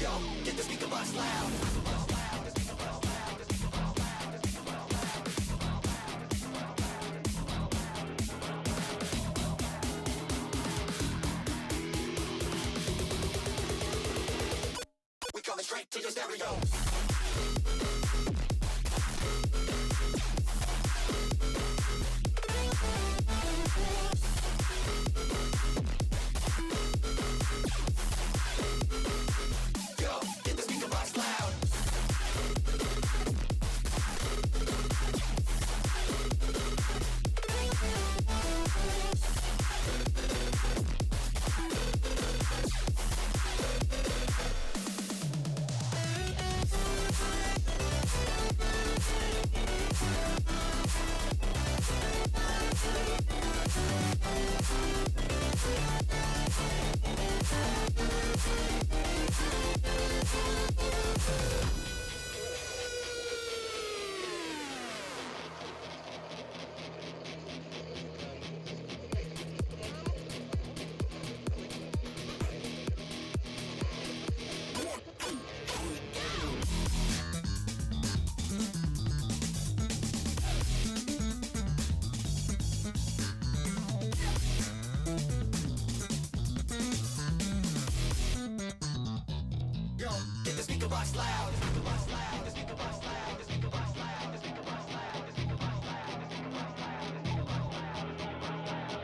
Get the speaker box loud. We coming straight to your stereo. Get the speaker box loud. Get the speaker box loud. The speaker box loud. The speaker box loud. The speaker box loud. The speaker box loud. The speaker box loud. The speaker box loud. The speaker box loud.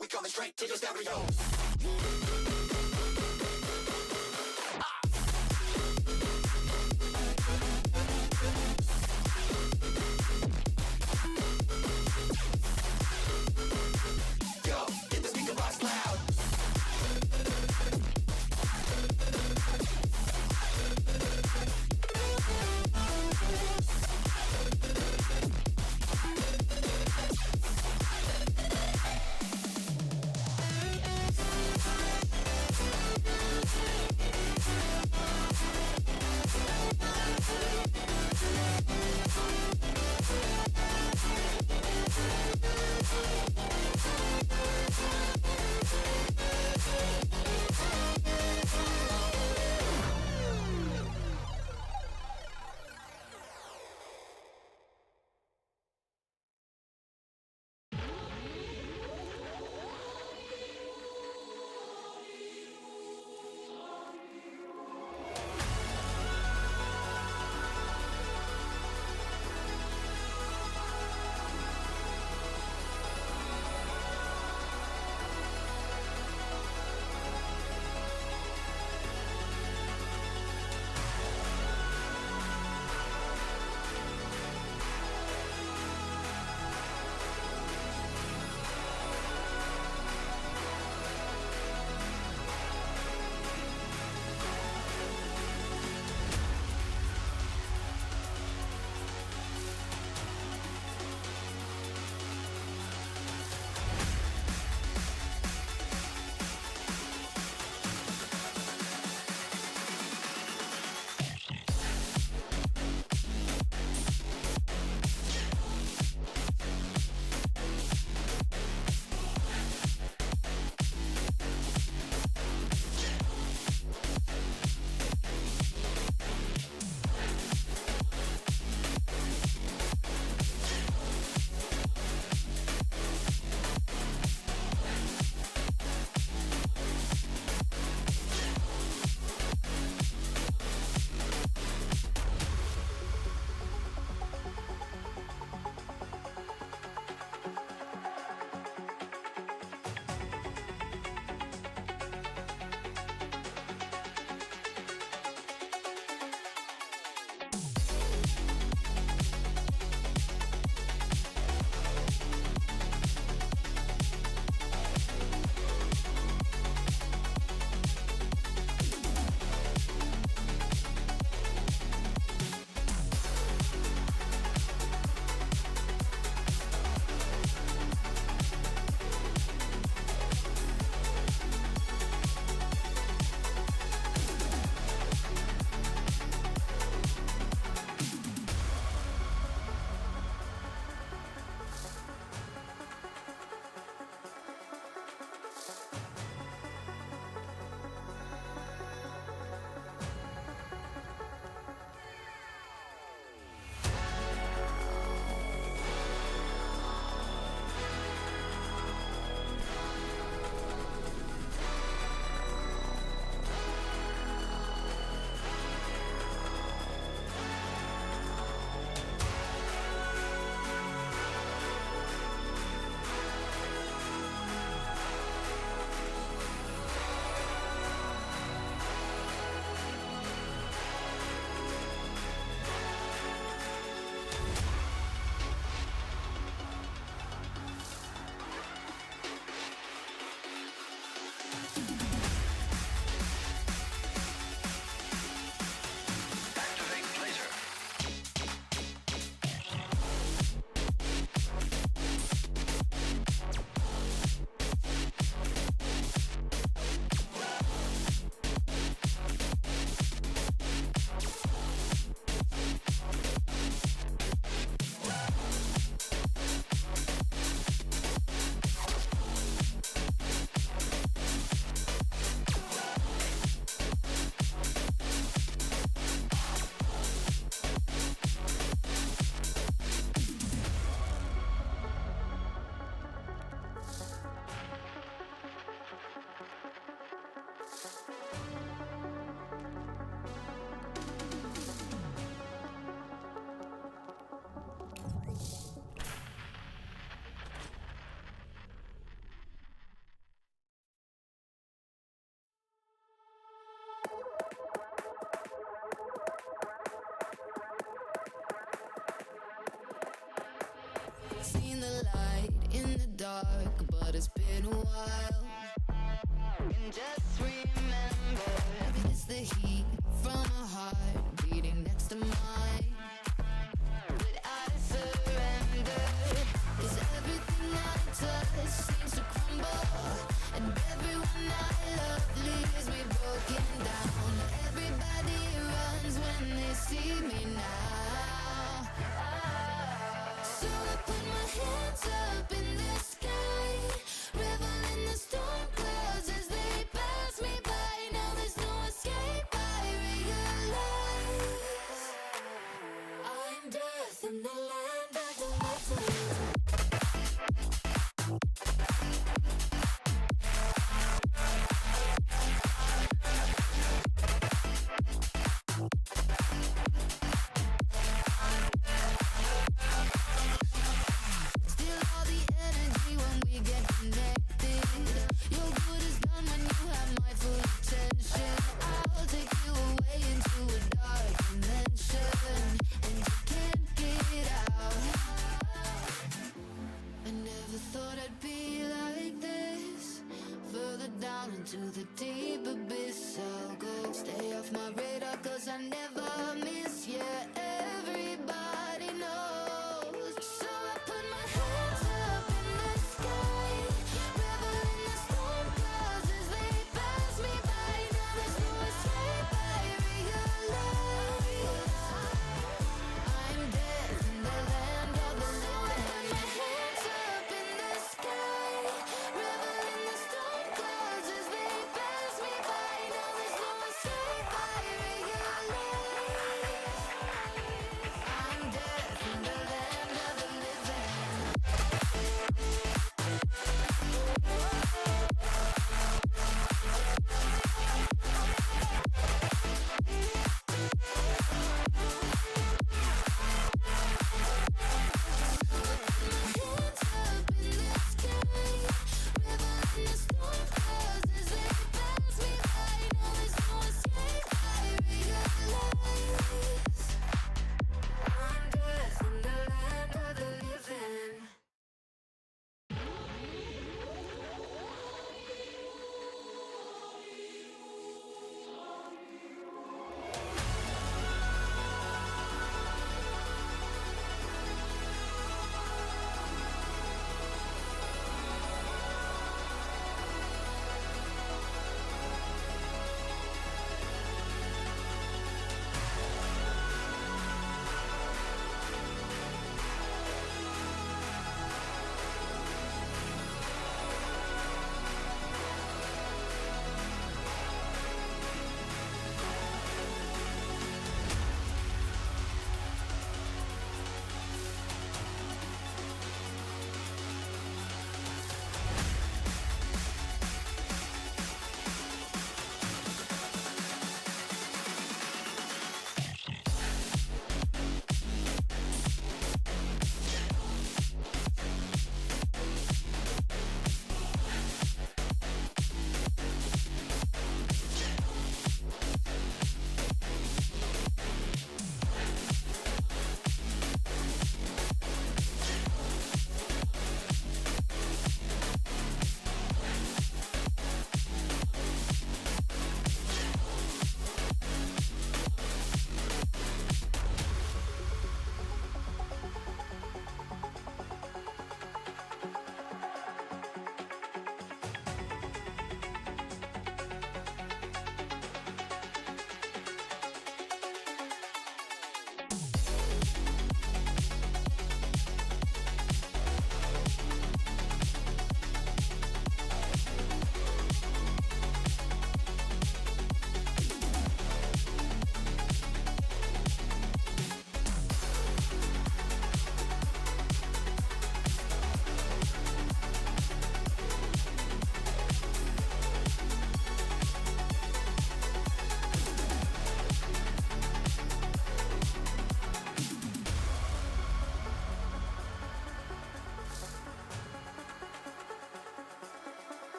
We coming straight to your stereo. Get the speaker box loud. seen the light in the dark, but it's been a while. And just remember, it's the heat from a heart beating next to mine. But I surrender, 'cause everything I touch seems to crumble, and everyone I love leaves me broken down. Everybody runs when they see me now. So I put my hands up in the sky, revel in the storm clouds as they pass me by. Now there's no escape, I realize I'm death in the land of the living. Still all the energy when we get connected. Your good is done when you have my full attention. I'll take you away into a dark dimension, and you can't get out. I never thought I'd be like this. Further down into the deep abyss I'll go. Stay off my radar 'cause I never miss you. Everybody knows. So I put my hands up in the sky, revel in the storm clouds as they pass me by. Now there's no escape, I realize I'm dead in the land of the living. So I put my hands up in the sky, revel in the storm clouds as they pass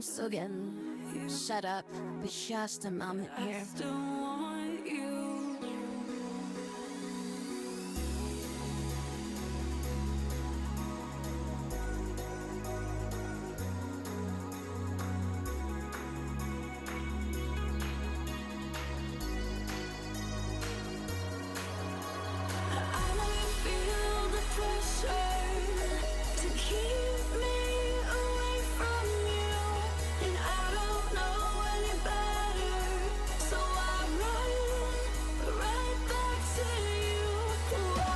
once again. Shut up, but just a moment here. I still want you. I know you feel the pressure to keep me away from you, and I don't know any better, so I run right back to you. Whoa,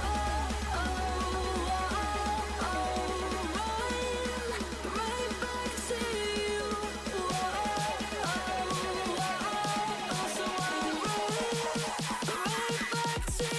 run right back to you. Whoa, so I run right back to you.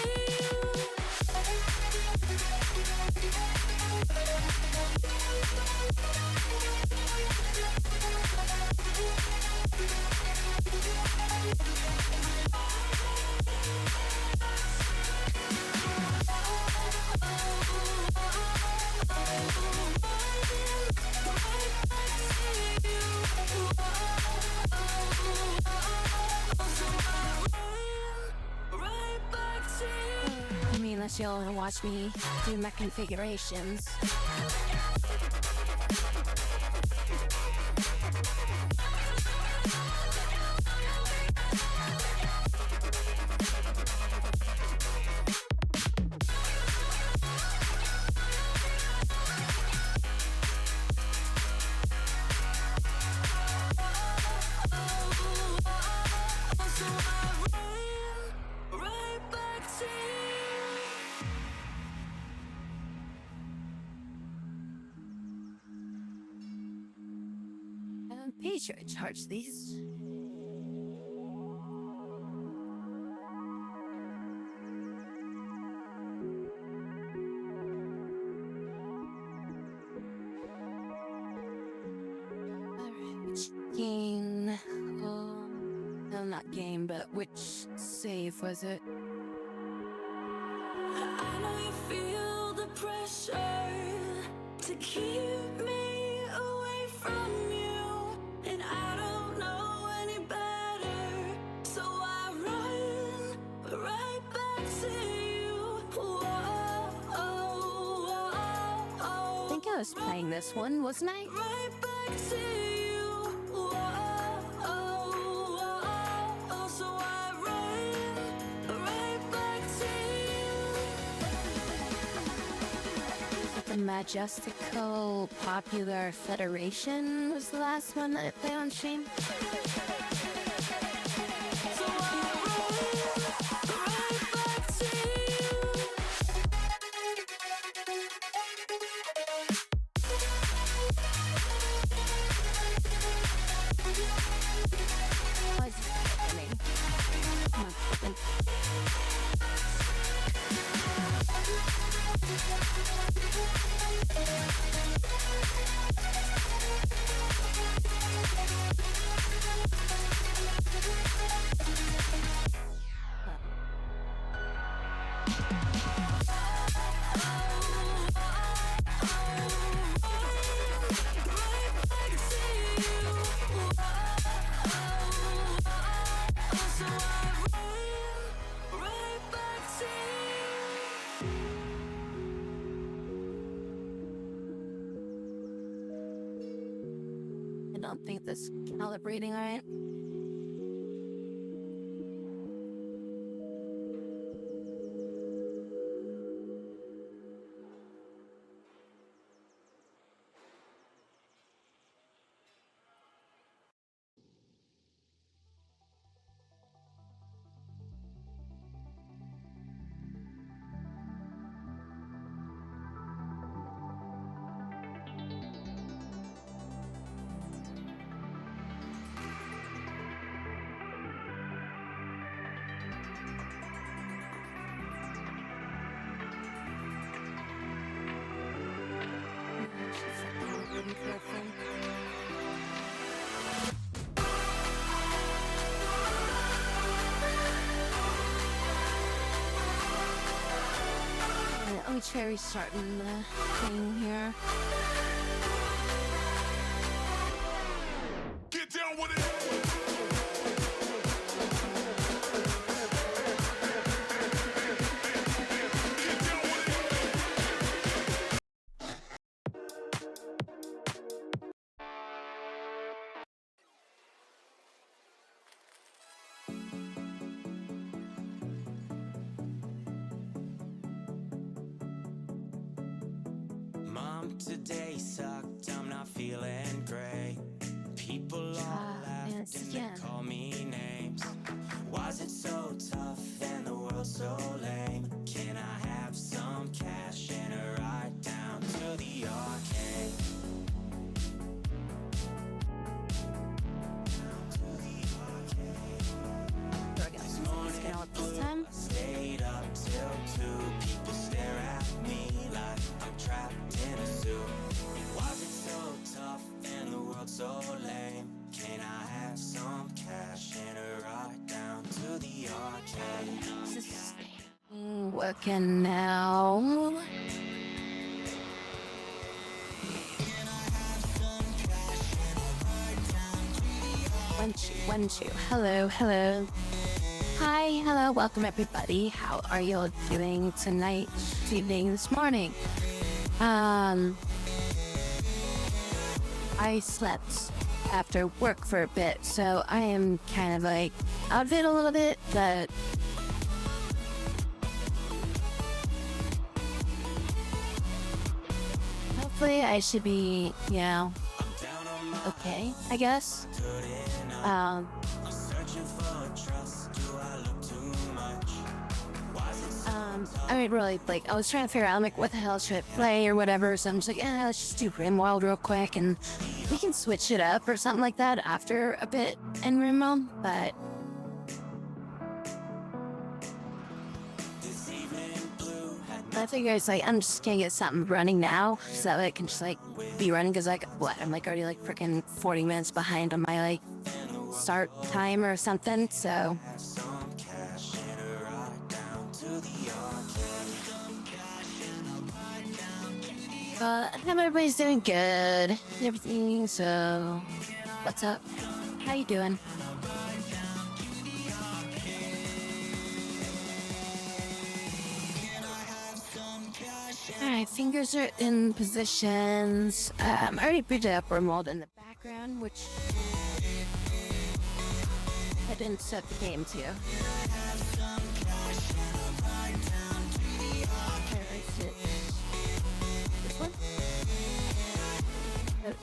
I mean, unless you'll wanna watch me do my configurations. Right back to you. Be sure to charge these. Alright, which game? No, not game, but which save was it? I know you feel the pressure to keep me away from you, and I don't know any better, so I run right back to you. I think I was playing this one, wasn't I? Right back to you. So I run right back to you. The Majestical Popular Federation was the last one that I played on stream. So I run right back to you. Why is it happening? Come on, open. I don't think this calibrating alright. Let me try restarting the thing here. Mom, today sucked, I'm not feeling great. People all laughed and they call me names. Was it so tough and the world so lame? Can I have some cash and a ride down to the arcade? This morning I stayed up till 2. People stare at me like I'm trapped in a zoo. Was it so tough and the world so lame? Can I have some cash and a ride down to the arcade? Working now. One, two. Hello. Hi, hello, welcome everybody. How are you all doing tonight, this evening, this morning? I slept after work for a bit, so I am kind of like out of it a little bit, but hopefully I should be, okay, I guess. I mean, really, like, I was trying to figure out, like, what the hell should I play or whatever, so I'm just like, let's just do Rimworld real quick, and we can switch it up or something like that after a bit in Rimworld, but I figure it's like, I'm just gonna get something running now, so that it can just, like, be running, because, like, I'm, like, already, like, freaking 40 minutes behind on my, like, start time or something, so... Everybody's doing good and everything, so what's up? How you doing? Alright, fingers are in positions. I already booted up Rimworld in the background, which I didn't set the game to.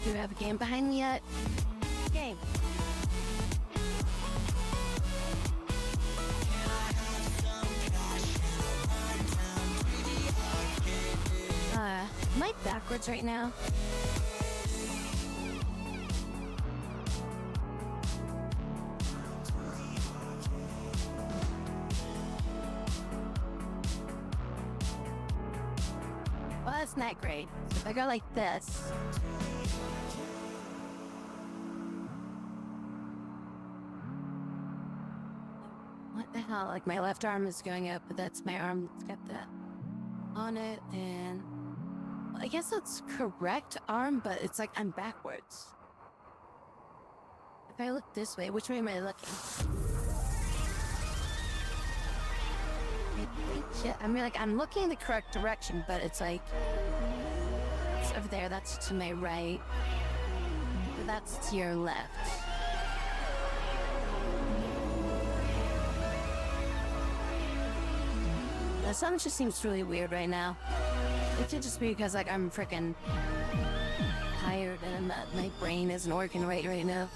Do we have a game behind me yet? Game. Am I backwards right now? Well, that's not great. So if I go like this... What the hell? Like, my left arm is going up, but that's my arm that's got that on it, and... Well, I guess that's correct arm, but it's like I'm backwards. If I look this way, which way am I looking? I mean, like, I'm looking in the correct direction, but it's like... It's over there, that's to my right. But that's to your left. The sun just seems really weird right now. It could just be because, like, I'm freaking tired and my brain isn't working right now.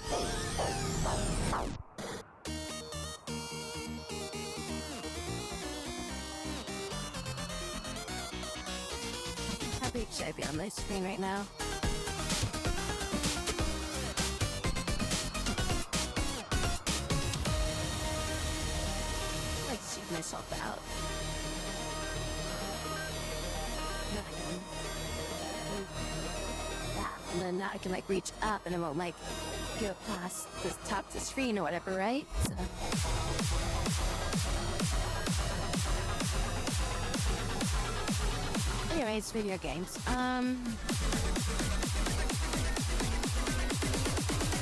How big should I be on my screen right now? Let's shoot myself out. And then now I can, like, reach up and it won't, like, go past the top of the screen or whatever, right? So. Anyways, video games.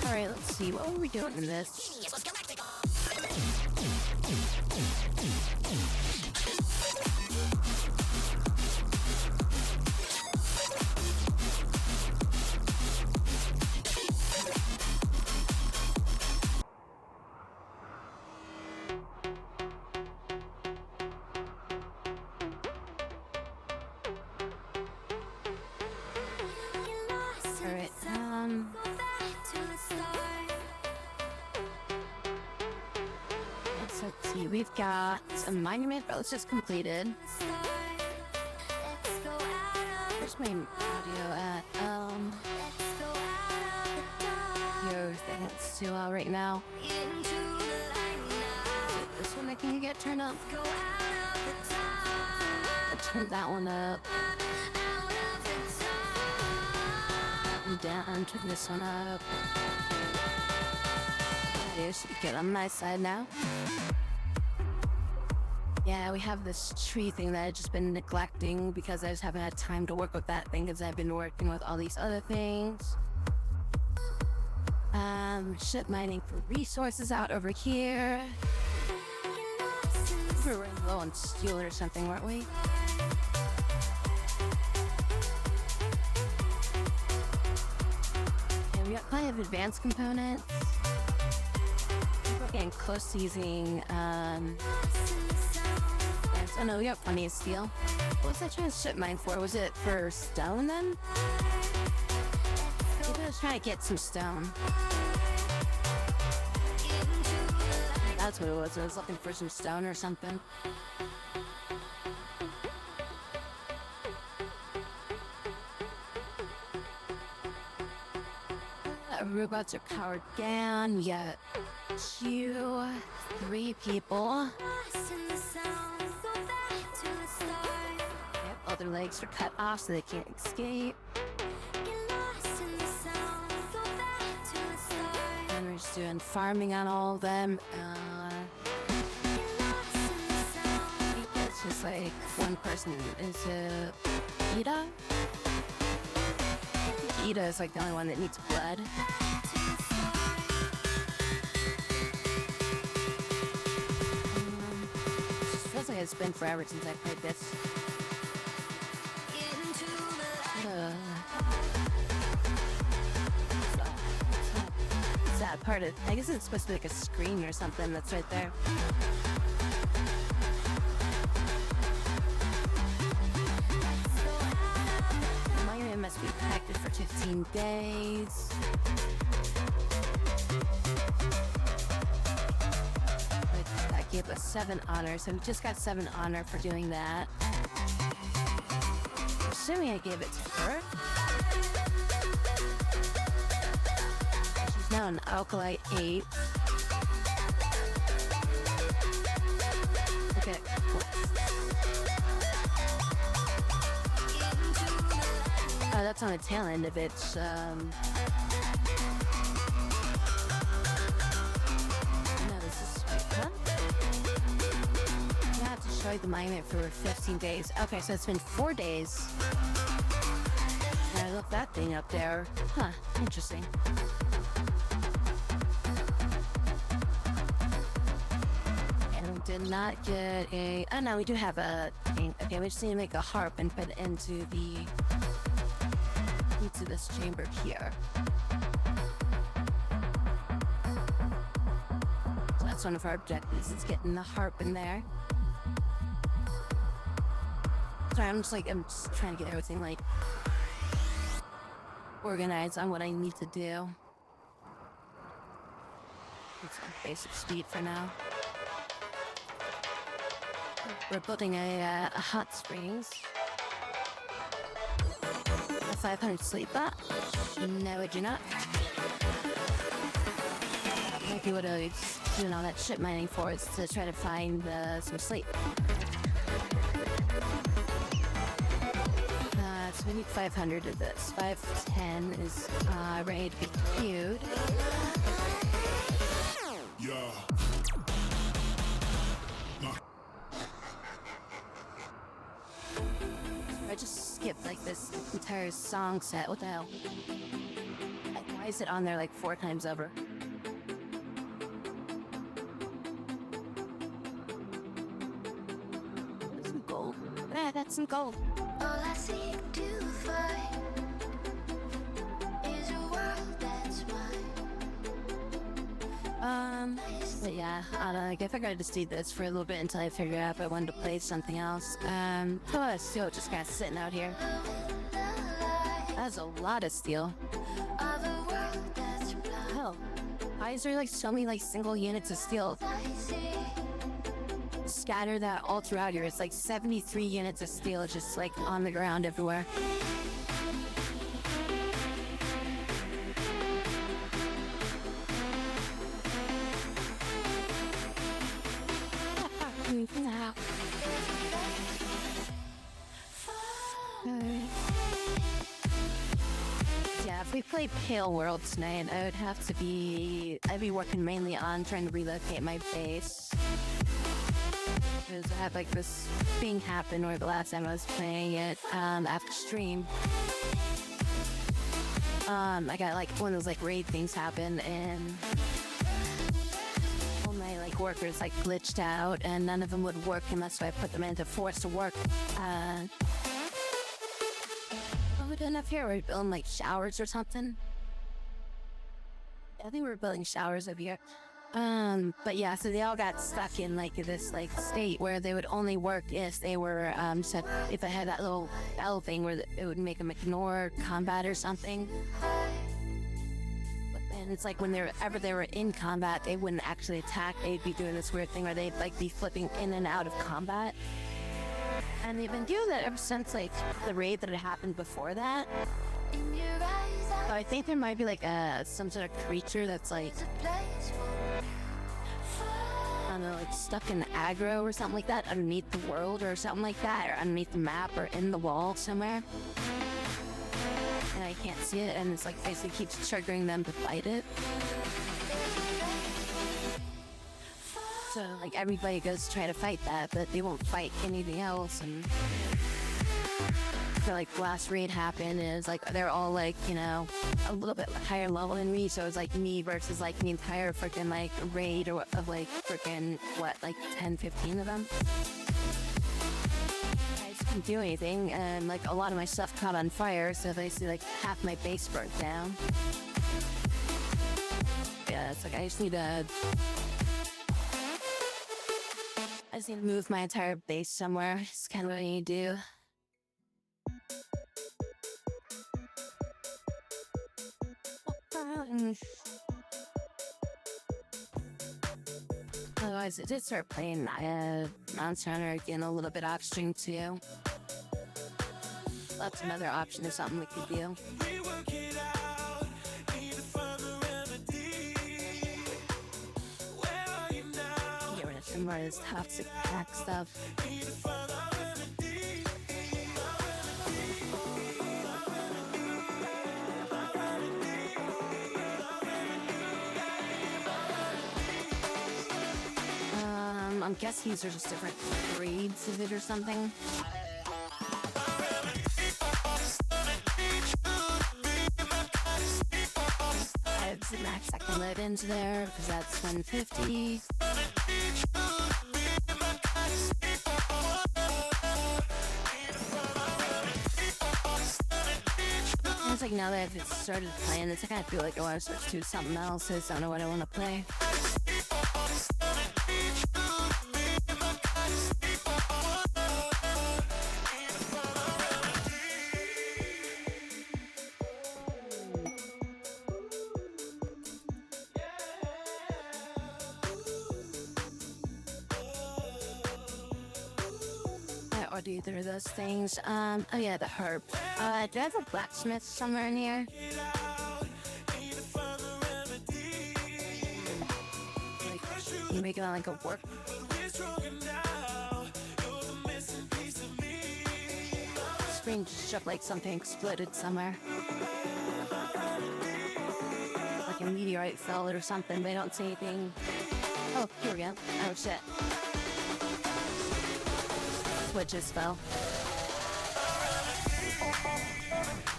Alright, let's see. What were we doing in this? see. We've got a monument that was just completed. Where's my audio at? Your thing it's too loud right now. This one I can get turned up. I'll turn that one up. And down, turn this one up. It should be good on my side now. Yeah, we have this tree thing that I've just been neglecting because I just haven't had time to work with that thing because I've been working with all these other things. Ship mining for resources out over here. We were running low on steel or something, weren't we? And we got plenty of advanced components. We're getting close to using, oh no, we got plenty of steel. What was I trying to ship mine for? Was it for stone then? Maybe I was trying to get some stone. That's what it was. I was looking for some stone or something. Robots are powered down. We got 2, 3 people. Yep, all their legs are cut off so they can't escape. And we're just doing farming on all of them. I think it's just like one person is Ida. Ida is like the only one that needs blood. It feels like it's been forever since I played this. It's that part of, I guess it's supposed to be like a screen or something that's right there. Must be protected for 15 days. That gave us 7 honor, so we just got 7 honor for doing that. Assuming I gave it to her. She's now an Alkalite 8. Look at oh, that's on the tail end of it. No, this is huh? You have to show the monument for 15 days. Okay, so it's been 4 days. And I left that thing up there. Huh, interesting. And we did not get a... Oh, no, we do have a thing. Okay, we just need to make a harp and put it into the... into this chamber here. So that's one of our objectives, is getting the harp in there. Sorry, I'm just trying to get everything like organized on what I need to do. It's on basic speed for now. We're building a hot springs. 500 sleep that? No, I do not. Might be what I was doing all that ship mining for, is to try to find some sleep. So we need 500 of this. 510 is ready to be queued. Yeah. I just skipped like this entire song set. What the hell? Why is it on there like 4 times over? That's some gold. Ah, that's some gold. All I seek to find is a world that's mine. But yeah, I don't know, like, I figured I'd just do this for a little bit until I figure out if I wanted to play something else. A lot of steel just kind of sitting out here. That's a lot of steel. Hell, why is there like so many like single units of steel? scatter that all throughout here. It's like 73 units of steel just like on the ground everywhere. Yeah, if we play Pale World tonight, I'd be working mainly on trying to relocate my base. Because I had like this thing happen where the last time I was playing it, after stream, I got like one of those like raid things happen and all my like workers like glitched out and none of them would work unless I put them into force to work. What we doing up here? We're building like showers or something. I think we're building showers over here. But yeah, so they all got stuck in like this like state where they would only work if they were set, if I had that little bell thing where it would make them ignore combat or something. And it's like whenever they were in combat, they wouldn't actually attack. They'd be doing this weird thing where they'd like be flipping in and out of combat. And they've been doing that ever since like the raid that had happened before that. So I think there might be like some sort of creature that's like, I don't know, like stuck in aggro or something like that underneath the world or something like that, or underneath the map or in the wall somewhere. And I can't see it, and it's like basically keeps triggering them to fight it. So like everybody goes to try to fight that, but they won't fight anything else. And so like last raid happened is like they're all like, you know, a little bit higher level than me, so it's like me versus like the entire freaking like raid or of like freaking what, like 10-15 of them. I just couldn't do anything, and like a lot of my stuff caught on fire, so basically like half my base burnt down. Yeah, it's like I just need to move my entire base somewhere. It's kind of what I need to do. Otherwise, I did start playing Monster Hunter again a little bit off stream too. That's another option or something we could do. Get rid of some more of this toxic pack stuff. I guess these are just different grades of it or something. I have the max I can load into there because that's 150. And it's like now that I've started playing this, I kind of feel like I want to switch to something else. I just don't know what I want to play. Or do either of those things. Oh yeah, the herb. Do I have a blacksmith somewhere in here? Like, you make it on like a work. Screen just shook like something exploded somewhere. Like a meteorite fell or something, but I don't see anything. Oh, here we go. Oh shit. What just fell.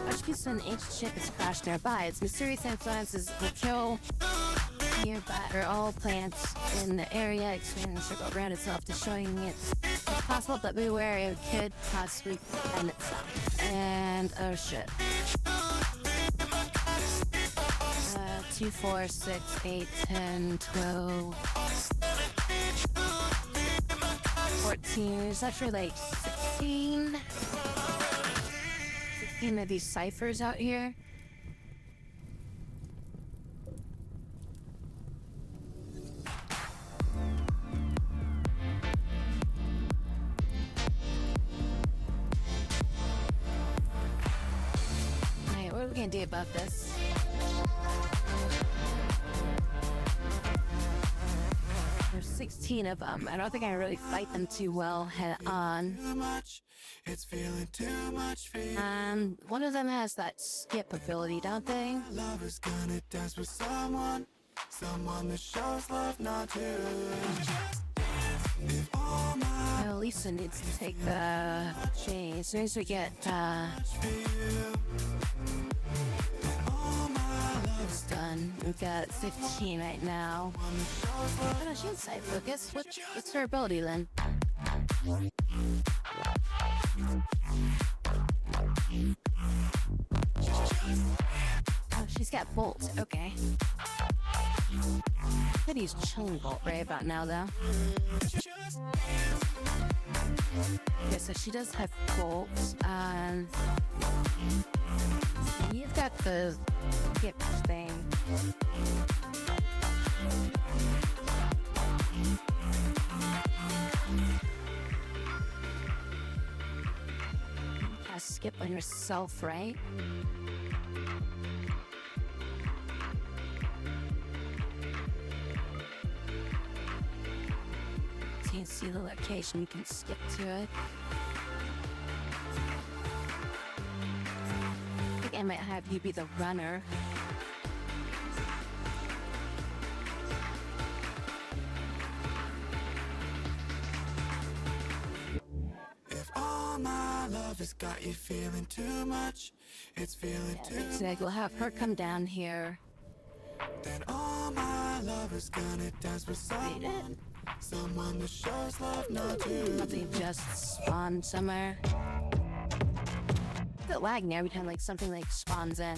Archpiece of an ancient ship has crashed nearby. Its mysterious influences will kill nearby or all plants in the area, expanding the circle around itself, destroying it. It's possible that beware it could possibly end itself. And oh shit. 2, 4, 6, 8, 10, 12. 14, is that for like 16? 16 of these ciphers out here. we can do about this? There's 16 of them. I don't think I really fight them too well head on. It's feeling too much for you. And one of them has that skip ability, don't they? Lover's gonna dance with someone that shows love, not you. If all my Well, Lisa needs to take the chain. As soon as we get it's done. We've got 15 right now. Oh, no, she has side focus. What's her ability then? Oh, she's got bolt. Okay. Could use chilling bolt right about now, though. Okay, so she does have bolt. You've got the skip thing. Cast skip on yourself, right? So you can see the location, you can skip to it. I think I might have you be the runner. If all my love has got you feeling too much, it's feeling too Zig, we'll have her come down here. then all my love is gonna dance with someone that shows love, not you. Something just spawned somewhere. The lag now every time like something like spawns in.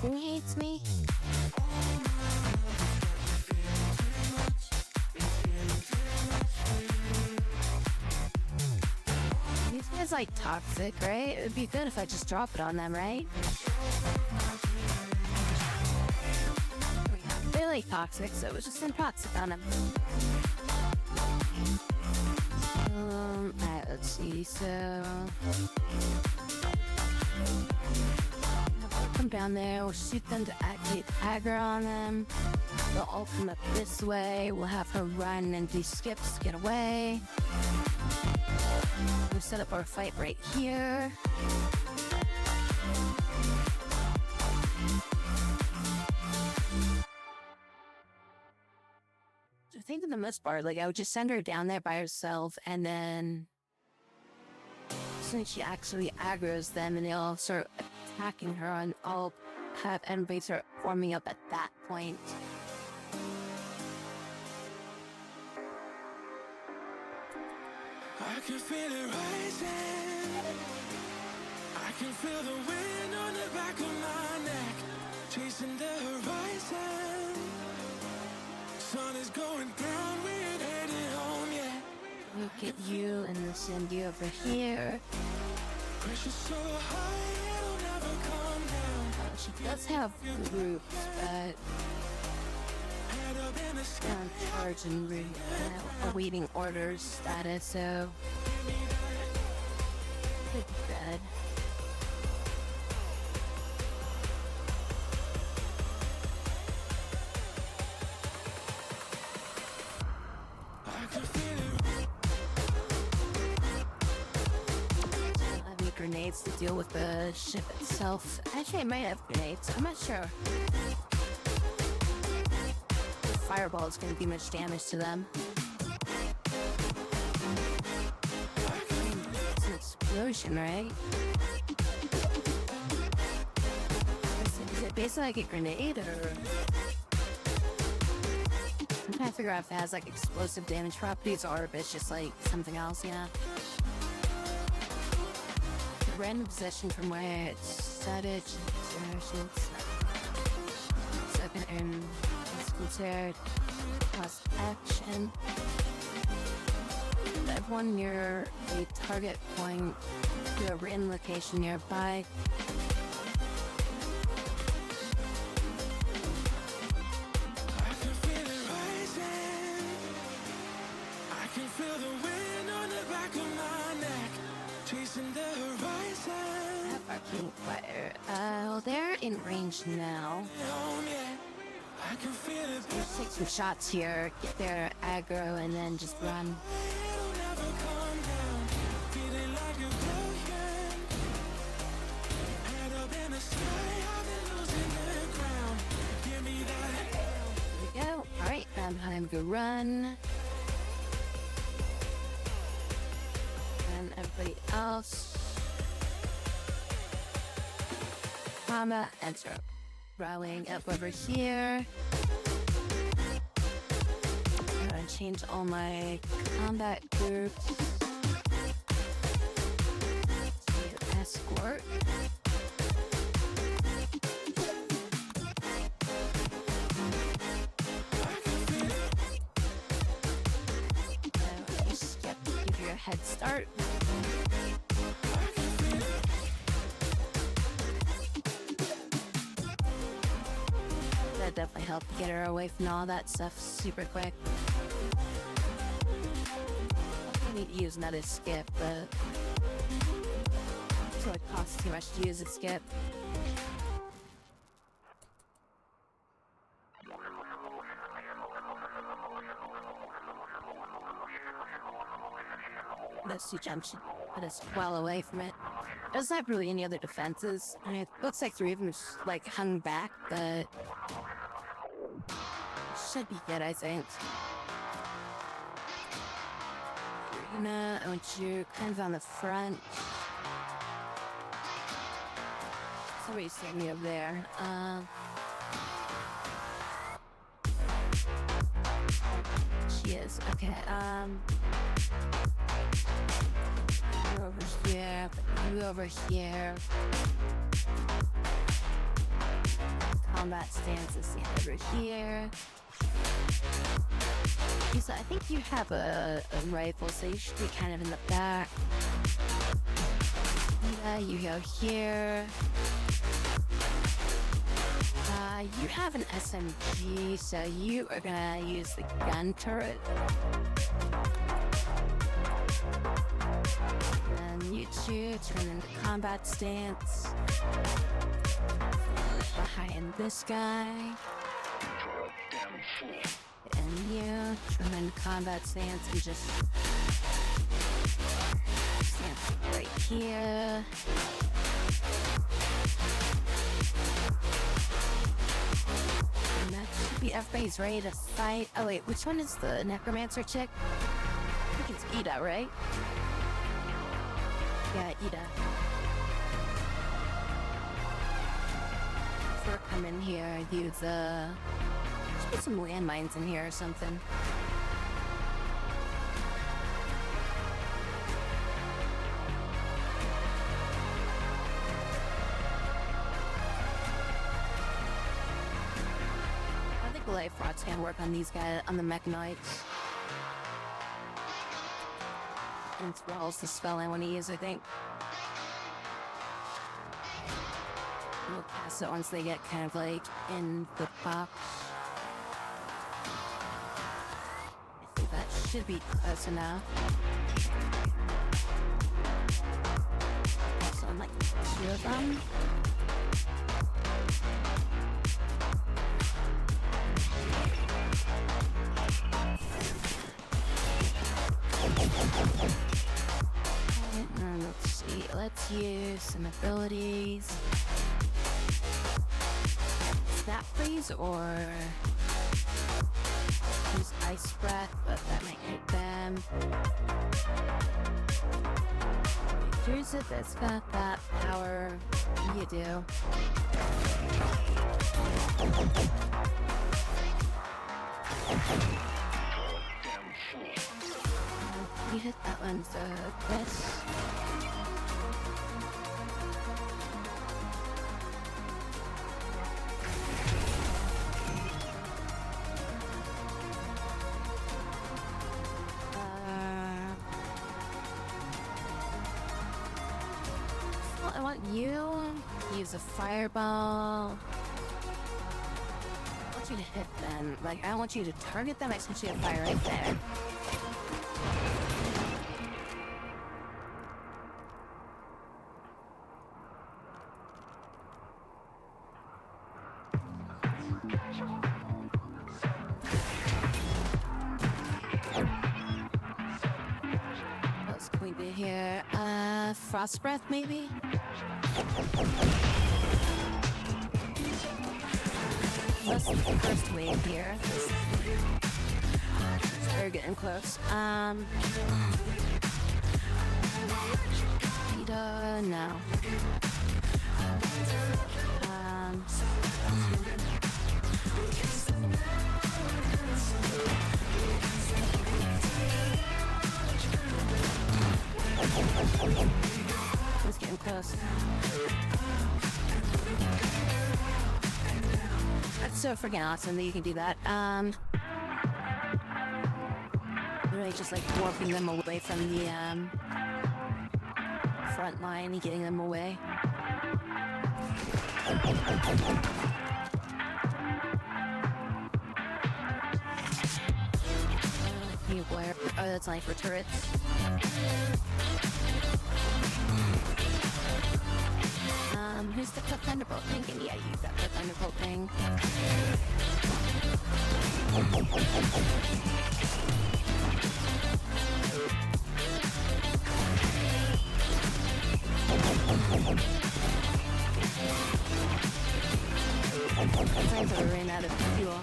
She hates me. These guys like toxic, right? It would be good if I just drop it on them, right? They're like toxic, so it was just send toxic on them. Alright, let's see, so come down there, we'll shoot them to activate aggro on them. They'll all come up this way. We'll have her run and do skips to get away. We'll set up our fight right here. I think for the most part, like I would just send her down there by herself, and then as soon as she actually aggroes them and they'll start attacking her, and I'll have everybody start forming up at that point. I can feel it rising. I can feel the wind on the back of my neck, chasing the horizon. Sun is going down, we ain't headed home yet. Look at you and then send you over here. Pressure so high, it'll never come down. She does have groups, but Head up in the sky. they're on charge and awaiting orders status, so could be good. I can feel it. I'll have any grenades to deal with the ship itself. Actually, I might have grenades. I'm not sure. The fireball is going to do much damage to them. It's an explosion, right? Is it basically like a grenade, or? I'm trying to figure out if it has like explosive damage properties or if it's just like something else, yeah. Random position from where it's started, second and it's considered plus action. Everyone near a target point to a written location nearby. I can feel it rising. in range now. I can feel it. Let's take some shots here, get their aggro, and then just run. It'll never come down. Feeling like a billion. Head up in the sky, I've been losing the ground. Give me that. There we go. All right, now time to run. And everybody else. Combat and start rallying up over here. I'm gonna change all my combat groups to escort. So you skip, give you a head start. That definitely helped get her away from all that stuff super quick. I need to use another skip, but so it costs too much to use a skip. Those two jumps should put us well away from it. There's not really any other defenses. I mean, it looks like three of them just, like, hung back, but should be good, I think. Irina, I want you kind of on the front. Somebody's sitting me over there. She is. Okay, you over here, you over here. Combat stance is over here. So I think you have a rifle, so you should be kind of in the back. Yeah, you go here. You have an SMG, so you are gonna use the gun turret. And you two turn into combat stance. Behind this guy. And you turn into combat stance and just stand right here. And that should be everybody's ready to fight. Oh wait, which one is the necromancer chick? I think it's Ida, right? Yeah, Ida. Before I come in here, I'd use let's put some landmines in here or something. I think Life Rod's gonna work on these guys, on the Mechanites. And Thrall's the spell I want to use, I think. We'll cast it once they get kind of like in the box. I think that should be close enough. So I'm like two of them. Let's see, let's use some abilities. Snap freeze or use ice breath, but that might hit them. Here's it that's got that power. You do. You hit that one, so this. I want you to use a fireball. I want you to hit them. Like, I don't want you to target them. I just want you to fire right there. here? Frost breath, maybe? That's the first wave here. We're getting close. No. It's getting close. That's so freaking awesome that you can do that. Really just like warping them away from the front line and getting them away. Where? Oh, that's only for turrets. Who's the Thunderbolt thing? Yeah, you got the Thunderbolt thing. Sometimes I ran out of fuel.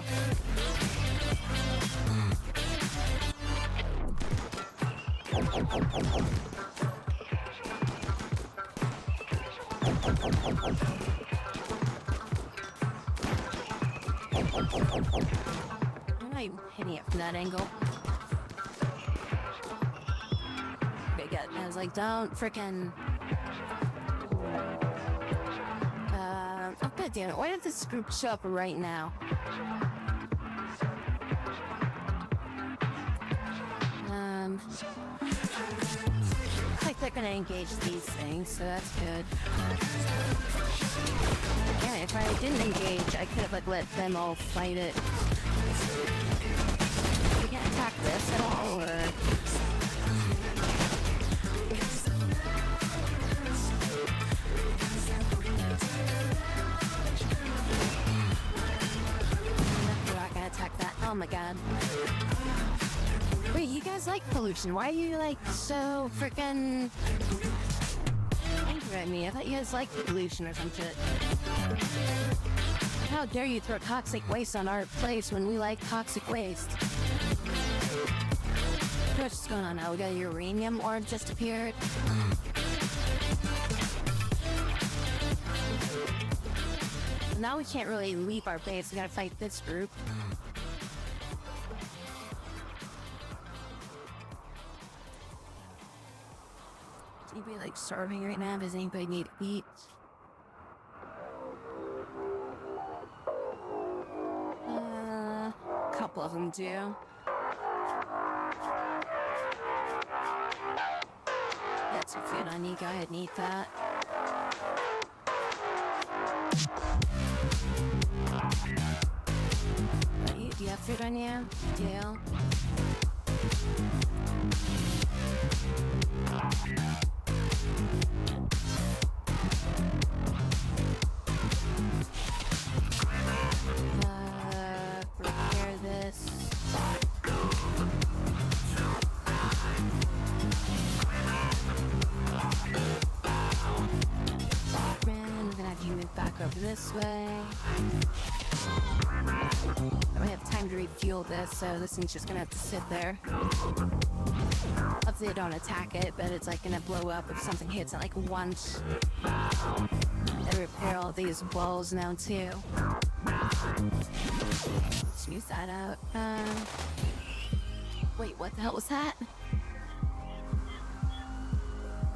Am I hitting it from that angle? Okay, good. I was like, don't frickin'. Oh, god damn it. Why did this group show up right now? Like they're gonna engage these things, so that's good. Yeah, if I didn't engage, I could have like let them all fight it. We can't attack this at all, or... We're not gonna attack that. Oh my god. Wait, you guys like pollution? Why are you like so freaking angry at me? I thought you guys liked pollution or some shit. How dare you throw toxic waste on our place when we like toxic waste? What's going on now? We got a uranium orb just appeared. Now we can't really leave our base. We gotta fight this group. Is anybody like starving right now? Does anybody need to eat? A couple of them do. Got some food on you. Go ahead and eat that. Do you have food on you? You do? Prepare this. I'm gonna have you move back over this way. I have time to refuel this, so this thing's just gonna have to sit there. Hopefully they don't attack it, but it's like gonna blow up if something hits it like once. I repair all these walls now too. Smooth that out. Wait, what the hell was that?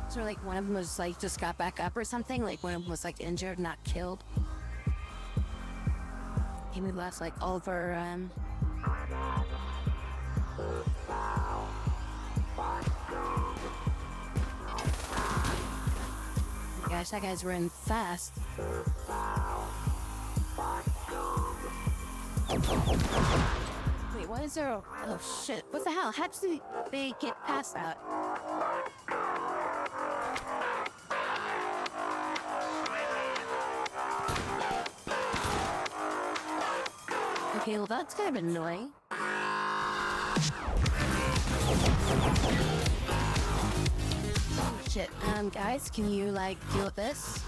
So like one of them was like just got back up or something? Like one of them was like injured, not killed? We lost like all of our gosh, that guy's running fast. Wait, what is there? Oh shit, what the hell? How did they get past that? Okay, well that's kind of annoying. shit. Guys, can you like deal with this?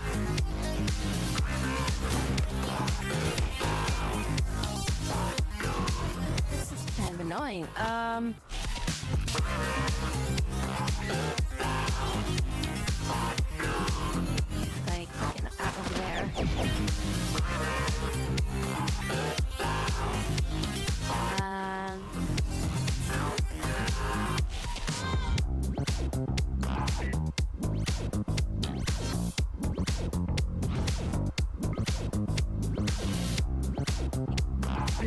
This is kind of annoying. Like, fucking out over there.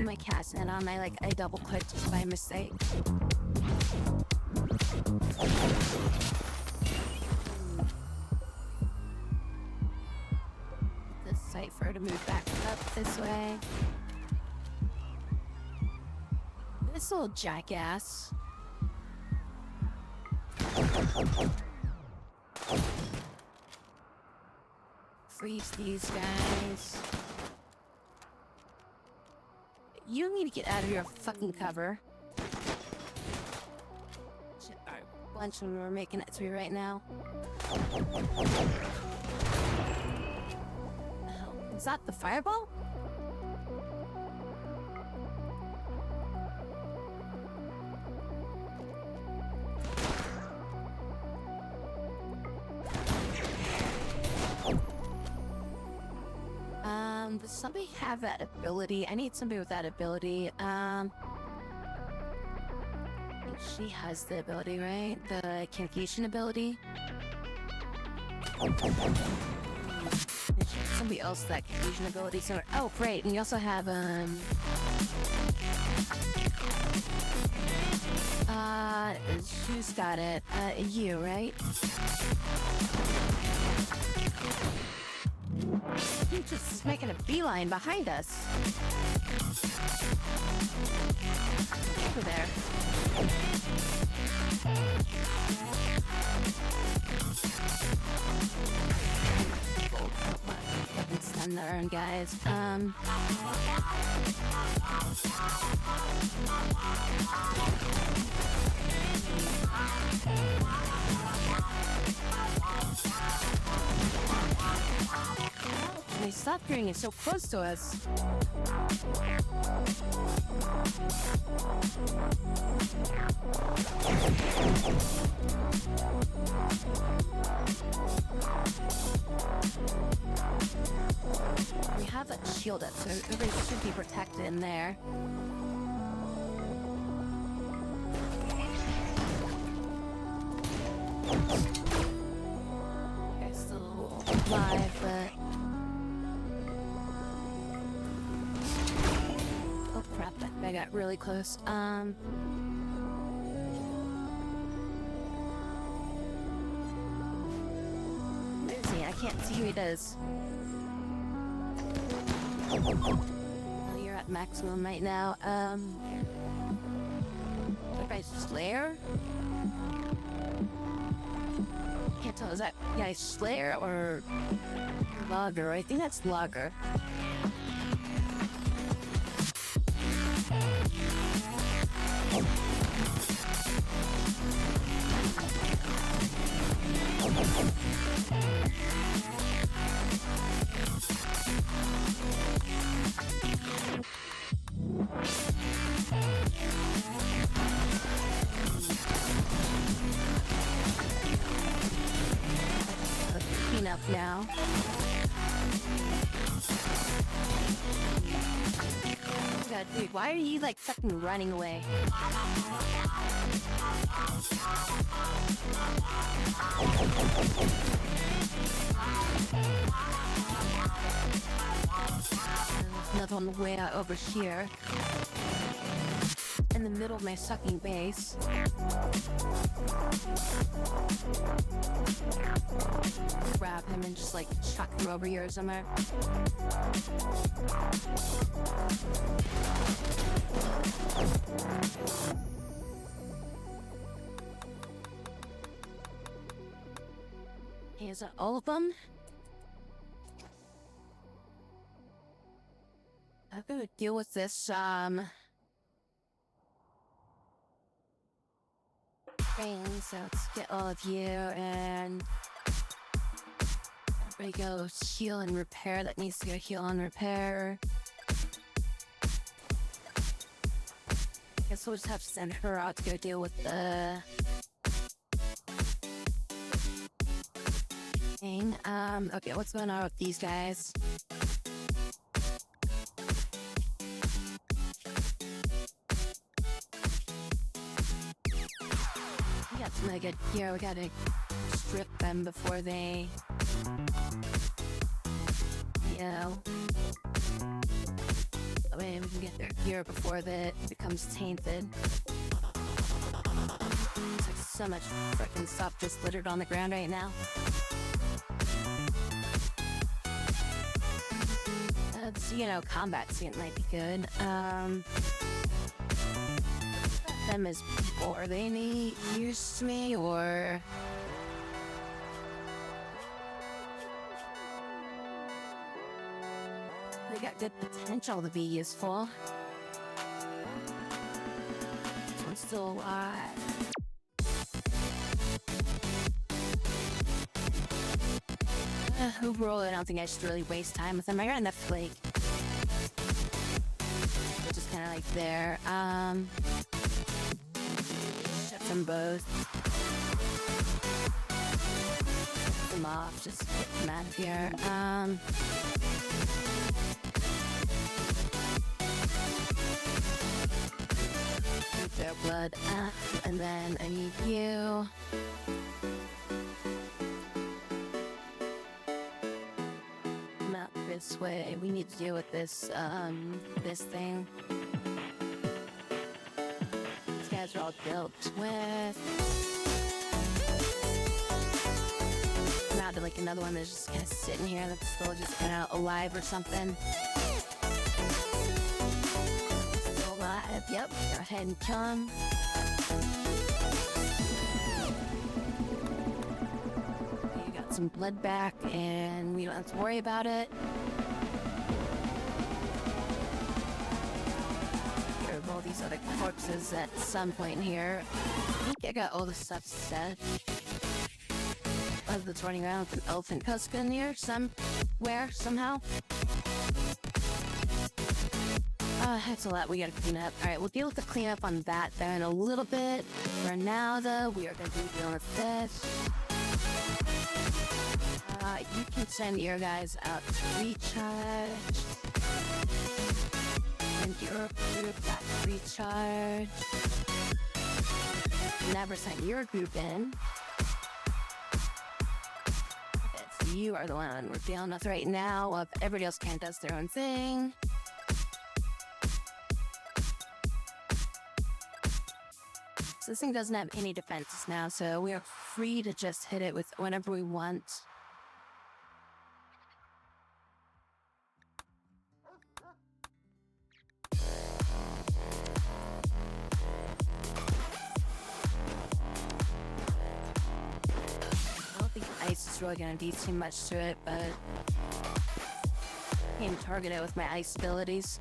My cat's net on, I double clicked just by mistake. The cipher to move back up this way. This little jackass. Freeze these guys. You need to get out of your fucking cover. Shit, our bunch when we're making it through right now. Oh, is that the fireball? Does somebody have that ability? I need somebody with that ability. I think she has the ability, right? The Confusion ability. Somebody else that Confusion ability somewhere. Oh, great. And you also have, who's got it? You, right? He's just making a beeline behind us. Over there. Stand there, guys. They stopped doing it so close to us. We have that shield up, so everybody should be protected in there. They're still alive, but... Oh crap, I got really close. Where is he? I can't see who he does. Oh, you're at maximum right now. Everybody's Slayer? Can't tell, is that guy Slayer or Logger? I think that's Logger. Clean up now. Oh god, dude, why are you like fucking running away? Another one way out over here. In the middle of my sucking base. Grab him and just like chuck him over here somewhere. Okay, is that all of them? I'm gonna deal with this, train, so let's get all of you and we go heal and repair. That needs to go heal and repair. I guess we'll just have to send her out to go deal with the thing. Okay, what's going on with these guys? We got some really good gear. We gotta strip them before they, I mean, we can get their gear before it becomes tainted. There's like so much freaking stuff just littered on the ground right now. That's, combat scene might be good. Them as people, are they any use to me, or... They got good potential to be useful. This one's still alive. Overall, I don't think I should really waste time with them. I got enough, like... just kind of like there. Shut them both. Shut them off. Just get them out of here. Their blood up, and then I need you. Not this way. We need to deal with this, this thing. These guys are all dealt with. Now to like another one that's just kind of sitting here that's still just kind of alive or something. Yep, go ahead and kill him. You got some blood back, and we don't have to worry about it. Get rid of all these other corpses at some point here. I think I got all the stuff set. That's running around with an elephant tusk in here somewhere, somehow. That's a lot we gotta clean up. Alright, we'll deal with the cleanup on that there in a little bit. For now, though, we are gonna be dealing with this. You can send your guys out to recharge. And your group got to recharge. Never sent your group in. Okay, so you are the one we're dealing with right now. If everybody else kind of does their own thing. So this thing doesn't have any defenses now, so we are free to just hit it with whatever we want. I don't think ice is really going to do too much to it, but I can target it with my ice abilities.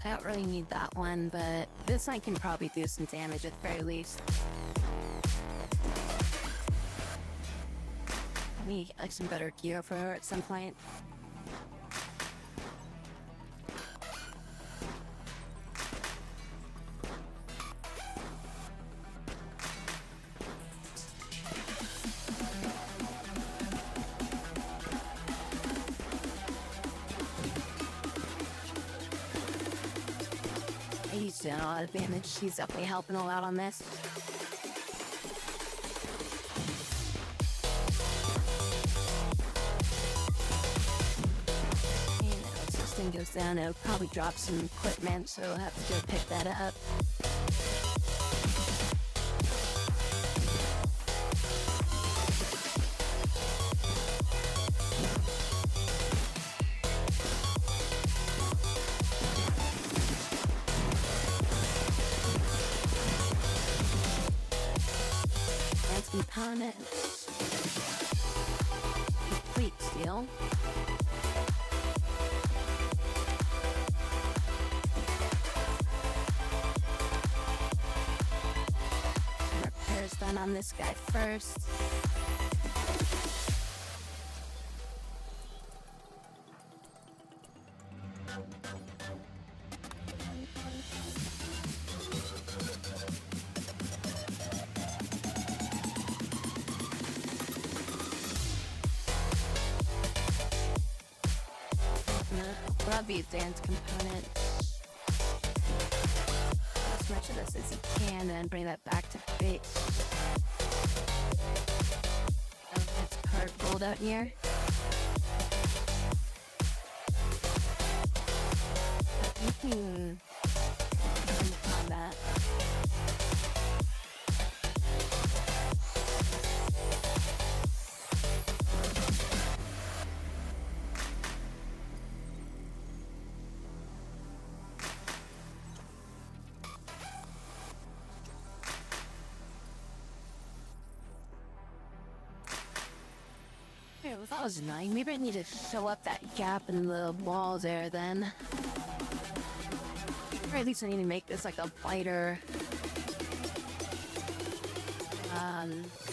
I don't really need that one, but this one can probably do some damage at the very least. I need like some better gear for her at some point. He's doing a lot of damage. He's definitely helping a lot on this. And as this thing goes down, it'll probably drop some equipment, so we'll have to go pick that up. Components. Complete steel. one on this guy first. Grab the advanced component. As much of this as you can, and bring that back to base. It's part gold out here. You can on that. Well, that was annoying. Maybe I need to fill up that gap in the wall there then. Or at least I need to make this like a lighter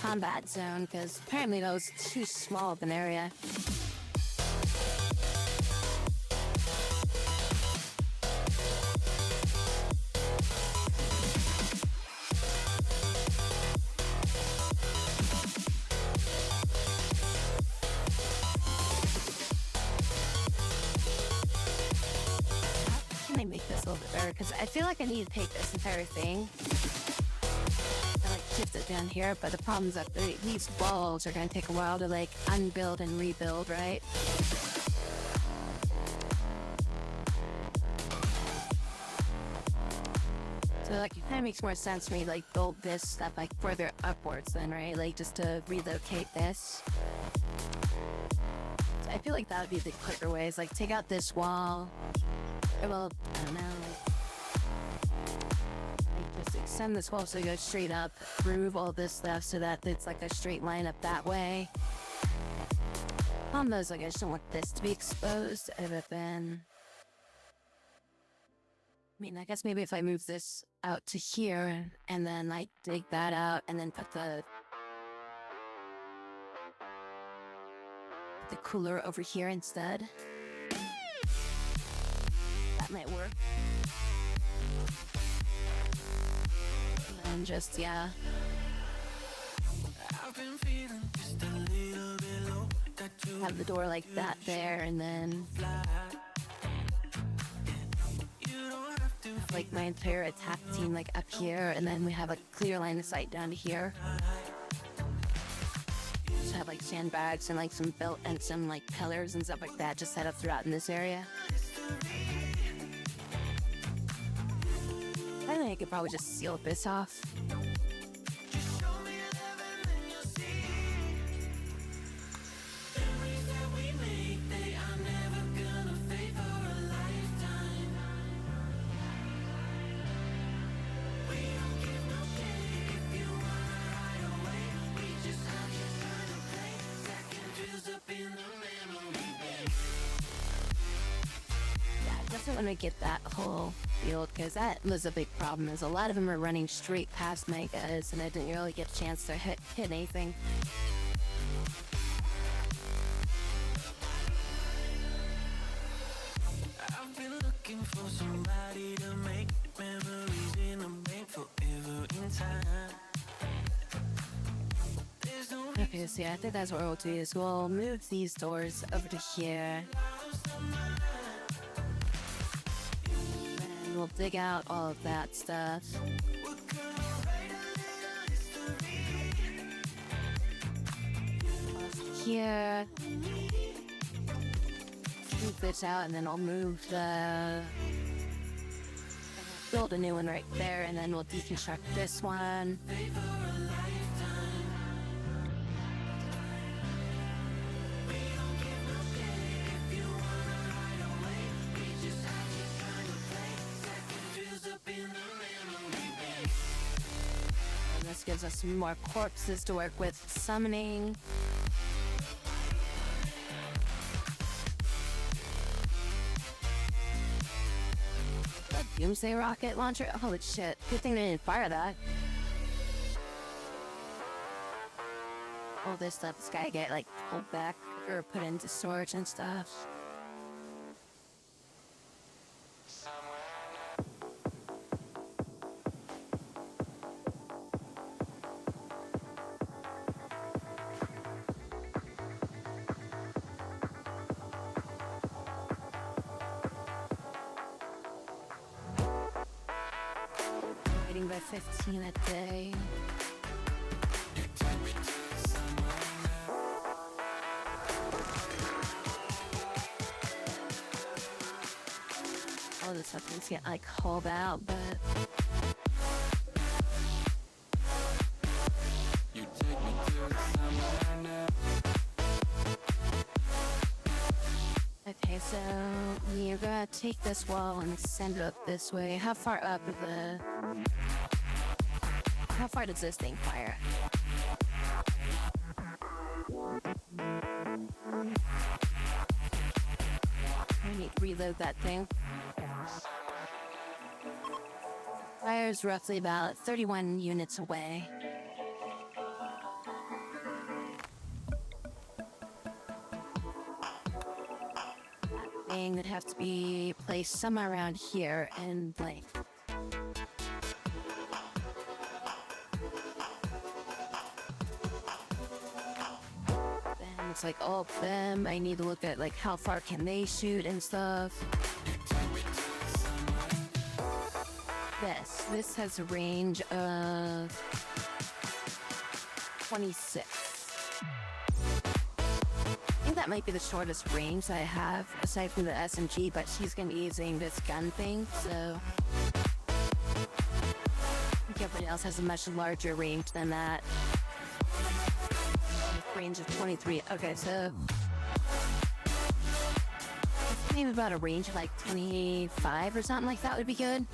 combat zone, because apparently that was too small of an area. Make this a little bit better, because I feel like I need to take this entire thing and like shift it down here, but the problem is that these walls are going to take a while to like unbuild and rebuild, right? So like it kind of makes more sense for me to like build this stuff like further upwards then, right? Like just to relocate this. So I feel like that would be the quicker way, is like take out this wall. Well, I don't know, like just extend this wall so it goes straight up, groove all this stuff so that it's like a straight line up that way. Problem is, like, I just don't want this to be exposed, but then, I mean, I guess maybe if I move this out to here, and then I dig that out, and then put the cooler over here instead. Might work. And just, yeah. Have the door like that there, and then have, like, my entire attack team like up here, and then we have a clear line of sight down to here. Just have like sandbags and like some belt and some like pillars and stuff like that just set up throughout in this area. I think I could probably just seal this off. I want to get that whole field, because that was a big problem, is a lot of them are running straight past my guys and I didn't really get a chance to hit anything. I've been looking for somebody to make memories in a bank forever in time. Okay, so yeah, I think that's what we'll do, is we'll move these doors over to here. We'll dig out all of that stuff. Here. Move this out, and then I'll move the... build a new one right there, and then we'll deconstruct this one. This gives us some more corpses to work with summoning. A Doomsday rocket launcher? Holy shit. Good thing they didn't fire that. all this stuff's gotta get like pulled back or put into storage and stuff. Waiting by 15 a day. All this stuff needs to get like hauled out, but You take me to somewhere now. okay, so you're gonna take this wall and send it up this way. How far up is how far does this thing fire? I need to reload that thing. Fire's roughly about 31 units away. That thing would have to be placed somewhere around here in blank. Then it's like all of them. I need to look at like how far can they shoot and stuff. This has a range of 26. I think that might be the shortest range I have, aside from the SMG, but she's gonna be using this gun thing, so I think everybody else has a much larger range than that. Range of 23. Okay, so maybe about a range of like 25 or something like that would be good.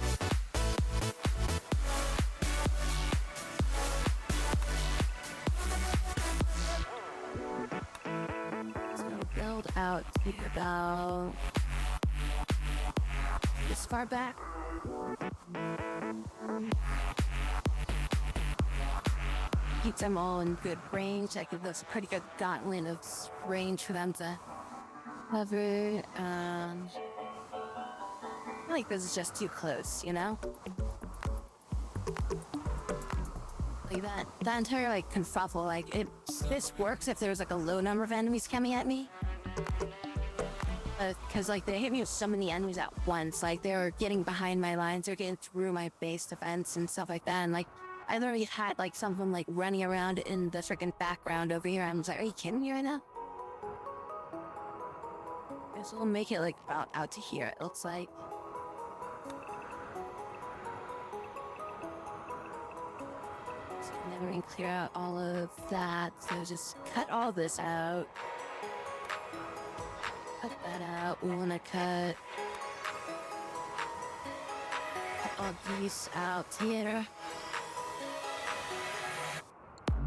Out to about this far back. Keep them all in good range. I give those a pretty good gauntlet of range for them to cover. I feel like this is just too close, you know? Like that entire like kerfuffle, like this works if there's like a low number of enemies coming at me. Because like they hit me with so many enemies at once, like they were getting behind my lines, they're getting through my base defense and stuff like that, and like I literally had like some of them like running around in the freaking background over here. I was like, are you kidding me right now? Guess we'll make it like about out to here, it looks like. So then we're gonna clear out all of that, so just cut all this out. Cut that out. We want to cut all these out here.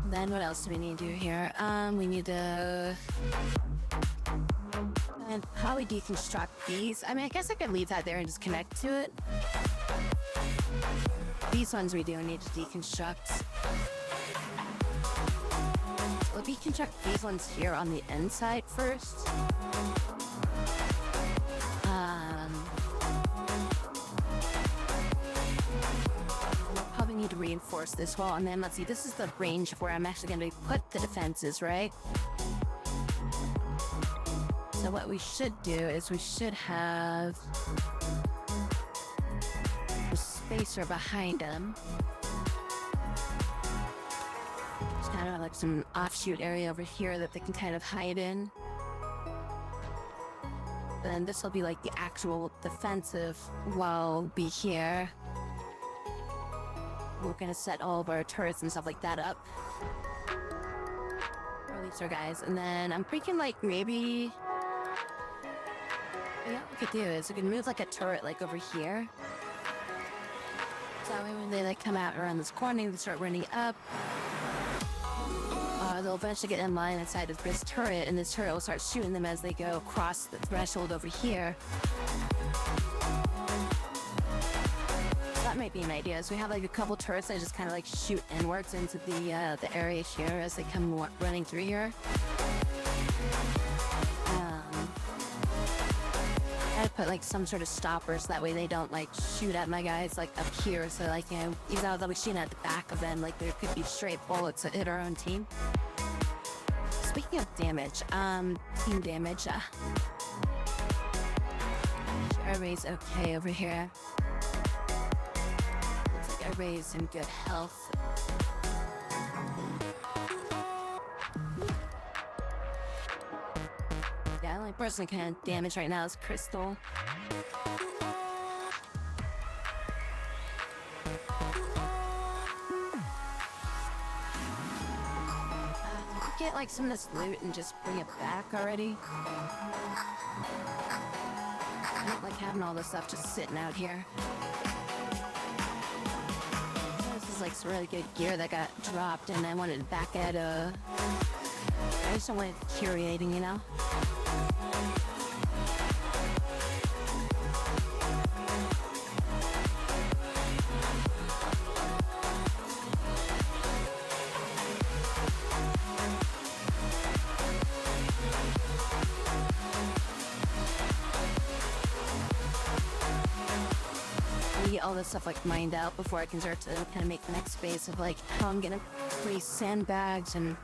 Then what else do we need to do here? We need to and how we deconstruct these. I mean, I guess I could leave that there and just connect to it. These ones we do need to deconstruct. We'll deconstruct these ones here on the inside first. Probably need to reinforce this wall, and then let's see, this is the range of where I'm actually going to put the defenses, right? So what we should do is we should have a spacer behind them. Just kind of like some offshoot area over here that they can kind of hide in. Then this will be like the actual defensive wall be here. We're gonna set all of our turrets and stuff like that up. Or at least our guys. And then I'm thinking like maybe... what we could do is we could move like a turret like over here. So that way when they like come out around this corner, they start running up. They'll eventually get in line inside of this turret, and this turret will start shooting them as they go across the threshold over here. That might be an idea. So we have like a couple turrets that just kind of like shoot inwards into the area here as they come running through here. I put like some sort of stoppers that way they don't like shoot at my guys like up here. So like, you know, even though they'll be shooting at the back of them, like there could be straight bullets that hit our own team. Speaking of damage, team damage, everybody's okay over here. Looks like everybody's in good health. Yeah, the only person kind of damage right now is Crystal. Get like some of this loot and just bring it back already. I don't like having all this stuff just sitting out here. This is like some really good gear that got dropped and I wanted it back at I just don't want it curating, you know? Get all this stuff like mined out before I can start to kind of make the next phase of like how I'm gonna place sandbags and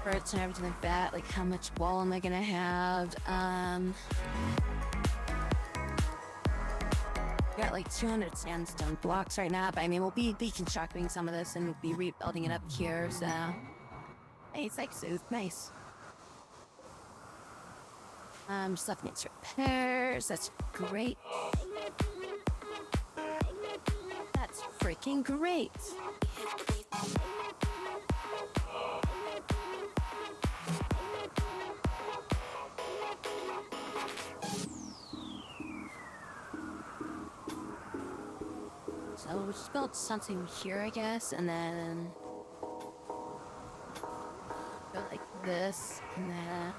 birds and everything like that. Like how much wall am I gonna have? Got like 200 sandstone blocks right now, but I mean we'll be deconstructing some of this and be rebuilding it up here. So hey, it's like so nice. Stuff needs repairs. That's great. That's freaking great. So we'll just build something here, I guess, and then go like this, and then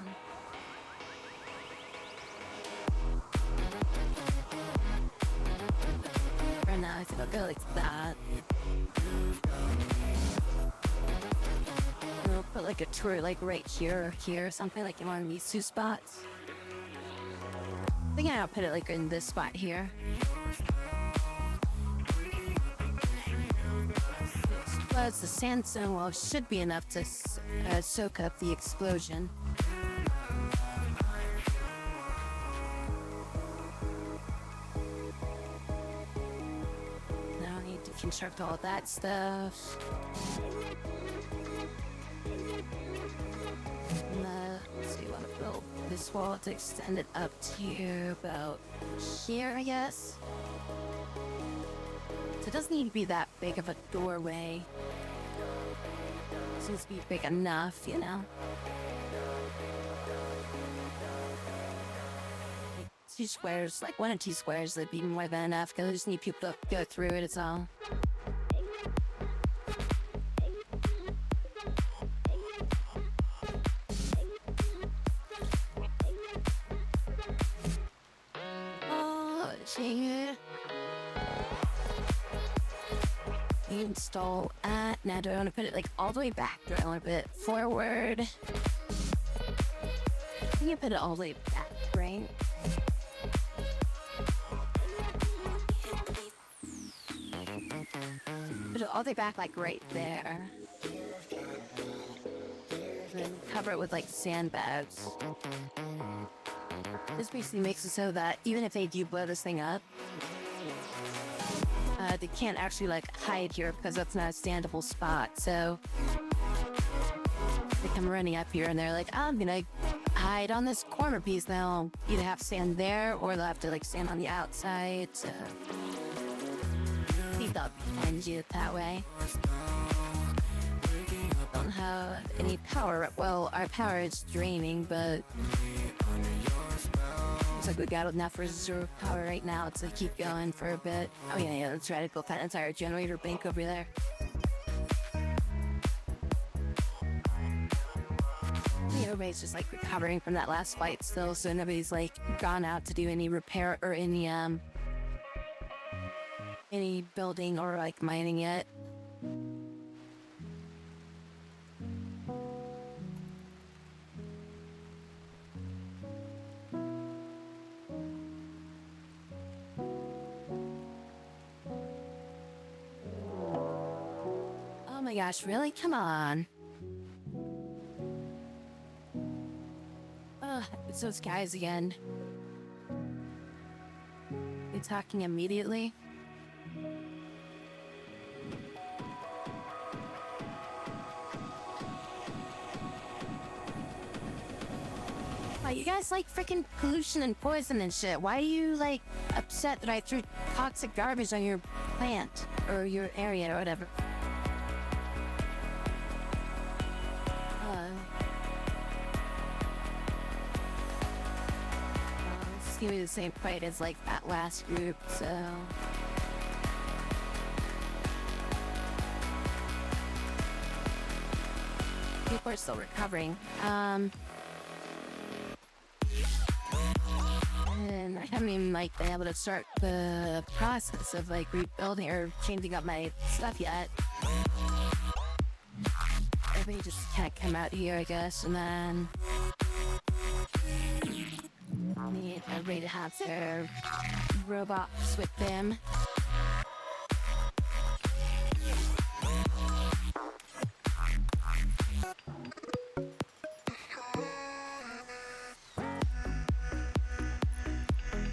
right now I think I'll go like that. And we'll put like a turret like right here or here or something, like in one of these two spots. I think I'll put it like in this spot here. Plus the sandstone wall should be enough to soak up the explosion. Now I need to construct all that stuff. And, let's see, I want to build this wall to extend it up to about here, I guess. So it doesn't need to be that big of a doorway. It needs to be big enough, you know? Like 2 squares, like 1 or 2 squares would be more than enough, because I just need people to go through it, it's all. Oh, shit. Install at. Now do I want to put it like all the way back? Do I want to put it forward? I think I put it all the way back, right? Put it all the way back like right there. And then cover it with like sandbags. This basically makes it so that even if they do blow this thing up, they can't actually like hide here because that's not a standable spot. So they come running up here and they're like, I'm gonna hide on this corner piece. They'll either have to stand there or they'll have to like stand on the outside. So I think they'll find you that way. Don't have any power. Well, our power is draining, but looks like we got enough reserve power right now to keep going for a bit. Oh yeah, let's try to go find an entire generator bank over there. Everybody's just like recovering from that last fight still, so nobody's like gone out to do any repair or any any building or like mining yet. Oh my gosh, really? Come on. Ugh, it's those guys again. You talking immediately? Why you guys like freaking pollution and poison and shit? Why are you like upset that I threw toxic garbage on your plant or your area or whatever? It's gonna be the same fight as like that last group, so. People are still recovering. And I haven't even like been able to start the process of like rebuilding or changing up my stuff yet. Everybody just can't come out here, I guess, and then need everybody to have their robots with them.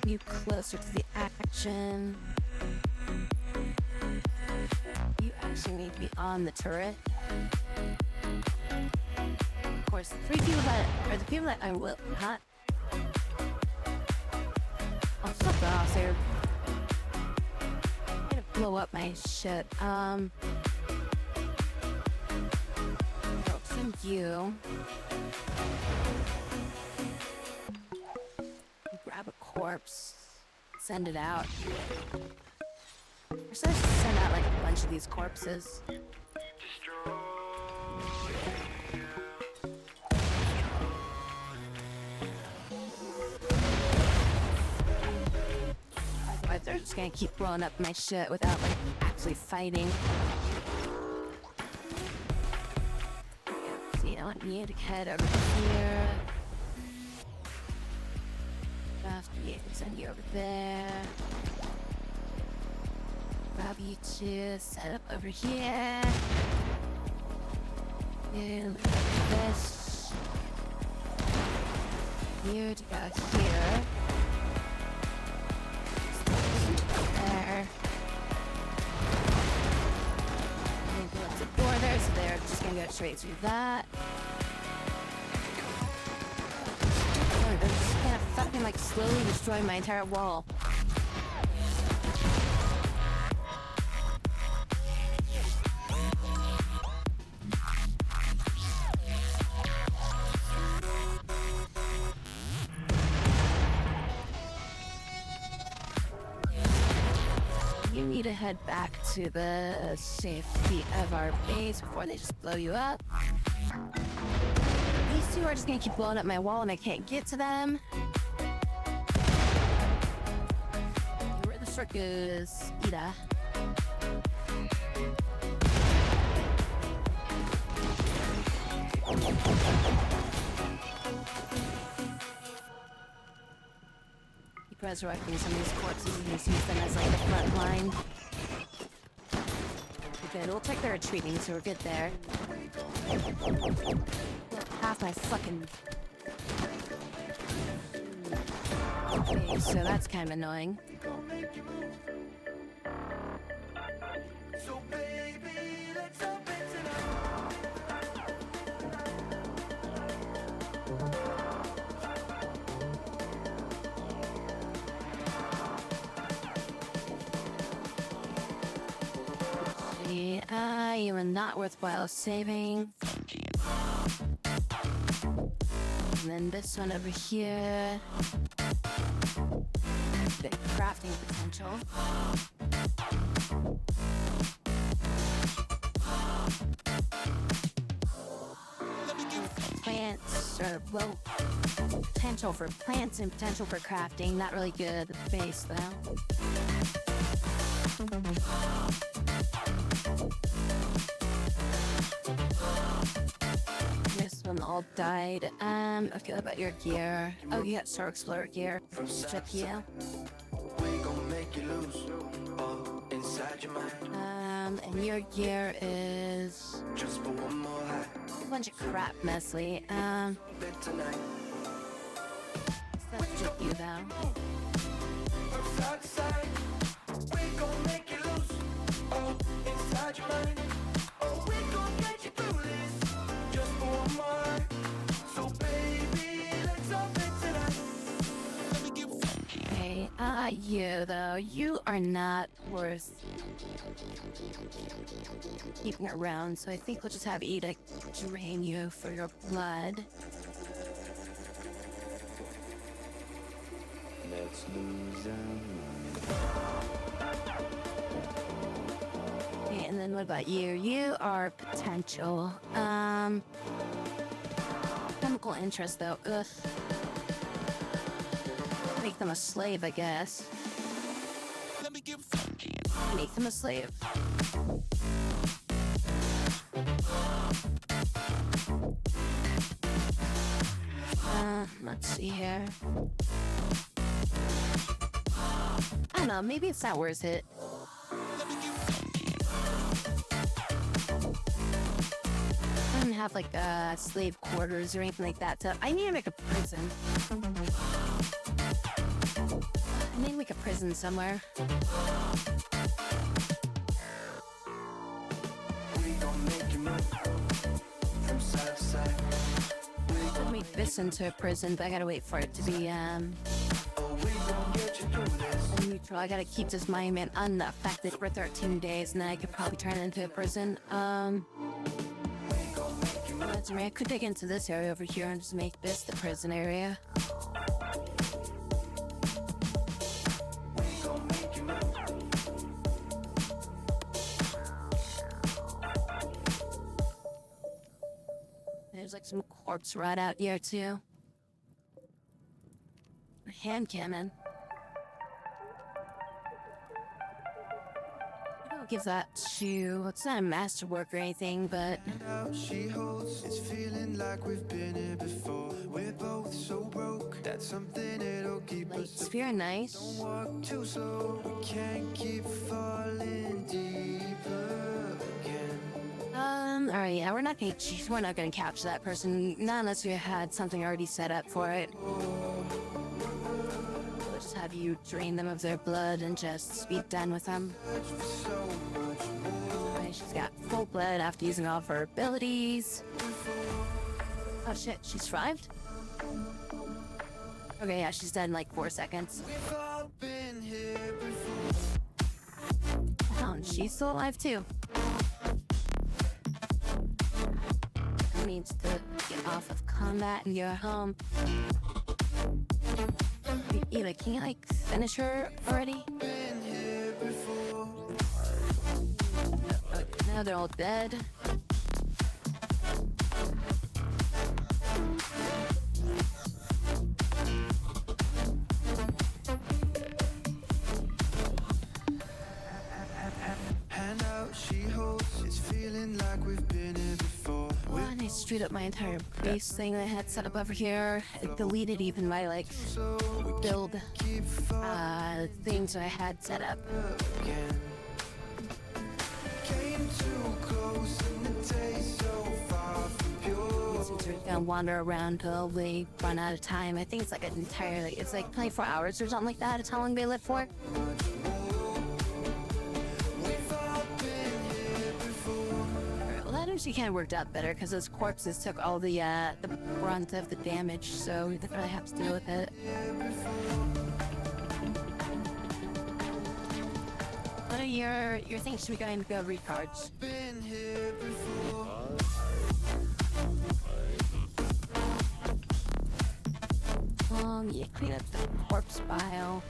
You closer to the action. You actually need to be on the turret. Of course, the three people that are the people that I will not. Oh, fuck off, there. I'm gonna blow up my shit. Oh, thank you. Grab a corpse, send it out. We're supposed to send out like a bunch of these corpses. Otherwise, they're just gonna keep blowing up my shit without like actually fighting. So, you know what? Need to head over here. Yeah, send you over there. Grab you two, set up over here. And this. You to go here. There. And go up the door there, so they're just gonna go straight through that. They're just gonna fucking like slowly destroy my entire wall. You need to head back to the safety of our base before they just blow you up. These two are just gonna keep blowing up my wall and I can't get to them. Where the frick is Ida? Keep resurrecting some of these corpses and just use them as like the front line. We're good. We'll check they're retreating, so we're good there. Half my fucking. Okay, so that's kind of annoying. So baby, let's open You are not worthwhile saving. And then this one over here. The crafting potential. Plants, or well, potential for plants and potential for crafting. Not really good at the base though. This one all died. Okay, what about your gear? Oh, you got Star Explorer gear. Check you. We gon' make you lose all inside your mind. And your gear is Just for one more high. a bunch of crap, Nestle. Bit tonight. That's just you though. From side to side. We gon' make you lose all inside your mind. Oh, we gon' get you through this. Just for one more. So baby, let's all bit tonight. Let me get Okay, you though, you are not worth keeping around, so I think we'll just have Eda drain you for your blood. Let's lose our Okay, and then what about you? You are potential. Chemical interest though, ugh. Make them a slave, I guess. Let me get Make them a slave. Let's see here. I don't know, maybe it's not worth it. I don't have like slave quarters or anything like that, so I need to make a prison. I need to make a prison somewhere. We gon' make you move from side to side. I'll make this into a prison, but I gotta wait for it to be Oh, we gon' get you through this. neutral. I gotta keep this monument unaffected for 13 days, and then I could probably turn it into a prison. That's right. I could dig into this area over here and just make this the prison area. We gon' make you move. There's like some corpse rot out here too. A hand cannon. I don't give that to. It's not a masterwork or anything, but Now she holds. It's feeling like we've been here before. We're both so broke. That's something that'll keep like, us it's very nice. walk too slow. We can't keep falling deeper again. Alright, yeah, we're not gonna capture that person, not unless we had something already set up for it. We'll just have you drain them of their blood and just be done with them. So much more. Alright, she's got full blood after using all of her abilities. Oh shit, she's thrived? Okay, yeah, she's dead in like 4 seconds. We've all been here before. Oh, and she's still alive too. Needs to get off of combat and go home. Eva, can you like finish her already? Been here before. Now they're all dead. Hand out, she holds. It's feeling like we've been here before. Well, and I screwed up my entire base thing I had set up over here. I deleted even my like build Keep falling things I had set up. again. Came too close and the taste so far from pure. Since we're gonna wander around till we run out of time. I think it's like an entire, it's like 24 hours or something like that. It's how long they live for. We've all been here before. Well, that actually kind of worked out better because those corpses took all the brunt of the damage, so we didn't really have to deal with it. What are your things? Should we go and go recards? Been here before. Yeah, clean up the corpse pile.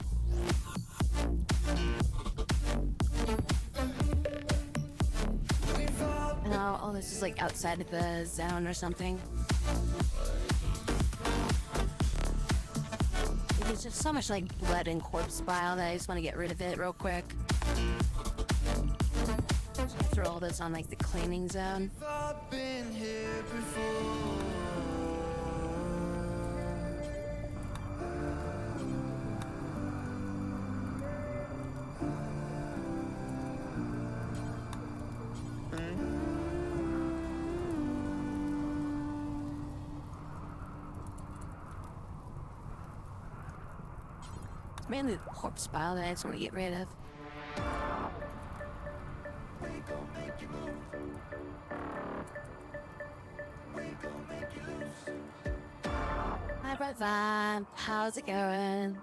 We've all No, all this is like outside of the zone or something. There's just so much like blood and corpse bile that I just want to get rid of it real quick. Throw all this on like the cleaning zone. I've been here before. It's mainly the corpse pile that I just want to get rid of. We gon' make you move. We gon' make you lose. Hi, Brett. How's it going?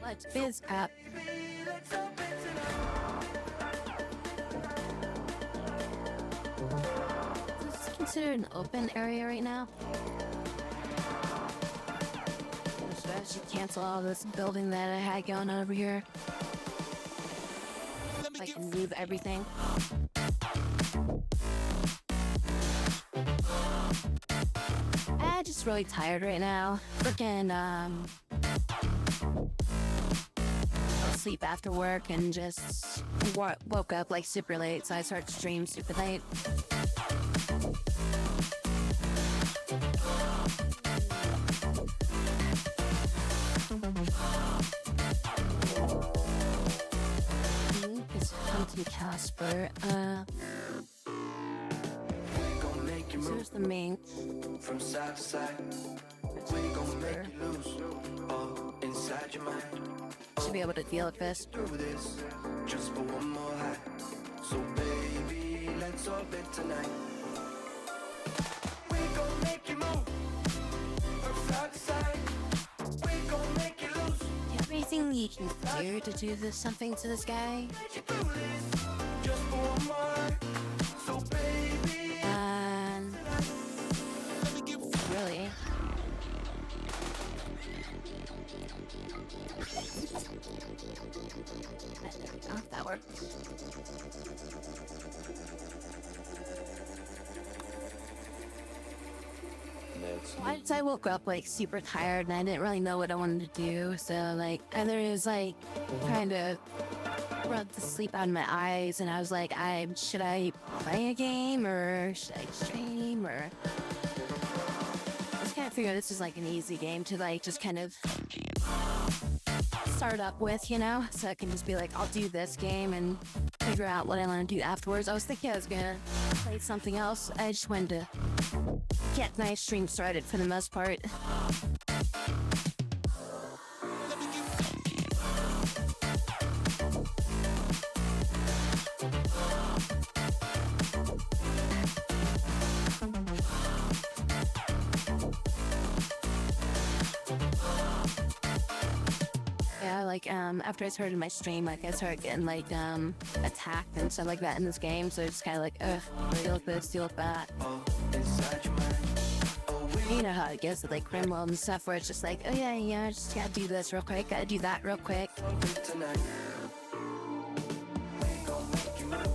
Let's biz up. Let's open This is considered an open area right now. I should cancel all this building that I had going on over here. I can move everything. I'm just really tired right now. Freaking, I'll sleep after work and just woke up like super late, so I started to stream super late. Casper. Here's the main. from side to side. We gon' make you lose all inside your mind. Should be able to deal with this. Through this, just for one more high. So baby, let's orbit tonight. We gon' make you move from side to side. We gon' make you lose. Do you have anything you can do to do this something to this guy? Make you through this, just for one more. So baby, really? Oh, that worked. Once I woke up like super tired and I didn't really know what I wanted to do, so like either it was like trying to rub the sleep out of my eyes, and I was like, should I play a game or should I stream or? I just kind of figure this is like an easy game to like just kind of start up with, you know, so I can just be like, I'll do this game and figure out what I want to do afterwards. I was thinking I was gonna play something else. I just wanted to get my stream started for the most part. Yeah, like after I started my stream, like I started getting like attacked and stuff like that in this game, so it's kind of like, deal with this, deal with that. all inside your mind. Oh, we You know how it gets with like Grimworld and stuff, where it's just like, oh yeah, just gotta do this real quick, gotta do that real quick. orbit tonight. We gon' make you move.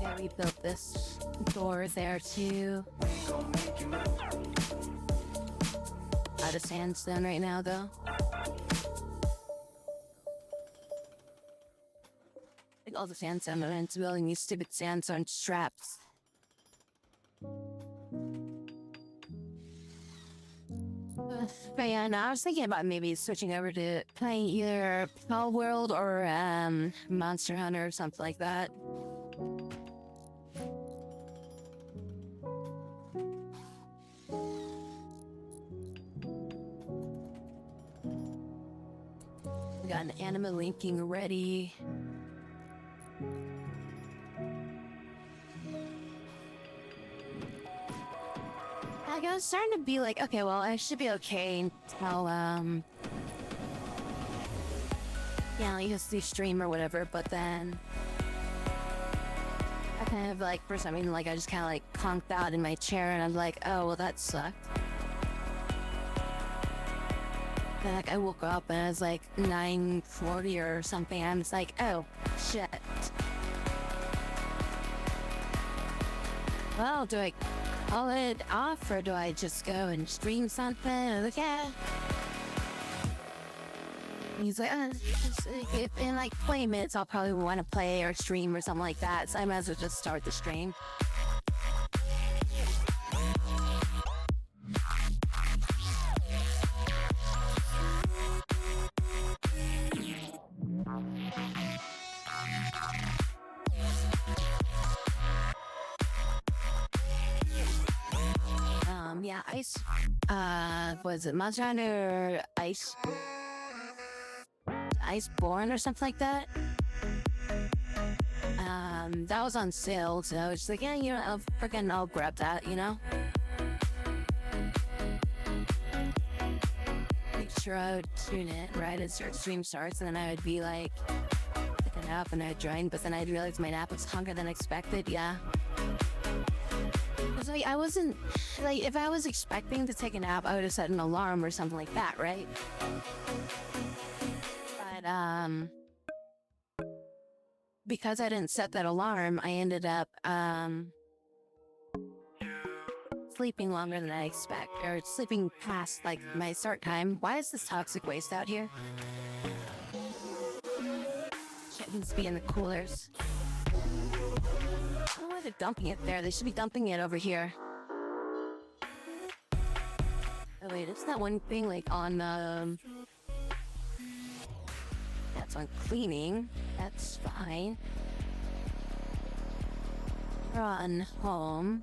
Yeah, we built this door there too. We gon' make you move. Out of sandstone right now, though. Like all the sandstone events building these stupid sandstone straps. But yeah, no, I was thinking about maybe switching over to playing either Pal World or Monster Hunter or something like that. We got an anima linking ready. Like, I was starting to be like, okay, well, I should be okay until, yeah, like just do stream or whatever, but then I kind of like, for some reason, like, I just kind of like conked out in my chair and I'm like, oh, well, that sucked. Then, like, I woke up and it was like 9:40 or something. I'm just like, oh, shit. Well, do I call it off or do I just go and stream something? I was like, yeah. He's like, if in like 20 minutes I'll probably want to play or stream or something like that, so I might as well just start the stream. Yeah, Ice, was it Monster Hunter Iceborne or something like that? That was on sale, so I was just like, yeah, you know, I'll grab that, you know? Make sure I would tune it right as your stream starts, and then I would be like, take a nap, and I'd join, but then I'd realize my nap was longer than expected, yeah. Cause like, I wasn't, like, if I was expecting to take a nap, I would have set an alarm or something like that, right? But, because I didn't set that alarm, I ended up, sleeping longer than I expect, or sleeping past, like, my start time. Why is this toxic waste out here? Shit needs to be in the coolers. I don't know why they're dumping it there. They should be dumping it over here. Oh wait, it's that one thing, like, on, that's on cleaning. That's fine. Run home.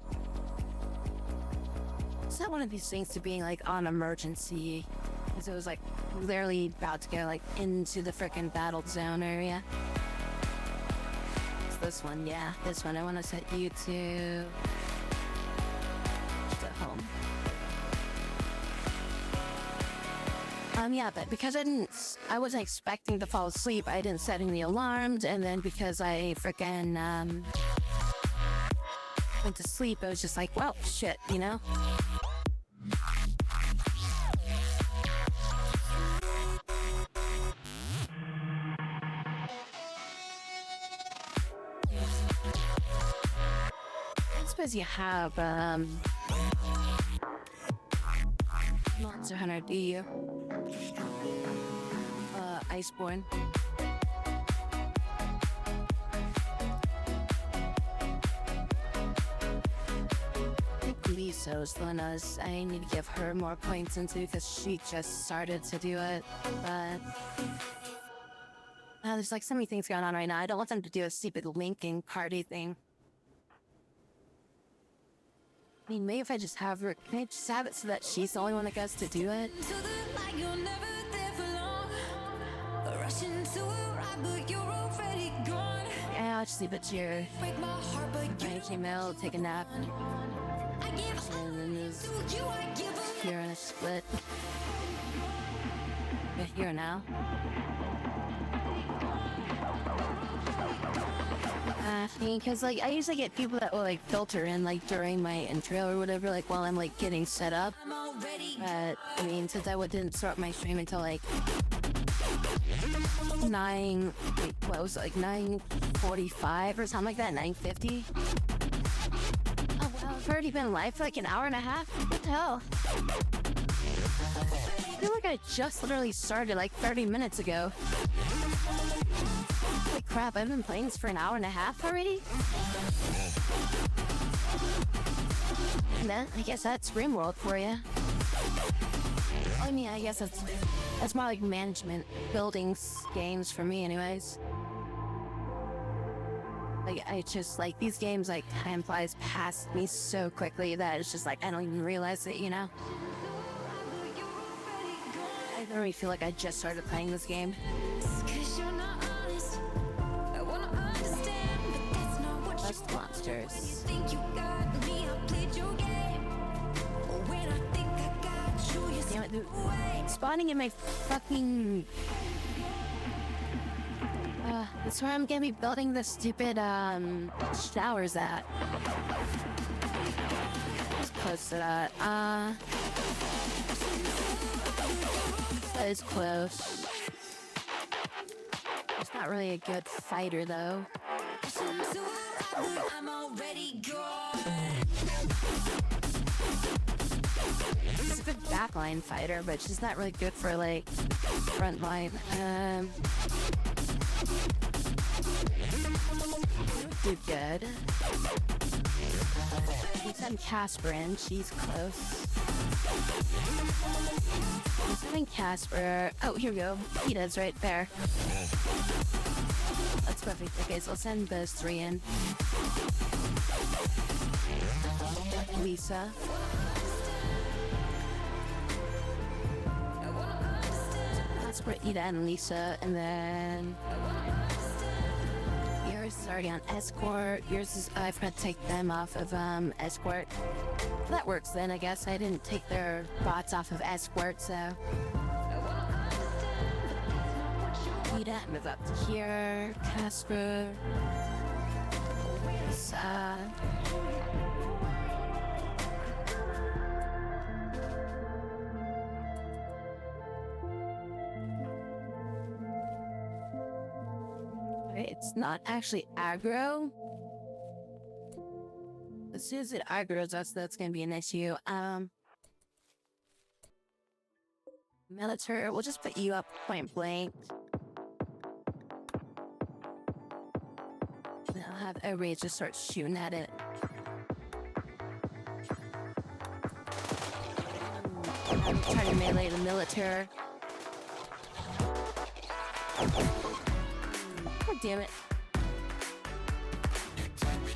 It's not one of these things to being like on emergency, because it was like literally about to go like into the frickin' battle zone area. It's this one, yeah, this one. I want to set you to home. Yeah, but because I wasn't expecting to fall asleep, I didn't set any alarms, and then because I frickin' went to sleep, I was just like, well, shit, you know? I suppose you have, Monster Hunter, do you? Iceborne. I think Lisa's the one I need to give her more points into, because she just started to do it, but there's like so many things going on right now. I don't want them to do a stupid Lincoln Cardi thing. I mean, maybe if I just have her, can I just have it so that she's the only one that gets to do it? Yeah, I'll just leave it to your email, take a nap, and then just here in a split. You're here now. Because like I usually get people that will like filter in like during my intro or whatever, like while I'm like getting set up. But I mean, since I didn't start my stream until like 9:45 or something like that, 9:50. Oh wow, I've already been live for like an hour and a half. What the hell? I feel like I just literally started like 30 minutes ago. Holy crap, I've been playing this for an hour and a half already? And then, I guess that's RimWorld for you. I mean, I guess that's more like management, building games for me anyways. Like, I just, like, these games, like, time flies past me so quickly that it's just like, I don't even realize it, you know? I literally feel like I just started playing this game. Best monsters. Damn it, dude. Spawning in my fucking... that's where I'm gonna be building the stupid, showers at. It's close to that. That is close. It's not really a good fighter, though. I'm already gone. She's a good backline fighter, but she's not really good for like front line. Do good. We send Casper in. She's close. Sending Casper. Oh, here we go. Peta's right there. That's perfect. Okay, so I'll send those three in. Lisa. Casper, Ida, and Lisa, and then yours is already on escort. Yours is I've got to take them off of escort. That works then, I guess. I didn't take their bots off of escort, so. Ida, move up to here. Casper. Lisa. It's not actually aggro. As soon as it aggroes us, that's gonna be an issue. Military, we'll just put you up point blank. And I'll have everybody just start shooting at it. I'm trying to melee the military. God damn it.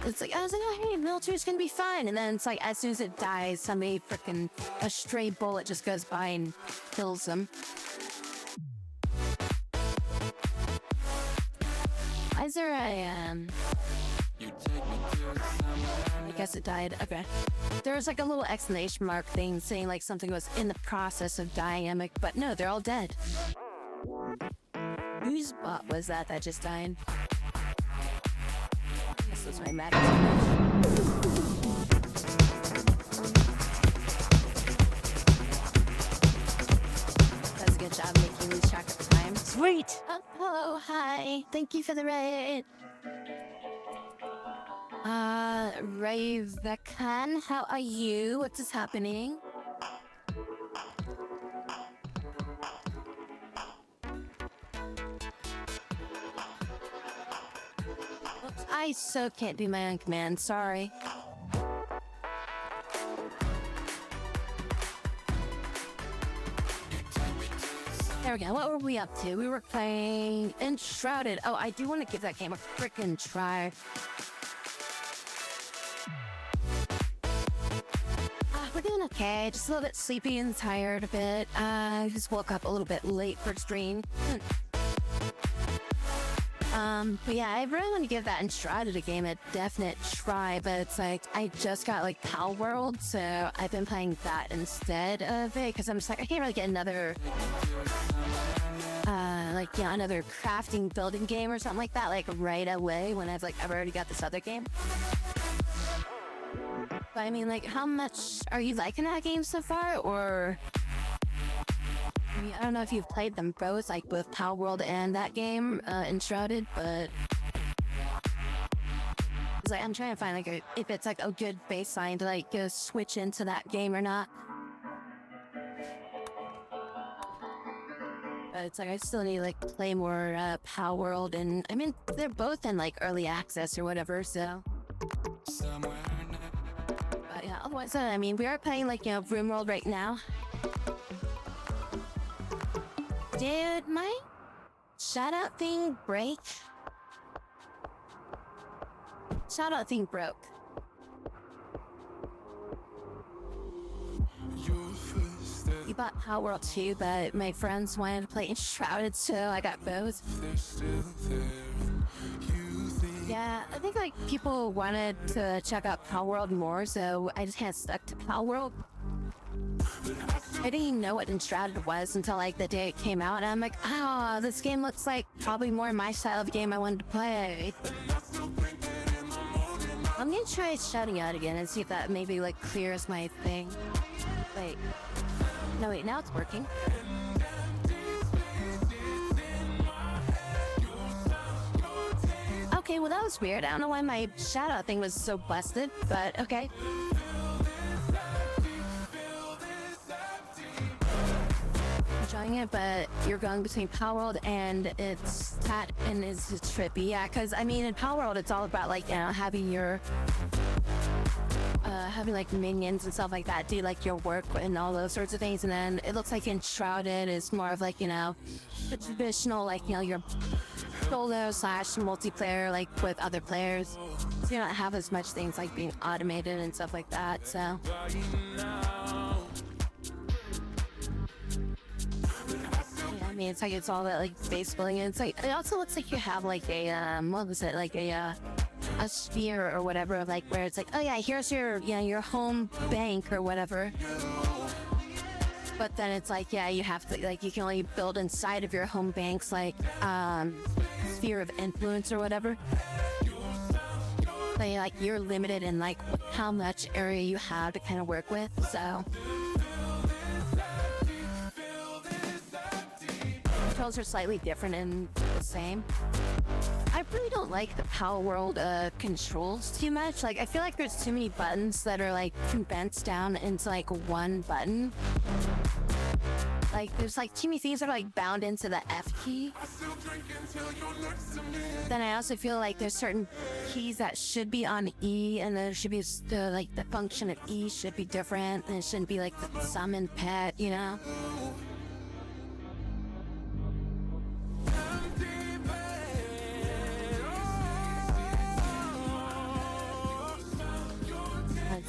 It's like, I was like, oh, hey, military's gonna be fine. And then it's like, as soon as it dies, somebody freaking, a stray bullet just goes by and kills them. Why is there a, I guess it died. Okay. There was like a little exclamation mark thing saying like something was in the process of dying. But no, they're all dead. Whose bot was that just died? This was my magazine. That's a good job making lose track of time. Sweet! Oh, hello, hi. Thank you for the raid. Ravekan, how are you? What is happening? I so can't do my own command, sorry. There we go, what were we up to? We were playing Enshrouded. Oh, I do want to give that game a frickin' try. We're doing okay, just a little bit sleepy and tired a bit. Just woke up a little bit late for stream. But yeah, I really want to give that Enshrouded a game a definite try, but it's like, I just got like Pal World, so I've been playing that instead of it, because I'm just like, I can't really get another, like, you know, another crafting building game or something like that, like right away when I've already got this other game. But I mean, like, how much are you liking that game so far, or... I mean, I don't know if you've played them both, like both Pal World and that game, Enshrouded, but it's like I'm trying to find like if it's like a good baseline to like go switch into that game or not. But it's like I still need to like play more Pal World, and I mean they're both in like early access or whatever, so. But yeah, otherwise, I mean we are playing like, you know, RimWorld right now. Did my shout-out thing break? Shout-out thing broke. You bought Pal World too, but my friends wanted to play Enshrouded, so I got both. Yeah, I think like people wanted to check out Pal World more, so I just kind of stuck to Pal World. I didn't even know what Enshrouded was until like the day it came out, and I'm like, oh, this game looks like probably more my style of game I wanted to play. I'm gonna try shouting out again and see if that maybe like clears my thing. Wait. No, wait, now it's working. Okay, well that was weird. I don't know why my shout out thing was so busted, but okay. enjoying it, but you're going between Power World and it's that and it's trippy. Yeah, because I mean in Power World it's all about like, you know, having your having like minions and stuff like that do like your work and all those sorts of things. And then it looks like in Shrouded is more of like, you know, the traditional like, you know, your solo / multiplayer like with other players. So you don't have as much things like being automated and stuff like that. So I mean, it's like it's all that like base building, and it's like it also looks like you have like a what was it, like a sphere or whatever, like where it's like, oh yeah, here's your, you know, your home bank or whatever. But then it's like, yeah, you have to like you can only build inside of your home bank's like sphere of influence or whatever. So like you're limited in like how much area you have to kind of work with. So controls are slightly different and the same. I really don't like the Power World controls too much. Like I feel like there's too many buttons that are like condensed down into like one button. Like there's like too many things that are like bound into the F key. Then I also feel like there's certain keys that should be on E, and there should be like the function of E should be different, and it shouldn't be like the summon pet, you know?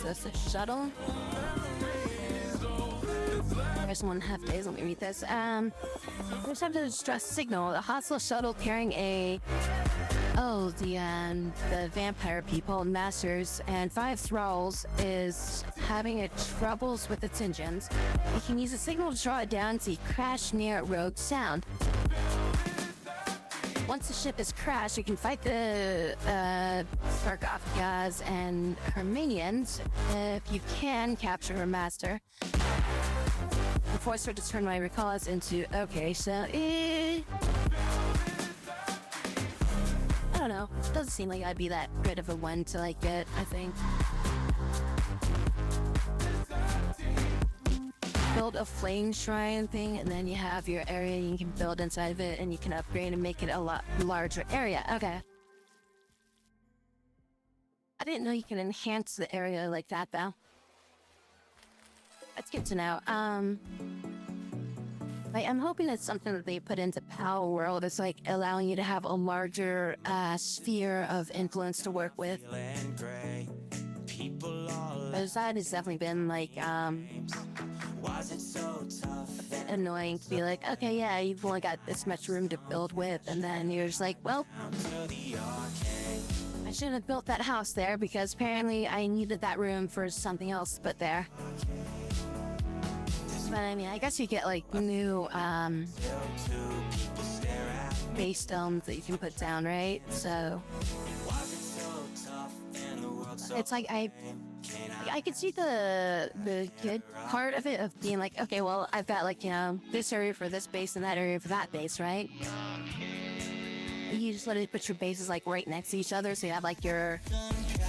That's a shuttle. There's 1.5 days. Let me read this. We just have to distress signal. The hostile shuttle carrying the vampire people, masters, and 5 thralls is having troubles with its engines. You can use a signal to draw it down so you crash near Rogue Sound. Once the ship is crashed, you can fight the sarcophagus and her minions. If you can, capture her master. And force her to turn my recalls into... Okay, so... I don't know. Doesn't seem like I'd be that good of a one to like get, I think. Build a flame shrine thing, and then you have your area you can build inside of it, and you can upgrade and make it a lot larger area. Okay. I didn't know you can enhance the area like that, though. That's good to know. Like, I'm hoping it's something that they put into Power World. It's like allowing you to have a larger sphere of influence to work with. But that has definitely been like a bit annoying to be like, okay, yeah, you've only got this much room to build with, and then you're just like, well, I shouldn't have built that house there because apparently I needed that room for something else to put there. But I mean, I guess you get like new base domes that you can put down, right? So it's like I could see the good part of it of being like, okay, well, I've got like, you know, this area for this base and that area for that base, right? You just literally put your bases like right next to each other, so you have like your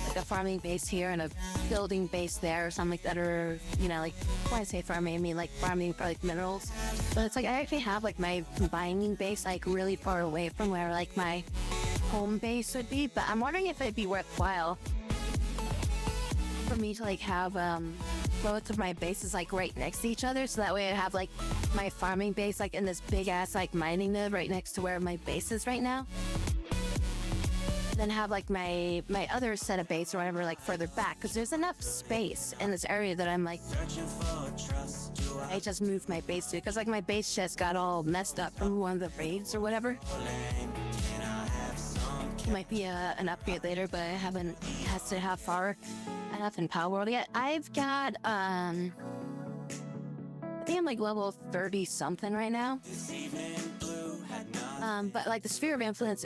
like a farming base here and a building base there or something like that, or you know, like when I say farming, I mean like farming for like minerals. But it's like I actually have like my mining base like really far away from where like my home base would be, but I'm wondering if it'd be worthwhile for me to like have both of my bases like right next to each other, so that way I have like my farming base like in this big ass like mining node right next to where my base is right now. Then have like my other set of base or whatever like further back, because there's enough space in this area that I'm like I just moved my base to, because like my base just got all messed up from one of the raids or whatever. It might be an upgrade later, but I haven't tested how far enough in Power World yet. I've got I think I'm like level 30 something right now. But like the sphere of influence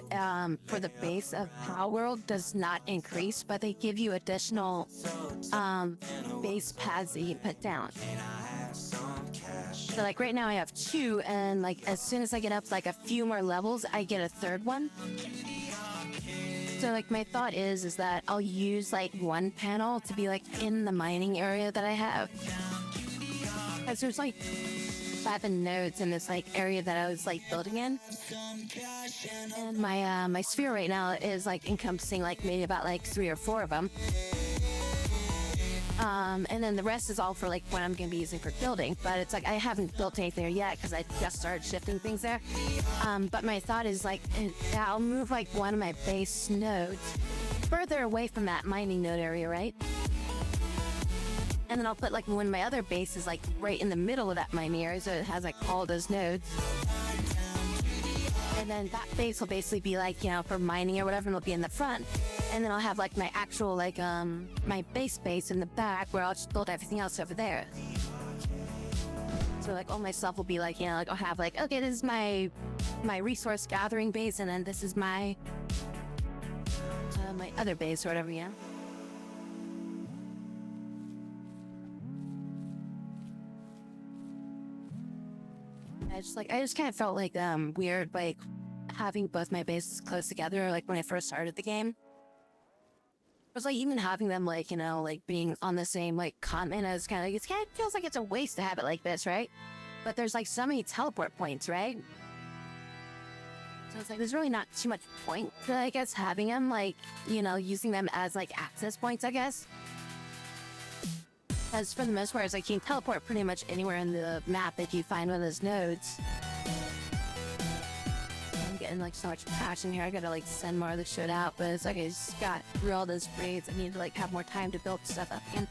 for the base of Power World does not increase, but they give you additional base pads that you put down. So like right now I have 2, and like as soon as I get up like a few more levels, I get a 3rd one. So like my thought is that I'll use like one panel to be like in the mining area that I have. Because there's like 11 nodes in this like area that I was like building in. And my sphere right now is like encompassing like maybe about like 3 or 4 of them. And then the rest is all for like what I'm going to be using for building. But it's like I haven't built anything there yet because I just started shifting things there. But my thought is like I'll move like one of my base nodes further away from that mining node area, right? And then I'll put like one of my other bases like right in the middle of that mining area, so it has like all those nodes. And then that base will basically be like, you know, for mining or whatever, and it'll be in the front. And then I'll have like my actual like my base in the back where I'll just build everything else over there. So like all my stuff will be like, you know, like I'll have like, okay, this is my resource gathering base, and then this is my my other base or whatever, you know. I just kind of felt like weird like having both my bases close together like when I first started the game. It was like even having them like, you know, like being on the same like continent, I was kind of feels like it's a waste to have it like this, right? But there's like so many teleport points, right? So it's like there's really not too much point to, I guess, having them like, you know, using them as like access points, I guess. Because for the most part, it's like you can teleport pretty much anywhere in the map if you find one of those nodes. I'm getting like so much passion here. I gotta like send more of the shit out, but it's like I just got through all those raids. I need to like have more time to build stuff up again.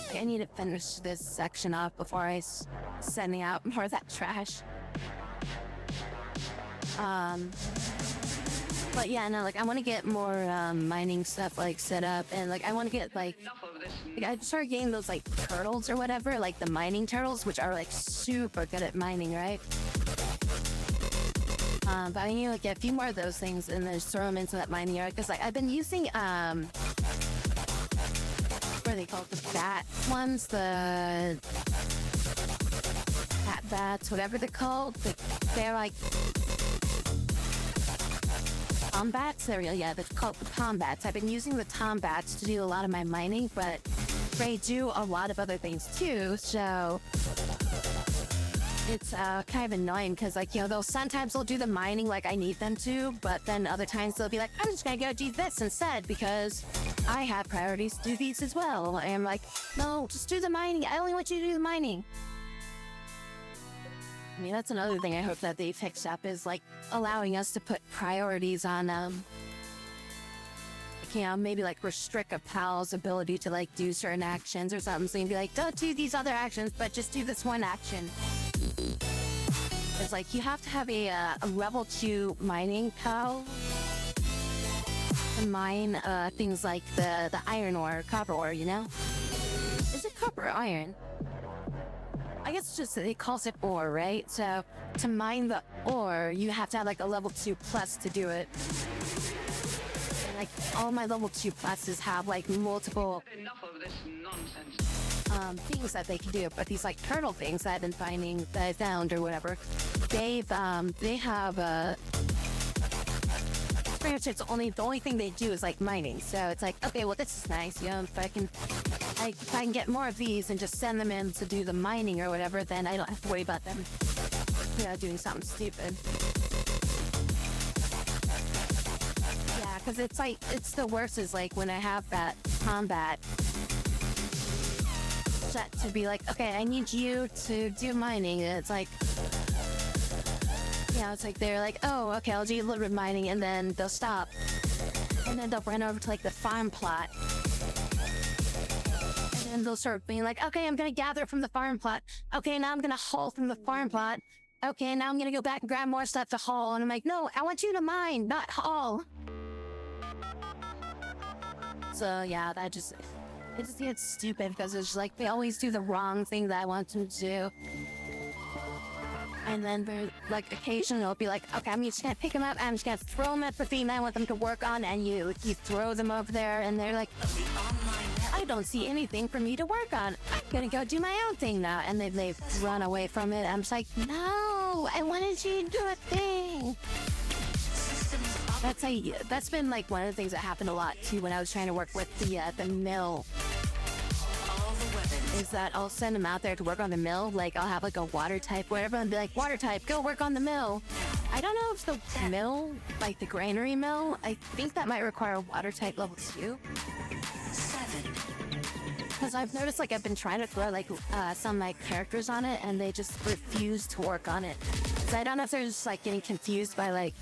Like, I need to finish this section off before I sending out more of that trash. But yeah, no, like I want to get more mining stuff like set up, and like I want to get like I started getting those like turtles or whatever, like the mining turtles, which are like super good at mining, right? But I need to like, get a few more of those things and then just throw them into that mining area, because like I've been using what are they called, the bat ones, the bat bats, whatever they're called. They're like Tombats? Yeah, they're called the Tombats. I've been using the Tombats to do a lot of my mining, but they do a lot of other things too, so it's kind of annoying because, like, you know, sometimes they'll do the mining like I need them to, but then other times they'll be like, I'm just gonna go do this instead because I have priorities to do these as well. And I'm like, no, just do the mining. I only want you to do the mining. I mean, that's another thing I hope that they fix up, is like allowing us to put priorities on, you know, maybe like restrict a pal's ability to like do certain actions or something. So you can be like, don't do these other actions, but just do this one action. It's like you have to have a level 2 mining pal to mine things like the iron ore, copper ore, you know? Is it copper or iron? I guess it's just, it calls it ore, right? So to mine the ore, you have to have like a level 2 plus to do it. And like all my level 2 pluses have like multiple Enough of this nonsense. things that they can do. But these like turtle things that I've been finding, that I found or whatever, they have pretty much the only thing they do is like mining. So it's like, okay, well this is nice, you know, if I can get more of these and just send them in to do the mining or whatever, then I don't have to worry about them, you know, doing something stupid. Yeah, because it's like, it's the worst is like when I have that combat set to be like, okay, I need you to do mining. And it's like, yeah, it's like they're like, oh, okay, I'll do a little bit of mining, and then they'll stop. And then they'll run over to like the farm plot. And they'll start being like, okay, I'm gonna gather from the farm plot. Okay, now I'm gonna haul from the farm plot. Okay, now I'm gonna go back and grab more stuff to haul. And I'm like, no, I want you to mine, not haul. So yeah, it just gets stupid because it's just like they always do the wrong thing that I want them to do. And then they're like, occasionally they'll be like, okay, I'm just gonna pick them up, I'm just gonna throw them at the thing that I want them to work on, and you throw them over there, and they're like, I don't see anything for me to work on. I'm gonna go do my own thing now. And they've run away from it. I'm just like, no, I wanted you to do a thing. That's been like one of the things that happened a lot too when I was trying to work with the mill. All the weapons is that I'll send them out there to work on the mill. Like, I'll have like a water type, whatever, and be like, water type, go work on the mill. I don't know if the mill, like the granary mill, I think that might require water type level 2. Because I've noticed, like, I've been trying to throw, like, some of my characters on it, and they just refuse to work on it. So I don't know if they're just, like, getting confused by, like,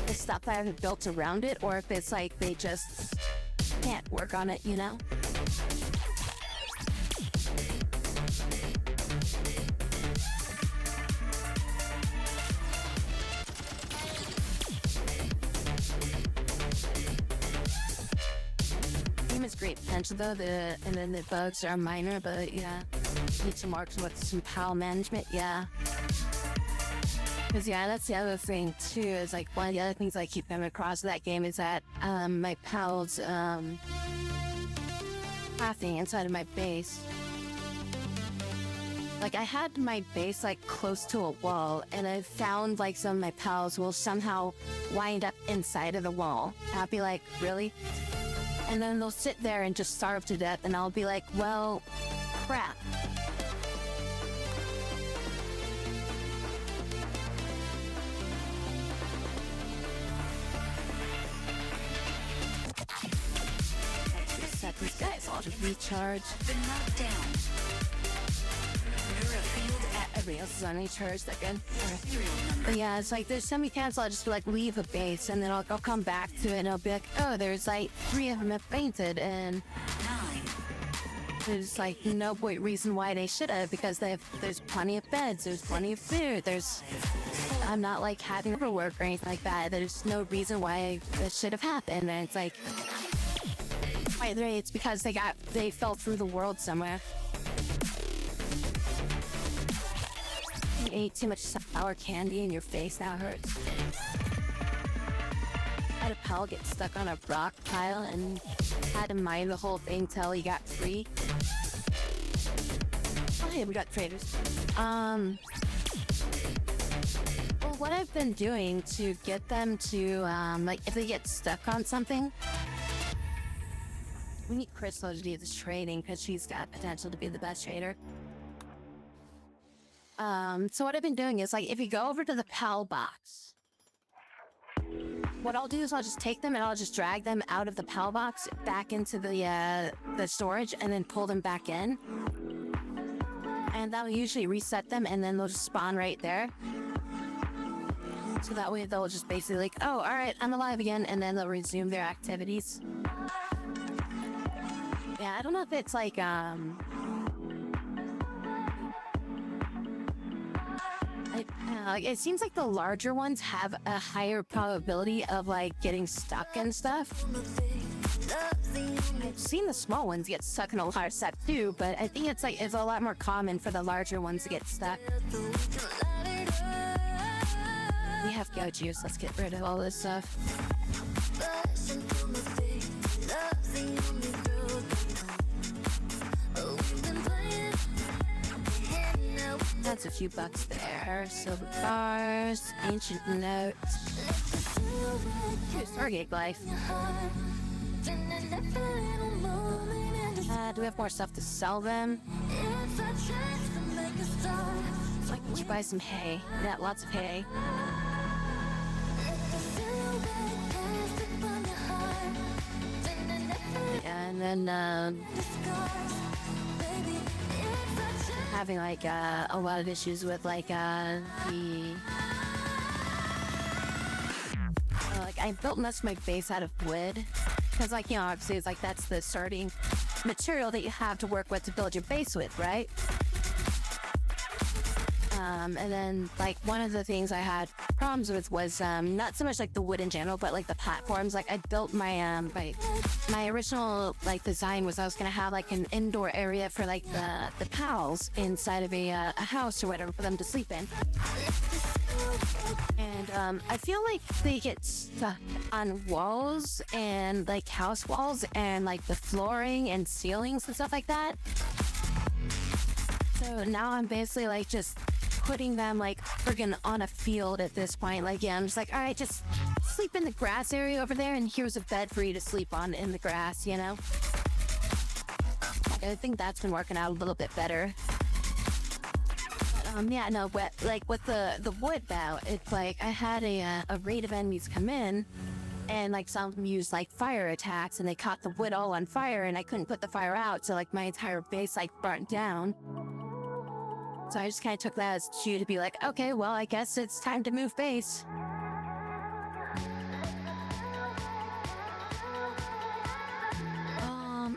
the stuff that I've built around it, or if it's, like, they just can't work on it, you know? It's great potential though, and then the bugs are minor, but yeah, need to mark with some PAL management, yeah. Because yeah, that's the other thing too, is like one of the other things I keep coming across with that game is that my PALs crafting inside of my base. Like I had my base like close to a wall, and I found like some of my PALs will somehow wind up inside of the wall. I'll be like, really? And then they'll sit there and just starve to death, and I'll be like, well, crap. Reset these guys, I'll just recharge. Been knocked down. Everybody else is on any charge, that good? But yeah, it's like there's some mechanics I'll just like leave a base, and then I'll come back to it, and I'll be like, oh, there's like 3 of them have fainted, and 9. there's like no reason why they should have, because there's plenty of beds, there's plenty of food, I'm not like having overwork or anything like that. There's no reason why this should have happened, and it's like, either it's because they fell through the world somewhere. You ate too much sour candy and your face now hurts. Had a pal get stuck on a rock pile and had to mine the whole thing till he got free. Oh yeah, we got traders. Well, what I've been doing to get them to, like, if they get stuck on something, we need Crystal to do this trading because she's got potential to be the best trader. So what I've been doing is, like, if you go over to the PAL box, what I'll do is I'll just take them and I'll just drag them out of the PAL box back into the storage and then pull them back in. And that'll usually reset them, and then they'll just spawn right there. So that way they'll just basically like, oh, all right, I'm alive again, and then they'll resume their activities. Yeah, I don't know if it's like, it seems like the larger ones have a higher probability of like getting stuck and stuff. I've seen the small ones get stuck in a lot of stuff too, but I think it's a lot more common for the larger ones to get stuck. We have Go Juice, let's get rid of all this stuff. That's a few bucks there. Silver bars, ancient notes. Stargate life. Do we have more stuff to sell them? Like, we should buy some hay. Yeah, lots of hay. Yeah, and then having like a lot of issues with like like I built most of my base out of wood because, like, you know, obviously it's like that's the starting material that you have to work with to build your base with, right? And then like one of the things I had problems with was not so much like the wood in general, but like the platforms. Like I built my my original like design was I was gonna have like an indoor area for like the pals inside of a house or whatever for them to sleep in. And I feel like they get stuck on walls and like house walls and like the flooring and ceilings and stuff like that. So now I'm basically like just putting them like friggin' on a field at this point. Like, yeah, I'm just like, all right, just sleep in the grass area over there, and here's a bed for you to sleep on in the grass, you know? I think that's been working out a little bit better. Yeah, no, but like with the wood bout, it's like I had a raid of enemies come in, and like some of them used like fire attacks, and they caught the wood all on fire, and I couldn't put the fire out, so like my entire base like burnt down. So I just kind of took that as cue to be like, okay, well, I guess it's time to move base.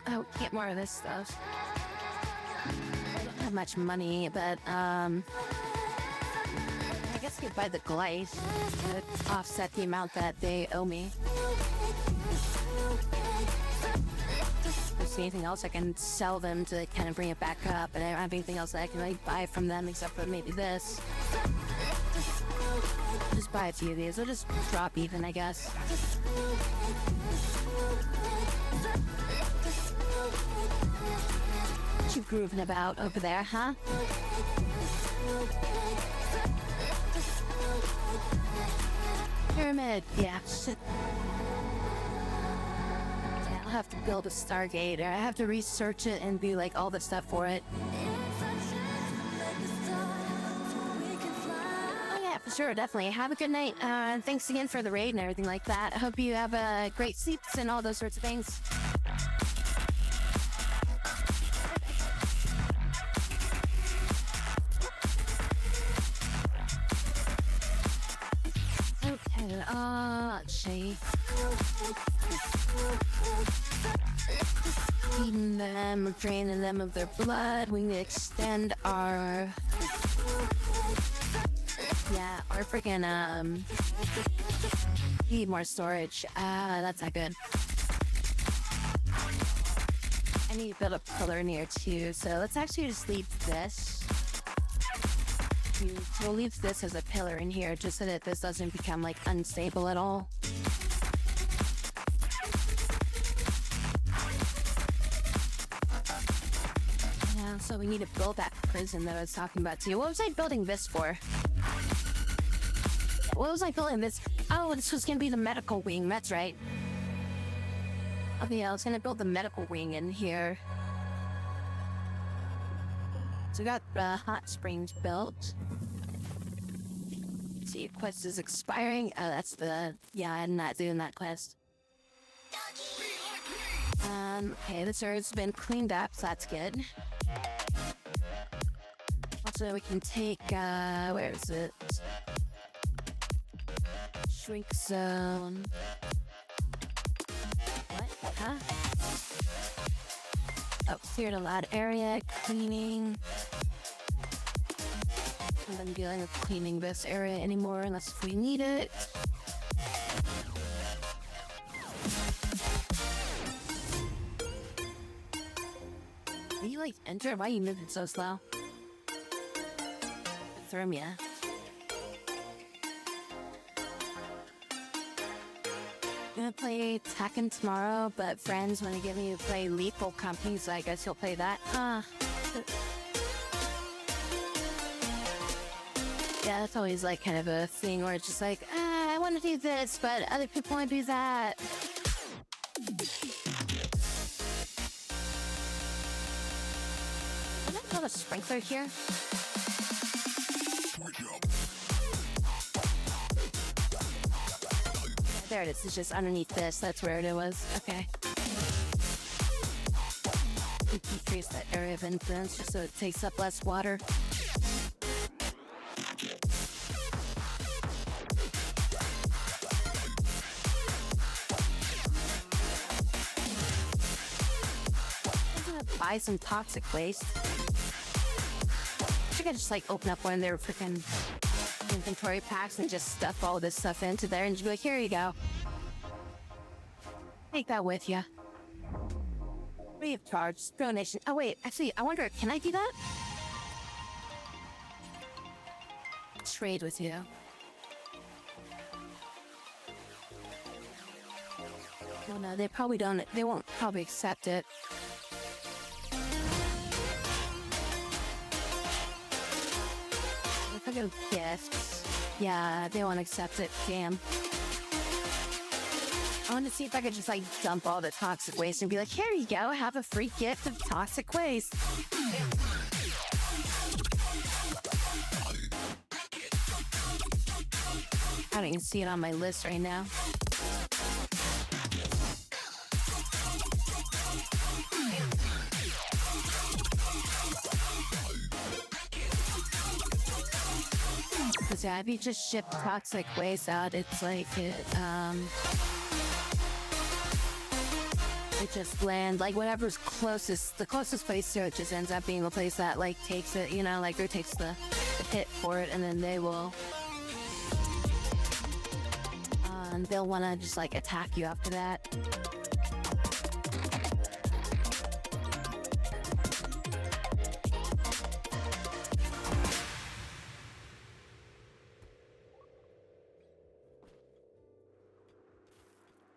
Oh, get more of this stuff. I don't have much money, but I guess I could buy the glice to offset the amount that they owe me. If there's anything else, I can sell them to kind of bring it back up, and I don't have anything else that I can like buy from them except for maybe this. Just buy a few of these. I'll just drop even, I guess. What you grooving about over there, huh? Pyramid, yeah. Shit. Yeah, I'll have to build a Stargate, or I have to research it and do like all the stuff for it. Oh yeah, for sure, definitely. Have a good night. Thanks again for the raid and everything like that. I hope you have great sleeps and all those sorts of things. Let's see. Feeding them, draining them of their blood. We need to extend our... Yeah, our freaking, need more storage. That's not good. I need to build a pillar near too, so let's actually just leave this. We'll leave this as a pillar in here just so that this doesn't become like unstable at all. Yeah, so we need to build that prison that I was talking about too. What was I building this for? What was I building this? Oh, this was gonna be the medical wing, that's right. Okay, I was gonna build the medical wing in here. So we got hot springs built. See, quest is expiring. Oh, that's the... Yeah, I'm not doing that quest. Okay, this area's been cleaned up, so that's good. Also, we can take, where is it? Shrink zone. What? Huh? Oh, cleared a lot area, cleaning. I haven't been dealing with cleaning this area anymore unless we need it. Are you like enter? Why are you moving so slow? Thermia. I'm gonna play Tekken tomorrow, but friends want to get me to play Lethal Company, so I guess he'll play that. Yeah, that's always like kind of a thing where it's just like, I want to do this, but other people want to do that. Can I build a sprinkler here? There it is. It's just underneath this. That's where it was. Okay. Decrease that area of influence just so it takes up less water. Buy some toxic waste. I think I just like open up one of their freaking inventory packs and just stuff all this stuff into there and just be like, here you go. Take that with you. Free of charge. Donation. Oh wait, actually, I wonder, can I do that? Trade with you. Well, no, they probably don't. They won't probably accept it. If I go gifts, yeah, they won't accept it. Damn. I want to see if I could just like dump all the toxic waste and be like, here you go, have a free gift of toxic waste. I don't even see it on my list right now. Because yeah, if you just ship toxic waste out, it's like it just lands like whatever's closest, the closest place to it just ends up being the place that like takes it, you know, like or takes the hit for it, and then they will they'll want to just like attack you after that.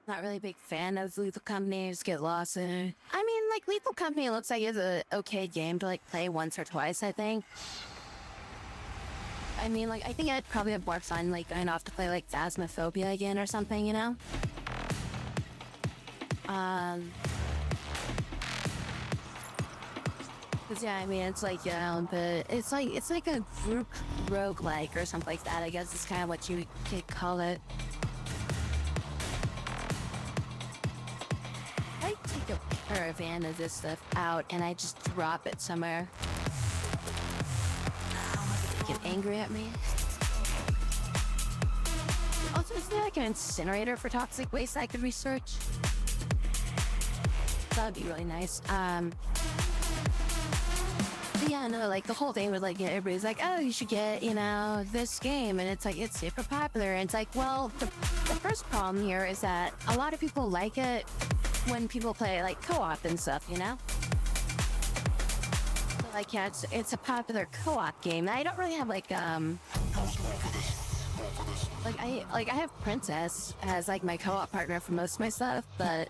Not really a big fan of Lethal Company. Just get lost in it. I mean, like Lethal Company looks like it's a okay game to like play once or twice, I think. I mean, like, I think I'd probably have more fun, like, going off to play, like, Phasmophobia again or something, you know? Cause yeah, I mean, it's like, you know, but it's like a group roguelike or something like that, I guess is kind of what you could call it. I take a caravan of this stuff out and I just drop it somewhere. Get angry at me. Also, is there like an incinerator for toxic waste I could research? That'd be really nice. Yeah, no, like the whole thing was like, everybody's like, oh, you should get, you know, this game, and it's like, it's super popular, and it's like, well, the first problem here is that a lot of people like it when people play like co-op and stuff, you know? Like, yeah, it's a popular co-op game. I don't really have like I have Princess as like my co-op partner for most of my stuff, but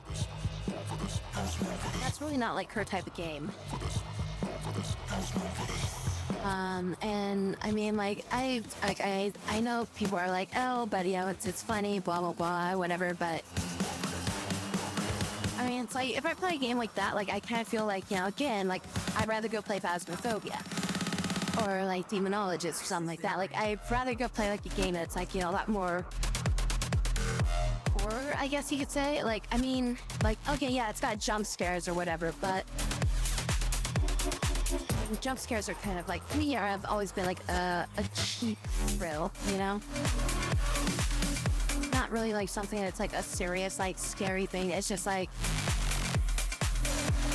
that's really not like her type of game. And I mean, like I know people are like, oh, but you know, it's funny, blah blah blah, whatever, but I mean, it's like, if I play a game like that, like, I kind of feel like, you know, again, like, I'd rather go play Phasmophobia. Or, like, Demonologist or something like that. Like, I'd rather go play, like, a game that's, like, you know, a lot more horror, I guess you could say. Like, I mean, like, okay, yeah, it's got jump scares or whatever, but jump scares are kind of, like, for me, I've always been, like, a cheap thrill, you know? Not really like something that's like a serious, like scary thing. It's just like,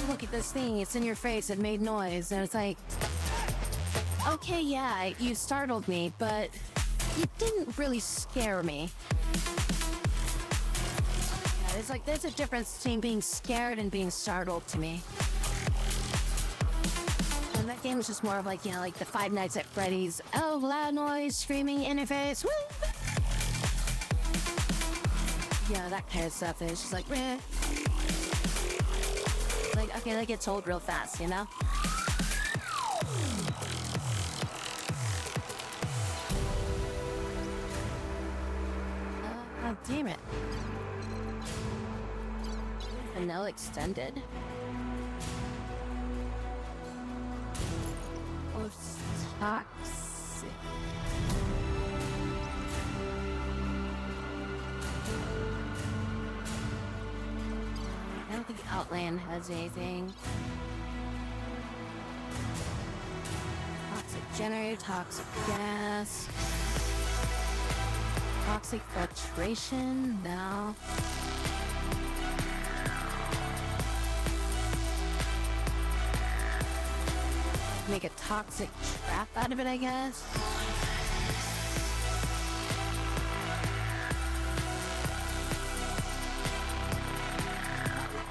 look at this thing, it's in your face, it made noise, and it's like, okay, yeah, you startled me, but you didn't really scare me. Yeah, it's like, there's a difference between being scared and being startled to me. And that game is just more of like, you know, like the Five Nights at Freddy's, oh, loud noise, screaming interface, woo! Yeah, that kind of stuff is just like, meh. Like, okay, that gets old real fast, you know? Oh, damn it. Vanilla Extended. Oh, toxic. I don't think Outland has anything. Toxic generator, toxic gas. Toxic filtration, no. Make a toxic trap out of it, I guess.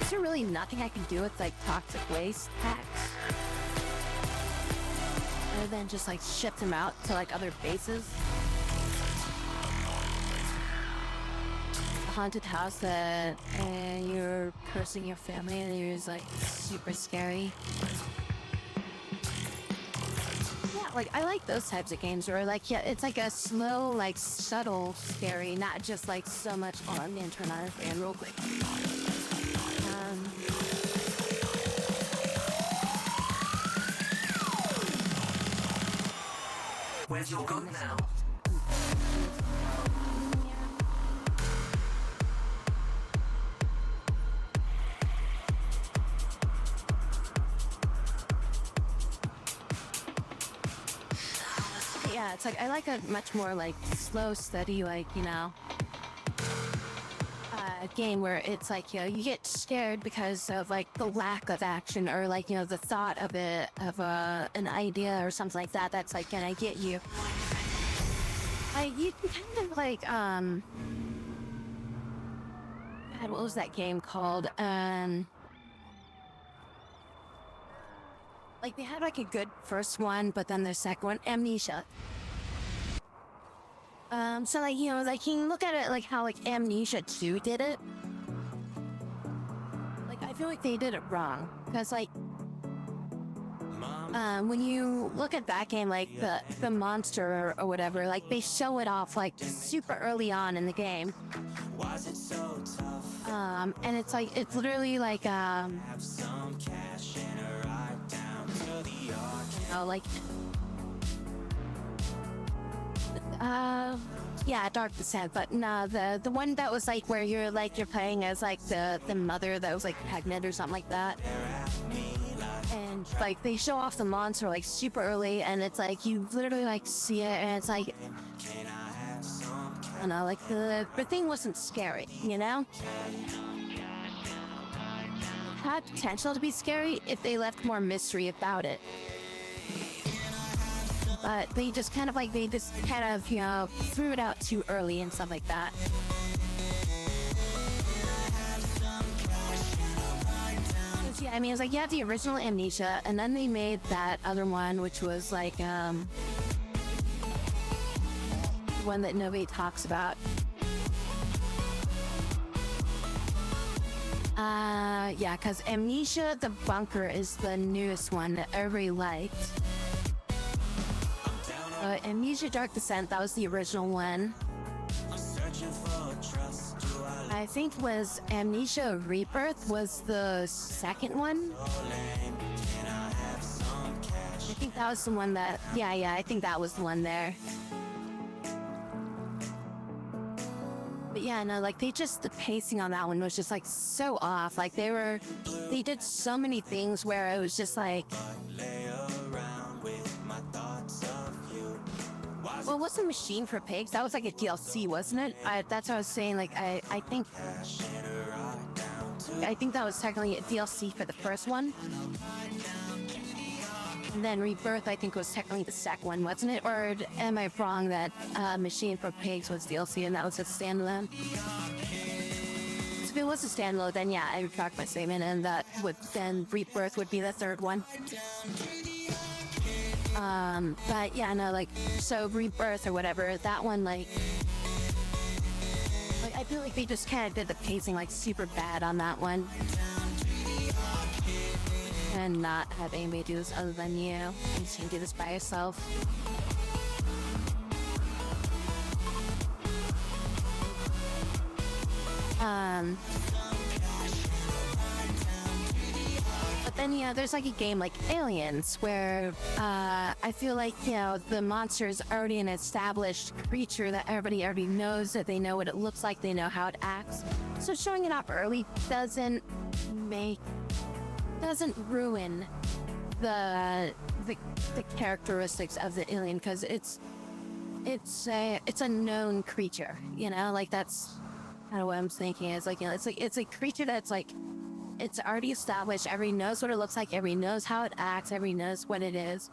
Is there really nothing I can do with like toxic waste packs? Other than just like ship them out to like other bases? A haunted house that you're cursing your family and you're just like super scary. Yeah, Like, I like those types of games where, like, yeah, it's like a slow, like, subtle, scary, not just, like, so much, oh, I'm gonna turn on a fan real quick. Where's your gun now? Yeah, it's like I like a much more like slow, steady, like, you know, game where it's like, you know, you get scared because of like the lack of action or like, you know, the thought of it, of an idea or something like that. That's like gonna get you. You can kind of like, God, what was that game called? Like they had like a good first one, but then the second one, Amnesia. So like, you know, like you can look at it like how like Amnesia 2 did it. Like I feel like they did it wrong. Cause like, when you look at that game, like the monster or whatever, like they show it off like super early on in the game. Was it so tough? And it's like, it's literally like, Have some cash and a ride down to the yard. you know, like, yeah, Dark Descent, but no, the one that was like where you're playing as like the mother that was like pregnant or something like that. And like they show off the monster like super early, and it's like you literally like see it, and it's like, I don't know, like the thing wasn't scary, you know? Had potential to be scary if they left more mystery about it. But they just kind of, you know, threw it out too early and stuff like that. Yeah, I mean, it's like you have the original Amnesia, and then they made that other one, which was like, one that nobody talks about. Yeah, because Amnesia the Bunker is the newest one that everybody liked. Amnesia Dark Descent, that was the original one. I think was Amnesia Rebirth was the second one. I think that was the one that, yeah, I think that was the one there. But yeah, no, like the pacing on that one was just like so off. Like they did so many things where it was just like, well, what's the Machine for Pigs? That was like a DLC, wasn't it? That's what I was saying. Like, I think that was technically a DLC for the first one. And then Rebirth, I think, was technically the second one, wasn't it? Or am I wrong that Machine for Pigs was DLC and that was a standalone? So if it was a standalone, then yeah, I retract my statement, and then Rebirth would be the third one. But yeah, no, like, so Rebirth or whatever, that one, like I feel like they just kind of did the pacing, like, super bad on that one. And not have anybody do this other than you. You just can do this by yourself. But then, you know, there's like a game like Aliens where I feel like, you know, the monster is already an established creature that everybody already knows, that they know what it looks like, they know how it acts. So showing it off early doesn't ruin the characteristics of the alien, because it's a known creature, you know, like that's kind of what I'm thinking. Is like, you know, it's a creature that's like, it's already established. Everybody knows what it looks like. Everybody knows how it acts. Everybody knows what it is.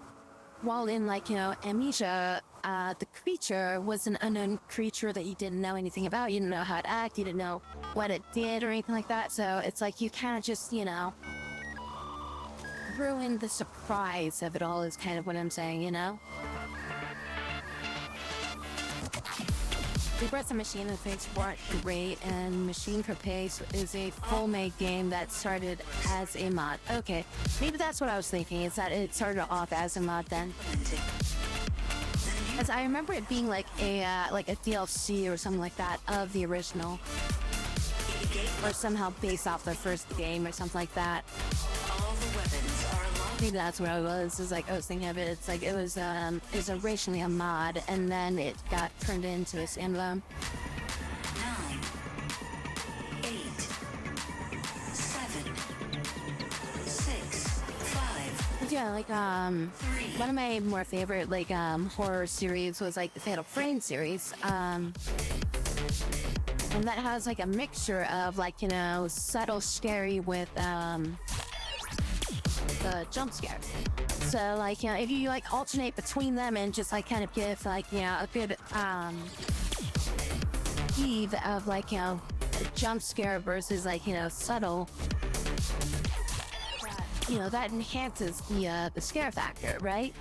While in, like, you know, Amnesia, the creature was an unknown creature that you didn't know anything about. You didn't know how it acted. You didn't know what it did or anything like that. So it's like you kind of just, you know, ruin the surprise of it all, is kind of what I'm saying, you know? Rebirth and Machine for Pigs weren't great, and Machine for Pigs is a full-made game that started as a mod. Okay, maybe that's what I was thinking, is that it started off as a mod then. As I remember it being like a DLC or something like that of the original, or somehow based off the first game or something like that. All the weapons are locked. Maybe that's where I was. It's like I was thinking of it. It's like it was originally a mod, and then it got turned into a standalone. 9, 8, 7, 6, 5, Yeah, like one of my more favorite like horror series was like the Fatal Frame series. And that has like a mixture of like, you know, subtle scary with the jump scares. So like, you know, if you like alternate between them and just like kind of give like, you know, a good eve of like, you know, a jump scare versus like, you know, subtle, you know, that enhances the scare factor, right?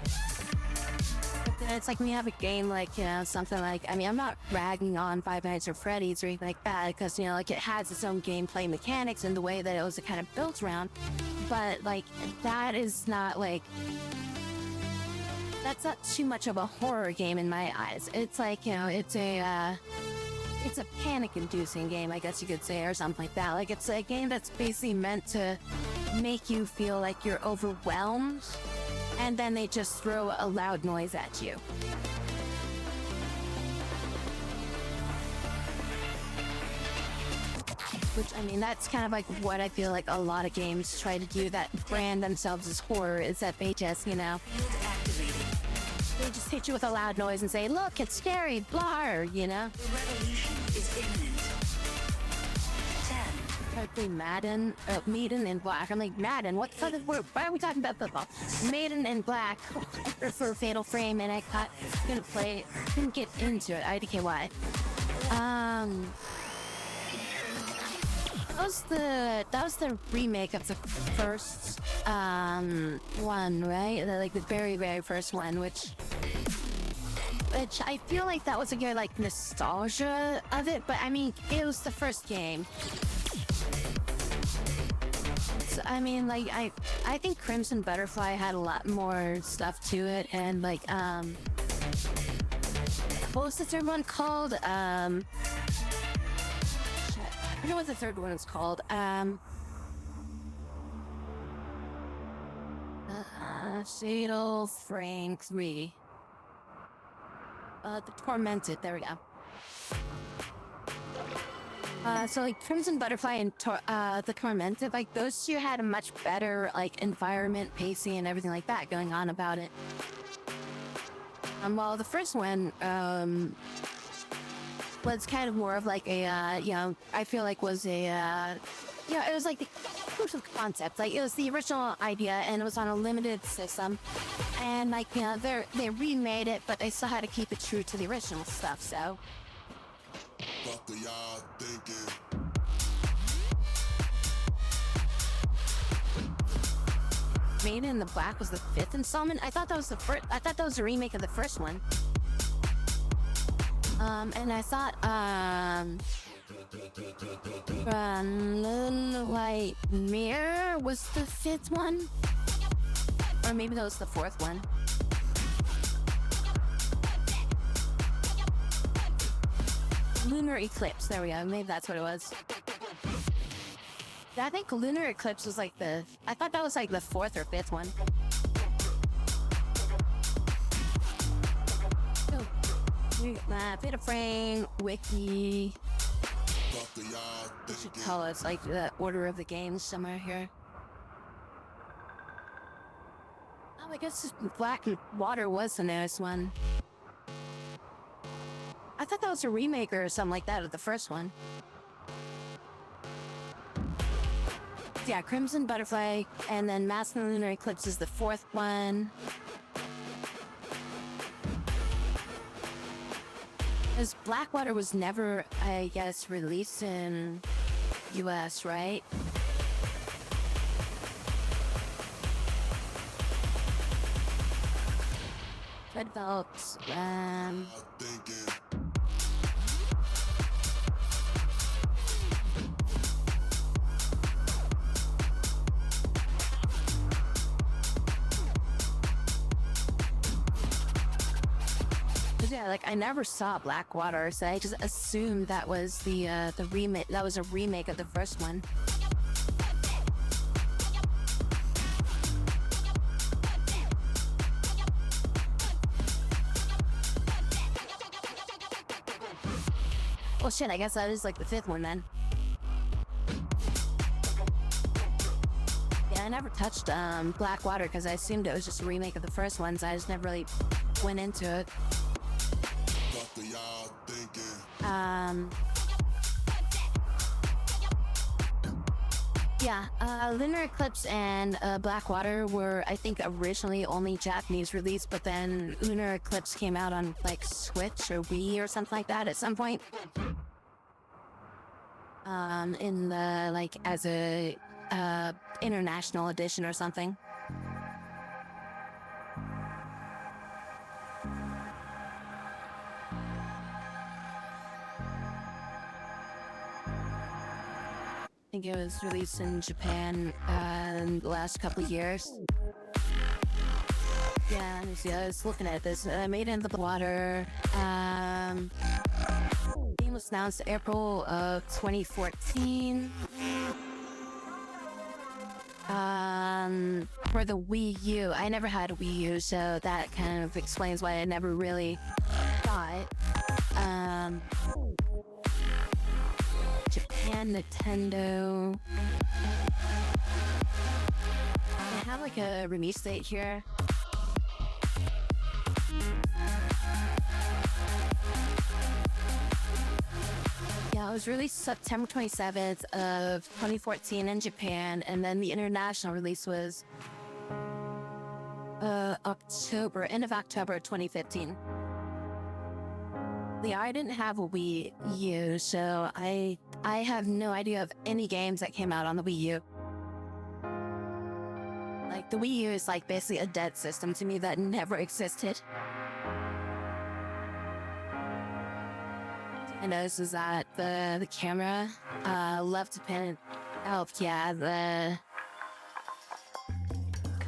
But then it's like when you have a game like, you know, something like, I mean, I'm not ragging on Five Nights at Freddy's or anything like that, because, you know, like it has its own gameplay mechanics and the way that it was kind of built around. But like, that is not like, that's not too much of a horror game in my eyes. It's like, you know, it's a panic-inducing game, I guess you could say, or something like that. Like, it's a game that's basically meant to make you feel like you're overwhelmed, and then they just throw a loud noise at you. Which, I mean, that's kind of like what I feel like a lot of games try to do that brand themselves as horror, is that they just, you know, field activated. they just hit you with a loud noise and say, look, it's scary, blah, you know? The revolution is imminent. 10, I play Maiden in Black. I'm like, Madden, what the fuck is word? Why are we talking about football? Maiden in Black for Fatal Frame, and I thought I was gonna play, couldn't get into it. IDKY. That was the remake of the first one, right? Like the very, very first one, which I feel like that was a good like nostalgia of it, but I mean, it was the first game. So, I mean, like I think Crimson Butterfly had a lot more stuff to it, and like what was the third one called? I don't know what the third one is called. Fatal Frame 3. The Tormented. There we go. So like Crimson Butterfly and the Tormented, like those two had a much better like environment, pacing, and everything like that going on about it. While the first one, was kind of more of like a, you know, I feel like was a, you know, it was like the proof of concept. Like it was the original idea, and it was on a limited system, and like, you know, they remade it, but they still had to keep it true to the original stuff. So. What do y'all thinking? Maiden in the Black was the 5th installment. I thought that was the first. I thought that was a remake of the first one. And I thought, Moonlight Mirror was the 5th one, or maybe that was the 4th one. Lunar Eclipse. There we go. Maybe that's what it was. I think Lunar Eclipse was like I thought that was like the 4th or 5th one. Fatal Frame, Wiki. They should tell us like the order of the games somewhere here. Oh, I guess Black Water was the newest one. I thought that was a remake or something like that of the first one. Yeah, Crimson Butterfly, and then Mask and the Lunar Eclipse is the 4th one. Because Blackwater was never, I guess, released in US, right? Red Velvet, 'Cause yeah, like I never saw Blackwater, so I just assumed that was the remake. That was a remake of the first one. Well, shit, I guess that is like the fifth one then. Yeah, I never touched Blackwater because I assumed it was just a remake of the first one, so I just never really went into it. What the y'all thinking? Yeah, Lunar Eclipse and Blackwater were, I think, originally only Japanese release, but then Lunar Eclipse came out on like Switch or Wii or something like that at some point. In the like as a international edition or something. I think it was released in Japan in the last couple of years. Yeah, let me see. I was looking at this. Made in the Water. Game was announced April of 2014. For the Wii U. I never had a Wii U, so that kind of explains why I never really saw it. Japan Nintendo. I have like a release date here. Yeah, it was released September 27th of 2014 in Japan, and then the international release was end of October 2015. Yeah, I didn't have a Wii U, so I have no idea of any games that came out on the Wii U. Like, the Wii U is like basically a dead system to me that never existed. I noticed is that the camera left to pan helped. Yeah,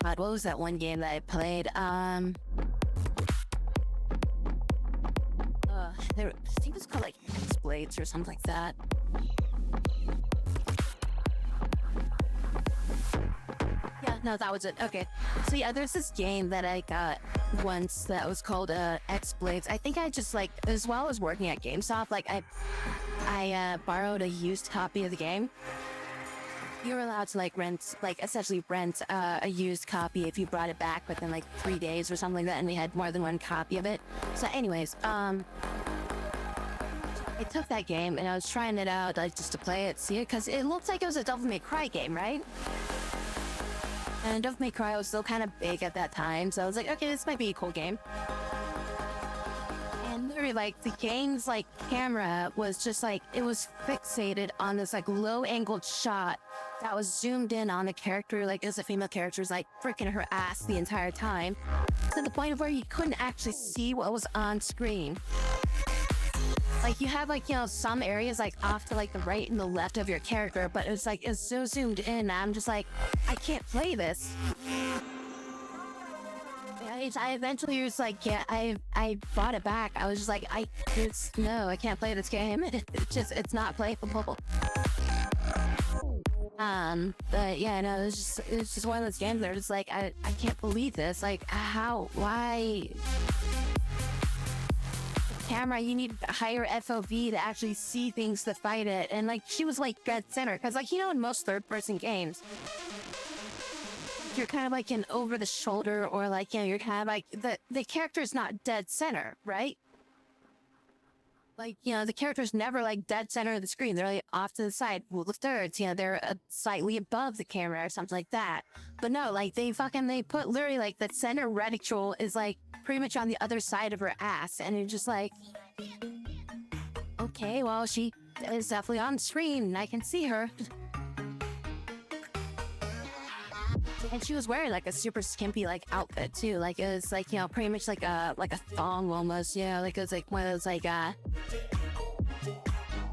God, what was that one game that I played? I think it was called like X-Blades or something like that. Yeah, no, that was it. Okay. So yeah, there's this game that I got once that was called X-Blades. I think I just like, as well as working at GameStop, like I borrowed a used copy of the game. You were allowed to like essentially rent a used copy if you brought it back within like 3 days or something like that, and we had more than one copy of it. So anyways, I took that game and I was trying it out like just to play it, see it, because it looked like it was a Devil May Cry game, right? And Devil May Cry was still kind of big at that time, so I was like, okay, this might be a cool game. And literally, like, the game's like camera was just like, it was fixated on this like low-angled shot that was zoomed in on the character, like as a female character's like freaking her ass the entire time, to the point of where you couldn't actually see what was on screen. Like, you have, like, you know, some areas, like, off to, like, the right and the left of your character, but it's, like, it's so zoomed in, I'm just like, I can't play this. I eventually was like, yeah, I bought it back. I was just like, no, I can't play this game. It's not playable. But yeah, no, it's just one of those games that are just like, I can't believe this. Like, why? Camera, you need a higher FOV to actually see things to fight it, and like she was like dead center, because like, you know, in most third-person games you're kind of like an over the shoulder, or like, you know, you're kind of like the character's not dead center, right? Like, you know, the character's never like dead center of the screen. They're like off to the side, rule of thirds, you know, they're slightly above the camera or something like that. But no, like they put literally like the center reticule is like pretty much on the other side of her ass, and you're just like, okay, well, she is definitely on screen and I can see her. And she was wearing like a super skimpy like outfit too. Like, it was like, you know, pretty much like a thong almost, you know, like it was like one of those like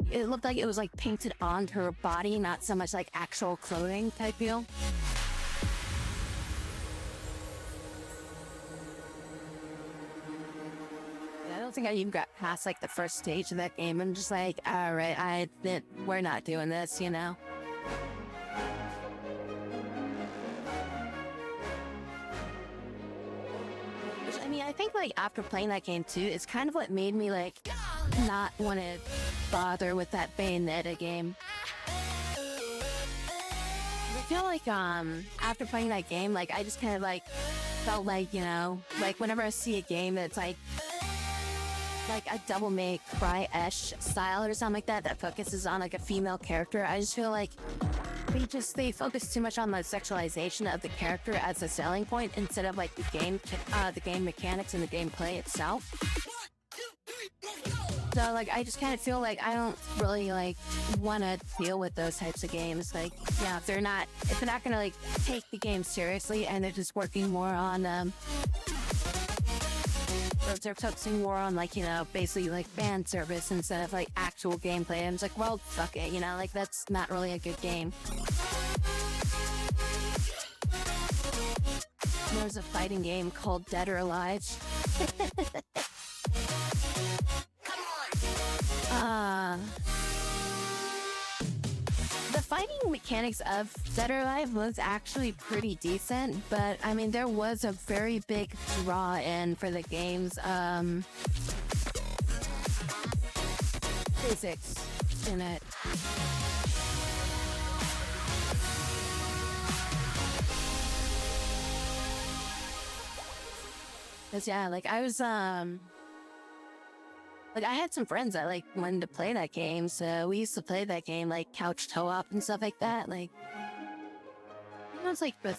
it looked like it was like painted onto her body, not so much like actual clothing type feel. don't think I even got past like the first stage of that game. I'm just like, all right, we're not doing this, you know. Which, I mean, I think like after playing that game too, it's kind of what made me like not want to bother with that Bayonetta game. I feel like after playing that game, like I just kind of like felt like, you know, like whenever I see a game that's like a Devil May Cry-ish style or something like that that focuses on like a female character, I just feel like they focus too much on the sexualization of the character as a selling point instead of like the game mechanics and the gameplay itself. So like I just kind of feel like I don't really like want to deal with those types of games. Like, yeah, if they're not gonna like take the game seriously and they're just working more on or if they're focusing more on like, you know, basically like fan service instead of like actual gameplay, I'm just like, well, fuck it, you know, like that's not really a good game. There's a fighting game called Dead or Alive. The fighting mechanics of Dead or Alive was actually pretty decent, but I mean there was a very big draw in for the game's physics in it. Cause yeah, like I was like I had some friends that like wanted to play that game, so we used to play that game like couch co-op and stuff like that. Like I think it was like the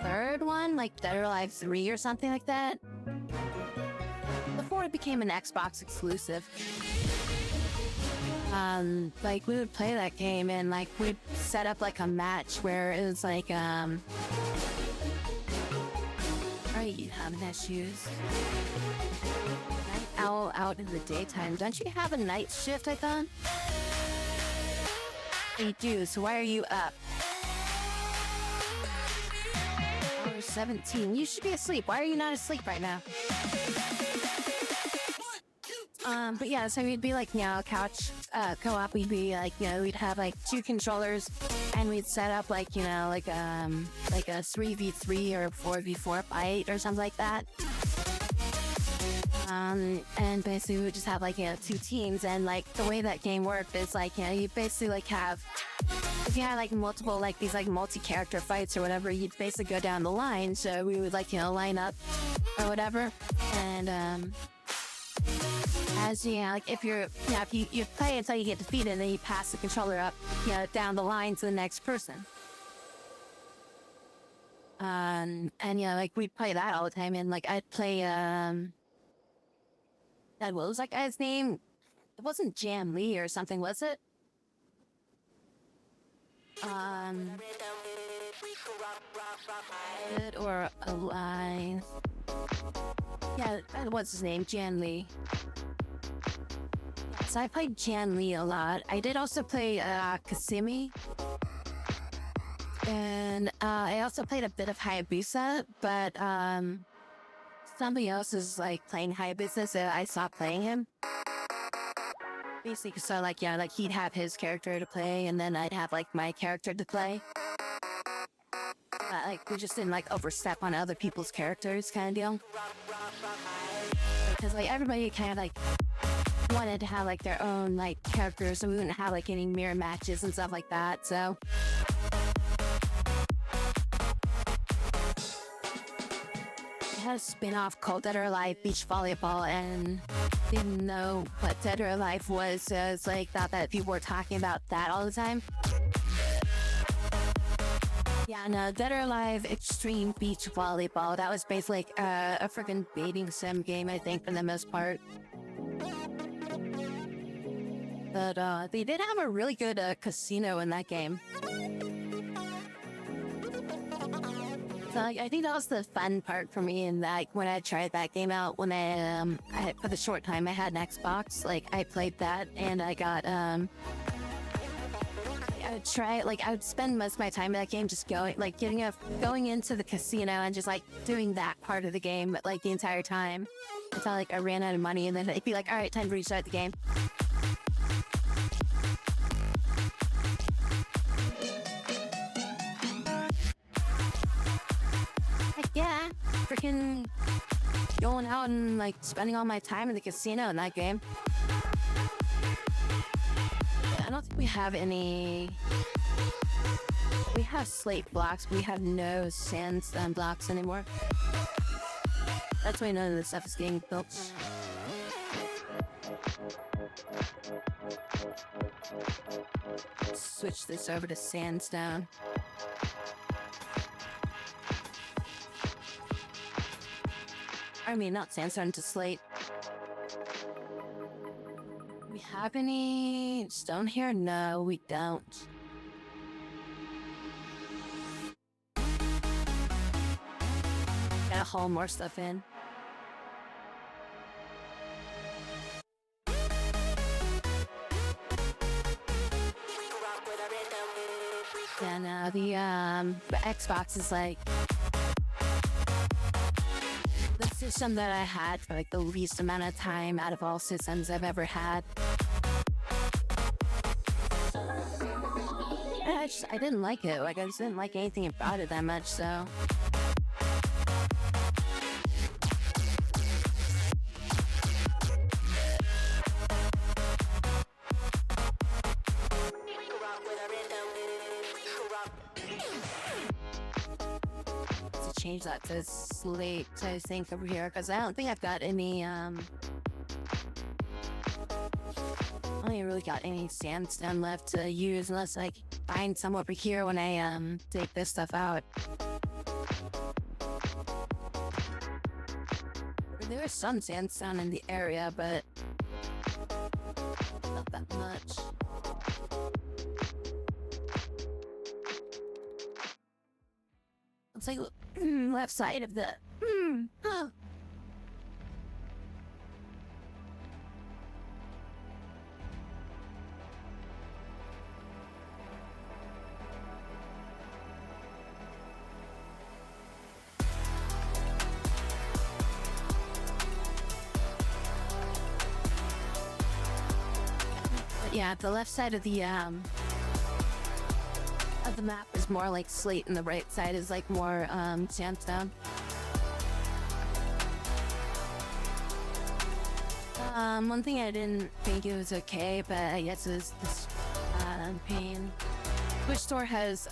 third one, like Dead or Alive 3 or something like that. Before it became an Xbox exclusive. Like we would play that game and like we'd set up like a match where it was like are you having issues? Out in the daytime. Don't you have a night shift, I thought? You do, so why are you up? Hour 17. You should be asleep. Why are you not asleep right now? But yeah, so we'd be like, you know, couch co-op. We'd be like, you know, we'd have like 2 controllers and we'd set up like, you know, like a 3v3 or 4v4 fight or something like that. And basically we would just have like, you know, 2 teams, and like the way that game worked is like, you know, you basically like have, if you had like multiple like these like multi-character fights or whatever, you'd basically go down the line. So we would like, you know, line up or whatever, and as you know, like if you're, you know, if you play until you get defeated, and then you pass the controller up, you know, down the line to the next person. And you know, like we'd play that all the time, and like I'd play what was that guy's name? It wasn't Jan Lee or something, was it? Or Alive. Yeah, what's his name? Jan Lee. So I played Jan Lee a lot. I did also play Kasumi. And I also played a bit of Hayabusa, but somebody else is like playing Hayabusa, so I stopped playing him. Basically, so like, yeah, like he'd have his character to play, and then I'd have like my character to play. Like we just didn't like overstep on other people's characters, kind of deal. Because like everybody kind of like wanted to have like their own like characters, so we wouldn't have like any mirror matches and stuff like that. So. Had a spin-off called Dead or Alive Beach Volleyball, and didn't know what Dead or Alive was, so it's like thought that people were talking about that all the time. Yeah, no, Dead or Alive Extreme Beach Volleyball, that was basically like a freaking dating sim game, I think, for the most part. But they did have a really good casino in that game. So I think that was the fun part for me, and that when I tried that game out, when I for the short time I had an Xbox, like I played that, and I got I I would try, like, I would spend most of my time in that game just going into the casino and just, like, doing that part of the game, like, the entire time. Until, like, I ran out of money, and then it'd be like, all right, time to restart the game. Heck yeah, freaking going out and, like, spending all my time in the casino in that game. I don't think we have any. We have slate blocks, but we have no sandstone blocks anymore. That's why none of this stuff is getting built. Switch this over to sandstone. I mean, not sandstone, to slate. We have any stone here? No, we don't. Gotta haul more stuff in. Yeah, no, the Xbox is like the system that I had for like the least amount of time out of all systems I've ever had. I didn't like it. Like, I just didn't like anything about it that much, so. To change that to slate, I think, over here, because I don't think I've got any, I don't even really got any sandstone left to use unless I find some over here when I take this stuff out. There was some sandstone in the area, but not that much. It's like left side of the oh. Yeah, the left side of the map is more like slate, and the right side is like more sandstone. One thing I didn't think it was okay, but I guess it was this pain. Switch Store has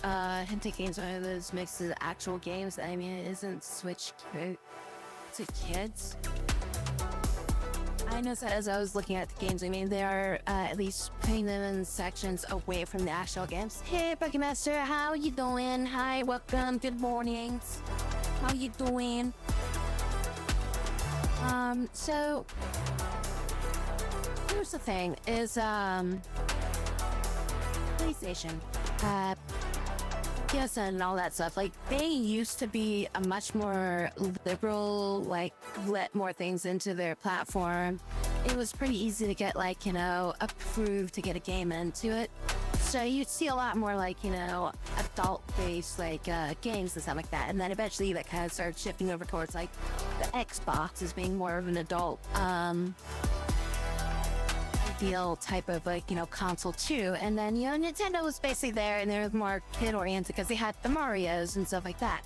Hint games, one of those mixed with actual games. I mean, it isn't Switch to kids. I noticed that as I was looking at the games. I mean, they are at least putting them in sections away from the actual games. Hey, Pokemaster, how you doing? Hi, welcome, good mornings. How you doing? So here's the thing: is PlayStation, yes, and all that stuff. Like, they used to be a much more liberal, like, let more things into their platform. It was pretty easy to get, like, you know, approved to get a game into it. So you'd see a lot more, like, you know, adult-based, like, games and stuff like that. And then eventually that kind of started shifting over towards, like, the Xbox as being more of an adult, ideal type of, like, you know, console too. And then, you know, Nintendo was basically there, and they were more kid-oriented because they had the Marios and stuff like that.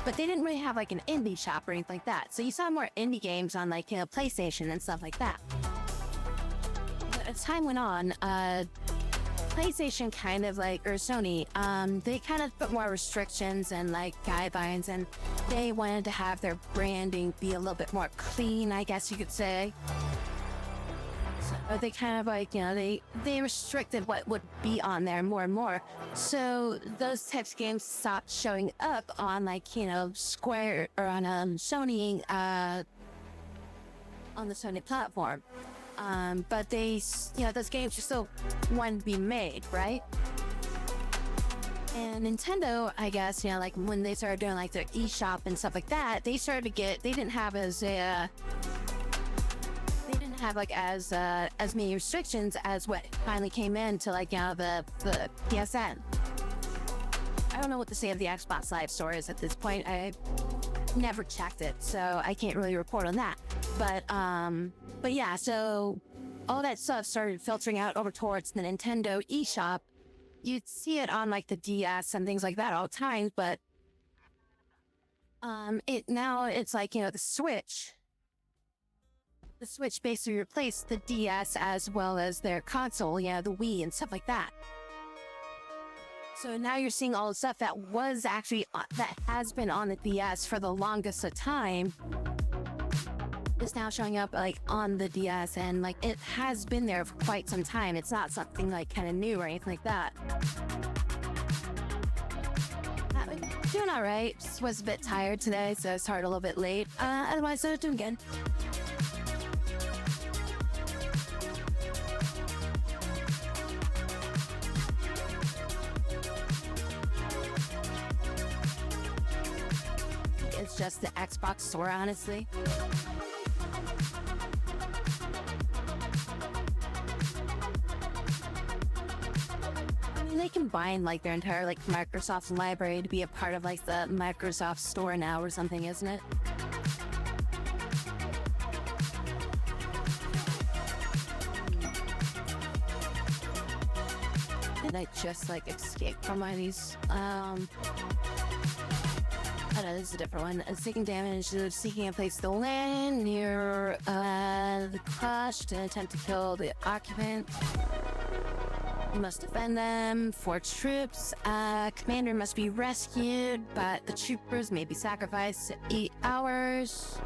But they didn't really have, like, an indie shop or anything like that. So you saw more indie games on, like, you know, PlayStation and stuff like that. But as time went on, PlayStation kind of, like, or Sony, they kind of put more restrictions and, like, guidelines, and they wanted to have their branding be a little bit more clean, I guess you could say. So they kind of, like, you know, they restricted what would be on there more and more. So those types of games stopped showing up on, like, you know, Square or on Sony, on the Sony platform. But they, you know, those games are still wanting to be made, right? And Nintendo, I guess, you know, like, when they started doing, like, their eShop and stuff like that, they started to get, they didn't have have like as many restrictions as what finally came in to like the PSN. I don't know what the state of the Xbox Live Store is at this point. I never checked it, so I can't really report on that. But yeah, so all that stuff started filtering out over towards the Nintendo eShop. You'd see it on like the DS and things like that all the time, but it's like, the Switch. The Switch basically replaced the DS as well as their console, the Wii and stuff like that. So now you're seeing all the stuff that was actually, that has been on the DS for the longest of time, is now showing up like on the DS, and like it has been there for quite some time. It's not something like kind of new or anything like that. Doing all right. Just was a bit tired today, so I started a little bit late. Otherwise, I was doing good. It's just the Xbox store, honestly. They combine like their entire like Microsoft library to be a part of like the Microsoft Store now or something, isn't it? Did I just like escape from one of these? Oh no, this is a different one. Taking damage, seeking a place to land near the crush to attempt to kill the occupant. You must defend them. 4 troops. Commander must be rescued, but the troopers may be sacrificed. 8 hours.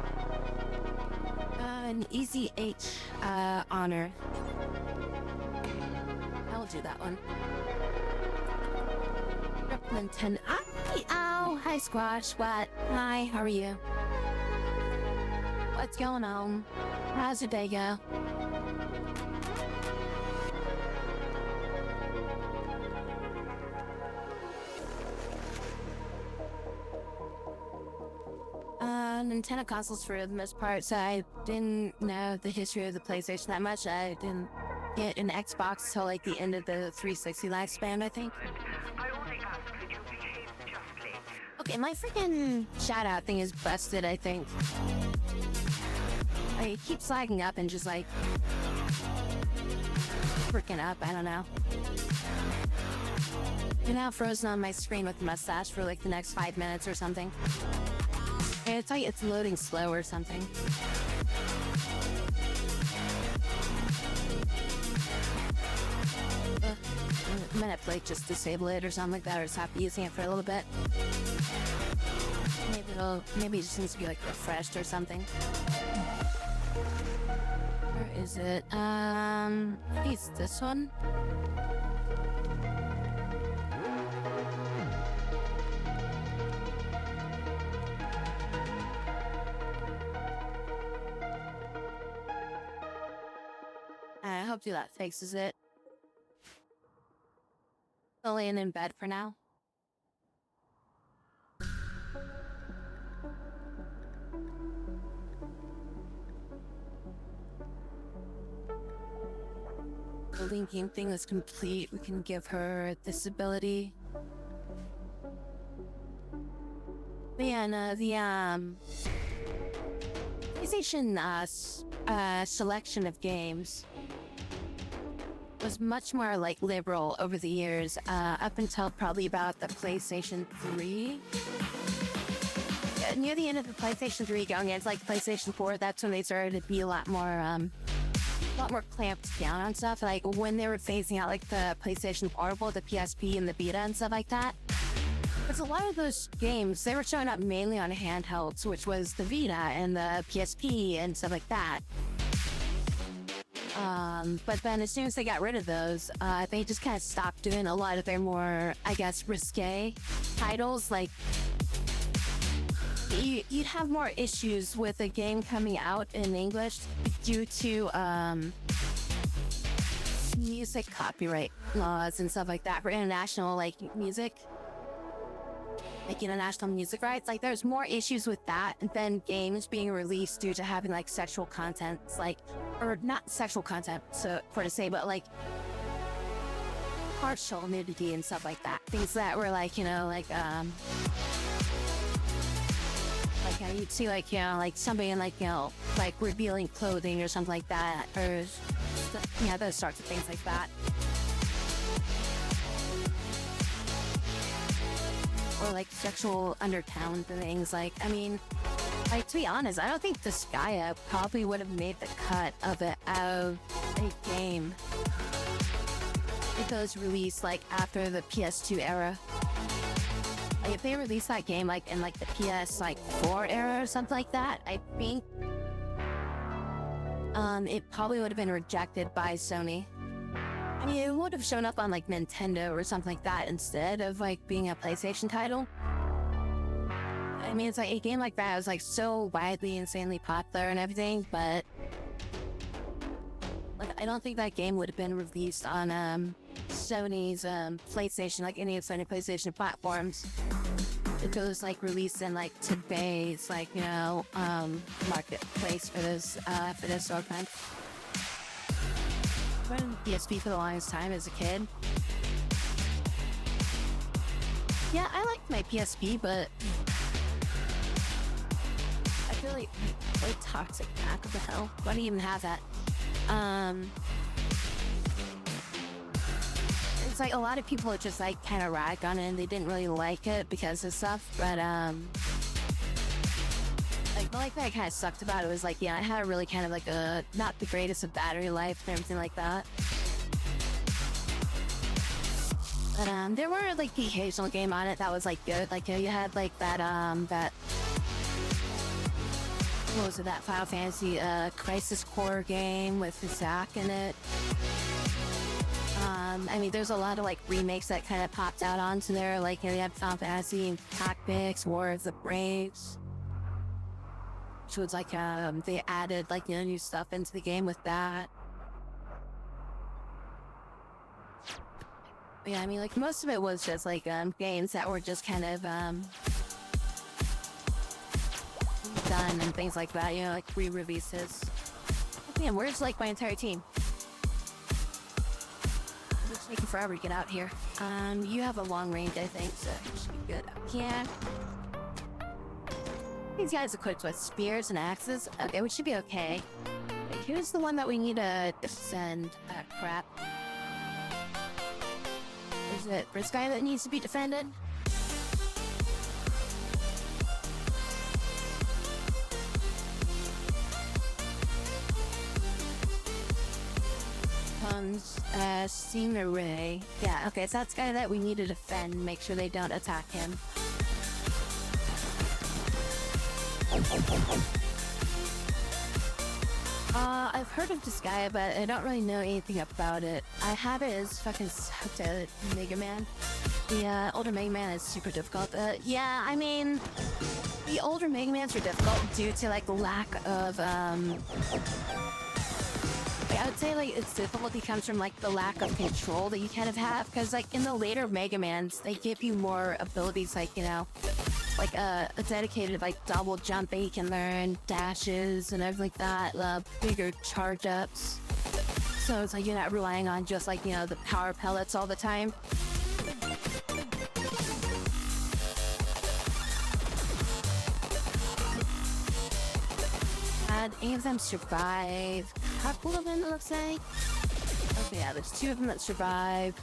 An easy H honor. I'll do that one. Nintendo. Ow! Hi, Squash. What? Hi, how are you? What's going on? How's your day go? Nintendo consoles for the most part, so I didn't know the history of the PlayStation that much. I didn't get an Xbox till like the end of the 360 lifespan, I think. Okay, my freaking shout-out thing is busted, I think. It keeps lagging up and just like freaking up, I don't know. You're now frozen on my screen with the mustache for like the next 5 minutes or something. And it's like it's loading slow or something. I'm gonna have to like just disable it or something like that, or stop using it for a little bit. Maybe it just needs to be like refreshed or something. Where is it? Maybe it's this one. I hope that fixes it. Still laying in bed for now. The linking thing is complete. We can give her this ability. But yeah, no, the PlayStation selection of games was much more like liberal over the years, up until probably about the PlayStation 3. Near the end of the PlayStation 3 going into like PlayStation 4, that's when they started to be a lot more clamped down on stuff. Like when they were phasing out like the PlayStation Portable, the PSP, and the Vita and stuff like that. Because a lot of those games, they were showing up mainly on handhelds, which was the Vita and the PSP and stuff like that. But then as soon as they got rid of those, they just kind of stopped doing a lot of their more, I guess, risque titles. Like, you'd have more issues with a game coming out in English due to music copyright laws and stuff like that for international, like, music. Like international music rights. Like, there's more issues with that than games being released due to having like sexual content. Like, or not sexual content, so for to say, but like partial nudity and stuff like that. Things that were like, you know, like you'd see like, you know, like somebody in like, you know, like revealing clothing or something like that, or yeah, those sorts of things like that. Or like sexual undertones and things. Like, I mean, like, to be honest, I don't think Disgaea probably would have made the cut of it out of a game if it was released like after the PS2 era. Like, if they released that game like in like the PS like 4 era or something like that, I think it probably would have been rejected by Sony. I mean, it would have shown up on like Nintendo or something like that instead of like being a PlayStation title. I mean, it's like a game like that was like so widely, insanely popular and everything, but like I don't think that game would have been released on Sony's PlayStation, like any of Sony PlayStation platforms. If it was like released in like today's like, you know, marketplace for this sort of time. I played PSP for the longest time as a kid. Yeah, I liked my PSP, but I feel like toxic pack. What the hell? Why do you even have that? It's like a lot of people just like kind of rag on it and they didn't really like it because of stuff, but like the like that I kind of sucked about it was like, yeah, I had a really kind of like a not the greatest of battery life and everything like that. But there were like the occasional game on it that was like good. Like, you know, you had like that what was it, that Final Fantasy Crisis Core game with Zack in it. I mean, there's a lot of like remakes that kind of popped out onto there. Like, you know, you had Final Fantasy Tactics, War of the Braves. Which was like, they added like, you know, new stuff into the game with that. But yeah, I mean, like most of it was just like games that were just kind of done and things like that, you know, like re-releases. Man, where's like my entire team? It's taking forever to get out here. You have a long range, I think, so it should be good. Yeah. These guys equipped with spears and axes. Okay, we should be okay. Wait, here's the one that we need to defend. Crap. Is it this guy that needs to be defended? Stingray. Yeah, okay, it's that guy that we need to defend. Make sure they don't attack him. I've heard of this guy, but I don't really know anything about it. I have it as fucking sucked at Mega Man. The older Mega Man is super difficult. Yeah, I mean, the older Mega Mans are difficult due to like the lack of I would say like its difficulty comes from like the lack of control that you kind of have, because like in the later Mega Mans they give you more abilities, like, you know, like a dedicated like double jump that you can learn, dashes and everything like that, bigger charge ups. So it's like you're not relying on just like, you know, the power pellets all the time. Any of them survive. A couple of them, it looks like. Okay, yeah, there's 2 of them that survive.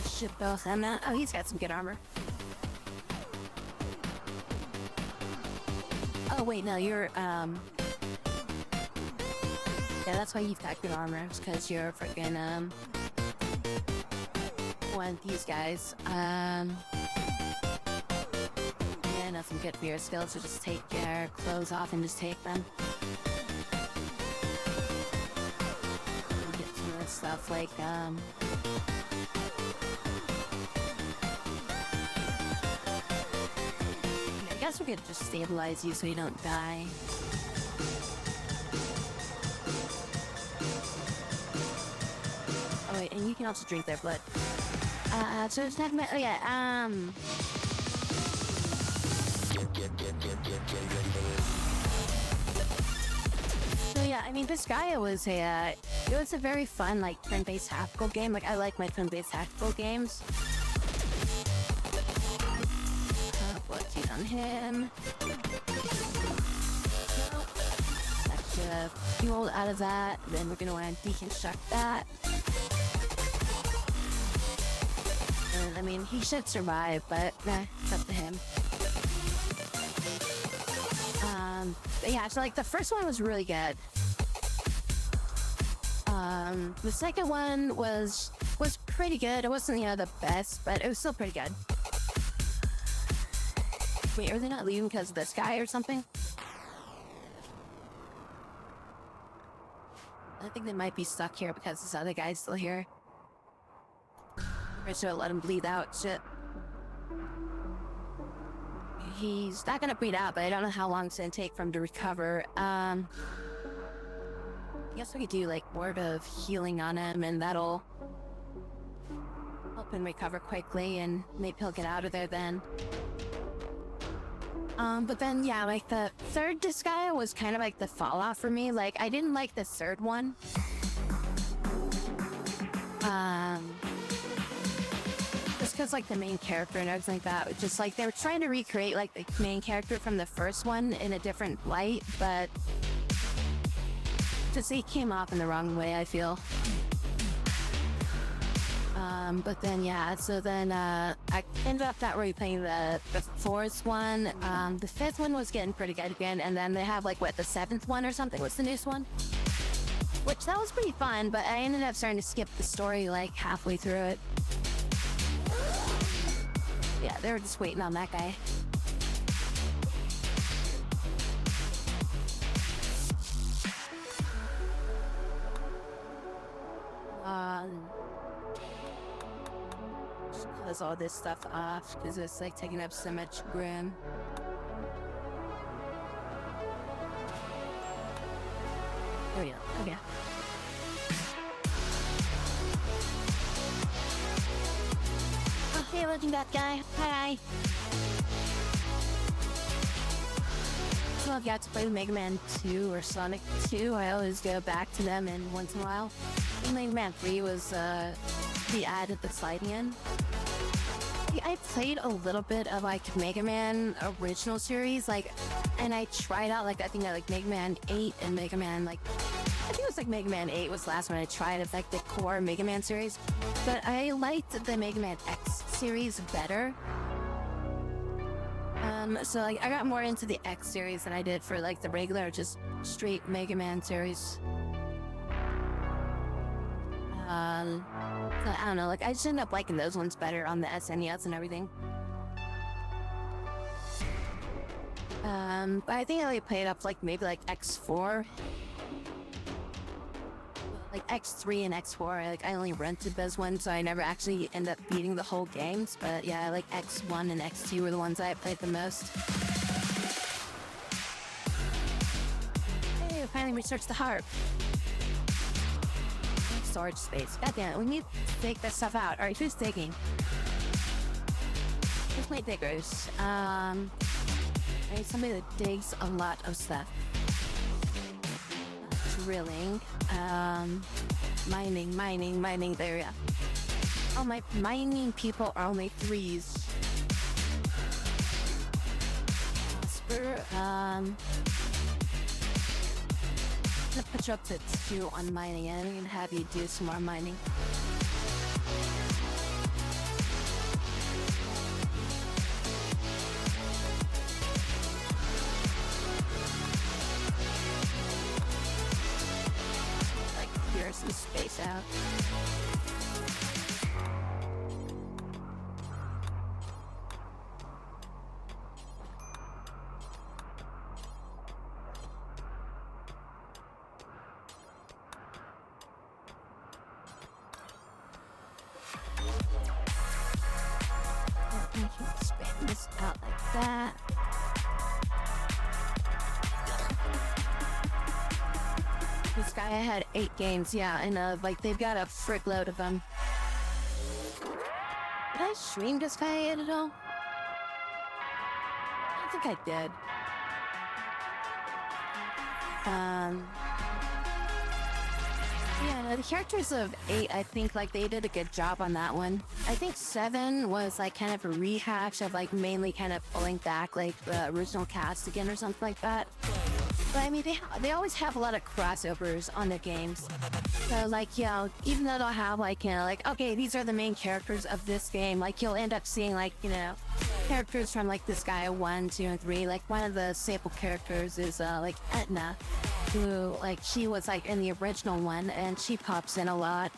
Ship both them out. Oh, he's got some good armor. Oh, wait, no, you're, yeah, that's why you've got good armor. It's because you're freaking, one of these guys. Nothing good for your skills, so just take your clothes off and just take them. And get some of this stuff like I guess we could just stabilize you so you don't die. Oh wait, and you can also drink their blood. So it's not, oh yeah, So yeah, I mean, Disgaea was it was a very fun, like, turn-based tactical game. Like, I like my turn-based tactical games. What's he on him? Let's fuel out of that. Then we're gonna want to deconstruct that. And, I mean, he should survive, but it's up to him. But yeah, so like the first one was really good. The second one was pretty good. It wasn't, you know, the best, but it was still pretty good. Wait, are they not leaving because of this guy or something? I think they might be stuck here because this other guy's still here. I should have let him bleed out. Shit. He's not gonna bleed out, but I don't know how long it's gonna take for him to recover. I guess we could do like word of healing on him, and that'll help him recover quickly, and maybe he'll get out of there then. But then yeah, like the third Disgaea was kind of like the fallout for me. Like I didn't like the third one. Just because like the main character and everything like that, just like they were trying to recreate like the main character from the first one in a different light, but just he came off in the wrong way, I feel. But then yeah, so then I ended up not really playing the fourth one. The fifth one was getting pretty good again, and then they have like what, the seventh one or something? What's the newest one? Which that was pretty fun, but I ended up starting to skip the story like halfway through it. Yeah, they were just waiting on that guy. Just close all this stuff off because it's like taking up so much room. There we go. Okay. Hey, looking that guy. Hi. So I've got to play Mega Man 2 or Sonic 2. I always go back to them in once in a while. Mega Man 3 was the ad at the sliding in. I played a little bit of like Mega Man original series, like, and I tried out like I think like Mega Man 8 and Mega Man like. I think it was like Mega Man 8 was the last one I tried of like the core Mega Man series, but I liked the Mega Man X series better. So like I got more into the X series than I did for like the regular, just straight Mega Man series. So I don't know, like I just ended up liking those ones better on the SNES and everything. But I think I only played up like maybe like X4. Like X3 and X4, like I only rented those ones, so I never actually end up beating the whole games. But yeah, like X1 and X2 were the ones I played the most. Hey, we finally researched the harp. Storage space. God damn it, we need to take this stuff out. Alright, who's digging? Who's my diggers? I need somebody that digs a lot of stuff. Drilling, mining, there, yeah. Oh, my mining people are only 3s. Whisper, I'm gonna put you up to 2 on mining, and I'm gonna have you do some more mining. Some space out. Expand this out like that. This guy had 8 games, yeah, and like they've got a frick load of them. Did I stream this guy at all? I think I did. Yeah, no, the characters of 8, I think, like, they did a good job on that one. I think 7 was, like, kind of a rehash of, like, mainly kind of pulling back, like, the original cast again or something like that. But, I mean, they always have a lot of crossovers on their games. So, like, you know, even though they'll have, like, you know, like, okay, these are the main characters of this game, like, you'll end up seeing, like, you know, characters from, like, this guy 1, 2, and 3. Like, one of the staple characters is, like, Etna, who, like, she was, like, in the original one, and she pops in a lot.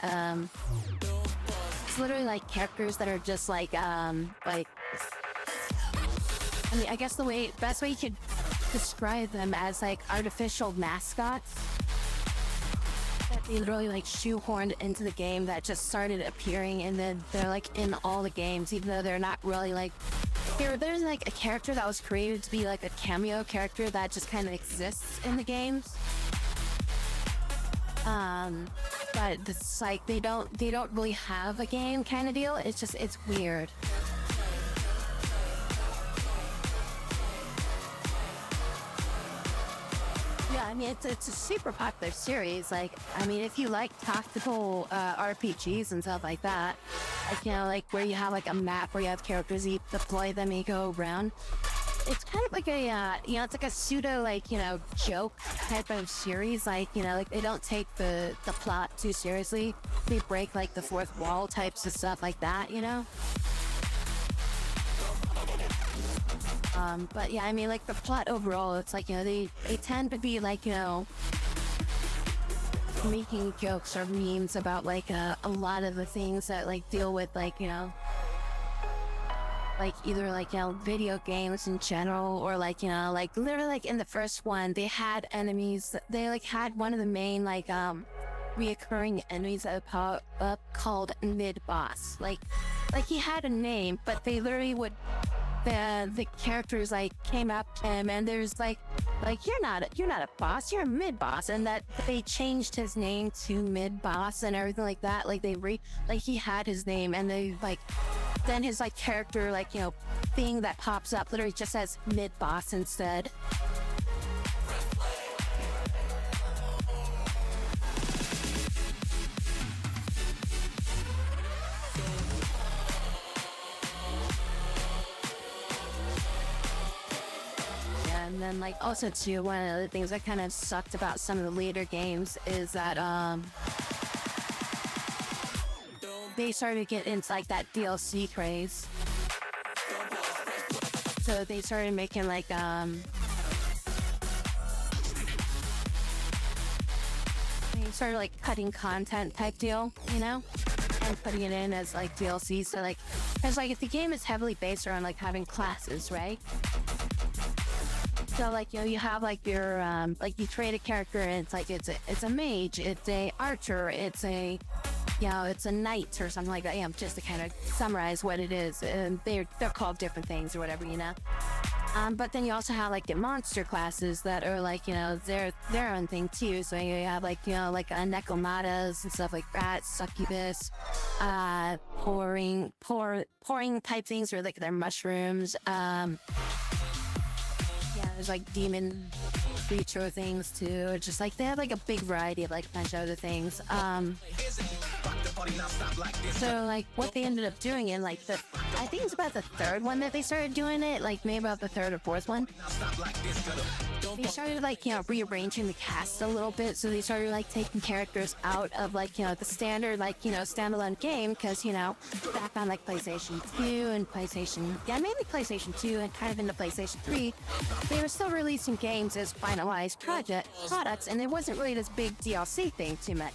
It's literally, like, characters that are just, like, I mean, I guess the best way you could describe them as, like, artificial mascots that they literally, like, shoehorned into the game that just started appearing, and then they're, like, in all the games, even though they're not really, like, there's like a character that was created to be like a cameo character that just kind of exists in the games. But it's like they don't really have a game kind of deal. It's weird. Yeah, I mean, it's a super popular series. Like, I mean, if you like tactical RPGs and stuff like that, like, you know, like where you have like a map where you have characters, you deploy them, and you go around. It's kind of like a, you know, it's like a pseudo, like, you know, joke type of series. Like, you know, like they don't take the plot too seriously. They break like the fourth wall types of stuff like that, you know? But yeah, I mean, like the plot overall, it's like, you know, they tend to be like, you know, making jokes or memes about like a lot of the things that like deal with like, you know, like either like, you know, video games in general, or like, you know, like literally like in the first one, they had enemies, they like had one of the main like reoccurring enemies that would pop up called Mid-Boss. Like he had a name, but they literally would, the characters like came up to him and there's like you're not a boss, you're a mid-boss, and that they changed his name to Mid-Boss and everything like that. Like like he had his name, and they like then his like character, like, you know, thing that pops up literally just says Mid-Boss instead. And then, like, also too, one of the things that kind of sucked about some of the later games is that they started to get into like that DLC craze. So they started making like they started like cutting content type deal, you know, and putting it in as like DLC. So like, because like if the game is heavily based around like having classes, right? So like, you know, you have like your like you create a character and it's like it's a mage, it's a archer, it's a, you know, it's a knight or something like that. Yeah, just to kind of summarize what it is. And they're called different things or whatever, you know. But then you also have like the monster classes that are like, you know, their own thing too. So you have like, you know, like Nekomatas and stuff like that, succubus, pouring type things, or like they're mushrooms. Yeah, there's like demon creature things too. Just like they have like a big variety of like a bunch of other things. So like what they ended up doing in like I think it's about the third one that they started doing it, like maybe about the third or fourth one. They started like, you know, rearranging the cast a little bit. So they started like taking characters out of like, you know, the standard like, you know, standalone game, because, you know, back on like PlayStation 2 and mainly PlayStation 2 and kind of into PlayStation 3, they were still releasing games as finalized products, and it wasn't really this big DLC thing too much.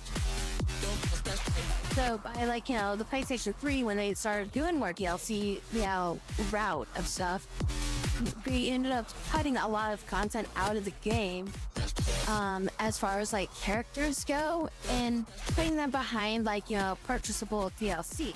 So by like, you know, the PlayStation 3, when they started doing more DLC, you know, route of stuff, they ended up cutting a lot of content out of the game, as far as like characters go, and putting them behind like, you know, purchasable DLC.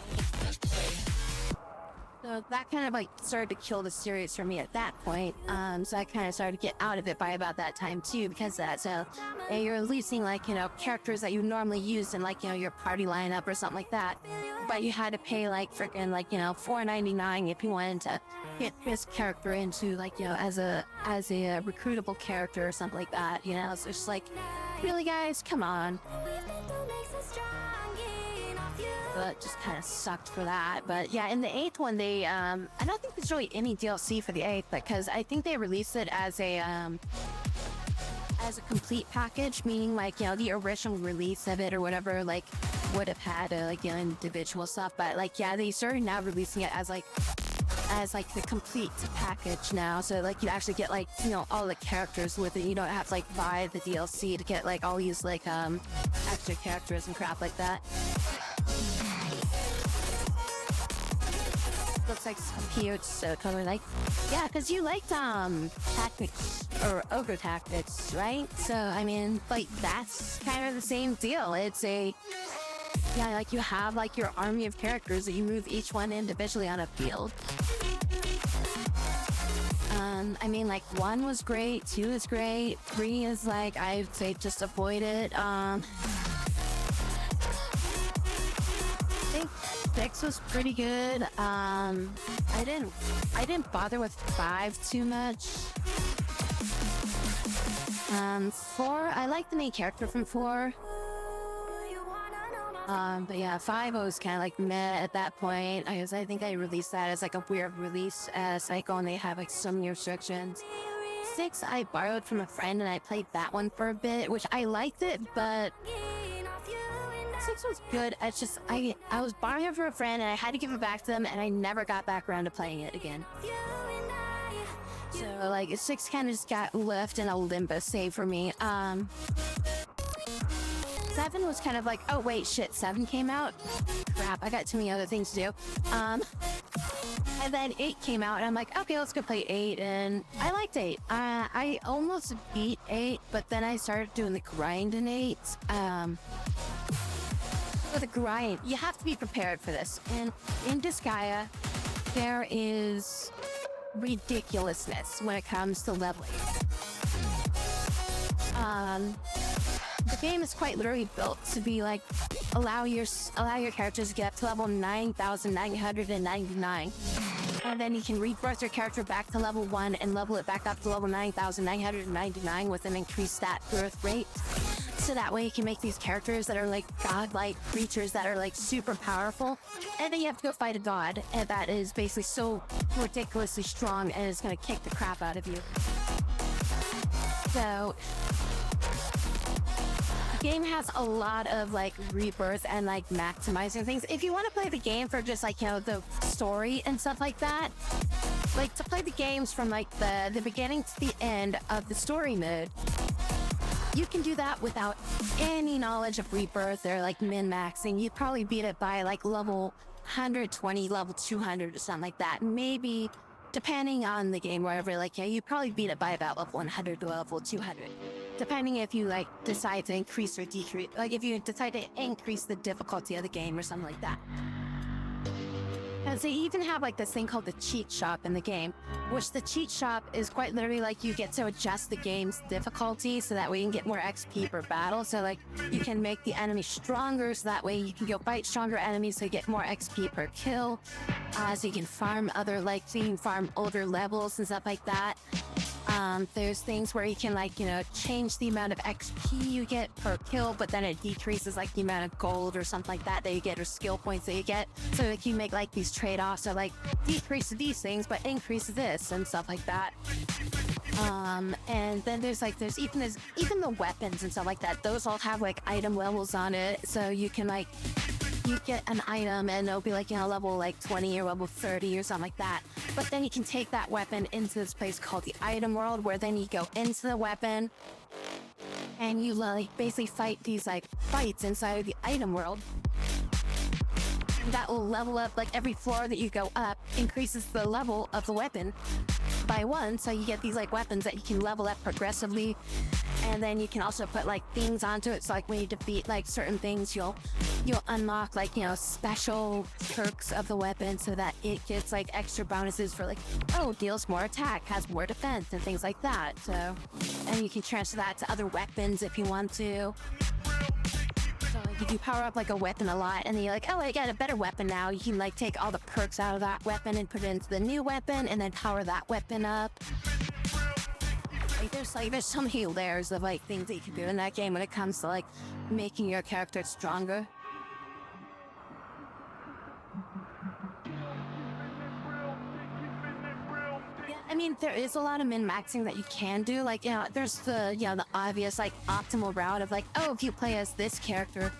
So that kind of like started to kill the series for me at that point. So I kind of started to get out of it by about that time too, because of that. So you're releasing like, you know, characters that you normally use in like, you know, your party lineup or something like that, but you had to pay like freaking like, you know, $4.99 if you wanted to get this character into like, you know, as a recruitable character or something like that, you know. So it's just like, really guys, come on. that just kind of sucked for that. But yeah, in the 8th one, they I don't think there's really any DLC for the 8th, because I think they released it as a complete package, meaning like, you know, the original release of it or whatever, like, would have had like, you know, individual stuff. But like, yeah, they started now releasing it as like the complete package now. So like, you actually get like, you know, all the characters with it. You don't have to like buy the DLC to get like all these like extra characters and crap like that. Looks like some huge, so totally like, yeah, because you liked tactics or ogre tactics, right? So I mean, like, that's kind of the same deal. It's a, yeah, like you have like your army of characters that you move each one individually on a field. I mean, like, 1 was great, 2 is great, 3 is like, I'd say just avoid it. I think 6 was pretty good. I didn't bother with 5 too much. 4, I like the main character from 4. But yeah, 5 I was kind of like meh at that point. I think I released that as like a weird release cycle, and they have like so many restrictions. 6 I borrowed from a friend and I played that one for a bit, which I liked it, but 6 was good. It's just I was borrowing it from a friend and I had to give it back to them, and I never got back around to playing it again. So like 6 kind of just got left in a limbo save for me. 7 was kind of like, oh wait, shit, 7 came out? Crap, I got too many other things to do. And then 8 came out, and I'm like, okay, let's go play 8, and I liked 8. I almost beat 8, but then I started doing the grind in 8. For the grind, you have to be prepared for this. And in Disgaea, there is ridiculousness when it comes to leveling. The game is quite literally built to be like, allow your characters to get up to level 9,999. And then you can rebirth your character back to level 1 and level it back up to level 9,999 with an increased stat growth rate. So that way you can make these characters that are like godlike creatures that are like super powerful. And then you have to go fight a god, and that is basically so ridiculously strong and is going to kick the crap out of you. So the game has a lot of like rebirth and like maximizing things. If you want to play the game for just like, you know, the story and stuff like that, like to play the games from like the beginning to the end of the story mode, you can do that without any knowledge of rebirth or like min-maxing. You'd probably beat it by like level 120, level 200 or something like that. Maybe, depending on the game, wherever, like, yeah, you'd probably beat it by about level 100 to level 200. Depending if you like decide to increase or decrease, like if you decide to increase the difficulty of the game or something like that. Because they even have like this thing called the cheat shop in the game, which the cheat shop is quite literally like you get to adjust the game's difficulty so that way you can get more XP per battle. So like you can make the enemy stronger so that way you can go fight stronger enemies so you get more XP per kill. So you can farm older levels and stuff like that. There's things where you can like, you know, change the amount of XP you get per kill, but then it decreases like the amount of gold or something like that you get, or skill points that you get. So like you make like these trade-offs, so like decrease these things but increase this and stuff like that. And then there's even the weapons and stuff like that. Those all have like item levels on it, so you can like, you get an item and it'll be like, you know, level like 20 or level 30 or something like that. But then you can take that weapon into this place called the item world, where then you go into the weapon and you like basically fight these like fights inside of the item world. That will level up, like every floor that you go up increases the level of the weapon by 1. So you get these like weapons that you can level up progressively. And then you can also put like things onto it. So like when you defeat like certain things, you'll unlock like, you know, special perks of the weapon so that it gets like extra bonuses for like, oh, deals more attack, has more defense and things like that. So, and you can transfer that to other weapons if you want to. So like if you power up like a weapon a lot and then you're like, oh, I got a better weapon now, you can like take all the perks out of that weapon and put it into the new weapon and then power that weapon up. There's so many layers of like things that you can do in that game when it comes to like making your character stronger. I mean, there is a lot of min-maxing that you can do. Like, there's the obvious, like, optimal route of, like, oh, if you play as this character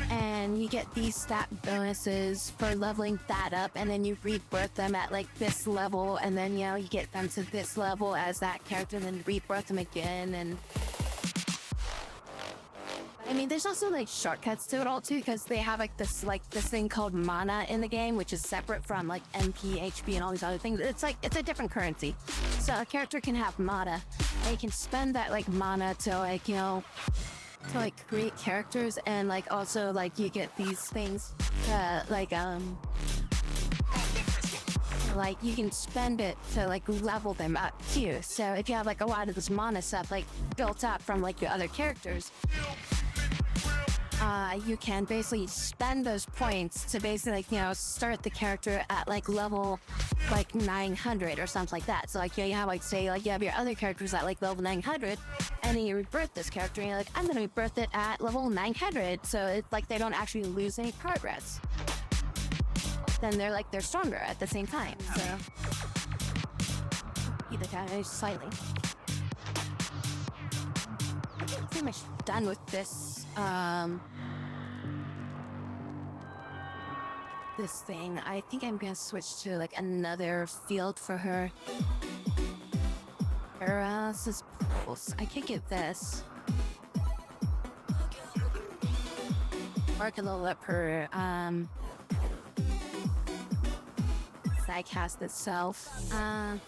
and you get these stat bonuses for leveling that up, and then you rebirth them at, like, this level, and then, you get them to this level as that character, and then rebirth them again, and... I mean, there's also, like, shortcuts to it all, too, because they have, this thing called mana in the game, which is separate from, like, MP, HP, and all these other things. It's a different currency. So a character can have mana, and you can spend that, like, mana to, like, to, like, create characters, and, like, also, like, you get these things, like, you can spend it to, like, level them up, too. So if you have, like, a lot of this mana stuff, like, built up from, like, your other characters, you can basically spend those points to basically, like, start the character at, like, level, like, 900 or something like that. So, like, you have, like, say, like, you have your other characters at, like, level 900, and then you rebirth this character, and you're like, I'm gonna rebirth it at level 900, so it's like they don't actually lose any progress. Then they're stronger at the same time, so... Either guy slightly. I think I'm pretty much done with this, this thing. I think I'm gonna switch to, like, another field for her. Paralysis Pulse. I can't get this. Or I can level up her, Psycast itself. Not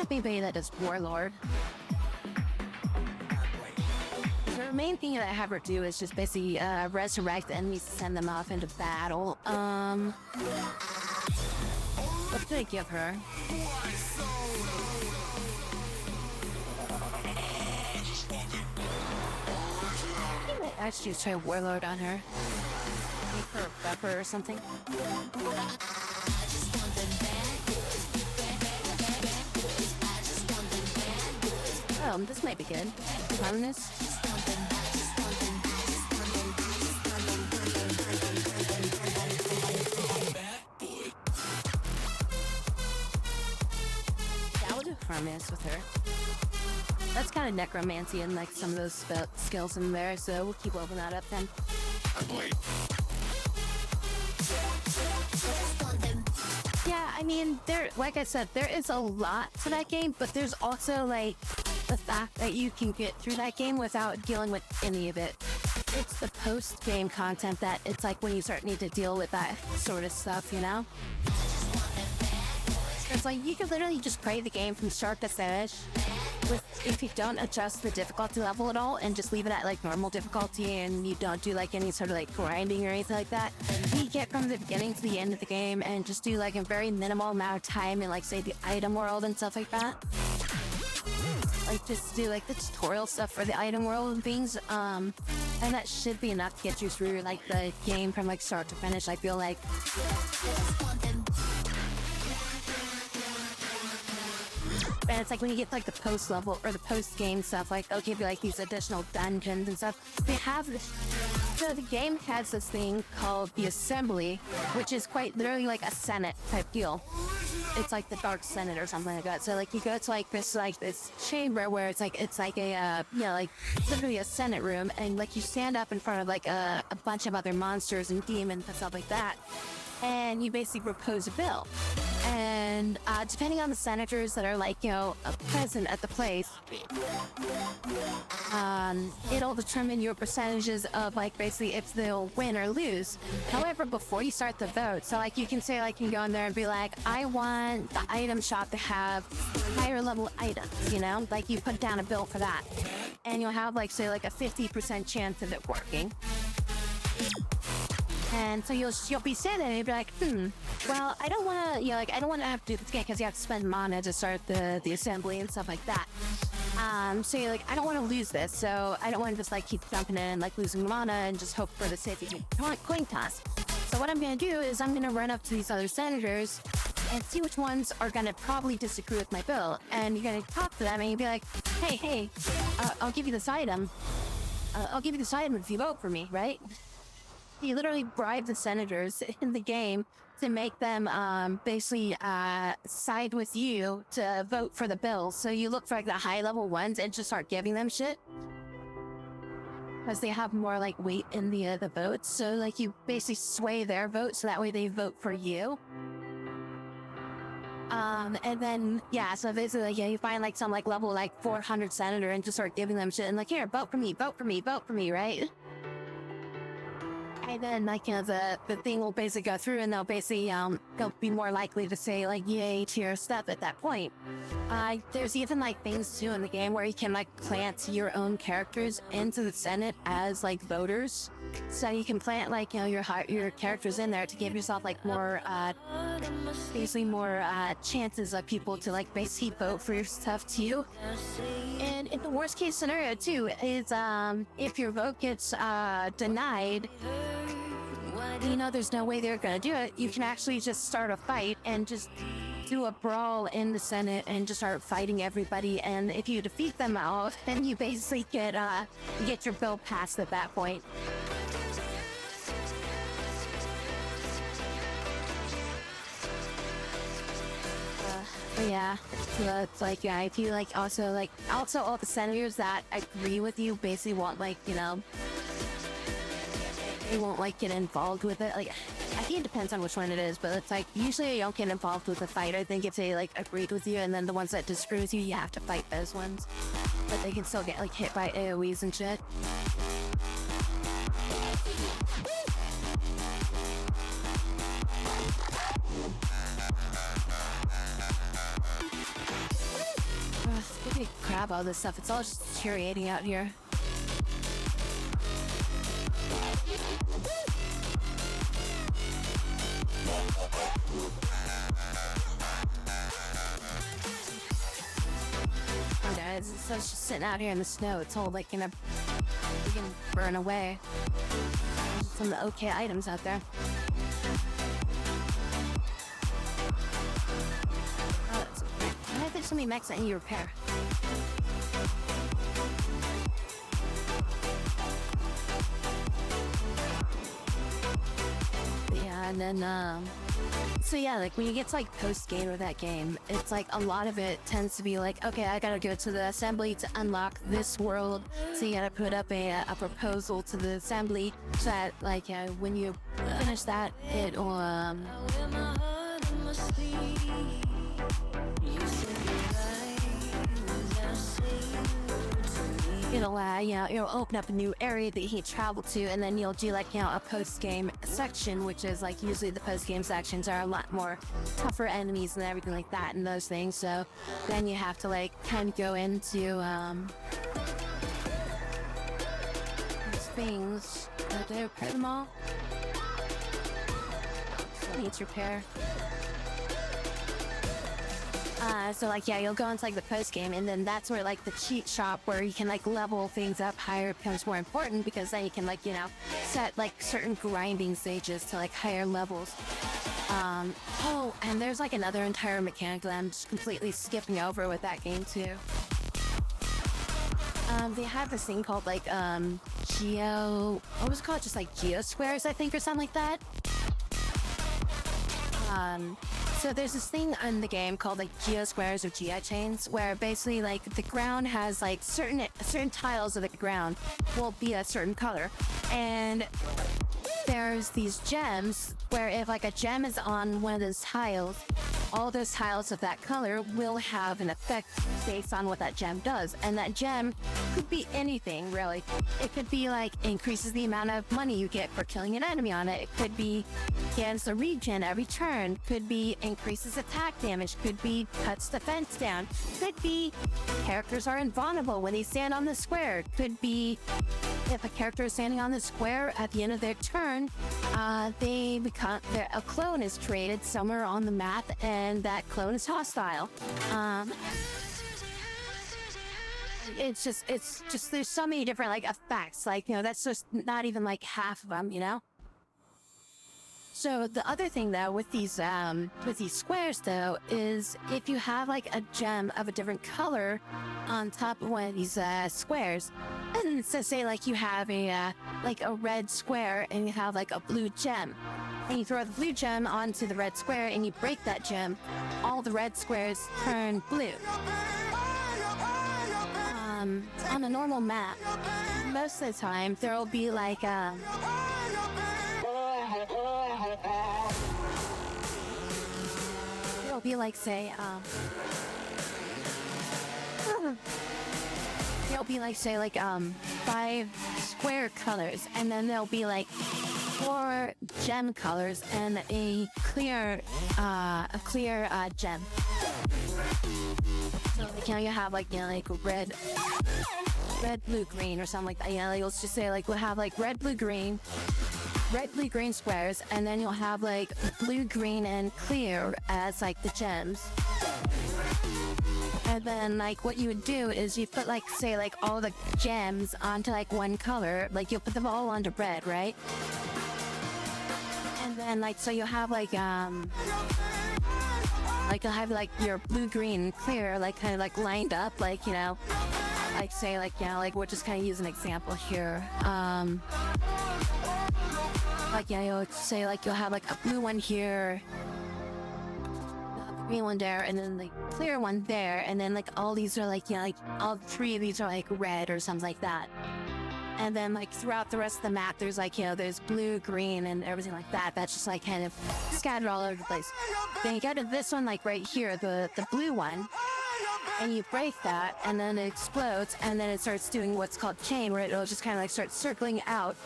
anybody that does Warlord. The main thing that I have her do is just basically resurrect the enemies to send them off into battle. What did I give her? I might actually try Warlord on her. Make her a pepper or something. Oh, this might be good. Harmonious. Harmonious with her. That's kind of necromancy and, like, some of those skills in there, so we'll keep leveling that up then. Yeah, I mean, like I said, there is a lot to that game, but there's also, like, the fact that you can get through that game without dealing with any of it. It's the post-game content that it's like when you start need to deal with that sort of stuff, you know? It's like you can literally just play the game from start to finish if you don't adjust the difficulty level at all and just leave it at, like, normal difficulty, and you don't do, like, any sort of, like, grinding or anything like that. You get from the beginning to the end of the game and just do, like, a very minimal amount of time in, like, say, the item world and stuff like that. Like, just do, like, the tutorial stuff for the item world and things, and that should be enough to get you through, like, the game from, like, start to finish, I feel like. And it's like when you get, like, the post level or the post game stuff, like, they'll give you, like, these additional dungeons and stuff. They have this. So the game has this thing called the Assembly, which is quite literally like a Senate type deal. It's like the Dark Senate or something like that. So, like, you go to, like, this chamber where it's like a like literally a Senate room, and, like, you stand up in front of, like, a bunch of other monsters and demons and stuff like that, and you basically propose a bill. And depending on the senators that are, like, present at the place, it'll determine your percentages of, like, basically if they'll win or lose. However, before you start the vote, so, like, you can say, like, you can go in there and be like, I want the item shop to have higher level items, you know? Like, you put down a bill for that. And you'll have, like, say, like, a 50% chance of it working. And so you'll be sitting there and you'll be like, well, I don't want to, I don't want to have to do this again because you have to spend mana to start the assembly and stuff like that. So you're like, I don't want to lose this, so I don't want to just, like, keep jumping in and, like, losing mana and just hope for the safety coin toss. So what I'm going to do is I'm going to run up to these other senators and see which ones are going to probably disagree with my bill. And you're going to talk to them and you'll be like, hey, I'll give you this item. I'll give you this item if you vote for me, right? You literally bribe the senators in the game to make them basically side with you to vote for the bills. So you look for like the high level ones and just start giving them shit. Because they have more like weight in the votes. So like you basically sway their vote so that way they vote for you. And then, yeah, so basically, like, yeah, you find like some like level like 400 senator and just start giving them shit and like, here, vote for me, vote for me, vote for me, right? And then, like, you know, the thing will basically go through and they'll basically, they'll be more likely to say, like, yay to your stuff at that point. There's even, like, things, too, in the game where you can, like, plant your own characters into the Senate as, like, voters. So you can plant, like, you know, your characters in there to give yourself, like, more, basically more, chances of people to, like, basically vote for your stuff, too. And in the worst case scenario, too, is, if your vote gets, denied, you know, there's no way they're gonna do it. You can actually just start a fight and just do a brawl in the Senate and just start fighting everybody. And if you defeat them all, then you basically get your bill passed at that point. Yeah, so it's like, yeah, if you like also all the senators that agree with you basically won't, like, you know, they won't like get involved with it. Like, I think it depends on which one it is, but it's like usually you don't get involved with the fight. I think if they like agreed with you, and then the ones that disagree with you, you have to fight those ones. But they can still get like hit by AoEs and shit. Give me crap all this stuff. It's all just deteriorating out here. Okay, it's just sitting out here in the snow. It's all like gonna burn away. Some of the okay items out there. Oh, that's okay. I think something mechs that need repair. Yeah, and then so yeah, like when you get to like post-game of that game, it's like a lot of it tends to be like, okay, I gotta go to the assembly to unlock this world. So you gotta put up a proposal to the assembly so that like when you finish that, it'll you know, it'll open up a new area that you can travel to, and then you'll do like, you know, a post-game section, which is like usually the post-game sections are a lot more tougher enemies and everything like that and those things. So then you have to like kind of go into these things. Did I repair them all? So needs repair. So like, yeah, you'll go into like the post game, and then that's where like the cheat shop where you can like level things up higher becomes more important, because then you can like, you know, set like certain grinding stages to like higher levels. Oh, and there's like another entire mechanic that I'm just completely skipping over with that game too. They have this thing called like what was it called? Just like Geosquares, I think, or something like that. So there's this thing in the game called like geosquares or geochains, where basically like the ground has like certain tiles of the ground will be a certain color, and there's these gems where if like a gem is on one of those tiles, all those tiles of that color will have an effect based on what that gem does. And that gem could be anything, really. It could be like increases the amount of money you get for killing an enemy on it. It could be gains a regen every turn. Could be increases attack damage. Could be cuts defense down. Could be characters are invulnerable when they stand on the square. Could be if a character is standing on the square at the end of their turn, a clone is created somewhere on the map, and that clone is hostile. It's just there's so many different like effects, like, you know, that's just not even like half of them, you know. So the other thing though with these squares though is if you have like a gem of a different color on top of one of these squares, and so say like you have a red square and you have like a blue gem, and you throw the blue gem onto the red square and you break that gem, all the red squares turn blue. On a normal map, most of the time there will be like it'll be like say there'll be like say like 5 square colors, and then there'll be like 4 gem colors and a clear gem. So like, you know, you have like, you know, like red, blue, green or something like that. You know, like, let's just say like we'll have like red, blue, green squares, and then you'll have like blue, green, and clear as like the gems. And then like what you would do is you put like say like all the gems onto like one color, like you'll put them all onto red, right? And then like so you'll have like you'll have like your blue, green, clear like kind of like lined up, like, you know, like say like, you know, like we'll just kind of use an example here. Like, yeah, you'll say like you'll have like a blue one here, green one there, and then the clear one there, and then like all these are like, you know, like all 3 of these are like red or something like that. And then like throughout the rest of the map there's like, you know, there's blue, green, and everything like that. That's just like kind of scattered all over the place. Then you go to this one like right here, the blue one, and you break that, and then it explodes, and then it starts doing what's called chain, where it'll just kind of like start circling out,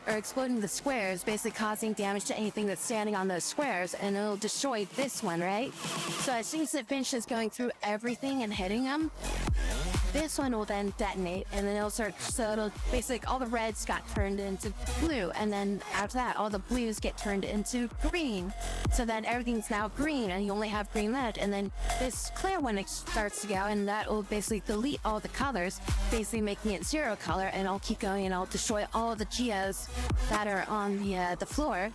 exploding the squares, basically causing damage to anything that's standing on those squares, and it'll destroy this one, right? So as soon as it finishes going through everything and hitting them, this one will then detonate, and then it'll basically all the reds got turned into blue, and then after that all the blues get turned into green, so then everything's now green and you only have green left. And then this clear one starts to go, and that will basically delete all the colors, basically making it 0 color, and I'll keep going and I'll destroy all the geos that are on the floor.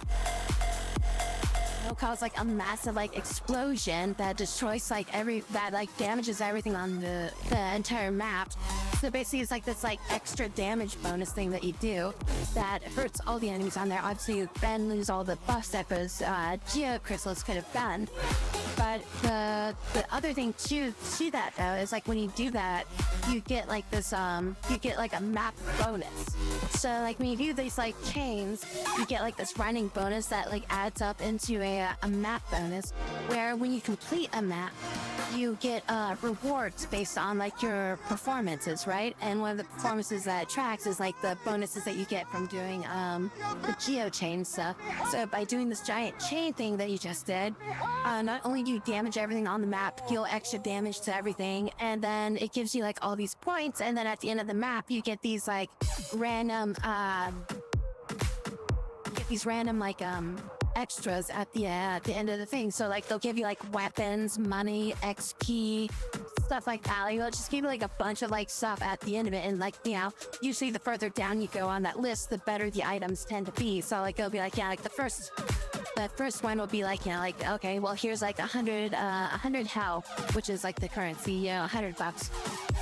It'll cause like a massive like explosion that destroys like damages everything on the entire map. So basically it's like this like extra damage bonus thing that you do that hurts all the enemies on there. Obviously you then lose all the buffs that those geo crystals could have done. But the other thing to that though is like when you do that, you get like this you get like a map bonus. So like when you do these like chains, you get like this running bonus that like adds up into a map bonus, where when you complete a map, you get rewards based on like your performances, right? And one of the performances that it tracks is like the bonuses that you get from doing the geo chain stuff. So by doing this giant chain thing that you just did, not only do you damage everything on the map, deal extra damage to everything, and then it gives you like all these points, and then at the end of the map you get these like random extras at the end of the thing. So like they'll give you like weapons, money, XP, stuff like that. Like, they'll just give you like a bunch of like stuff at the end of it, and like, you know, usually the further down you go on that list, the better the items tend to be. So like it'll be like, yeah, like the first one will be like, you know, like, okay, well here's like 100 hell, which is like the currency, you know, $100.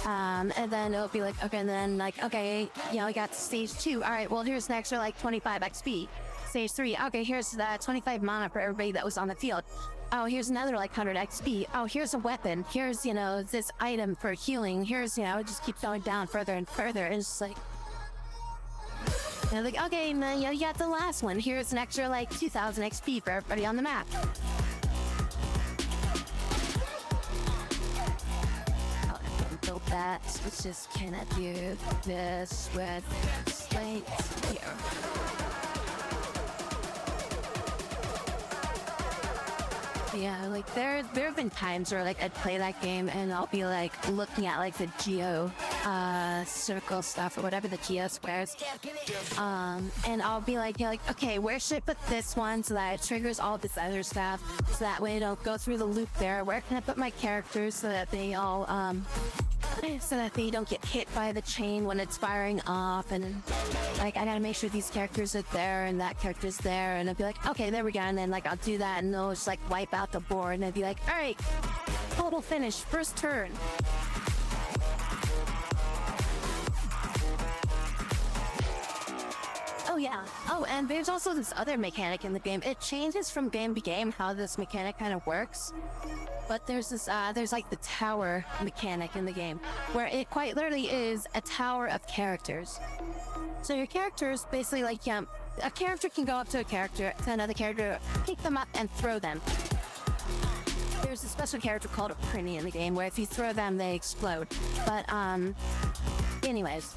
And then it'll be like, okay, and then like, okay, you know, we got stage 2. All right, well here's an extra like 25 XP. Stage 3, okay, here's the 25 mana for everybody that was on the field. Oh, here's another like 100 XP. Oh, here's a weapon. Here's, you know, this item for healing. Here's, you know, it just keeps going down further and further. And it's just like, and like, okay, and then, you know, you got the last one. Here's an extra like 2,000 XP for everybody on the map. Oh, I built that. Let's just kind of do this with slates here. Yeah, like there have been times where like I'd play that game and I'll be like looking at like the geo circle stuff or whatever, the geo squares, and I'll be like, yeah, like, okay, where should I put this one so that it triggers all this other stuff, so that way I don't go through the loop there? Where can I put my characters so that they all don't get hit by the chain when it's firing off? And like I gotta make sure these characters are there and that character's there, and I'll be like, okay, there we go, and then like I'll do that and they'll just like wipe out the board, and I'd be like, all right, total finish, first turn. Oh yeah. Oh, and there's also this other mechanic in the game. It changes from game to game how this mechanic kind of works. But there's this, there's like the tower mechanic in the game, where it quite literally is a tower of characters. So your characters basically like, a character can go up to another character, pick them up and throw them. There's a special character called a Prinny in the game, where if you throw them, they explode. But, anyways,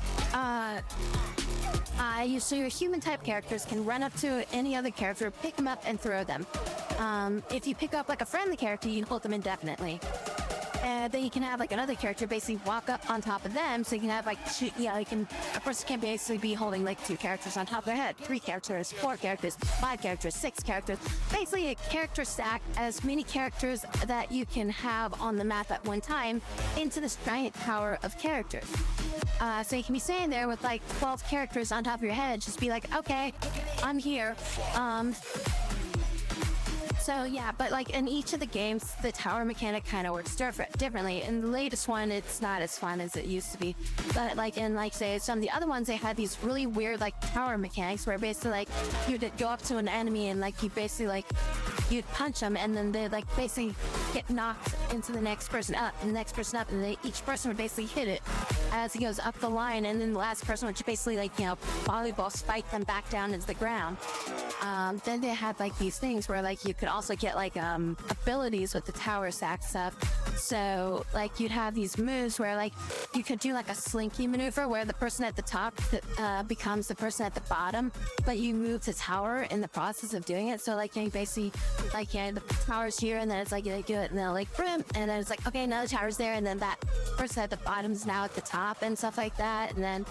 so your human type characters can run up to any other character, pick them up and throw them. If you pick up like a friendly character, you can hold them indefinitely. Then you can have like another character basically walk up on top of them, so you can have like a person can basically be holding like 2 characters on top of their head, 3 characters, 4 characters, 5 characters, 6 characters. Basically a character stack, as many characters that you can have on the map at one time into this giant tower of characters. So you can be standing there with like 12 characters on top of your head, just be like, okay, I'm here. So yeah, but like in each of the games, the tower mechanic kind of works differently. In the latest one, it's not as fun as it used to be. But like in like say some of the other ones, they had these really weird like tower mechanics where basically like you'd go up to an enemy and like you basically like you'd punch them and then they'd like basically get knocked into the next person up and the next person up, and each person would basically hit it as he goes up the line, and then the last person would basically like volleyball spike them back down into the ground. Then they had like these things where like you could also get like abilities with the tower stack stuff. So like you'd have these moves where like you could do like a slinky maneuver where the person at the top becomes the person at the bottom, but you move the tower in the process of doing it. So like you basically like the tower's here, and then it's like they do it and they'll like brim, and then it's like okay, now the tower's there, and then that person at the bottom's now at the top and stuff like that. And then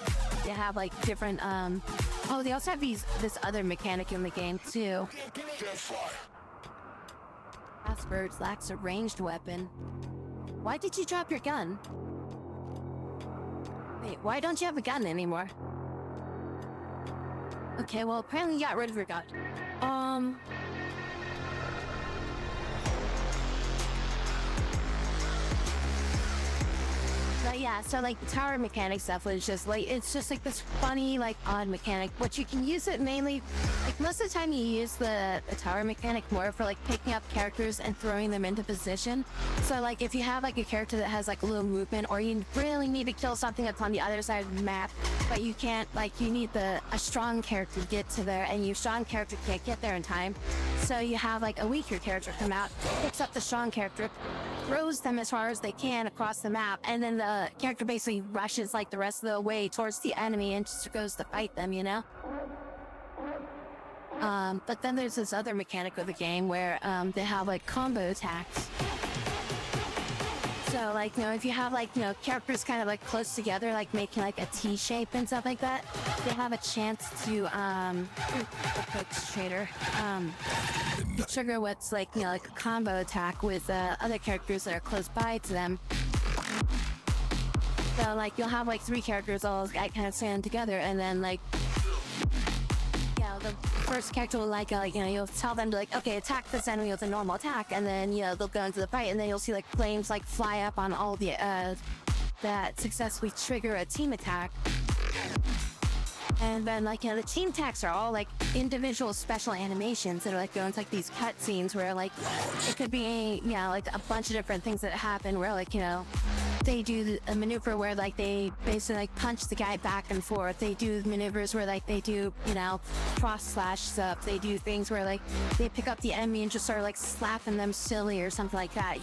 you have like different oh, they also have this other mechanic in the game too. Asperge lacks a ranged weapon. Why did you drop your gun? Wait, why don't you have a gun anymore? Okay, well apparently you got rid of your gun. But yeah, so like the tower mechanic stuff was just like, it's just like this funny, like odd mechanic, which you can use it mainly, like most of the time you use the tower mechanic more for like picking up characters and throwing them into position. So like if you have like a character that has like a little movement, or you really need to kill something that's on the other side of the map, but you can't, like you need a strong character to get to there, and your strong character can't get there in time. So you have like a weaker character come out, picks up the strong character, throws them as far as they can across the map, and then the character basically rushes like the rest of the way towards the enemy and just goes to fight them, you know? But then there's this other mechanic of the game where they have like combo attacks. So like, if you have like, characters kind of like close together, like making like a T shape and stuff like that, they have a chance to, trigger what's like, like a combo attack with other characters that are close by to them. So like, you'll have like 3 characters all kind of stand together, and then like, the first character will like you'll tell them to like, okay, attack this enemy with a normal attack, and then they'll go into the fight, and then you'll see like flames like fly up on all the that successfully trigger a team attack. And then like the team attacks are all like individual special animations that are like going to like these cut scenes where like it could be like a bunch of different things that happen where like they do a maneuver where like they basically like punch the guy back and forth. They do maneuvers where like they do cross slash stuff. They do things where like they pick up the enemy and just start like slapping them silly or something like that.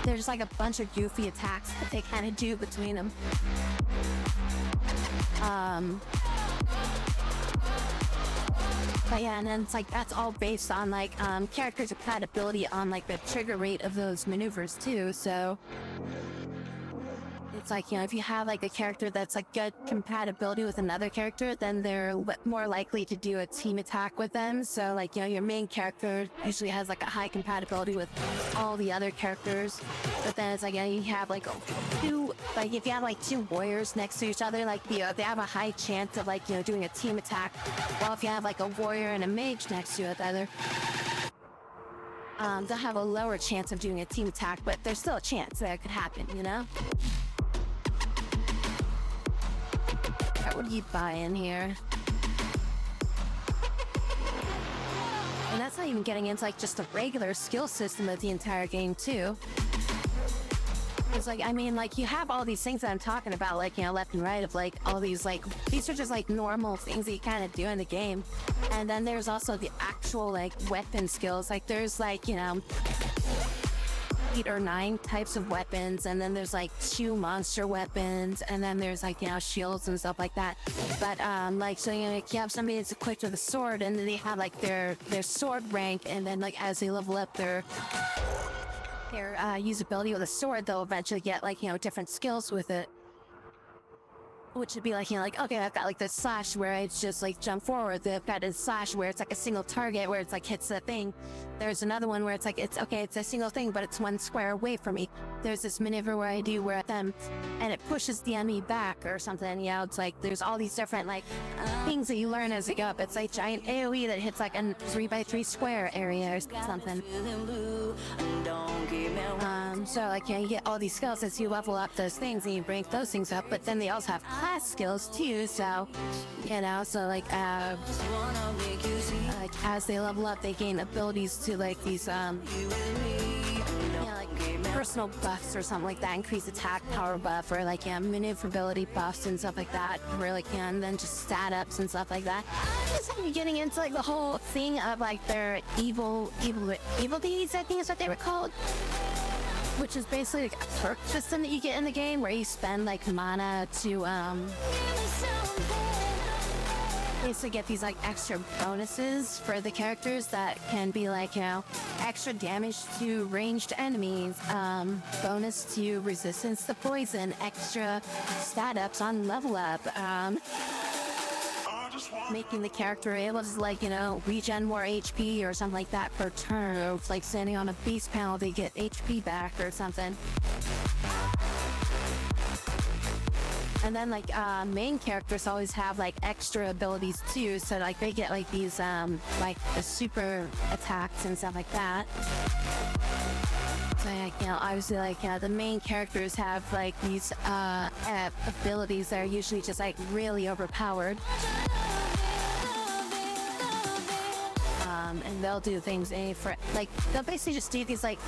There's just like a bunch of goofy attacks that they kind of do between them. But yeah, and then it's like that's all based on like characters' compatibility on like the trigger rate of those maneuvers too. So it's like, if you have like a character that's like good compatibility with another character, then they're more likely to do a team attack with them. So like, your main character usually has like a high compatibility with all the other characters. But then it's like, you have like if you have like 2 warriors next to each other, like they have a high chance of like, doing a team attack. While if you have like a warrior and a mage next to each other, they'll have a lower chance of doing a team attack, but there's still a chance that it could happen, What do you buy in here? And that's not even getting into like just the regular skill system of the entire game too. It's like, I mean, like, you have all these things that I'm talking about, like, you know, left and right of, like, all these, like, these are just, like, normal things that you kind of do in the game. And then there's also the actual, like, weapon skills. Like, there's, like, you know, 8 or 9 types of weapons, and then there's, like, 2 monster weapons, and then there's, like, you know, shields and stuff like that. But, like, so, you know, like, you have somebody that's equipped with a sword, and then they have, like, their sword rank, and then, like, as they level up their usability with a sword, they'll eventually get, like, you know, different skills with it. Which would be like, you know, like, okay, I've got like this slash where it's just like jump forward. I've got a slash where it's like a single target where it's like hits the thing. There's another one where it's like, it's okay, it's a single thing, but it's 1 square away from me. There's this maneuver where I do where them, and it pushes the enemy back or something. You know, it's like, there's all these different like things that you learn as you go up. It's like giant AoE that hits like a 3x3 square area or something. So like, you know, you get all these skills as you level up those things and you break those things up, but then they also have class skills too, so, you know, so like as they level up, they gain abilities to like these, you know, like personal buffs or something like that, increase attack power buff, or like, yeah, maneuverability buffs and stuff like that, where like, yeah, and then just stat ups and stuff like that. Just getting into like the whole thing of like their evil deeds, I think is what they were called. Which is basically like a perk system that you get in the game where you spend like mana to basically get these like extra bonuses for the characters that can be like, you know, extra damage to ranged enemies, bonus to resistance to poison, extra stat ups on level up, making the character able to, like, you know, regen more HP or something like that per turn. Or it's like standing on a beast panel, they get HP back or something. And then like main characters always have like extra abilities too, so like they get like these like the super attacks and stuff like that. So like, you know, obviously like, the main characters have like these abilities that are usually just like really overpowered. And they'll do things like they'll basically just do these like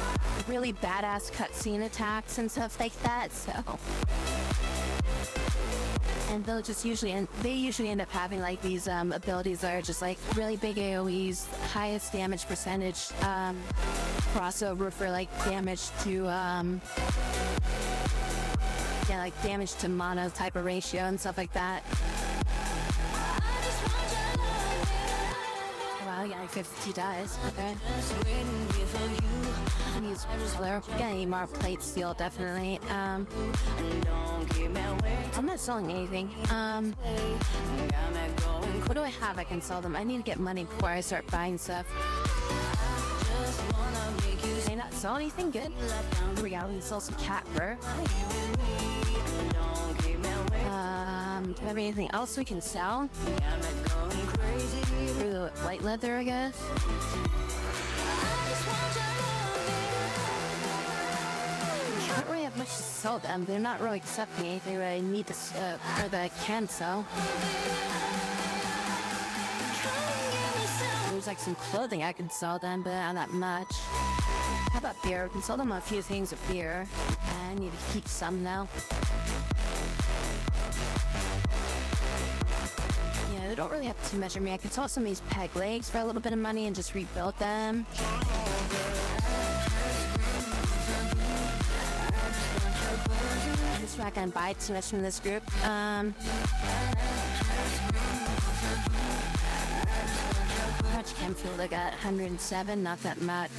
really badass cutscene attacks and stuff like that. So, and they'll just usually end up having like these abilities that are just like really big AoEs, highest damage percentage, crossover for like damage to yeah, like damage to mana type of ratio and stuff like that. Wow, yeah, 52 dies. Okay. Use color. Gonna need more plate steel, definitely. I'm not selling anything. What do I have I can sell them? I need to get money before I start buying stuff. Can I not sell anything good? Here we go. We can sell some cat fur. Do I have anything else we can sell? Through white leather, I guess. I don't really have much to sell them. They're not really accepting anything that I need to, or that I can sell. There's like some clothing I could sell them, but not that much. How about beer? We can sell them a few things of beer. I need to keep some now. Yeah, they don't really have too much of me. I could sell some of these peg legs for a little bit of money and just rebuild them. I'm just not gonna buy too much from this group. How much chem fuel I got? 107, not that much.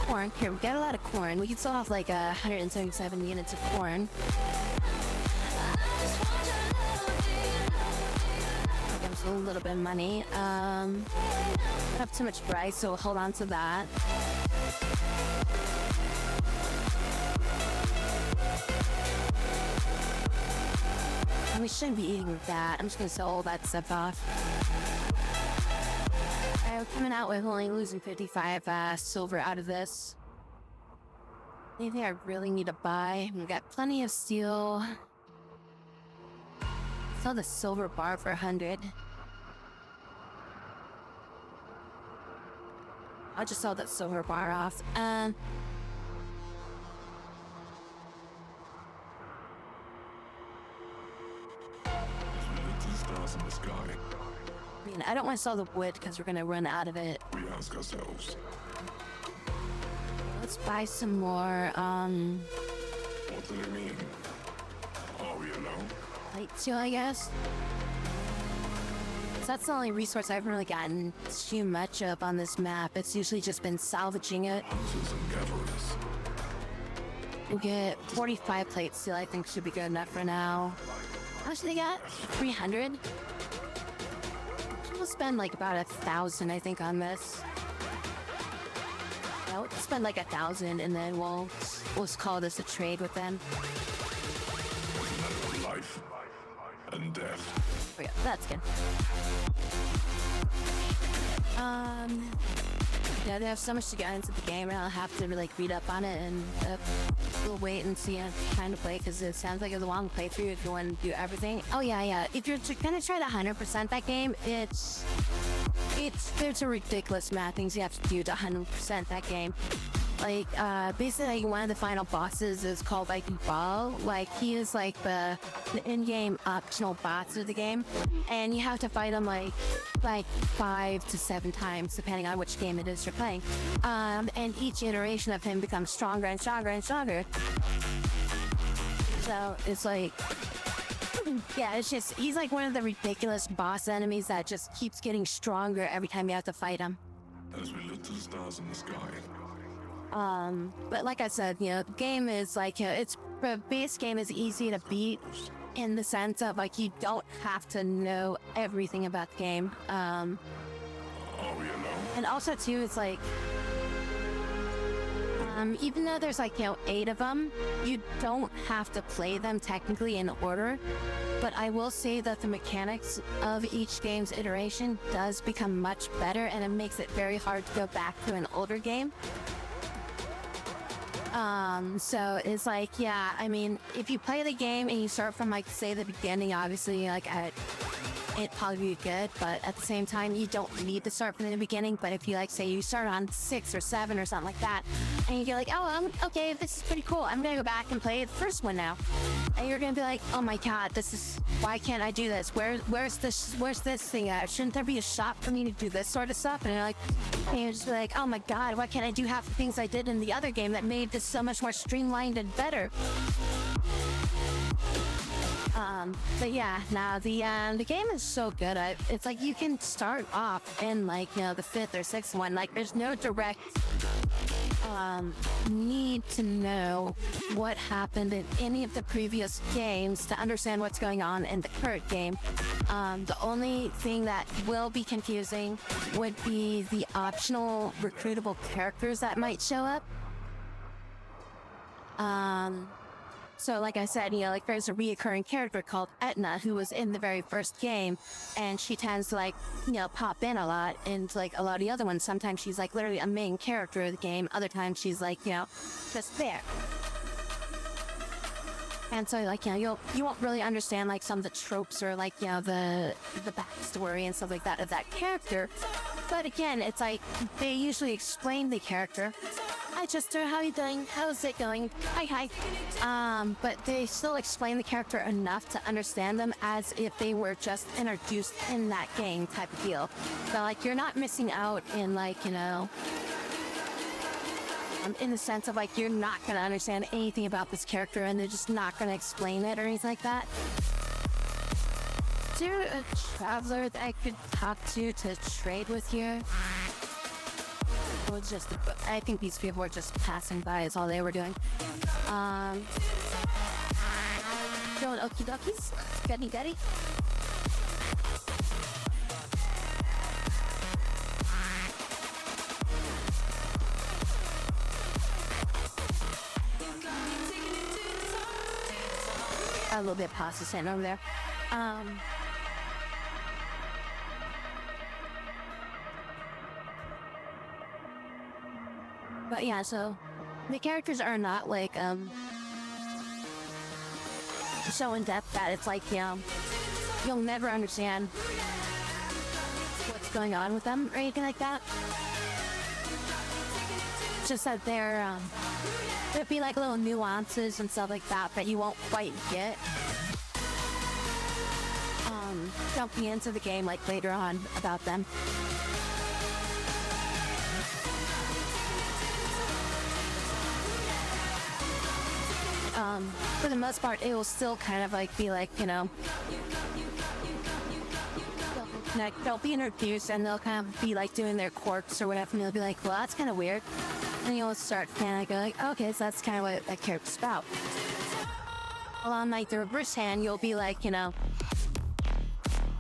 Corn. Here, we got a lot of corn. We can sell off like 177 units of corn. A little bit of money. I don't have too much rice, so we'll hold on to that. And we shouldn't be eating that. I'm just gonna sell all that stuff off. We're coming out with only losing 55 silver out of this. Anything I really need to buy? We've got plenty of steel. Sell the silver bar for 100. I just saw that silver bar off. Stars in the sky. I mean, I don't want to sell the wood because we're gonna run out of it. We ask ourselves, Let's buy some more, what do they mean? Are we alone? light steel, I guess. So that's the only resource I've really gotten too much of on this map. It's usually just been salvaging it. Hunters and gatherers. We'll get 45 plate steel, I think should be good enough for now. How much they got? 300? We'll spend like about 1,000, I think, on this. Yeah, we'll spend like 1,000 and then we'll just call this a trade with them. Life and death. Oh yeah, that's good. Yeah, they have so much to get into the game, and I'll have to like read up on it, and we'll wait and see time to play because it sounds like it's a long playthrough if you want to do everything. Oh yeah. If you're gonna try to 100% that game, there's a ridiculous amount of things you have to do to 100% that game. Like, basically, one of the final bosses is called, like, Ball. Like, he is, like, the in-game optional boss of the game. And you have to fight him, like 5 to 7 times, depending on which game it is you're playing. And each iteration of him becomes stronger and stronger and stronger. So, it's like... Yeah, it's just... He's, like, one of the ridiculous boss enemies that just keeps getting stronger every time you have to fight him. As we look to the stars in the sky. But like I said, the game is like, the base game is easy to beat in the sense of like, you don't have to know everything about the game. Are we alone? And also too, it's like, even though there's like, 8 of them, you don't have to play them technically in order. But I will say that the mechanics of each game's iteration does become much better, and it makes it very hard to go back to an older game. So it's like, yeah, I mean, if you play the game and you start from like, say the beginning, obviously, like, it'd probably be good, but at the same time, you don't need to start from the beginning. But if you like, say you start on 6 or 7 or something like that, and you get like, oh, okay, this is pretty cool, I'm gonna go back and play the first one now. And you're gonna be like, oh my god, why can't I do this? Where's this thing at? Shouldn't there be a shop for me to do this sort of stuff? And you're just be like, oh my god, why can't I do half the things I did in the other game that made this so much more streamlined and better? But yeah, now the game is so good. It's like you can start off in like, the 5th or 6th one. Like, there's no direct need to know what happened in any of the previous games to understand what's going on in the current game. The only thing that will be confusing would be the optional recruitable characters that might show up. So like I said, like there's a reoccurring character called Etna who was in the very first game, and she tends to like, pop in a lot, and like a lot of the other ones, sometimes she's like literally a main character of the game, other times she's like, just there. And so like, you won't really understand like some of the tropes or like, the backstory and stuff like that of that character. But again, it's like, they usually explain the character. Hi Chester, how are you doing? How's it going? Hi. But they still explain the character enough to understand them as if they were just introduced in that game type of deal. So like, you're not missing out in like, in the sense of like, you're not gonna understand anything about this character and they're just not gonna explain it or anything like that. Is there a traveler that I could talk to trade with here? Or just, I think these people were just passing by is all they were doing. Doing okie dokies? Gutty gutty? A little bit pasta sitting over there. But yeah, so the characters are not like so in depth that it's like, you'll never understand what's going on with them or anything like that. It's just that there'd be like little nuances and stuff like that that you won't quite get. Jumping into the game like later on about them. For the most part, it will still kind of like be like, you know, like they'll be introduced and they'll kind of be like doing their quirks or whatever, and you'll be like, well, that's kind of weird. And you'll start kind of go like, okay, so that's kind of what that character's about. Well, on like the reverse hand, you'll be like, you know,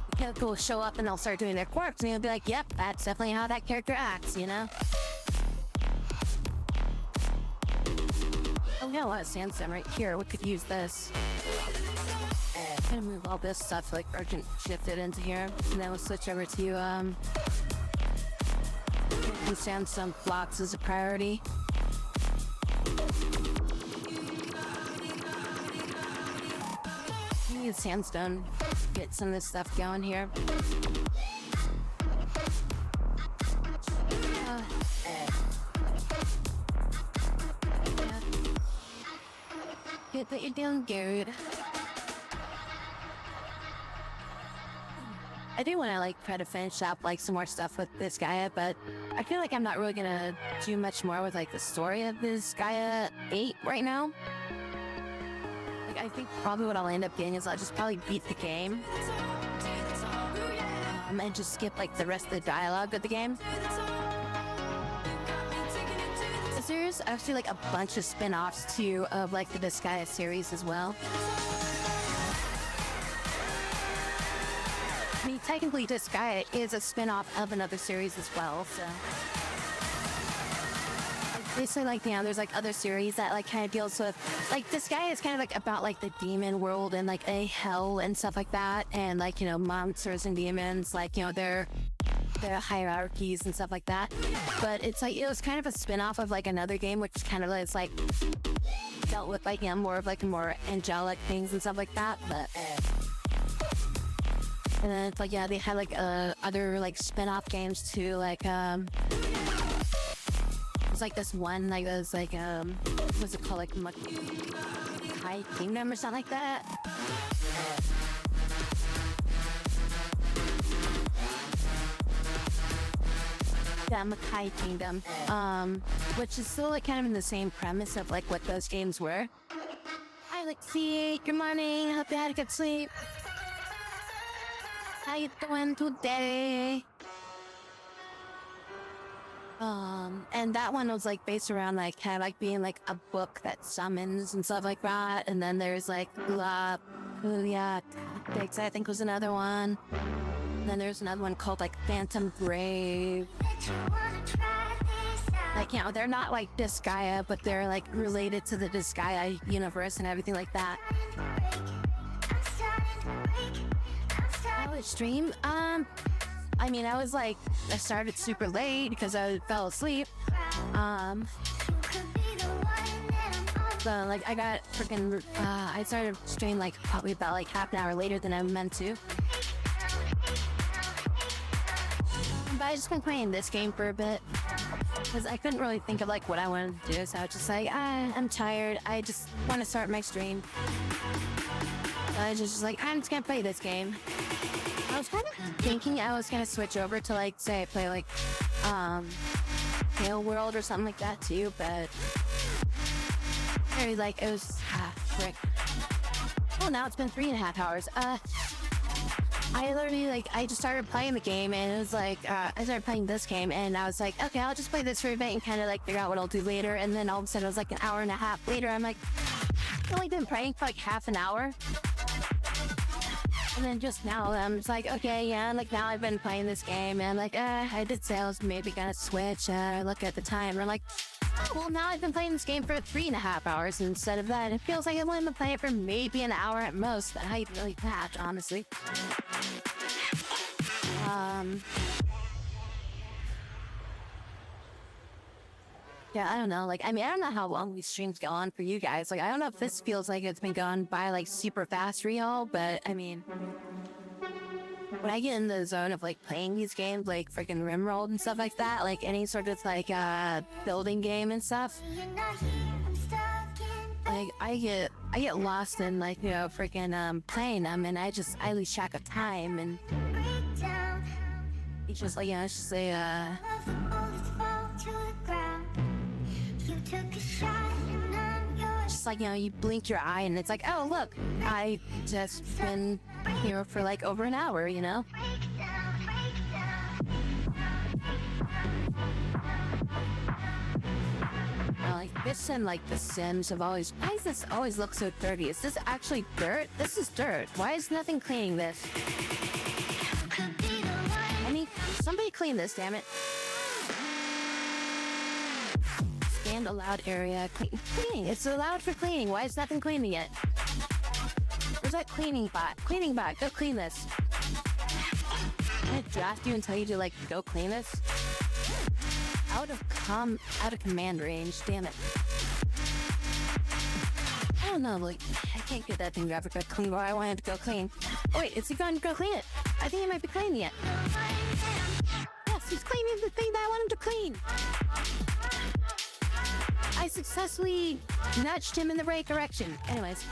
the character will show up and they'll start doing their quirks, and you'll be like, yep, that's definitely how that character acts, you know? Oh, yeah, a lot of sandstone right here. We could use this. I'm gonna move all this stuff like urgent shifted into here, and then we'll switch over to the sandstone blocks as a priority. I need sandstone. Get some of this stuff going here. Good that you're doing good. I do want to like try to finish up like some more stuff with this Gaia, but I feel like I'm not really gonna do much more with like the story of this Gaia 8 right now. Like I think probably what I'll end up getting is I'll just probably beat the game and just skip like the rest of the dialogue of the game. There's actually like a bunch of spin-offs too of like the Disgaea series as well. I mean, technically Disgaea is a spin-off of another series as well, so basically like, you know, there's like other series that like kind of deals with like Disgaea is kind of like about like the demon world and like a hell and stuff like that, and like, you know, monsters and demons, like, you know, their hierarchies and stuff like that. But it's like it was kind of a spin-off of like another game which kind of is like dealt with like, you know, more of like more angelic things and stuff like that. But and then it's like, yeah, they had like other like spin-off games too, like it's like this one like was like what's it called, like Makai Kingdom or something like that. Yeah, Makai Kingdom, which is still like kind of in the same premise of like what those games were. Hi Lexi, good morning, hope you had a good sleep. How you doing today? And that one was like based around like kind of like being like a book that summons and stuff like that. And then there's like Julia Tactics, I think was another one. And then there's another one called like Phantom Grave. Like, you know, they're not like Disgaea, but they're like related to the Disgaea universe and everything like that. Stream? I mean, I was like, I started super late because I fell asleep. So like I got freaking, I started stream like probably about like half an hour later than I meant to. But I just been playing this game for a bit because I couldn't really think of like what I wanted to do. So I was just like, I'm tired. I just want to start my stream. So I was just like, I'm just gonna play this game. I was kind of thinking I was gonna switch over to like, say I play like, Pale World or something like that too, but very like, it was, frick. Oh, now it's been 3.5 hours. I literally like, I just started playing the game and it was like, I started playing this game and I was like, okay, I'll just play this for a bit and kind of like figure out what I'll do later. And then all of a sudden it was like an hour and a half later. I'm like, I've only been playing for like half an hour. And then just now, I'm just like, okay, yeah, like now I've been playing this game, and I'm like, I did say I was maybe gonna switch. I look at the time, and I'm like, oh, well, now I've been playing this game for 3.5 hours instead of that. It feels like I've only been playing it for maybe an hour at most, but I really patch, honestly. Yeah, I don't know. Like, I mean, I don't know how long these streams go on for you guys. Like, I don't know if this feels like it's been going by, like, super fast for y'all, but, I mean, when I get in the zone of like playing these games, like freaking Rimworld and stuff like that, like any sort of like building game and stuff, like I get lost in like, you know, freaking playing them, and I lose track of time, and it's just like, you know, it's just a just like, you know, you blink your eye and it's like, oh look, I just been here for like over an hour, you know. Like this and like The Sims have always, why does this always look so dirty? Is this actually dirt? This is dirt. Why is nothing cleaning this? I mean, somebody clean this, damn it. Stand allowed area. Cleaning. It's allowed for cleaning. Why is nothing cleaning yet? Where's that cleaning bot? Cleaning bot, go clean this. I'm gonna draft you and tell you to like go clean this. Out of command range, damn it. I don't know, like, I can't get that thing to ever go clean, but I wanted to go clean. Oh wait, is he going to go clean it? I think he might be cleaning it. Yes, he's cleaning the thing that I want him to clean. I successfully nudged him in the right direction. Anyways,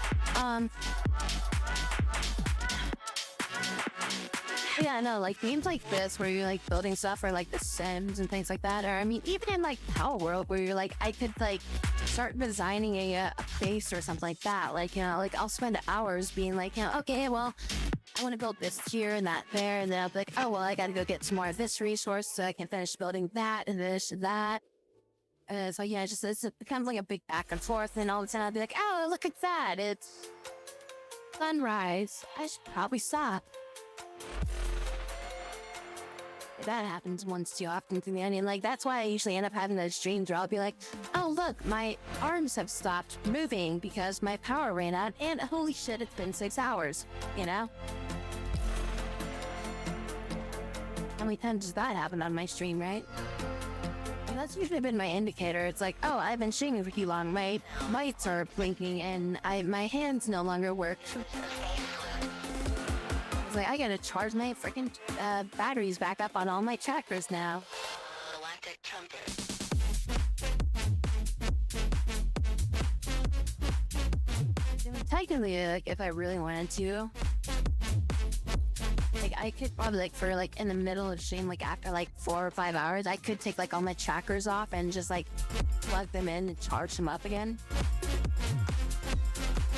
yeah, no, like games like this where you're like building stuff, or like The Sims and things like that, or I mean, even in like Power World where you're like, I could like start designing a base or something like that. Like, you know, like I'll spend hours being like, you know, okay, well, I want to build this here and that there, and then I'll be like, oh, well, I got to go get some more of this resource so I can finish building that and this and that. So yeah, it becomes like a big back and forth, and all of a sudden I'll be like, oh, look at that, it's sunrise. I should probably stop. That happens once too often to me. I mean, like, that's why I usually end up having those dreams where I'll be like, oh, look, my arms have stopped moving because my power ran out, and holy shit, it's been 6 hours, you know? How many times does that happen on my stream, right? And that's usually been my indicator. It's like, oh, I've been streaming for too long. My lights are blinking, and my hands no longer work. Like, I gotta charge my freaking batteries back up on all my trackers now. Technically, like, if I really wanted to, like, I could probably, like, for, like, in the middle of stream, like, after, like, 4 or 5 hours, I could take, like, all my trackers off and just, like, plug them in and charge them up again.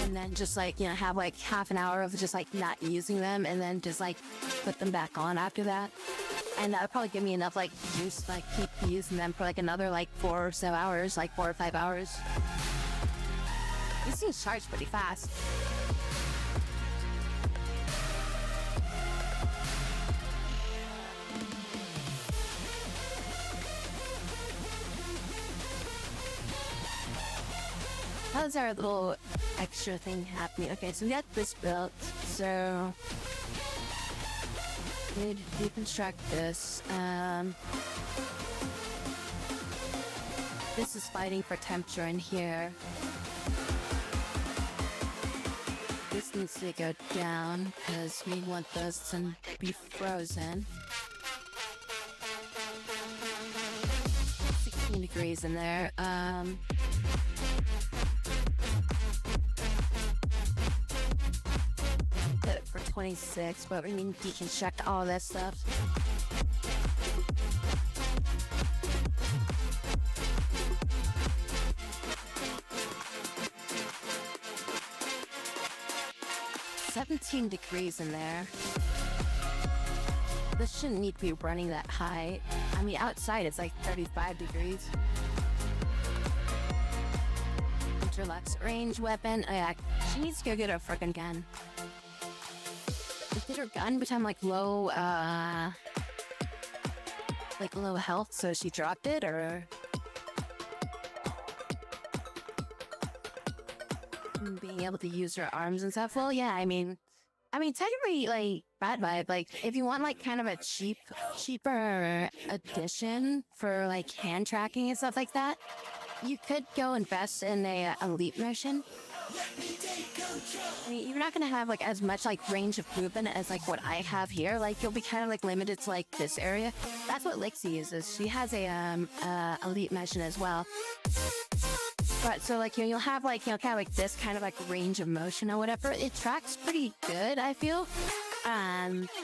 And then just like, you know, have like half an hour of just like not using them, and then just like put them back on after that. And that would probably give me enough like juice to like keep using them for like another like 4 or so hours, like 4 or 5 hours. These things charge pretty fast. How's our little extra thing happening? Okay, so we got this built. So we need to deconstruct this. This is fighting for temperature in here. This needs to go down because we want those to be frozen. 16 degrees in there. For 26, but we need to deconstruct all that stuff. $17 degrees in there. This shouldn't need to be running that high. I mean, outside it's like 35 degrees. Interlux range weapon. Oh yeah, she needs to go get a frickin' gun. Did her gun become like low health, so she dropped it, or being able to use her arms and stuff? Well, yeah, I mean technically, like, bad vibe. Like, if you want like kind of a cheaper addition for like hand tracking and stuff like that, you could go invest in a Elite Motion. I mean, you're not gonna have like as much like range of movement as like what I have here. Like you'll be kind of like limited to like this area. That's what Lixie uses. She has a Elite Motion as well. But so like you'll have like kind of like this kind of like range of motion or whatever. It tracks pretty good, I feel.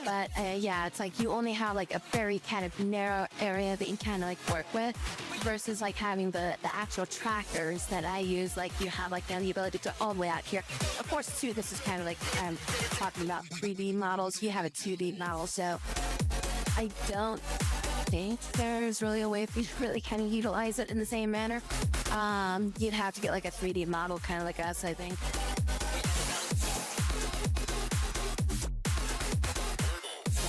But yeah, it's like you only have like a very kind of narrow area that you kind of like work with versus like having the actual trackers that I use. Like you have like the ability to all the way out here. Of course, too, this is kind of like talking about 3D models. You have a 2D model, so I don't think there's really a way for you to really kind of utilize it in the same manner. You'd have to get like a 3D model, kind of like us, I think.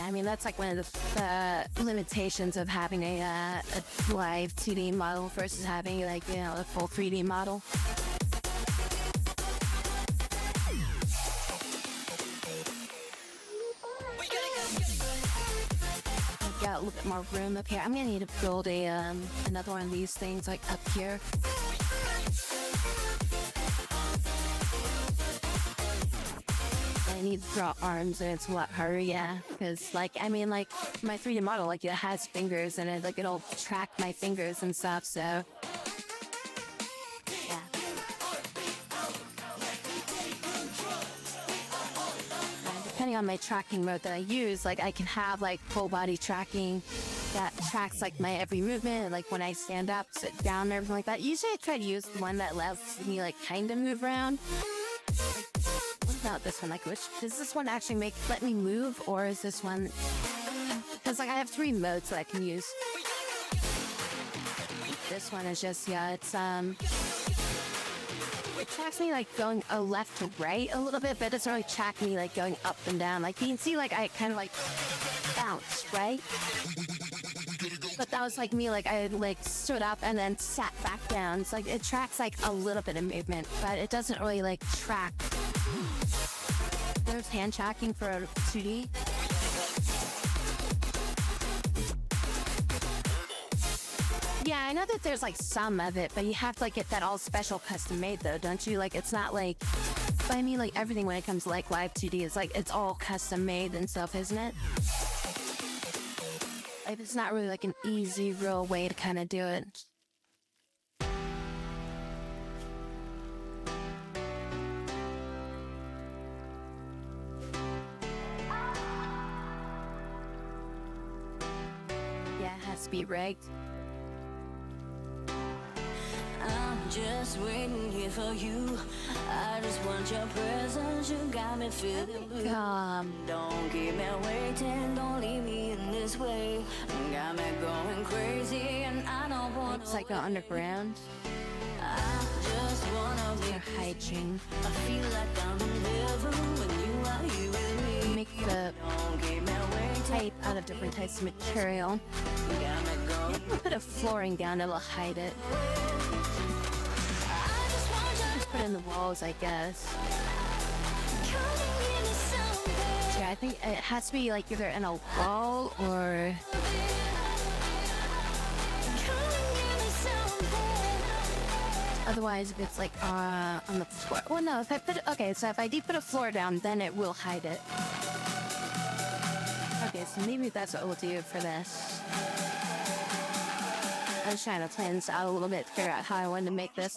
I mean, that's like one of the limitations of having a live 2D model versus having like, you know, a full 3D model. I've got a little bit more room up here. I'm gonna need to build a another one of these things like up here. I need to draw arms and it's a lot harder, yeah. Because, like, I mean, like, my 3D model, like, it has fingers and it, like, it'll track my fingers and stuff, so. Yeah. And depending on my tracking mode that I use, like, I can have, like, full body tracking that tracks, like, my every movement, and, like, when I stand up, sit down, and everything like that. Usually I try to use the one that allows me, like, kind of move around. About this one, like, which does this one actually let me move, or is this one, because like I have 3 modes that I can use. This one is just, yeah, it's it tracks me like going left to right a little bit, but it doesn't really track me like going up and down. Like you can see, like I kind of like bounce, right? But that was like me, like I like stood up and then sat back down. It's like it tracks like a little bit of movement, but it doesn't really like track. There's hand tracking for 2D. Yeah, I know that there's like some of it, but you have to like get that all special custom made though, don't you? Like it's not like, but I mean like everything when it comes to like live 2D is like it's all custom made and stuff, isn't it? Like it's not really like an easy real way to kind of do it. To be rigged. I'm just waiting here for you. I just want your presence. You got me feeling blue. Don't keep me waiting. Don't leave me in this way. Got me going crazy, and I don't want to. It's like underground. I just wanna be hiking. I feel like I'm in heaven when you are here with me. Make the pipe out of different types of material. Put a flooring down, it'll hide it. Just put it in the walls, I guess. Yeah, I think it has to be like either in a wall or. Otherwise, if it's like on the floor. Well, no, if I put it, okay, so if I do put a floor down, then it will hide it. Okay, so maybe that's what we'll do for this. I was trying to plan this out a little bit, figure out how I wanted to make this.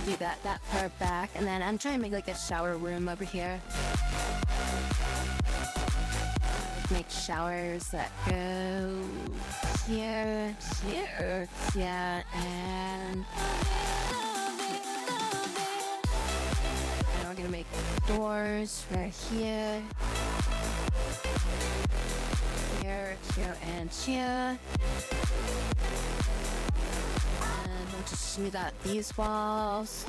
Do that part back, and then I'm trying to make like a shower room over here. Make showers that go here, here, yeah, and we're gonna make doors right here, here, here, and here. And we'll just smooth out these walls.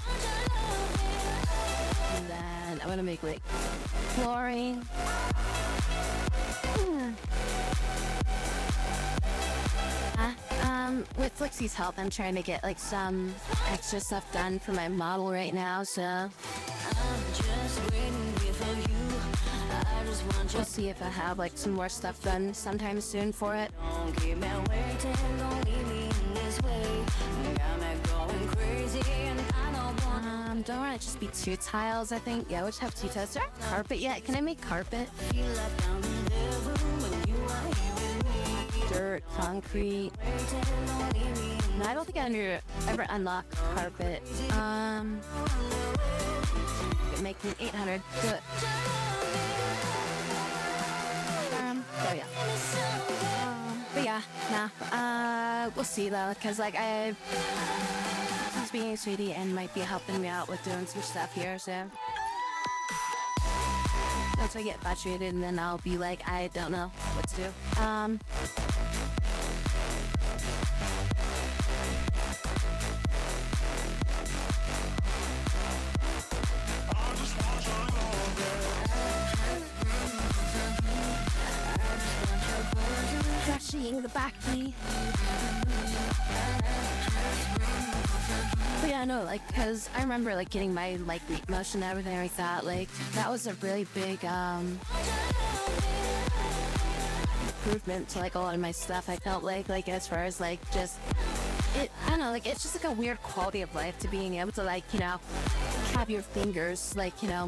And then I'm gonna make like flooring. With Lixie's help, I'm trying to get like some extra stuff done for my model right now, so We'll see if I have like some more stuff done sometime soon for it. Don't keep me waiting, don't leave me in this way. Got me going crazy and I don't wanna Don't want it to just be 2 tiles, I think. Yeah, we'll just have 2 tiles. Is there carpet yet? Can I make carpet? feel like I'm in heaven when you are here with me. Dirt, concrete. Waiting, don't leave me in No, I don't think I ever unlocked carpet. Making 800. Good. Oh yeah. But yeah, nah. We'll see though, cause like he's being sweetie and might be helping me out with doing some stuff here, so. Once I get saturated, and then I'll be like, I don't know what to do. Rushing the back knee. But yeah, no, like, cause I remember like getting my like leap motion and everything like that. Like, that was a really big improvement to like a lot of my stuff. I felt like as far as like just I don't know, like it's just like a weird quality of life to being able to like, you know, have your fingers like, you know,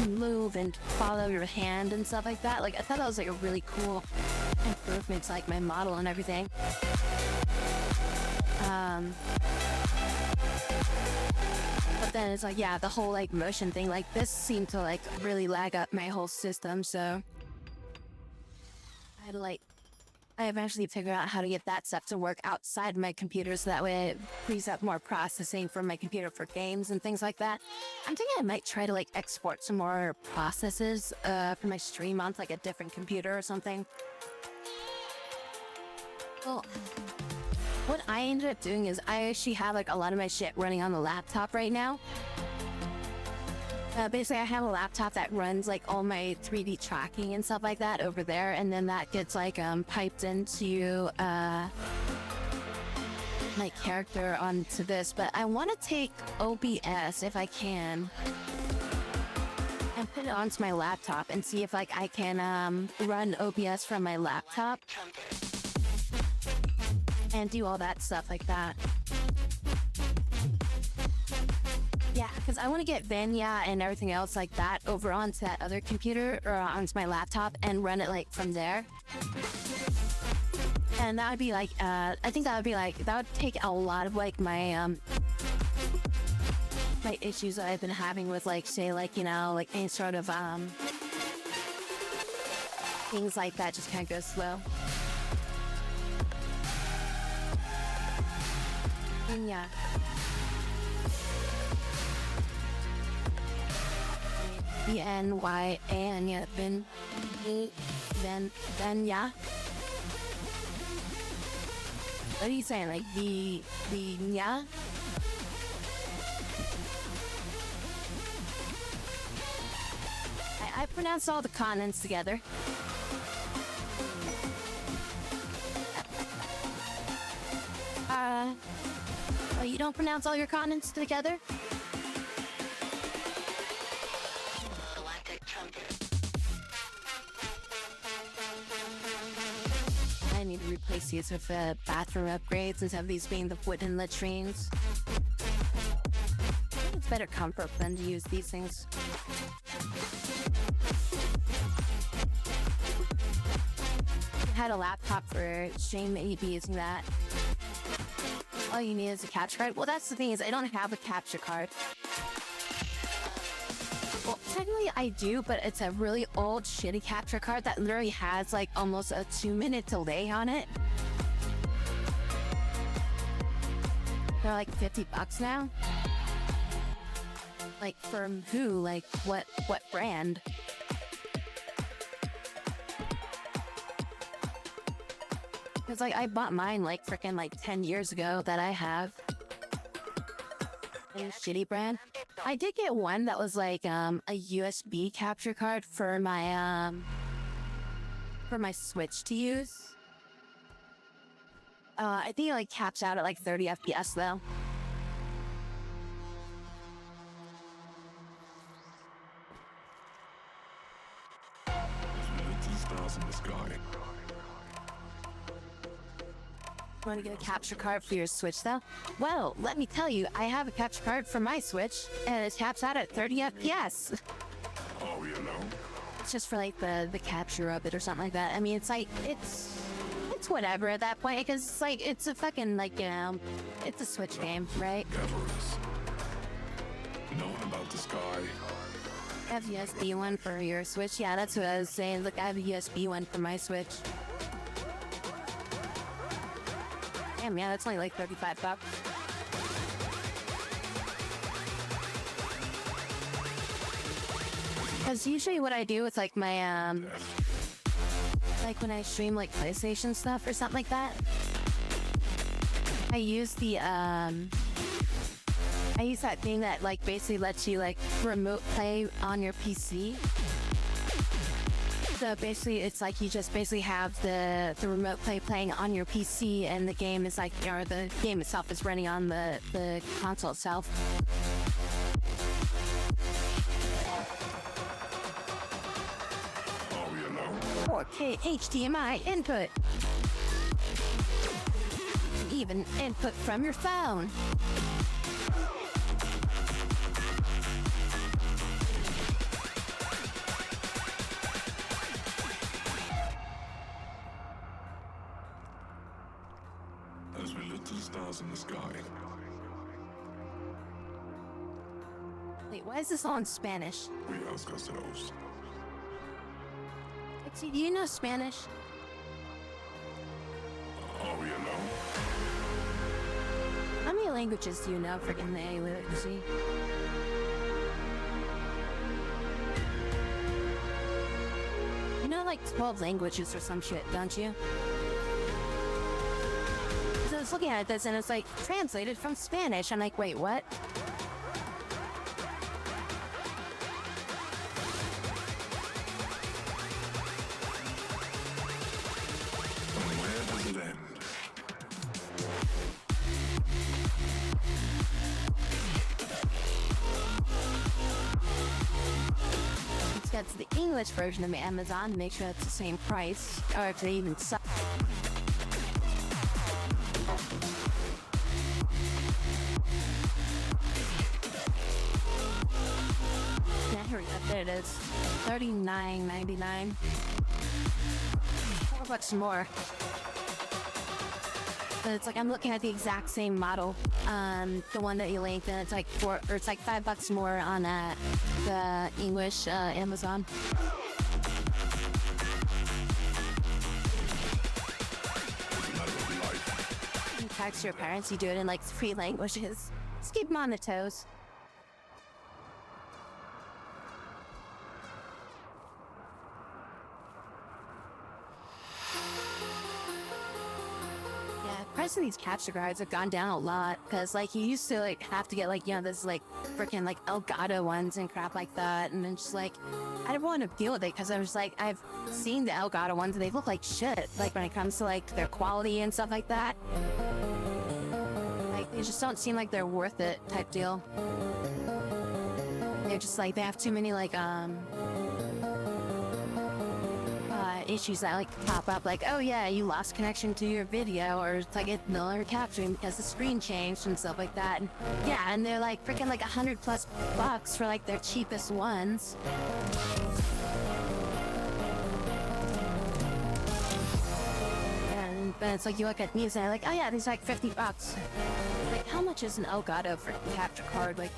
move and follow your hand and stuff like that. Like I thought that was like a really cool improvement to like my model and everything. But then it's like, yeah, the whole like motion thing, like this seemed to like really lag up my whole system, so I had to like I eventually figured out how to get that stuff to work outside my computer so that way it frees up more processing from my computer for games and things like that. I'm thinking I might try to like export some more processes for my stream onto like a different computer or something. Well, what I ended up doing is I actually have like a lot of my shit running on the laptop right now. Basically, I have a laptop that runs like all my 3D tracking and stuff like that over there, and then that gets like piped into my character onto this. But I want to take OBS if I can and put it onto my laptop and see if like I can run OBS from my laptop and do all that stuff like that. Yeah, because I want to get Venya and everything else like that over onto that other computer or onto my laptop and run it like from there. And that would be like, I think that would be like, that would take a lot of like my my issues that I've been having with like, say like, you know, like any sort of things like that just kind of go slow. And yeah. B-N-Y-A-N, yeah, then, yeah. What are you saying, like, yeah? I pronounced all the consonants together. Oh, you don't pronounce all your consonants together? I need to replace these with bathroom upgrades instead of these being the wooden latrines. It's better comfort than to use these things. I had a laptop for stream, maybe using that. All you need is a capture card. Well, that's the thing is I don't have a capture card. Well, technically I do, but it's a really old shitty capture card that literally has like almost a 2-minute delay on it. They're like $50 now. Like from who? Like what brand? Because like I bought mine like freaking like 10 years ago that I have. A shitty brand. I did get one that was like a USB capture card for my Switch to use. I think it like caps out at like 30 FPS though. Want to get a capture card for your Switch though? Well, let me tell you, I have a capture card for my Switch, and it taps out at 30 FPS. Oh, you know? It's just for like the capture of it or something like that. I mean, it's like it's whatever at that point, because it's like it's a fucking like it's a Switch game, right? Everest. Knowing about the sky. I have a USB one for your Switch. Yeah, that's what I was saying. Look, I have a USB one for my Switch. Damn, yeah, that's only like 35 bucks. Because usually what I do with like my, like when I stream like PlayStation stuff or something like that, I use the, I use that thing that like basically lets you like remote play on your PC. So basically it's like you just basically have the remote play playing on your PC, and the game is like, or the game itself is running on the console itself. Oh, you know? 4K HDMI input. Even input from your phone. As we look to the stars in the sky. Wait, why is this all in Spanish? We ask ourselves, Lexi, do you know Spanish? oh, you know? How many languages do you know, freaking the A, Lexi? You know like 12 languages or some shit, don't you? So I was looking at this and it's like translated from Spanish. I'm like, wait, what? And where does it end? Let's get to the English version of Amazon, make sure it's the same price, or if they even suck. Yeah, here we go. There it is. $39.99. $4 more. But it's like I'm looking at the exact same model, the one that you linked, and it's like it's like $5 more on the English Amazon. You text your parents, you do it in like 3 languages. Just keep them on their toes. Price of these capture cards have gone down a lot, because like you used to like have to get like, you know, this like freaking like Elgato ones and crap like that, and then just like I didn't want to deal with it because I was like, I've seen the Elgato ones and they look like shit, like when it comes to like their quality and stuff like that. Like they just don't seem like they're worth it type deal. They're just like, they have too many like issues that like pop up, like, oh yeah, you lost connection to your video, or it's like it's no longer capturing because the screen changed and stuff like that. And yeah, and they're like freaking like $100+ for like their cheapest ones. And then it's like you look at these and they're like, oh yeah, these are like $50. Like, how much is an Elgato for capture card? Like,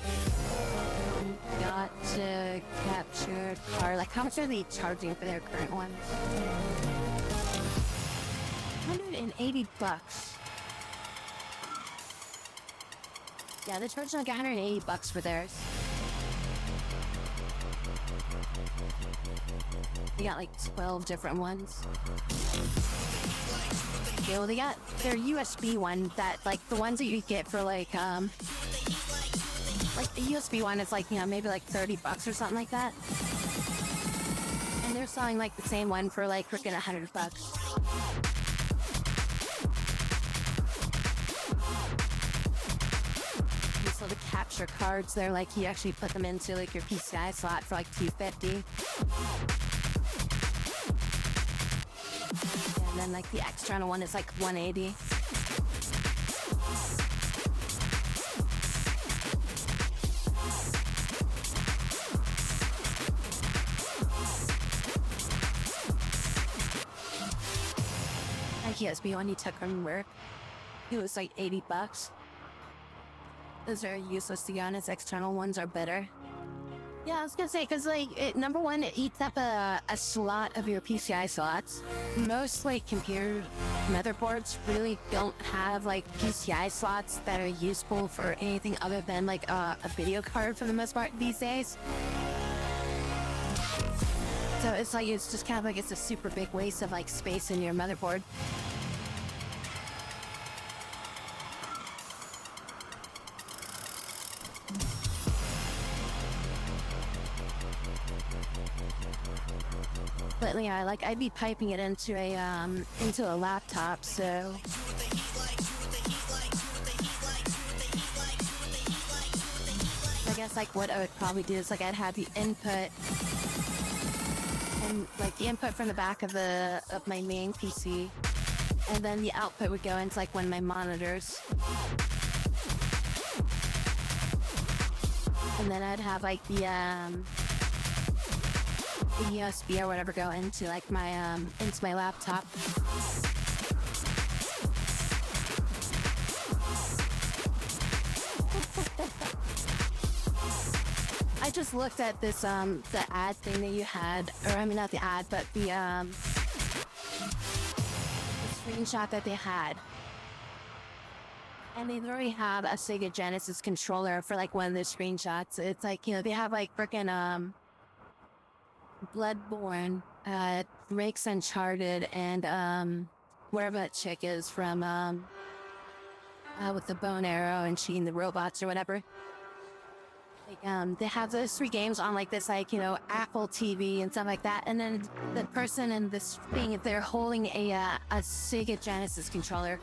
got to capture card. Like, how much are they charging for their current ones? $180. Yeah, they're charging like $180 for theirs. They got like 12 different ones. Okay, well, they got their USB one, that like the ones that you get for like the USB one is like, you know, maybe like $30 or something like that. And they're selling like the same one for like freaking $100. And so the capture cards, they're like, you actually put them into like your PCI slot for like $250. And then like the external one is like $180. PSP one he took from work. It was like $80. Those are useless to be honest. External ones are better. Yeah, I was gonna say, because like, number one, it eats up a slot of your PCI slots. Most like computer motherboards really don't have like PCI slots that are useful for anything other than like a video card for the most part these days. So it's like, it's just kind of like, it's a super big waste of like space in your motherboard. But yeah, like I'd be piping it into a laptop, so I guess like what I would probably do is like I'd have the input and like the input from the back of my main PC, and then the output would go into like one of my monitors. And then I'd have like the USB or whatever go into like my laptop. I just looked at this the ad thing that you had, or I mean not the ad, but the screenshot that they had. And they already have a Sega Genesis controller for like one of the screenshots. It's like, you know, they have like frickin' Bloodborne, Drake's Uncharted, and wherever that chick is from with the bow and arrow and she and the robots or whatever. Like, they have those 3 games on like this, like, you know, Apple TV and stuff like that. And then the person in this thing, they're holding a Sega Genesis controller.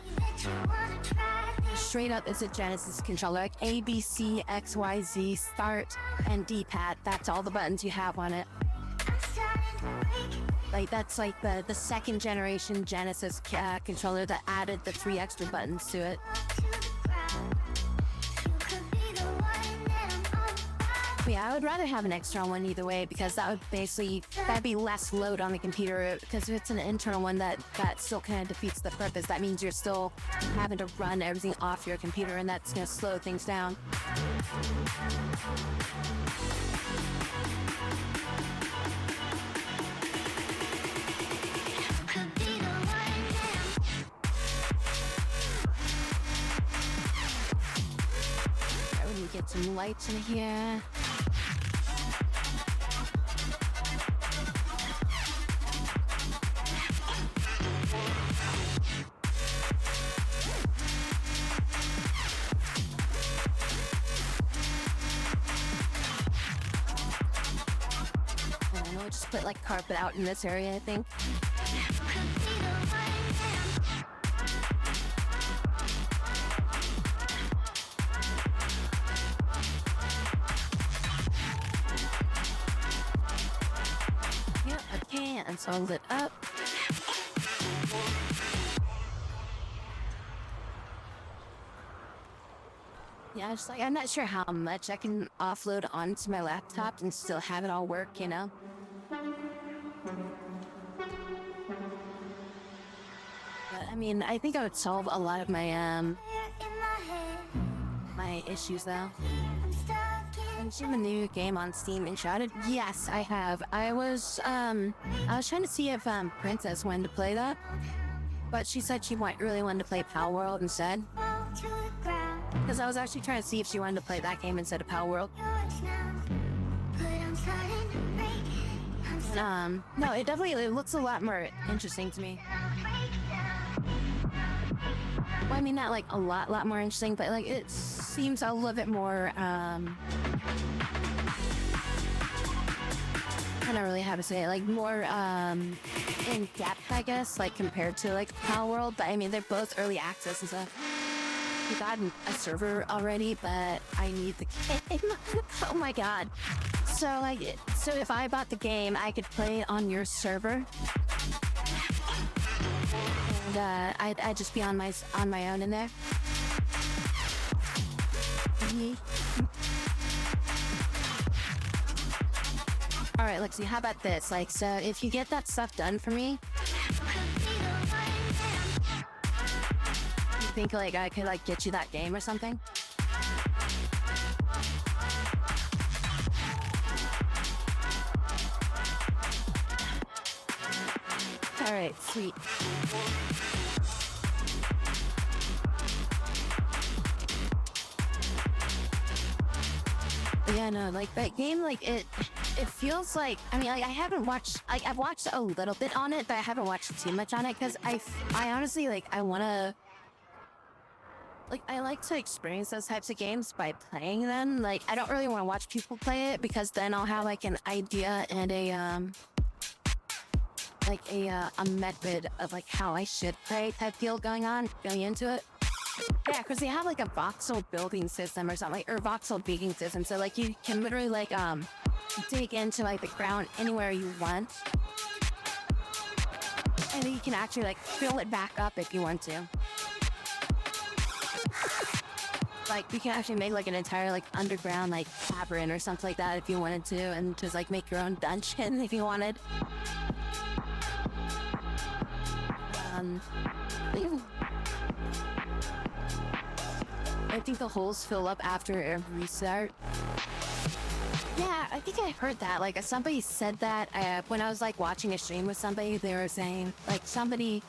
Straight up, it's a Genesis controller, like A, B, C, X, Y, Z, start, and D-pad. That's all the buttons you have on it. Like, that's like the 2nd generation Genesis controller that added the 3 extra buttons to it. Yeah, I would rather have an external one either way, because that would basically, that'd be less load on the computer, because if it's an internal one, that still kind of defeats the purpose. That means you're still having to run everything off your computer, and that's going to slow things down. Alright, we need to get some lights in here. Just put like carpet out in this area, I think. Yep, okay, and so lit up. Yeah, just like, I'm not sure how much I can offload onto my laptop and still have it all work, you know? But I mean, I think I would solve a lot of my my issues though. Have you seen the new game on Steam, Enchanted? Yes, I have. I was trying to see if Princess wanted to play that, but she said she really wanted to play Pal World instead. Because I was actually trying to see if she wanted to play that game instead of Pal World. No, it looks a lot more interesting to me. Well, I mean, not like a lot more interesting, but like it seems a little bit more, I don't really have to say it, like more in depth, I guess, like compared to like Pal World. But I mean, they're both early access and stuff. We got a server already, but I need the game. Oh my god. So if I bought the game, I could play it on your server. And I'd just be on my own in there. Alright, Lexi, how about this? Like, so if you get that stuff done for me, think like I could like get you that game or something? All right, sweet. Yeah, no, like that game, like it feels like, I mean, like, I haven't watched, like, I've watched a little bit on it, but I haven't watched too much on it, because I honestly, like, I want to, like, I like to experience those types of games by playing them. Like, I don't really want to watch people play it, because then I'll have, like, an idea and a method of, like, how I should play type deal going into it. Yeah, because they have like a voxel building system or something, or voxel digging system. So like you can literally like dig into like the ground anywhere you want, and then you can actually like fill it back up if you want to. Like you can actually make like an entire like underground like cavern or something like that if you wanted to, and just like make your own dungeon if you wanted. I think the holes fill up after every restart. Yeah, I think I heard that. Like, somebody said that when I was, like, watching a stream with somebody. They were saying, like, somebody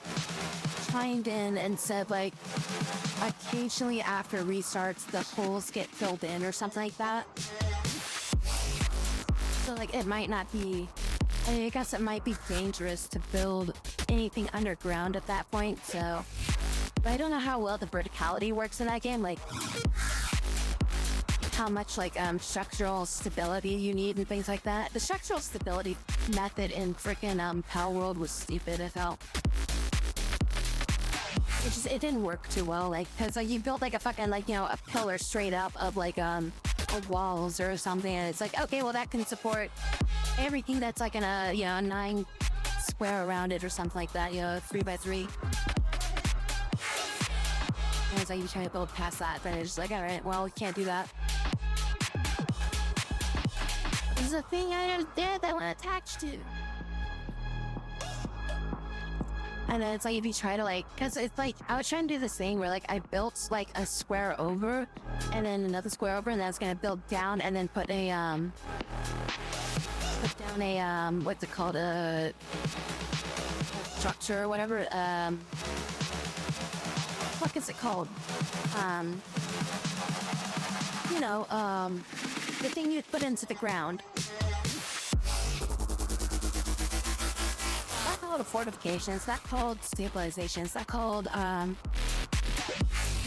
chimed in and said, like, occasionally after restarts, the holes get filled in or something like that. So, like, it might not be... I guess it might be dangerous to build anything underground at that point, so... But I don't know how well the verticality works in that game, like how much like structural stability you need and things like that. The structural stability method in frickin' Pal World was stupid as hell. It didn't work too well, like, cause like you built like a fucking like, you know, a pillar straight up of like walls or something, and it's like, okay, well that can support everything that's like in a, you know, 9 square around it or something like that, you know, 3x3. And it's like you try to build past that, but it's just like, all right, well, we can't do that. There's a thing I did that I want to attach to. And then it's like if you try to like, because it's like, I was trying to do this thing where like I built like a square over and then another square over, and then I was going to build down and then put down a, what's it called, a structure or whatever, what is it called? You know, the thing you put into the ground. It's not called a fortification. It's not called stabilization. It's not called, the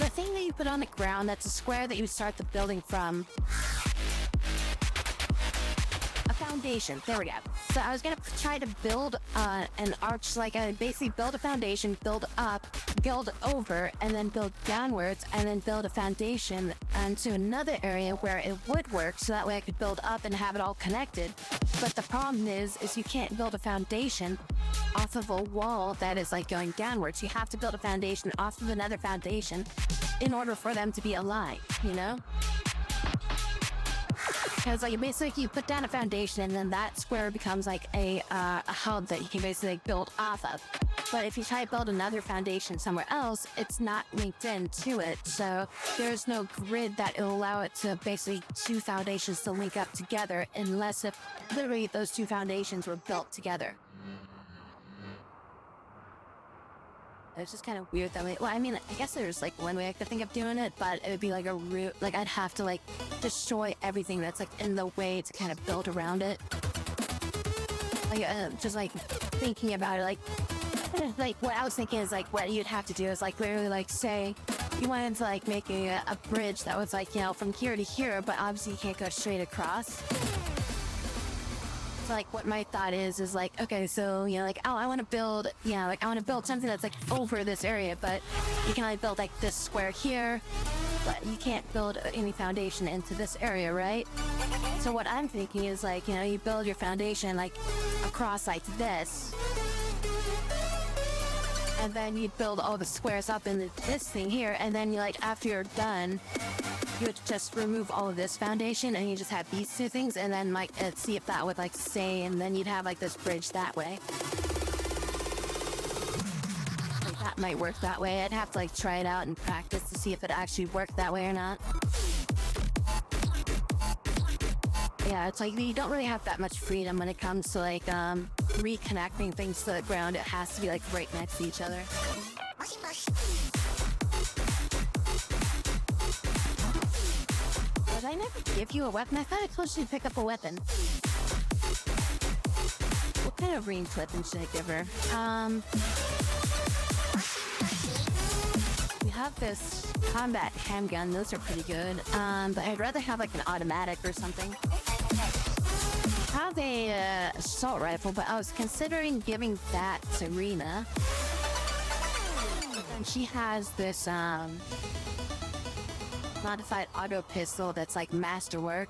thing that you put on the ground that's a square that you start the building from. A foundation. There we go. So I was going to try to build an arch, like I basically build a foundation, build up, build over, and then build downwards, and then build a foundation onto another area where it would work, so that way I could build up and have it all connected. But the problem is you can't build a foundation off of a wall that is like going downwards. You have to build a foundation off of another foundation in order for them to be aligned, you know? Because like basically you put down a foundation and then that square becomes like a hub that you can basically like, build off of. But if you try to build another foundation somewhere else, it's not linked into it. So there's no grid that will allow it to basically 2 foundations to link up together, unless if literally those 2 foundations were built together. It's just kind of weird that way. Well, I mean, I guess there's like one way I could think of doing it, but it would be like like I'd have to like destroy everything that's like in the way to kind of build around it. Like just like thinking about it, like what I was thinking is like what you'd have to do is like literally like say you wanted to like make a bridge that was like, you know, from here to here, but obviously you can't go straight across. So like what my thought is like, okay, so, you know, like, oh, I want to build, yeah, like I want to build something that's like over this area, but you can only build like this square here, but you can't build any foundation into this area, right? So what I'm thinking is like, you know, you build your foundation like across like this, and then you'd build all the squares up in this thing here, and then you like, after you're done, you would just remove all of this foundation and you just have these 2 things, and then like see if that would like stay, and then you'd have like this bridge that way. Like that might work that way. I'd have to like try it out and practice to see if it actually worked that way or not. Yeah, it's like you don't really have that much freedom when it comes to like reconnecting things to the ground. It has to be like right next to each other. Did I never give you a weapon? I thought I told you to pick up a weapon. What kind of ranged weapon should I give her? We have this combat handgun. Those are pretty good. But I'd rather have like an automatic or something. I have a assault rifle, but I was considering giving that to Rena. And she has this modified auto pistol that's like masterwork.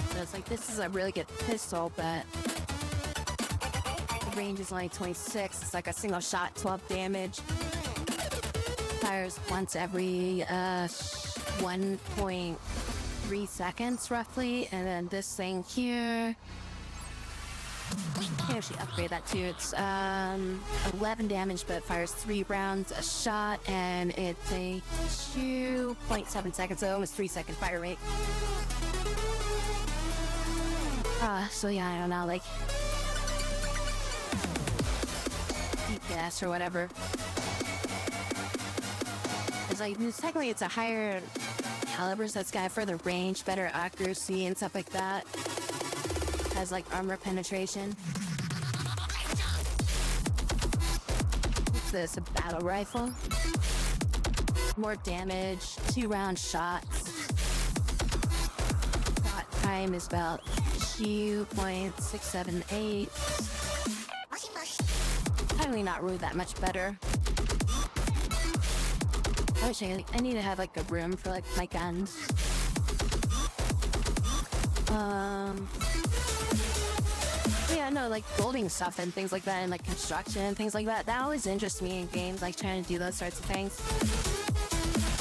So it's like, this is a really good pistol, but the range is only 26. It's like a single shot, 12 damage. Fires once every 1.3 seconds roughly. And then this thing here, I can actually upgrade that too. It's 11 damage, but it fires 3 rounds a shot, and it's a 2.7 seconds, so almost 3-second fire rate. So yeah, I don't know, like DPS or whatever. It's like, technically it's a higher caliber, so it's got further range, better accuracy and stuff like that. Has like armor penetration. What's this? A battle rifle? More damage, 2-round shots. Shot time is about 2.678. Probably not really that much better. I wish I need to have like a room for like my guns. Yeah, no, like building stuff and things like that, and like construction and things like that. That always interests me in games, like trying to do those sorts of things.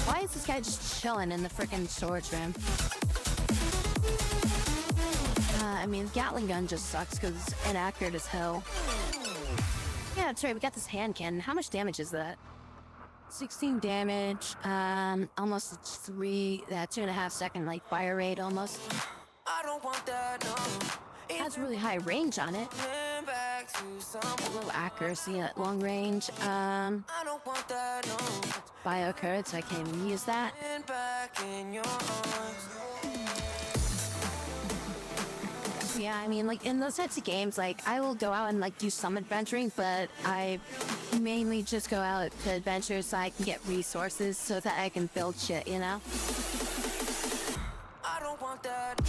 Why is this guy just chilling in the freaking storage room? I mean, Gatling gun just sucks because it's inaccurate as hell. Yeah, that's right, we got this hand cannon. How much damage is that? 16 damage, almost 2.5 second like fire rate almost. I don't want that, no. It has really high range on it. Low accuracy at long range. I don't want that, no. Bio code, so I can't even use that. Yeah, I mean, like in those types of games, like I will go out and like do some adventuring, but I mainly just go out to adventures so I can get resources so that I can build shit, you know? I don't want that.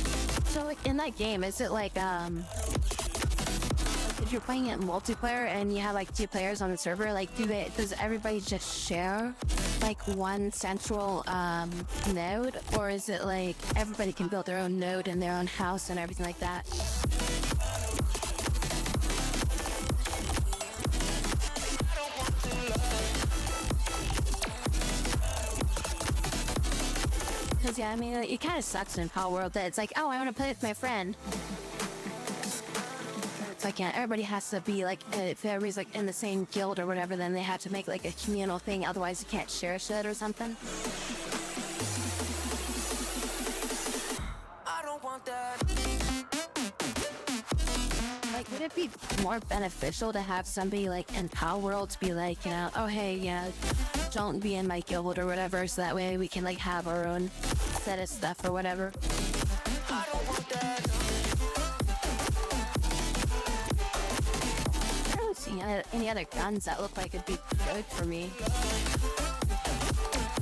So like in that game, is it like if you're playing it in multiplayer and you have like 2 players on the server, like does everybody just share like one central node, or is it like everybody can build their own node in their own house and everything like that? Because yeah, I mean, it kind of sucks in Power World that it's like, oh, I want to play with my friend. It's like, yeah, everybody has to be like, if everybody's like in the same guild or whatever, then they have to make like a communal thing, otherwise you can't share shit or something. I don't want that. Like, would it be more beneficial to have somebody like in Power World to be like, you know, oh hey, yeah, don't be in my guild or whatever, so that way we can like have our own set of stuff or whatever. I don't want that. I don't see any other guns that look like it'd be good for me.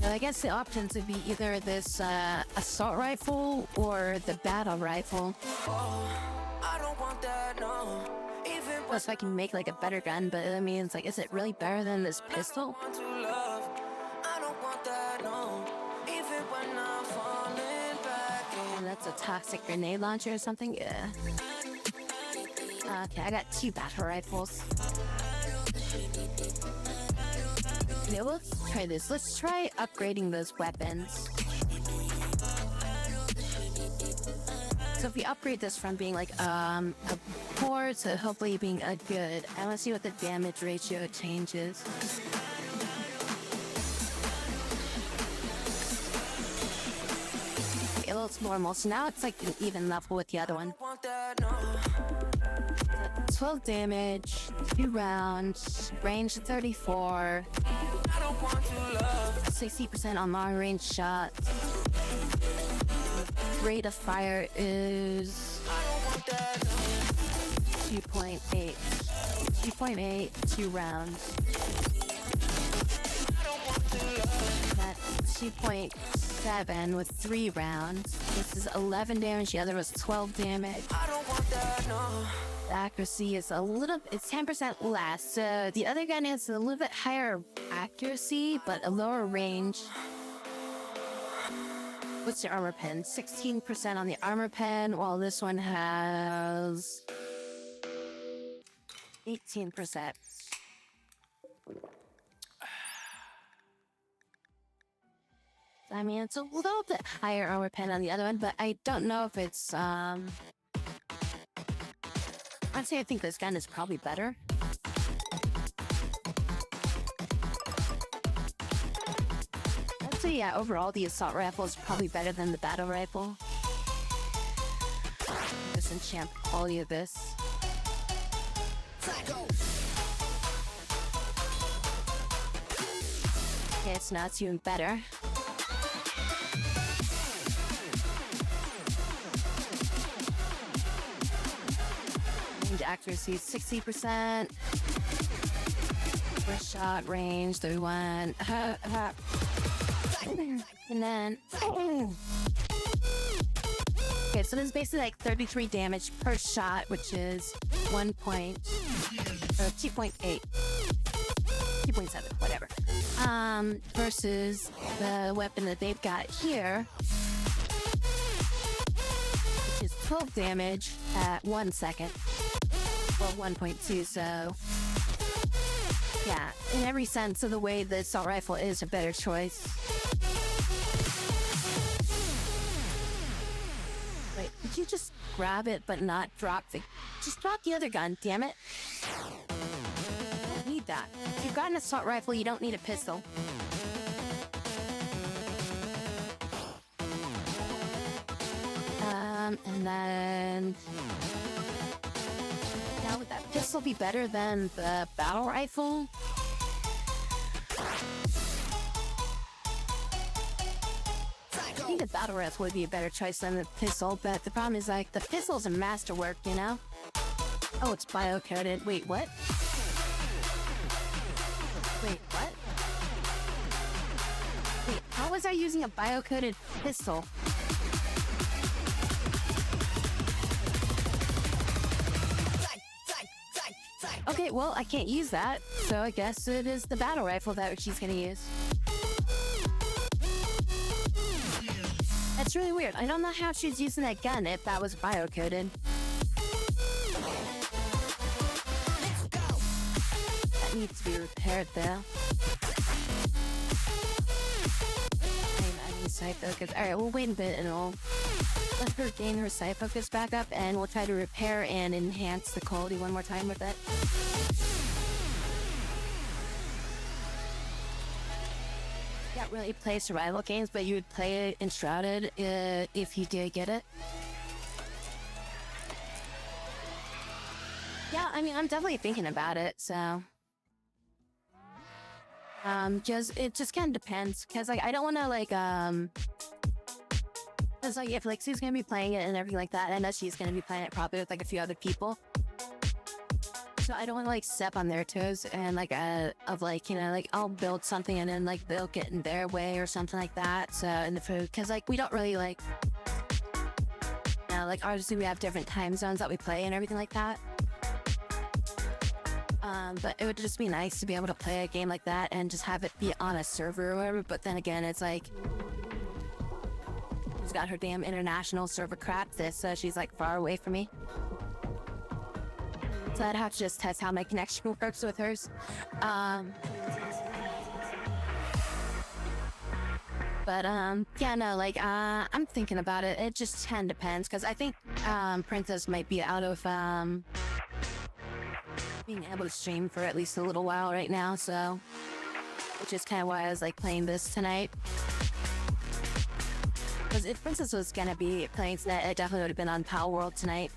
So I guess the options would be either this assault rifle or the battle rifle. I don't want that, no. Even Plus, if I can make like a better gun, but I mean, it's like, is it really better than this pistol? want to love. I don't want that, no. Even when I'm falling back in. And that's a toxic grenade launcher or something? Yeah. Okay, I got 2 battle rifles. Yeah, let's try this. Let's try upgrading those weapons. So if we upgrade this from being like a poor to hopefully being a good, I want to see what the damage ratio changes. Okay, well, it's normal. So now it's like an even level with the other one. 12 damage, 2 rounds, range 34, 60% on long range shots. Rate of fire is 2.8. 2.8, 2 rounds. That's 2.7 with 3 rounds. This is 11 damage, the other was 12 damage. The accuracy is it's 10% less. So the other gun has a little bit higher accuracy, but a lower range. What's the armor pen? 16% on the armor pen, while this one has 18%. I mean, it's a little bit higher armor pen on the other one, but I don't know if it's, I'd say I think this gun is probably better. I'd say, yeah, overall, the assault rifle is probably better than the battle rifle. Just enchant the quality of this. Okay, so now it's even better. Accuracy 60%. First shot range 31. And then okay, so this is basically like 33 damage per shot, which is 2.8, 2.7, whatever. Versus the weapon that they've got here, which is 12 damage at 1 second. Well, 1.2, so yeah, in every sense of the way the assault rifle is a better choice. Wait, did you just grab it but not drop just drop the other gun, damn it. You don't need that. If you've got an assault rifle, you don't need a pistol. And then now would that pistol be better than the battle rifle? I think the battle rifle would be a better choice than the pistol, but the problem is like the pistol's a masterwork, you know? Oh, it's bio-coded. Wait, what? Wait, what? Wait, how was I using a bio-coded pistol? Okay, well, I can't use that, so I guess it is the battle rifle that she's gonna use. That's really weird. I don't know how she's using that gun if that was bio-coded. That needs to be repaired, though. I need sight focus. Alright, we'll wait a bit and we'll let her gain her sight focus back up, and we'll try to repair and enhance the quality one more time with it. You don't really play survival games, but you would play it Enshrouded if you did get it. Yeah, I mean, I'm definitely thinking about it, so... it just kind of depends, because, like, I don't want to, like, because, like, if Lexi's gonna be playing it and everything like that, I know she's gonna be playing it probably with, like, a few other people. So I don't want to, like, step on their toes and, like, of, like, you know, like, I'll build something and then, like, they'll get in their way or something like that. So, in the food, because, like, we don't really, like, you know, like, obviously we have different time zones that we play and everything like that. But it would just be nice to be able to play a game like that and just have it be on a server or whatever. But then again, it's like, she's got her damn international server crap, so she's, like, far away from me. So I'd have to just test how my connection works with hers. But yeah, no, like I'm thinking about it. It just kind of depends, because I think Princess might be out of being able to stream for at least a little while right now, so which is kind of why I was like playing this tonight. Because if Princess was gonna be playing tonight, it definitely would have been on Power World tonight.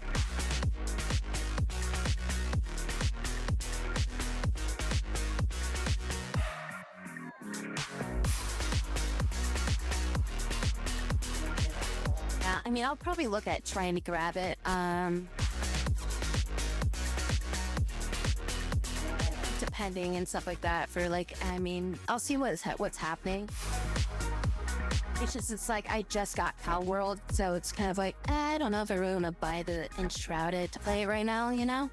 Yeah, I mean, I'll probably look at trying to grab it. Depending and stuff like that for like, I mean, I'll see what's happening. It's just, it's like, I just got Power World, so it's kind of like, I don't know if I really want to buy the Enshrouded to play it right now, you know?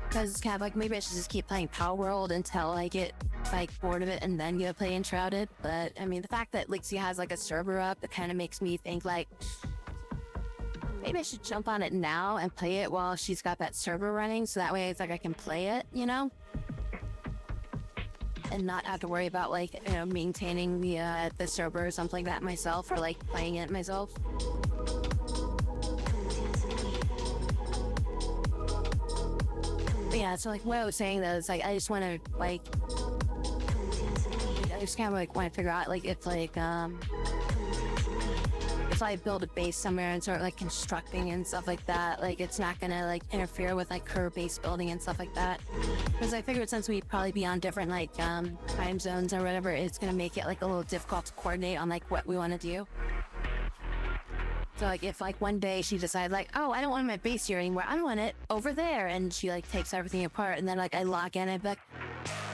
Because it's kind of like, maybe I should just keep playing Power World until I get, like, bored of it and then go play Enshrouded. But, I mean, the fact that Lixie has, like, a server up, it kind of makes me think, like, maybe I should jump on it now and play it while she's got that server running, so that way it's like I can play it, you know? And not have to worry about, like, you know, maintaining the server or something like that myself, or like playing it myself. But yeah, so like what I was saying though is like I just want to like, I just kind of like want to figure out like if like if I build a base somewhere and start like constructing and stuff like that, like it's not gonna like interfere with like her base building and stuff like that. Because I figured since we'd probably be on different like time zones or whatever, it's gonna make it like a little difficult to coordinate on like what we want to do. So like if like one day she decides like, oh, I don't want my base here anymore, I want it over there, and she like takes everything apart, and then like I log in and be like,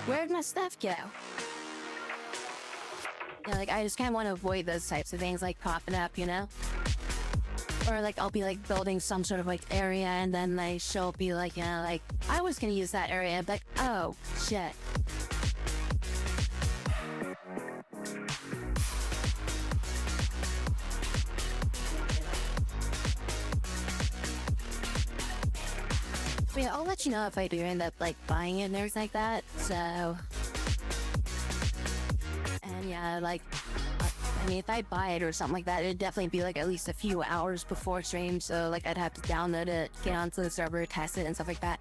where'd my stuff go? Yeah, like I just kind of want to avoid those types of things like popping up, you know? Or like I'll be like building some sort of like area, and then like she'll be like, you know, like I was gonna use that area, and be like, oh shit. But yeah, I'll let you know if I do end up like buying it and everything like that. So, and yeah, like I mean, if I buy it or something like that, it'd definitely be like at least a few hours before stream. So like I'd have to download it, get onto the server, test it and stuff like that.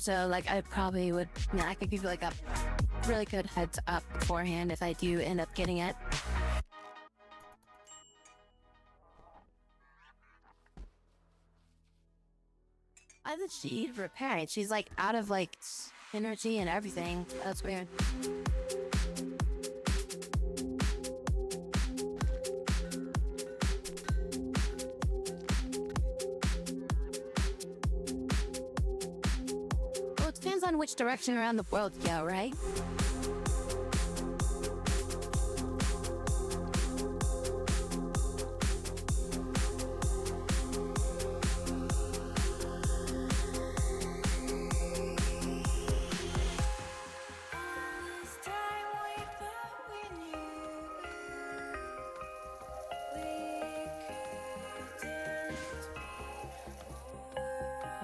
So like I probably would, you know, I could give you like a really good heads up beforehand if I do end up getting it. Why did she repair it? She's like out of like energy and everything. That's weird. Well, it depends on which direction around the world you go, right?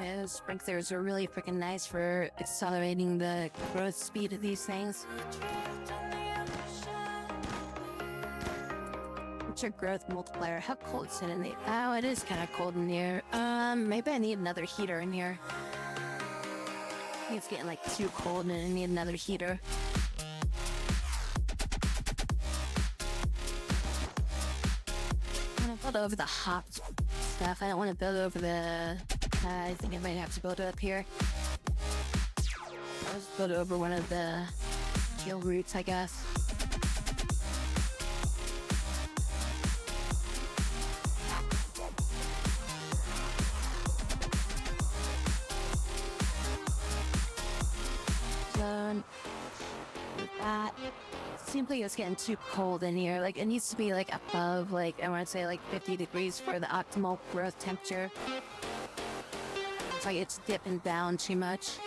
Yeah, sprinklers are really freaking nice for accelerating the growth speed of these things. What's your growth multiplier? How cold is it in the... Oh, it is kind of cold in here. Maybe I need another heater in here. I think it's getting like too cold and I need another heater. I want to build over the hot stuff. I don't want to build over the... I think I might have to build it up here. I'll just build it over one of the teal roots, I guess. So, with that, it seems like it's getting too cold in here. Like, it needs to be like above, like, I want to say like 50 degrees for the optimal growth temperature. Like it's dipping down too much.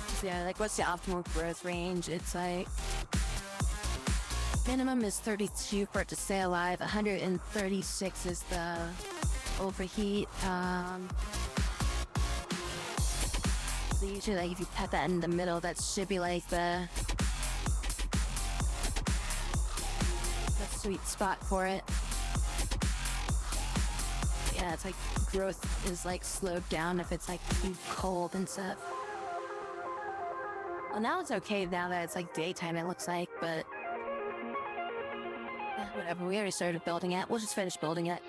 So yeah, like what's the optimal growth range? It's like minimum is 32 for it to stay alive. 136 is the overheat. So usually like if you put that in the middle, that should be like the sweet spot for it. Yeah, it's like growth is like slowed down if it's like too cold and stuff. Well, now it's okay now that it's like daytime, it looks like, but whatever. We already started building it. We'll just finish building it.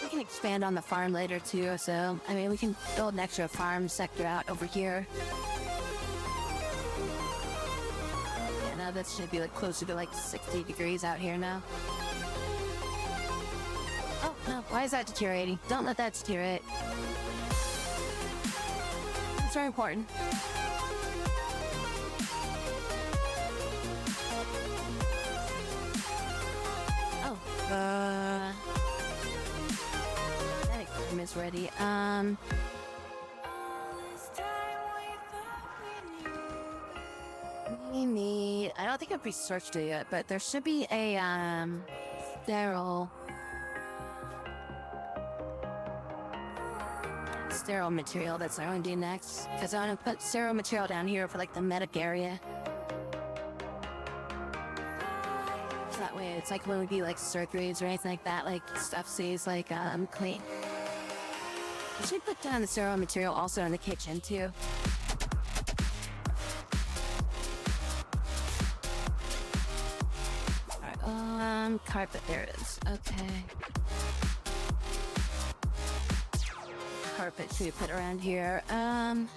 We can expand on the farm later too, so I mean we can build an extra farm sector out over here. Yeah, now that should be like closer to like 60 degrees out here now. Oh no, why is that deteriorating? Don't let that deteriorate. It's very important. Oh, that equipment is ready. We need, I don't think I've researched it yet, but there should be a, sterile material that's what I want to do next. Because I want to put sterile material down here for like the medic area. So that way it's like when we do like surgeries or anything like that, like stuff stays like clean. We should put down the sterile material also in the kitchen too. Alright, carpet, there it is. Okay. Carpet should we put around here? Have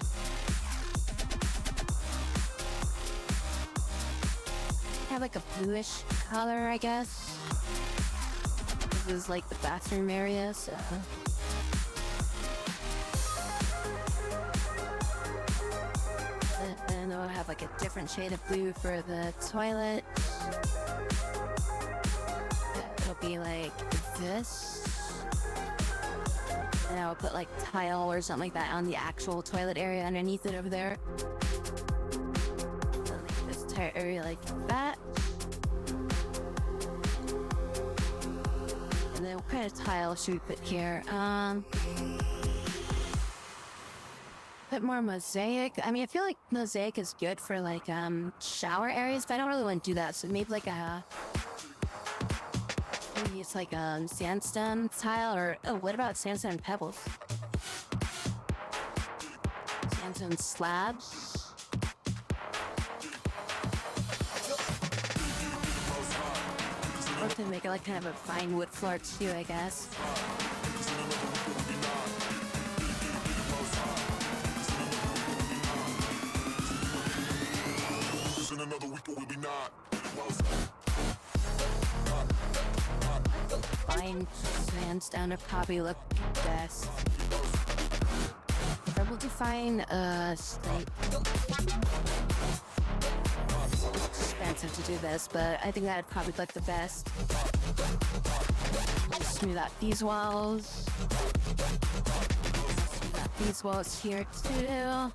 like a bluish color, I guess. This is like the bathroom area, so. And then we'll have like a different shade of blue for the toilet. It'll be like this. And I will put like tile or something like that on the actual toilet area underneath it over there. So, like this entire area like that. And then what kind of tile should we put here? Put more mosaic. I mean, I feel like mosaic is good for like shower areas, but I don't really want to do that. So maybe like a maybe it's like a sandstone tile, or oh, what about sandstone pebbles? Sandstone slabs. Or to make it like kind of a fine wood floor too, I guess. Fine sandstone would probably look best. Or we'll define slate. It's expensive to do this, but I think that'd probably look the best. Just smooth out these walls. Smooth out these walls here too.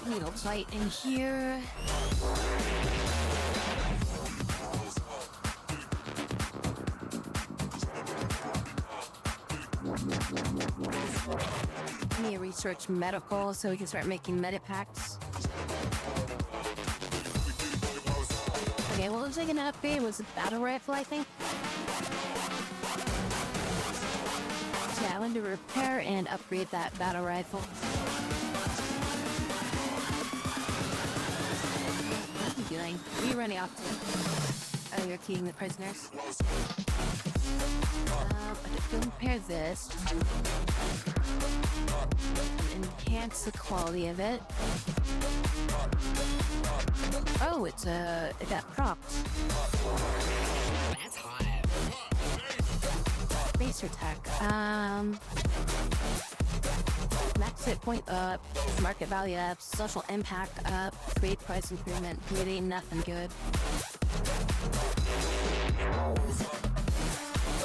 Needle plate in here. I need to research medical so we can start making medipacks. Okay, what was I gonna upgrade? Was it battle rifle, I think? So yeah, I wanted to repair and upgrade that battle rifle. Doing? Where are you running off to? Oh, you're keying the prisoners. Compare this. Enhance the quality of it. Oh, it got propped. That's hot. Base attack. Max hit point up, market value up, social impact up, trade price improvement, really nothing good.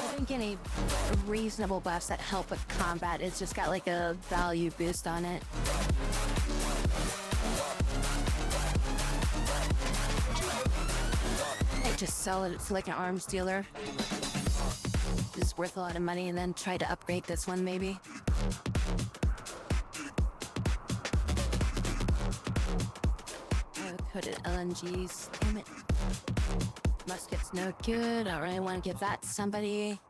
I think any reasonable buffs that help with combat, it's just got like a value boost on it. just sell it to like an arms dealer. It's worth a lot of money, and then try to upgrade this one maybe. Coated LNGs. Damn it. Musket's no good. I really want to give that to somebody.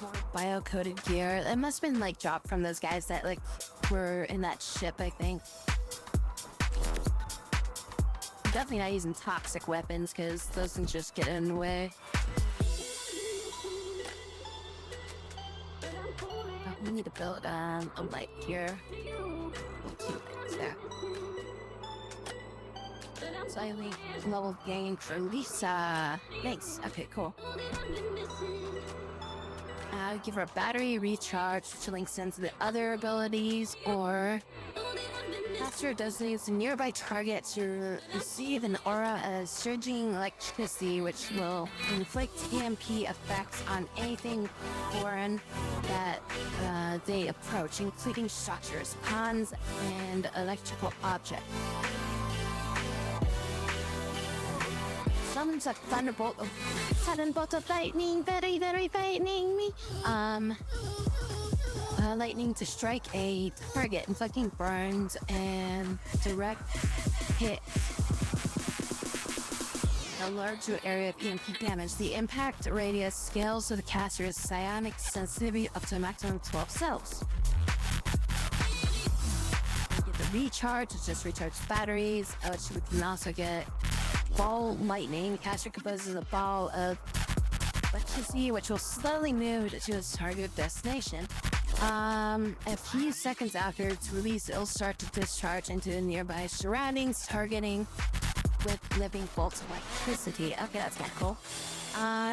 More bio-coated gear. It must have been like dropped from those guys that like were in that ship, I think. Definitely not using toxic weapons because those things just get in the way. Oh, we need to build a light here. 2 lights there. Slightly level gain for Lisa. Thanks. Okay, cool. Give her a battery recharge, which links into the other abilities, or after it designates a nearby target to receive an aura of surging electricity, which will inflict EMP effects on anything foreign that they approach, including structures, ponds, and electrical objects. Summons a thunderbolt of sudden bolt of lightning, very, very frightening me. Lightning to strike a target, inflicting burns and direct hit. A larger area of EMP damage. The impact radius scales to the caster's psionic sensitivity up to a maximum of 12 cells. Get the recharge, which just recharges batteries, which we can also get ball lightning. The caster composes a ball of electricity, which will slowly move to its target destination. A few seconds after its release, it'll start to discharge into the nearby surroundings, targeting with living bolts of electricity. Okay, that's kind of cool.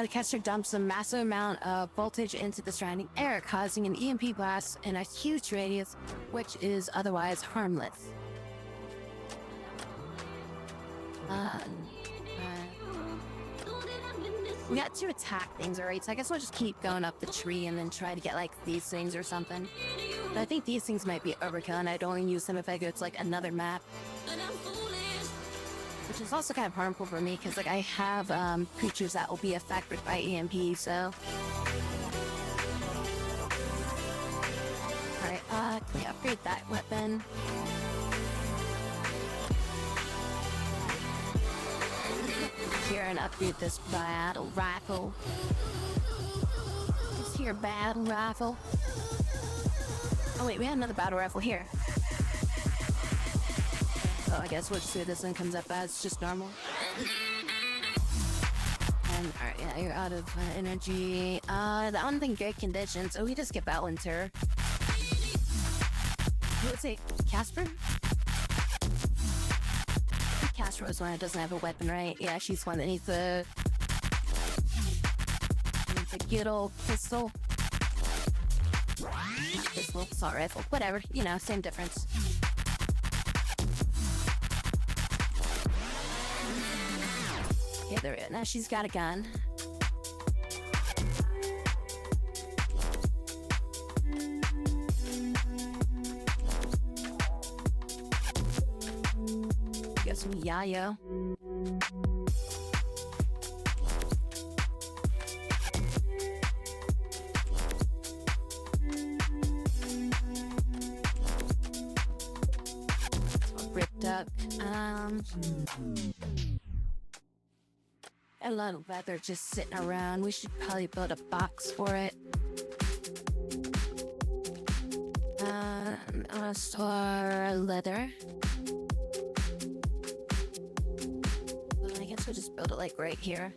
The caster dumps a massive amount of voltage into the surrounding air, causing an EMP blast in a huge radius, which is otherwise harmless. We got 2 attack things, alright, so I guess we'll just keep going up the tree and then try to get like these things or something. But I think these things might be overkill, and I'd only use them if I go to like another map. Which is also kind of harmful for me, because like I have creatures that will be affected by EMP, so... Alright, can we upgrade that weapon? Here and upgrade this battle rifle. It's here, battle rifle. Oh wait, we had another battle rifle here. Oh, I guess we'll just see this one comes up as just normal. And alright, yeah, you're out of energy. That one's in great condition, so we just get Ballanter. Let's say Casper? Casper is one that doesn't have a weapon, right? Yeah, she's one that needs a good old pistol. Pistol, assault rifle, whatever, you know, same difference. Yeah, there we go. Now she's got a gun. Got some yayo. Ripped up. A lot of leather just sitting around. We should probably build a box for it. I want to store leather. I guess we'll just build it like right here.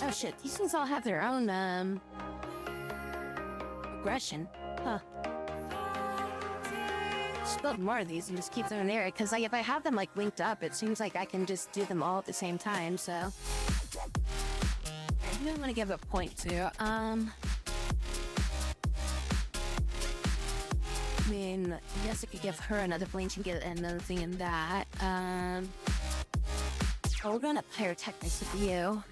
Oh shit, these things all have their own, aggression. Huh. just build more of these and just keep them in there. Because like if I have them like linked up, it seems like I can just do them all at the same time. So I do want to give a point to. I mean, yes, I could give her another blink and get another thing in that. Oh, we're gonna pyrotechnics with you.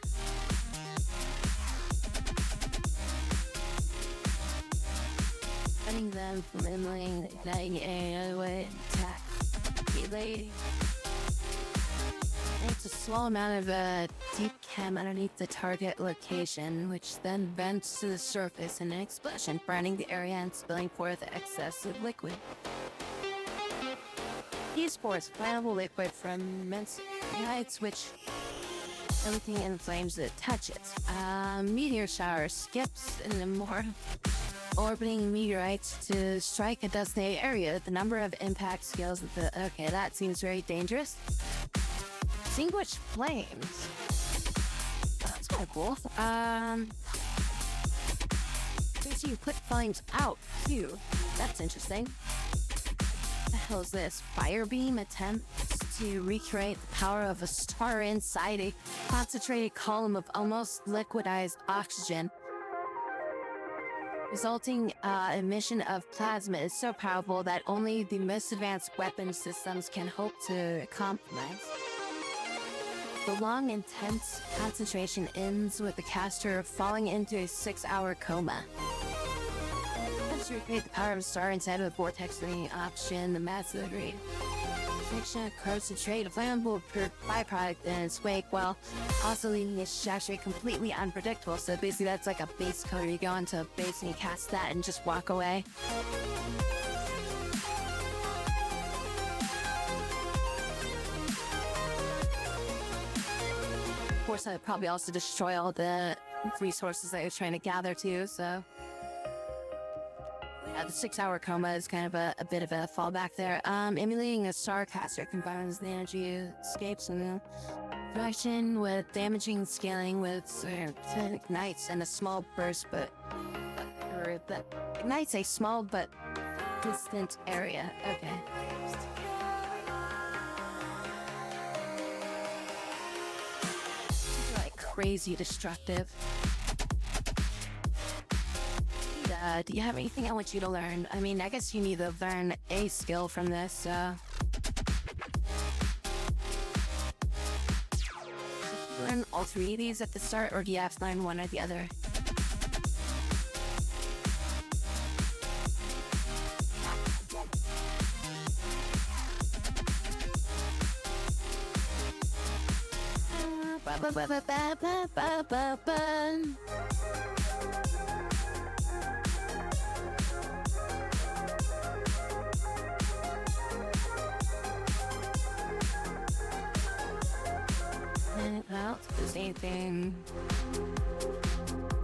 Cutting them from inlaying, igniting area with attack. Relating. It's a small amount of deep chem underneath the target location, which then vents to the surface in an explosion, burning the area and spilling forth excessive liquid. These spores, flammable liquid from immense heights, which everything in flames that touches. Meteor shower skips in the more orbiting meteorites to strike a designated area. The number of impact scales of the... Okay, that seems very dangerous. Extinguish flames. That's kind of cool. So you put flames out, too. That's interesting. What the hell is this? Fire beam attempts to recreate the power of a star inside a concentrated column of almost liquidized oxygen. Resulting emission of plasma is so powerful that only the most advanced weapon systems can hope to compromise. The long, intense concentration ends with the caster falling into a 6-hour coma. To recreate the power of a star inside of a vortex of the oxygen, the massive degree. Friction concentrate a flammable byproduct in its wake, while also leaving it actually completely unpredictable. So basically that's like a base coder. You go into a base and you cast that and just walk away. Of course, I'd probably also destroy all the resources that I was trying to gather too, so... Yeah, the 6-hour coma is kind of a bit of a fallback there. Emulating a starcaster combines the energy escapes and the direction with damaging scaling with ignites and a small burst, but ignites a small but distant area. Okay. These are like crazy destructive. Do you have anything I want you to learn? I mean, I guess you need to learn a skill from this. Learn all 3 of these at the start, or do you have to learn one or the other? Well, if there's anything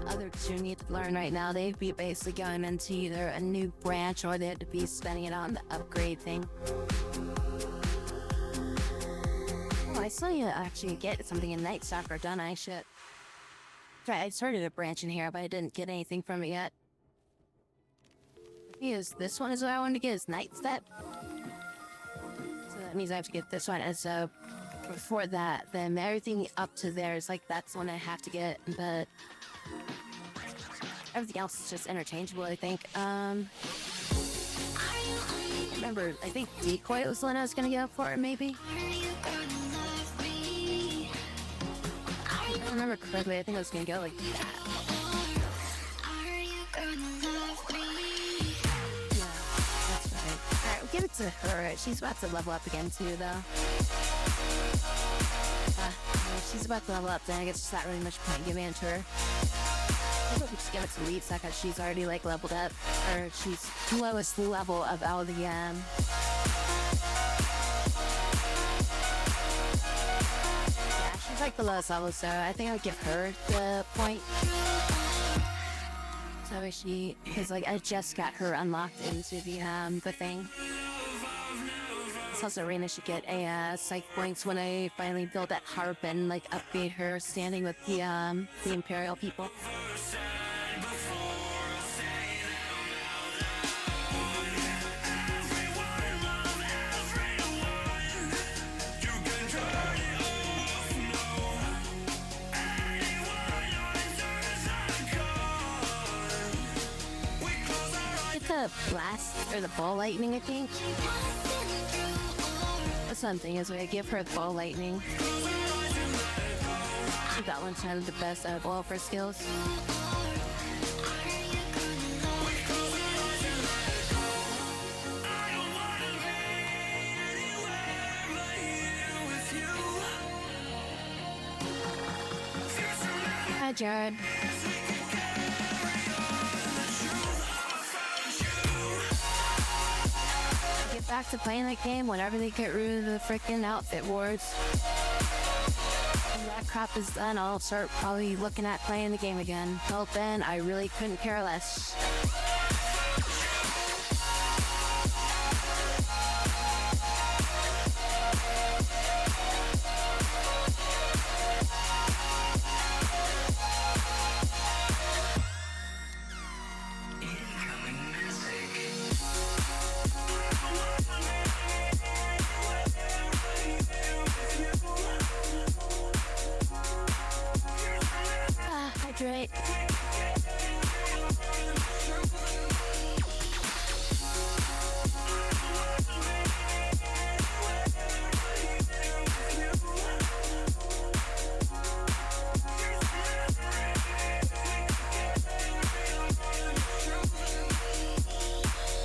other you need to learn right now, they'd be basically going into either a new branch or they'd be spending it on the upgrade thing. Oh, I saw you actually get something in Night Stalker, don't I? Shit. Right, I started a branch in here, but I didn't get anything from it yet. This one is what I wanted to get, is Night Step. So that means I have to get this one as a... Before that, then everything up to there is like that's the one I have to get, but everything else is just interchangeable, I think. Remember, I think Decoy was the one I was gonna go for, maybe? I don't remember correctly, I think I was gonna go like that. Yeah, that's right. Alright, we'll give it to her. She's about to level up again too, though. She's about to level up, then I guess there's not really much point giving it to her. I think we just give it to Lisa because she's already like leveled up, or she's lowest level of all the yeah, she's like the lowest level, so I think I'll give her the point. So she, because like I just got her unlocked into the thing. Also, Reina should get a psych points when I finally build that harp and like upgrade her standing with the Imperial people. the blast or the ball lightning, I think. That's something is I give her the ball lightning. That one's kind of the best out of all of her skills. Hi, Jared. Get back to playing that game whenever they get rid of the freaking outfit wars. When that crap is done, I'll start probably looking at playing the game again. Till then, I really couldn't care less. Hydrate.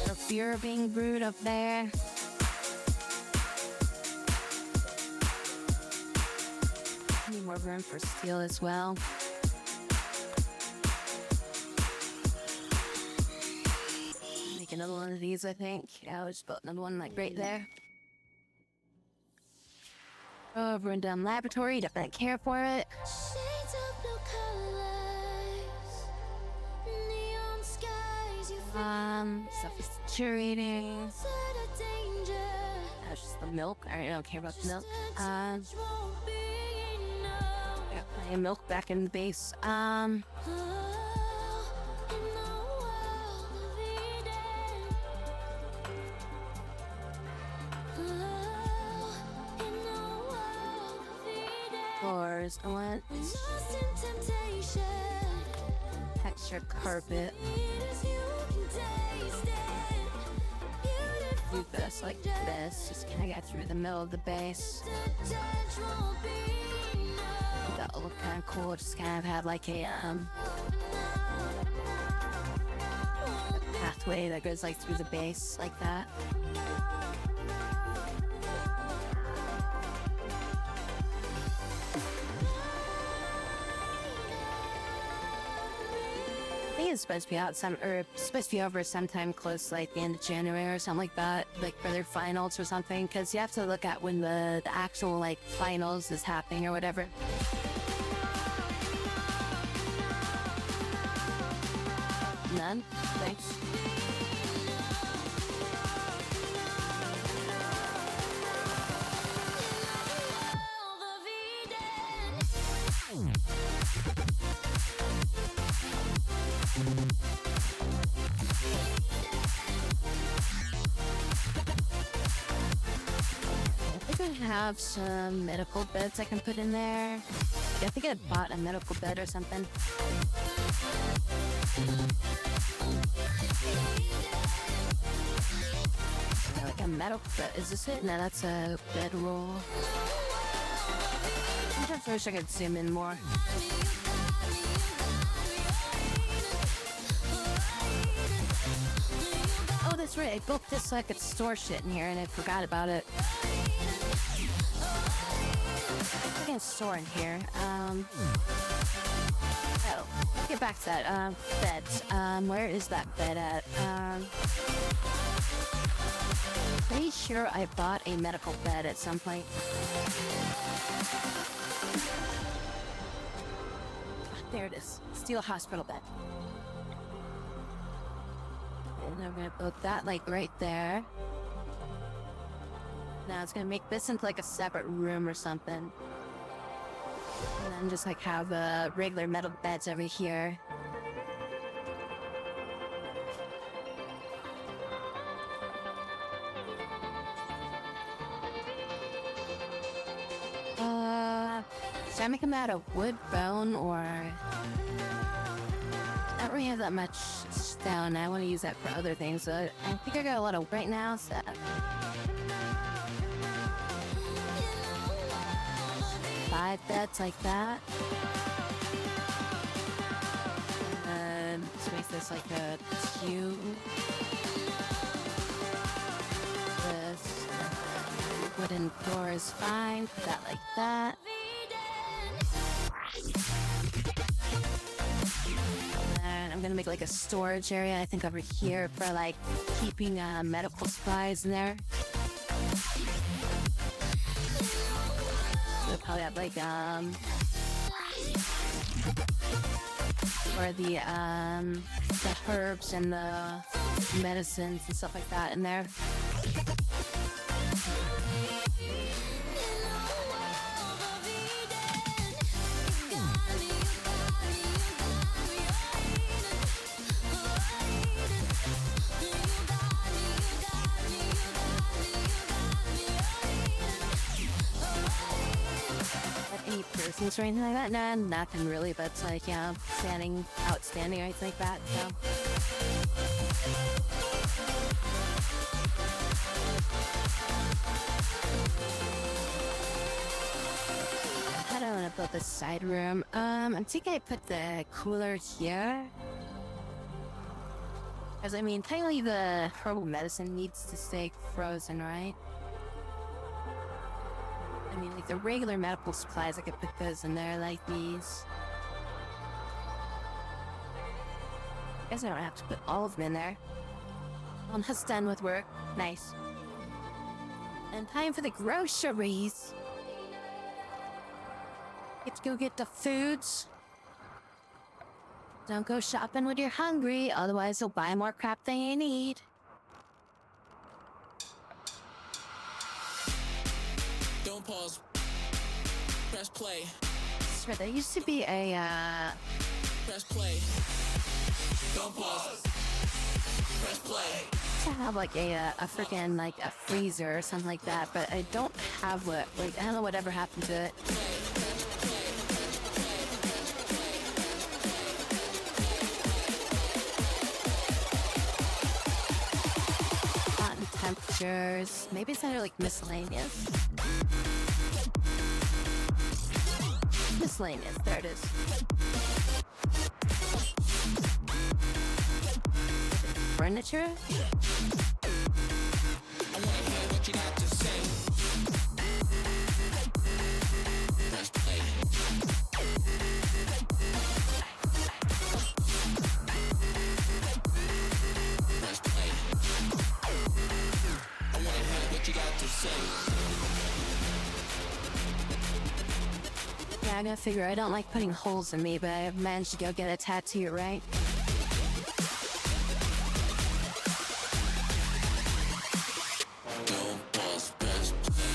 For fear of being brewed up there. Need more room for steel as well. Make another one of these, I think. Yeah, I'll just put another one like right there. Over in dumb laboratory, definitely care for it. Shades of blue colors, neon skies, you Stuff is deteriorating. set a danger. That's just the milk. I don't care about the milk. Touch won't be enough. Got plenty of milk back in the base. Oh, in the world of Eden. Oh, in the world of Eden. Floors. I want Lost in temptation. textured carpet. Sweet as you can taste it. Beautiful Do this like this. Just kind of get through the middle of the base. to touch won't be enough. That'll look kind of cool. Just kind of have like a pathway that goes like through the base like that. I think it's supposed to be out supposed to be over sometime close like the end of January or something like that, like for their finals or something, because you have to look at when the actual like finals is happening or whatever. None? Thanks. World of Eden. I think I have some medical beds I can put in there. Yeah, I think I bought a medical bed or something. Like a medical bed. Is this it? No, that's a bedroll. Sometimes I wish I could zoom in more. Oh, that's right. I booked this so I could store shit in here and I forgot about it. I can store in here. Oh, get back to that. Beds. Where is that bed at? Pretty sure I bought a medical bed at some point. There it is. Steel hospital bed. And I'm gonna put that like right there. Now it's gonna make this into like a separate room or something. And then just like have regular metal beds over here. Should I make them out of wood, bone, or... Not really have that much down. I want to use that for other things. So I think I got a lot of right now. So 5 beds like that. And let's make this like a 2. This wooden floor is fine. Put that like that. And I'm gonna make like a storage area, I think, over here for like keeping medical supplies in there. So probably have like or the herbs and the medicines and stuff like that in there. Any piercings or anything like that? Nah, nothing really, but it's like, yeah, outstanding or anything like that, so. I don't want to build this side room. I think I put the cooler here. Because, I mean, technically the herbal medicine needs to stay frozen, right? I mean, like the regular medical supplies, I could put those in there like these. I guess I don't have to put all of them in there. Almost done with work. Nice. And time for the groceries. Get to go get the foods. Don't go shopping when you're hungry, otherwise you'll buy more crap than you need. Don't pause. Press play. Sure, there used to be a Press play. Don't pause. Press play. to have like a freaking like a freezer or something like that, but I don't have what, like, I don't know whatever happened to it. Hot temperatures. Maybe it's under like miscellaneous. Miscellaneous, there it is. Furniture? I wanna hear what you got to say. Press play. Press play. I wanna hear what you got to say. Yeah, I gotta figure I don't like putting holes in me, but I've managed to go get a tattoo, right? Don't pause, press play.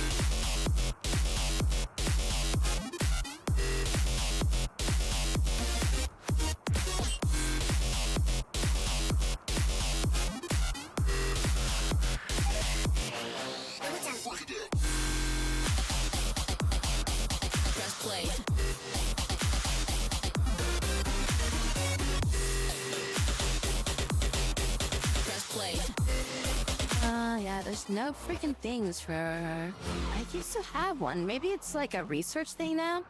Press play. Press play. Yeah, there's no freaking things for... I used to have one. Maybe it's like a research thing now?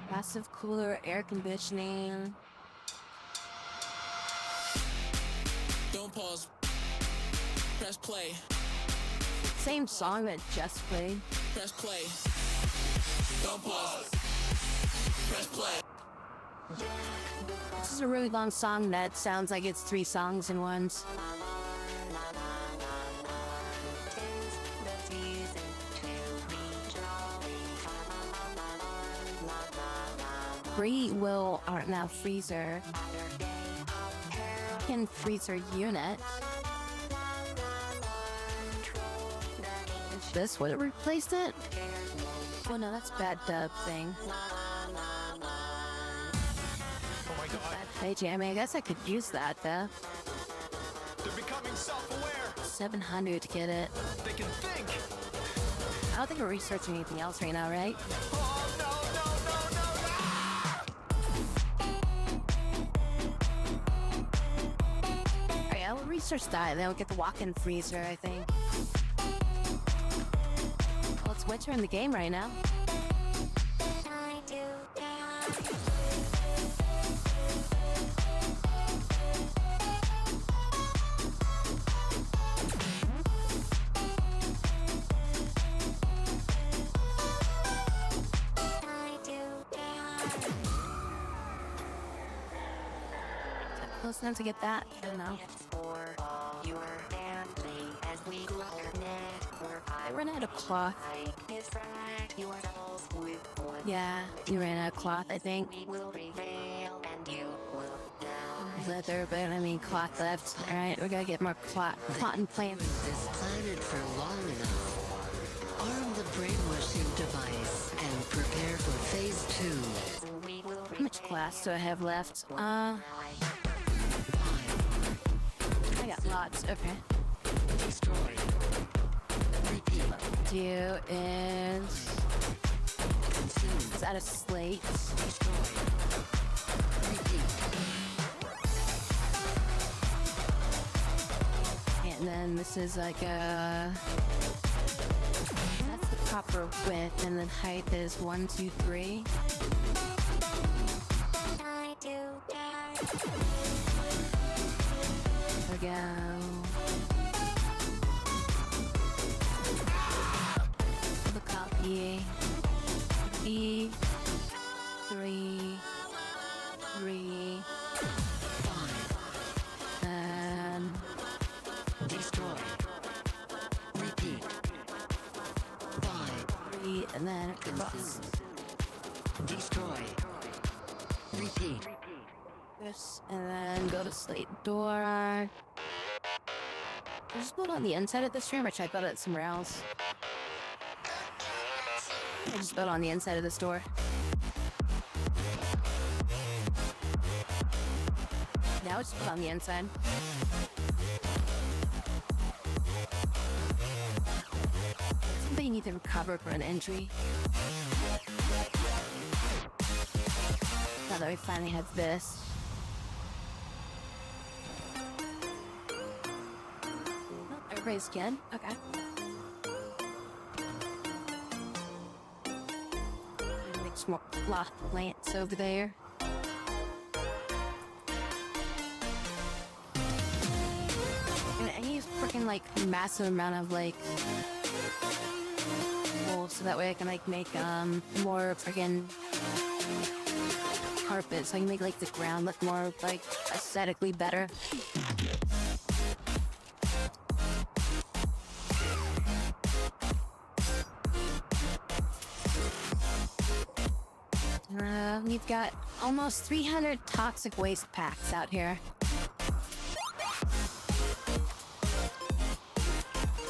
Passive cooler, air conditioning. Don't pause. Press play. Same song that just played. Press play. Don't pause. Press play. This is a really long song that sounds like it's 3 songs in one. Free will art now freezer. Can freezer unit. Is this what it replaced it? Oh no, that's bad dub thing. Hey Jamie, I guess I could use that though. They're becoming self-aware. 700 to get it. They can think. I don't think we're researching anything else right now, right? Alright, I'll research that, then we'll get the walk-in freezer, I think. Well, it's winter in the game right now. Close enough to get that? I don't know. I ran out of cloth. Yeah, you ran out of cloth, I think. Leather, but I mean cloth left. Alright, we gotta get more cotton plants. This planet for long enough. Arm the brainwashing device and prepare for phase 2. How much glass do I have left? I got lots. Okay. Destroy. Repeat. Do is Consume. that a slate? Destroy. Repeat. And then this is like a. That's the proper width, and then height is 1, 2, 3. There we go. The copy. E. 3. 3. 5. And Destroy. Repeat. 5. 3, and then across. Destroy. Repeat. This, and then go to slate door. Just build on the inside of this room, or should I build it somewhere else? I just built on the inside of this door. Now it's put on the inside. Something you need to recover for an entry. Now that we finally have this. Oh, everybody's good? Okay. Make some more plants over there. And I use freaking like massive amount of like wool so that way I can like make more freaking carpet, so I can make like the ground look more like aesthetically better. We've got almost 300 toxic waste packs out here. I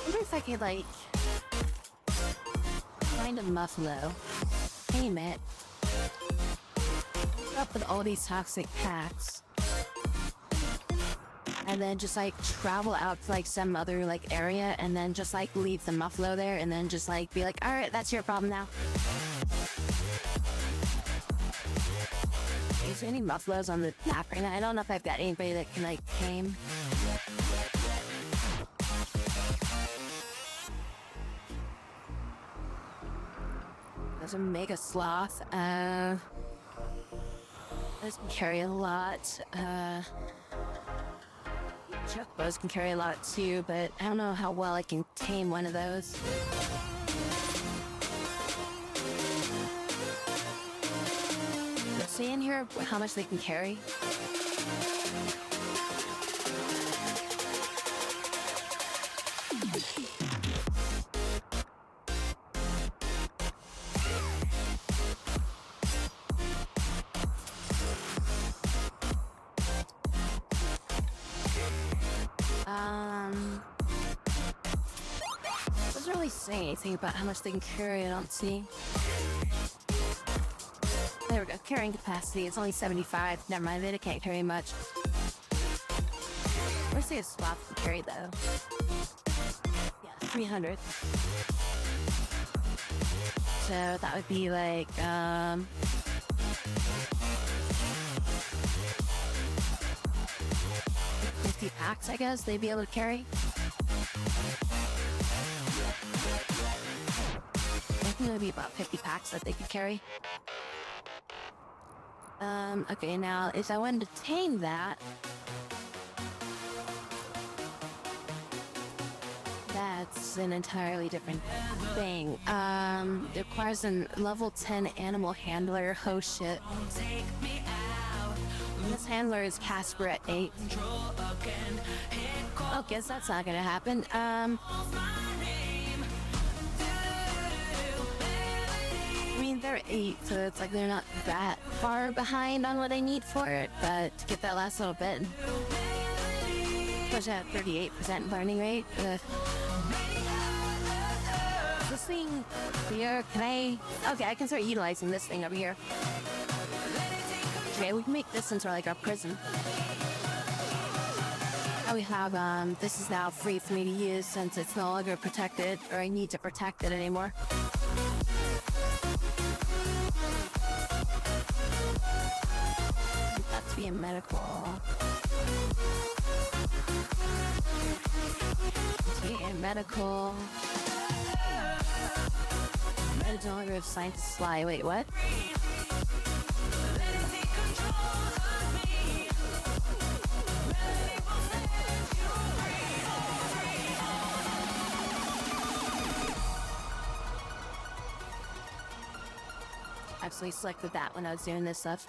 wonder if I could like find a muffalo, tame it, up with all these toxic packs, and then just like travel out to like some other like area, and then just like leave the muffalo there, and then just like be like, all right, that's your problem now. Is there any muffalos on the map right now? I don't know if I've got anybody that can like tame. There's a mega sloth. Those can carry a lot. Chocobos can carry a lot too, but I don't know how well I can tame one of those. See in here how much they can carry? Doesn't really say anything about how much they can carry, I don't see. There we go, carrying capacity, it's only 75. Never mind, they can't carry much. Where's the sloth can carry though? Yeah, 300. So that would be like 50 packs, I guess they'd be able to carry. I think it would be about 50 packs that they could carry. Okay, now if I wanted to tame that, that's an entirely different thing. It requires a level 10 animal handler. Oh shit. This handler is Casper at 8. Oh, guess that's not gonna happen. I mean, they're 8, so it's like they're not that far behind on what I need for it, but to get that last little bit, especially at 38% learning rate. This thing here, can I? Okay, I can start utilizing this thing over here. Okay, we can make this into like our prison. Now we have, this is now free for me to use since it's no longer protected, or I need to protect it anymore. That's being medical. Okay, medical. Medical of scientists fly. Wait, what? Actually selected that when I was doing this stuff.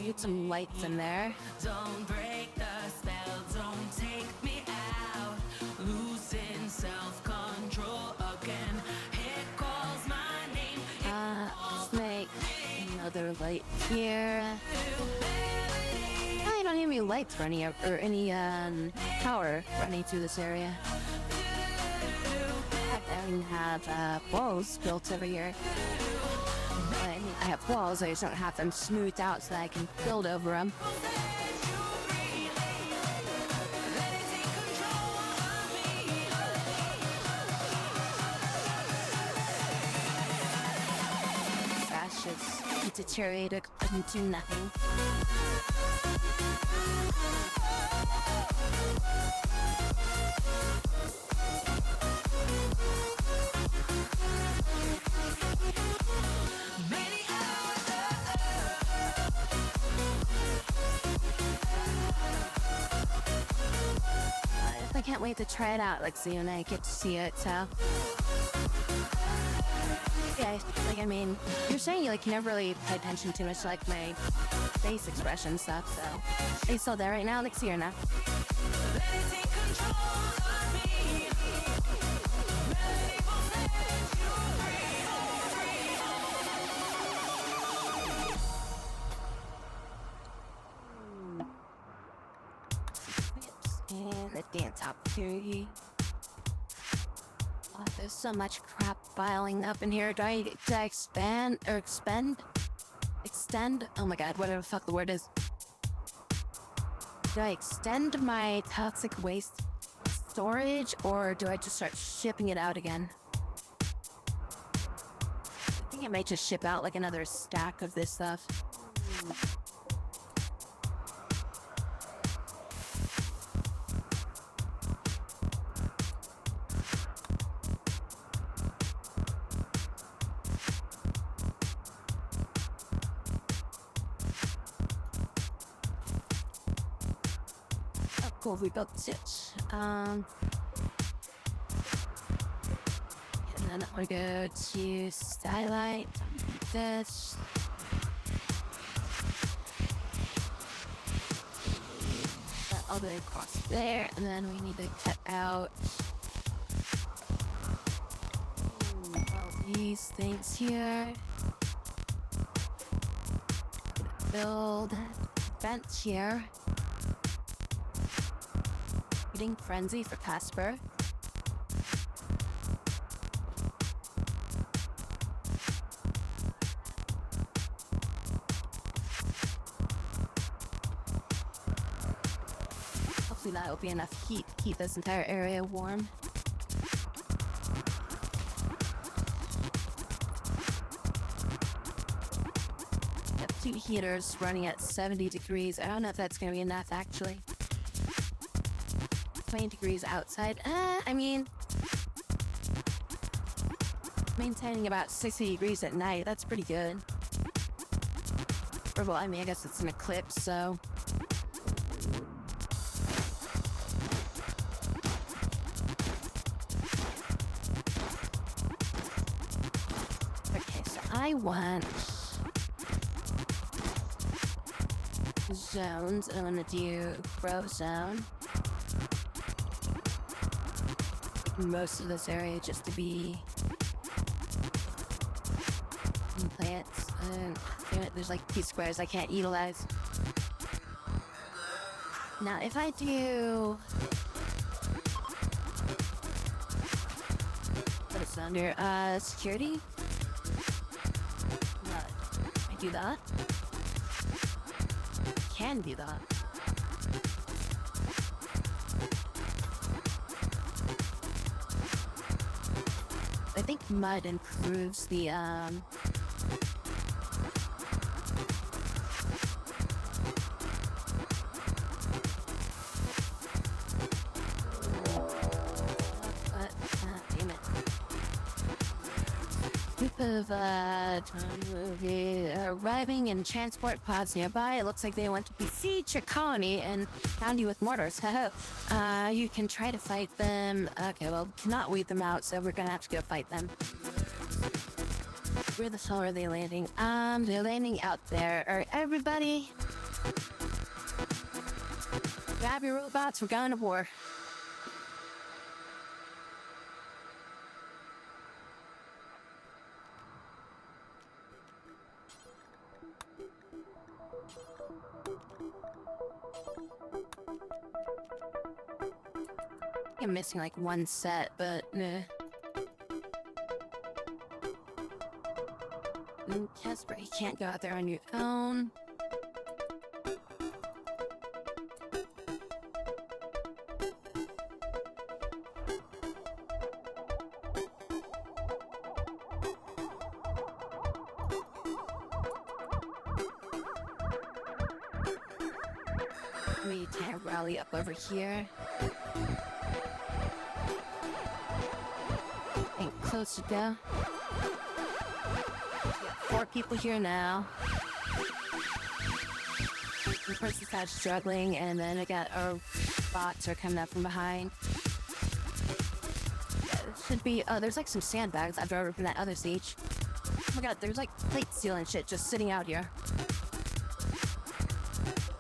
Need some lights in there. Don't break the spell, don't take me out. Losing self-control again. It calls my name. Let's make another light here. I don't have any lights running or any power running through this area. I even have walls built over here. I have walls, I just don't have them smoothed out so that I can build over them. That's just deteriorated into nothing. I can't wait to try it out, like, so you and I get to see it, so. Yeah, like, I mean, you're saying you, like, you never really pay attention too much to, like, my face expression stuff, so. Are you still there right now? Like, see her now. And the dance opportunity. Oh, there's so much crap piling up in here. Do I expand or expend? Extend? Oh my god, whatever the fuck the word is. Do I extend my toxic waste storage or do I just start shipping it out again? I think I might just ship out like another stack of this stuff. Cool, we built it. And then I'm gonna go to Skylight. This. That all the way across there, and then we need to cut out all these things here. Build bench here. Feeding frenzy for Casper. Hopefully that will be enough heat to keep this entire area warm. two heaters running at 70 degrees. I don't know if that's going to be enough, actually. 20 degrees outside. I mean, maintaining about 60 degrees at night. That's pretty good. Or, well, I mean, I guess it's an eclipse, so... Okay, so I want... zones. I'm gonna do grow zone. Most of this area just to be plants. Damn it, there's like 2 squares I can't utilize. Now if I do what is under security? I do that. Can do that. I think mud improves the damn it. Group of arriving in transport pods nearby. It looks like they want to besiege your colony and pound you with mortars. You can try to fight them. Okay, well, cannot weed them out, so we're gonna have to go fight them. Where the hell are they landing? They're landing out there. Alright, everybody. Grab your robots, we're going to war. I'm missing like 1 set, but Casper, you can't go out there on your own. We kind of rally up over here. And close to go. 4 people here now. The person's kind of struggling, and then I got our bots are coming up from behind. Yeah, it should be. Oh, there's like some sandbags I've over from that other siege. Oh my god, there's like plate steel and shit just sitting out here.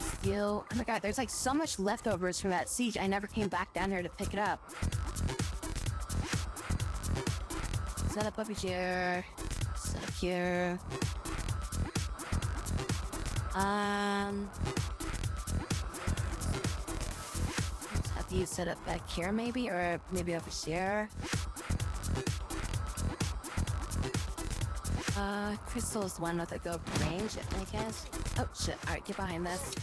Steel. Oh my god, there's like so much leftovers from that siege. I never came back down here to pick it up. Set up over here. Set up here. Let's have you set up back here maybe, or maybe over here. Crystal's the one with a go range, I guess. Oh shit, alright, get behind this.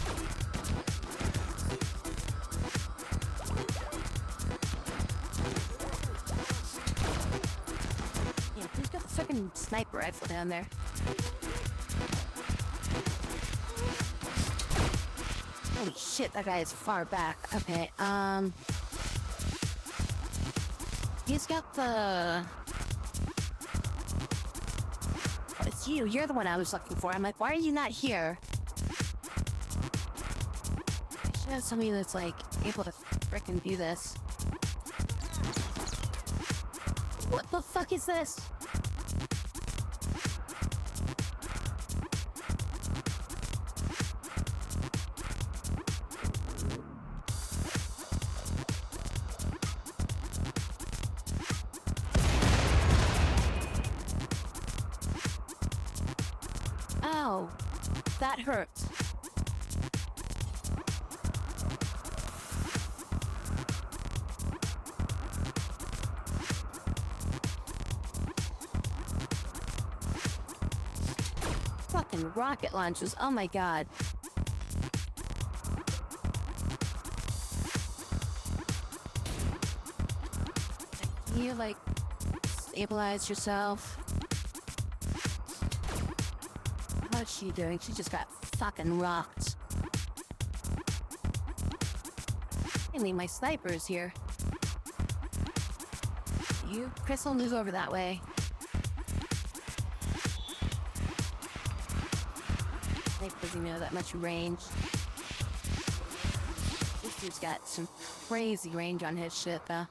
Yeah, who's got the fucking sniper rifle down there? Holy shit, that guy is far back. Okay, he's got the... Oh, it's you. You're the one I was looking for. I'm like, why are you not here? I should have somebody that's, like, able to frickin' do this. What the fuck is this? Ow, that hurt. Fucking rocket launchers, oh my god. Can you, like, stabilize yourself? How's she doing? She just got fucking rocked. Mainly my sniper's here. You, Crystal, move over that way. Sniper doesn't know that much range. This dude's got some crazy range on his shit, though.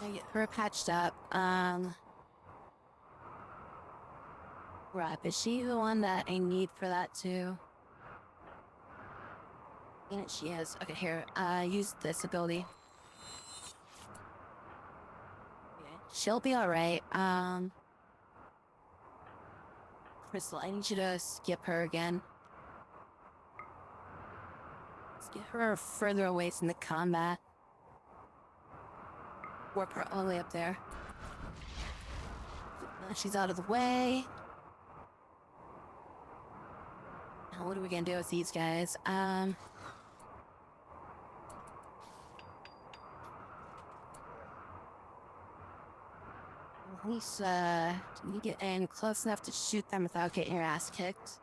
I get her patched up. Right, is she the one that I need for that too? And she is. Okay, here. Use this ability. Okay. She'll be alright. Crystal, I need you to skip her again. Let's get her further away from the combat. Warp her all the way up there. She's out of the way. Now what are we gonna do with these guys? At least, you get in close enough to shoot them without getting your ass kicked.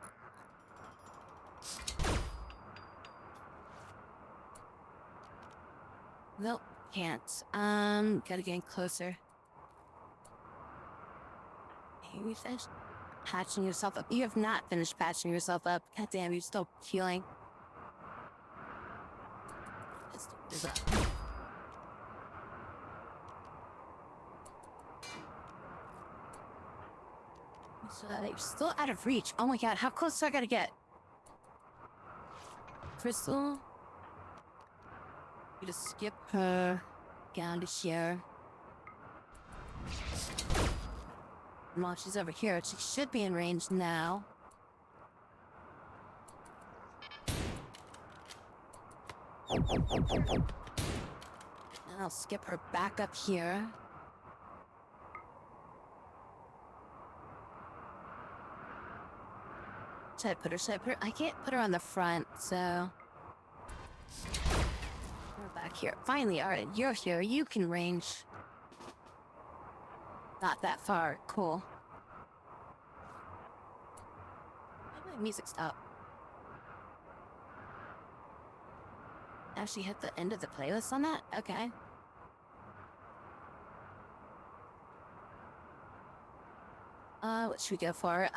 Nope, can't. Gotta get in closer. Are you finished patching yourself up? You have not finished patching yourself up. God damn, you're still healing. Let's do this up. So you're still out of reach. Oh my god, how close do I gotta get? Crystal? You just skip her down to here. While she's over here, she should be in range now. And I'll skip her back up here. Should I put her? I can't put her on the front, so... We're back here. Finally, alright, you're here. You can range. Not that far. Cool. Why did my music stop? Actually hit the end of the playlist on that? Okay. What should we go for?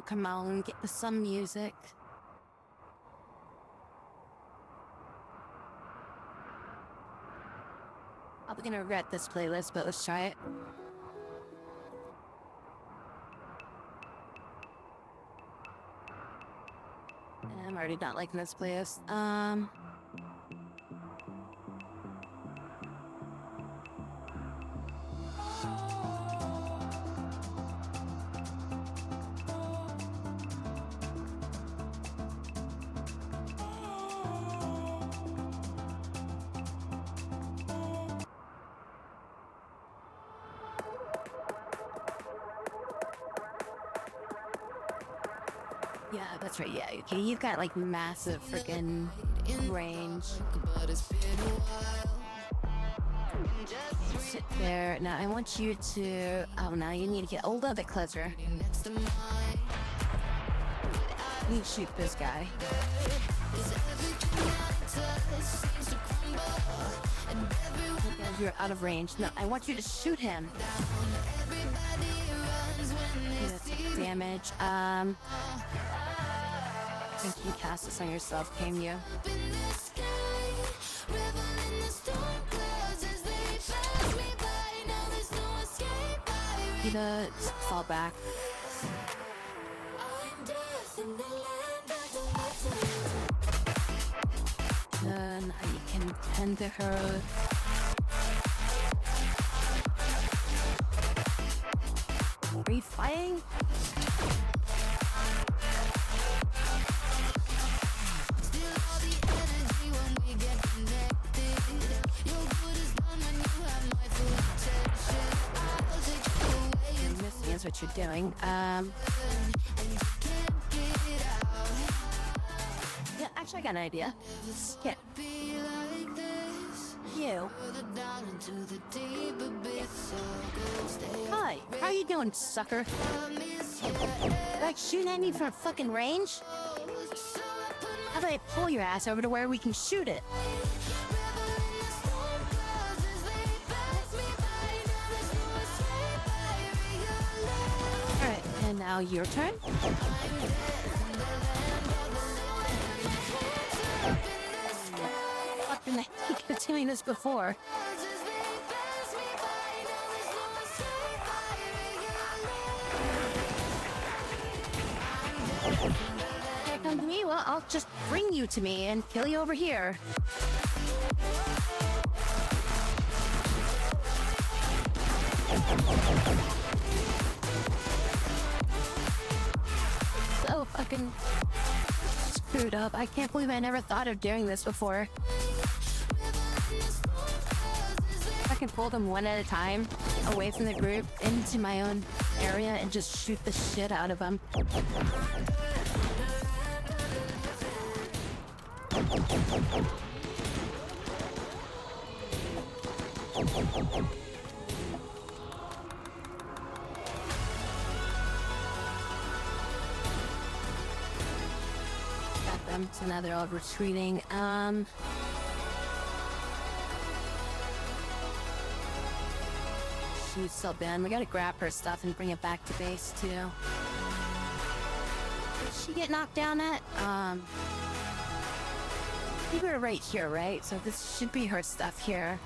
Come on, get to some music. Probably gonna regret this playlist, but let's try it. I'm already not liking this playlist. Yeah, that's right. Yeah, okay. You've got like massive freaking range. Sit there. Now I want you to. Oh, now you need to get a little bit closer. You shoot this guy. Because you're out of range. No, I want you to shoot him. Take damage. I think you cast this on yourself, can you? You to fall back. Then you can tend to her. Are you fighting? Is what you're doing. Yeah, actually I got an idea. Skip. you. Further down into the deep abyss. Hi, how you doing, sucker? Like shooting at me from fucking range? How about I pull your ass over to where we can shoot it? Alright, and now your turn. Fucking I keep doing this before. Here come to me, well, I'll just bring you to me and kill you over here. So fucking screwed up. I can't believe I never thought of doing this before. I can pull them one at a time away from the group into my own area and just shoot the shit out of them. Got them, so now they're all retreating. She's still been. We gotta grab her stuff and bring it back to base too. Did she get knocked down at? We were right here, right? So this should be her stuff here.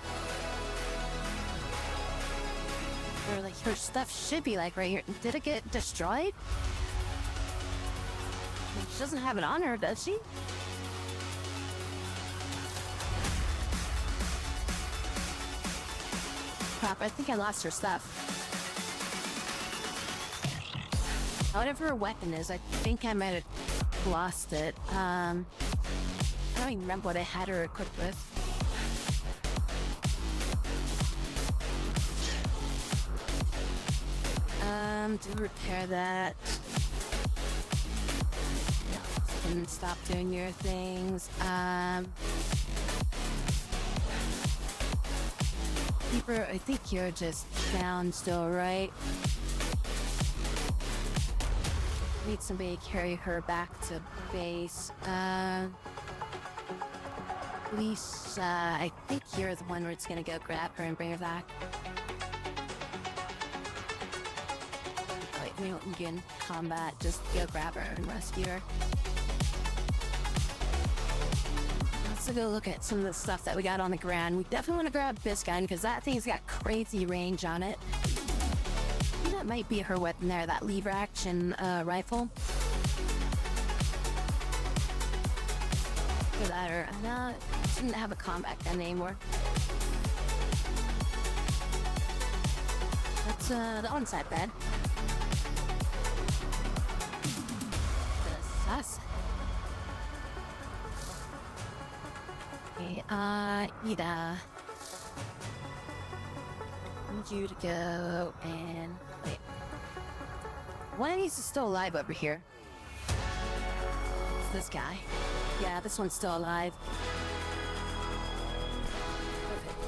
Or like her stuff should be like right here. Did it get destroyed? She doesn't have it on her, does she? Crap, I think I lost her stuff. Whatever her weapon is, I think I might have lost it. I don't even remember what I had her equipped with. To repair that. And stop doing your things. Keeper, I think you're just down still, right? Need somebody to carry her back to base. Lisa, I think you're the one where it's gonna go grab her and bring her back. Wait, we don't get in combat, just go grab her and rescue her. Let's go look at some of the stuff that we got on the ground. We definitely want to grab this gun because that thing's got crazy range on it. That might be her weapon there, that lever action rifle. For that, or no, it shouldn't have a combat gun anymore. That's the on-side bed. Sus. Okay, Ida. I need you to go and wait. One of these is still alive over here. It's this guy. Yeah, this one's still alive.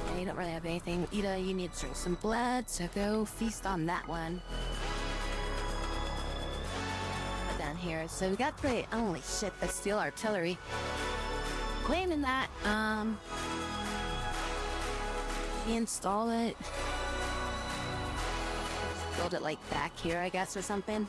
Okay, yeah, you don't really have anything. Ida, you need to drink some blood, so go feast on that one. Put down here. So we got great. Holy shit, that's steel artillery. Claiming that, install it. Just build it like back here, I guess, or something.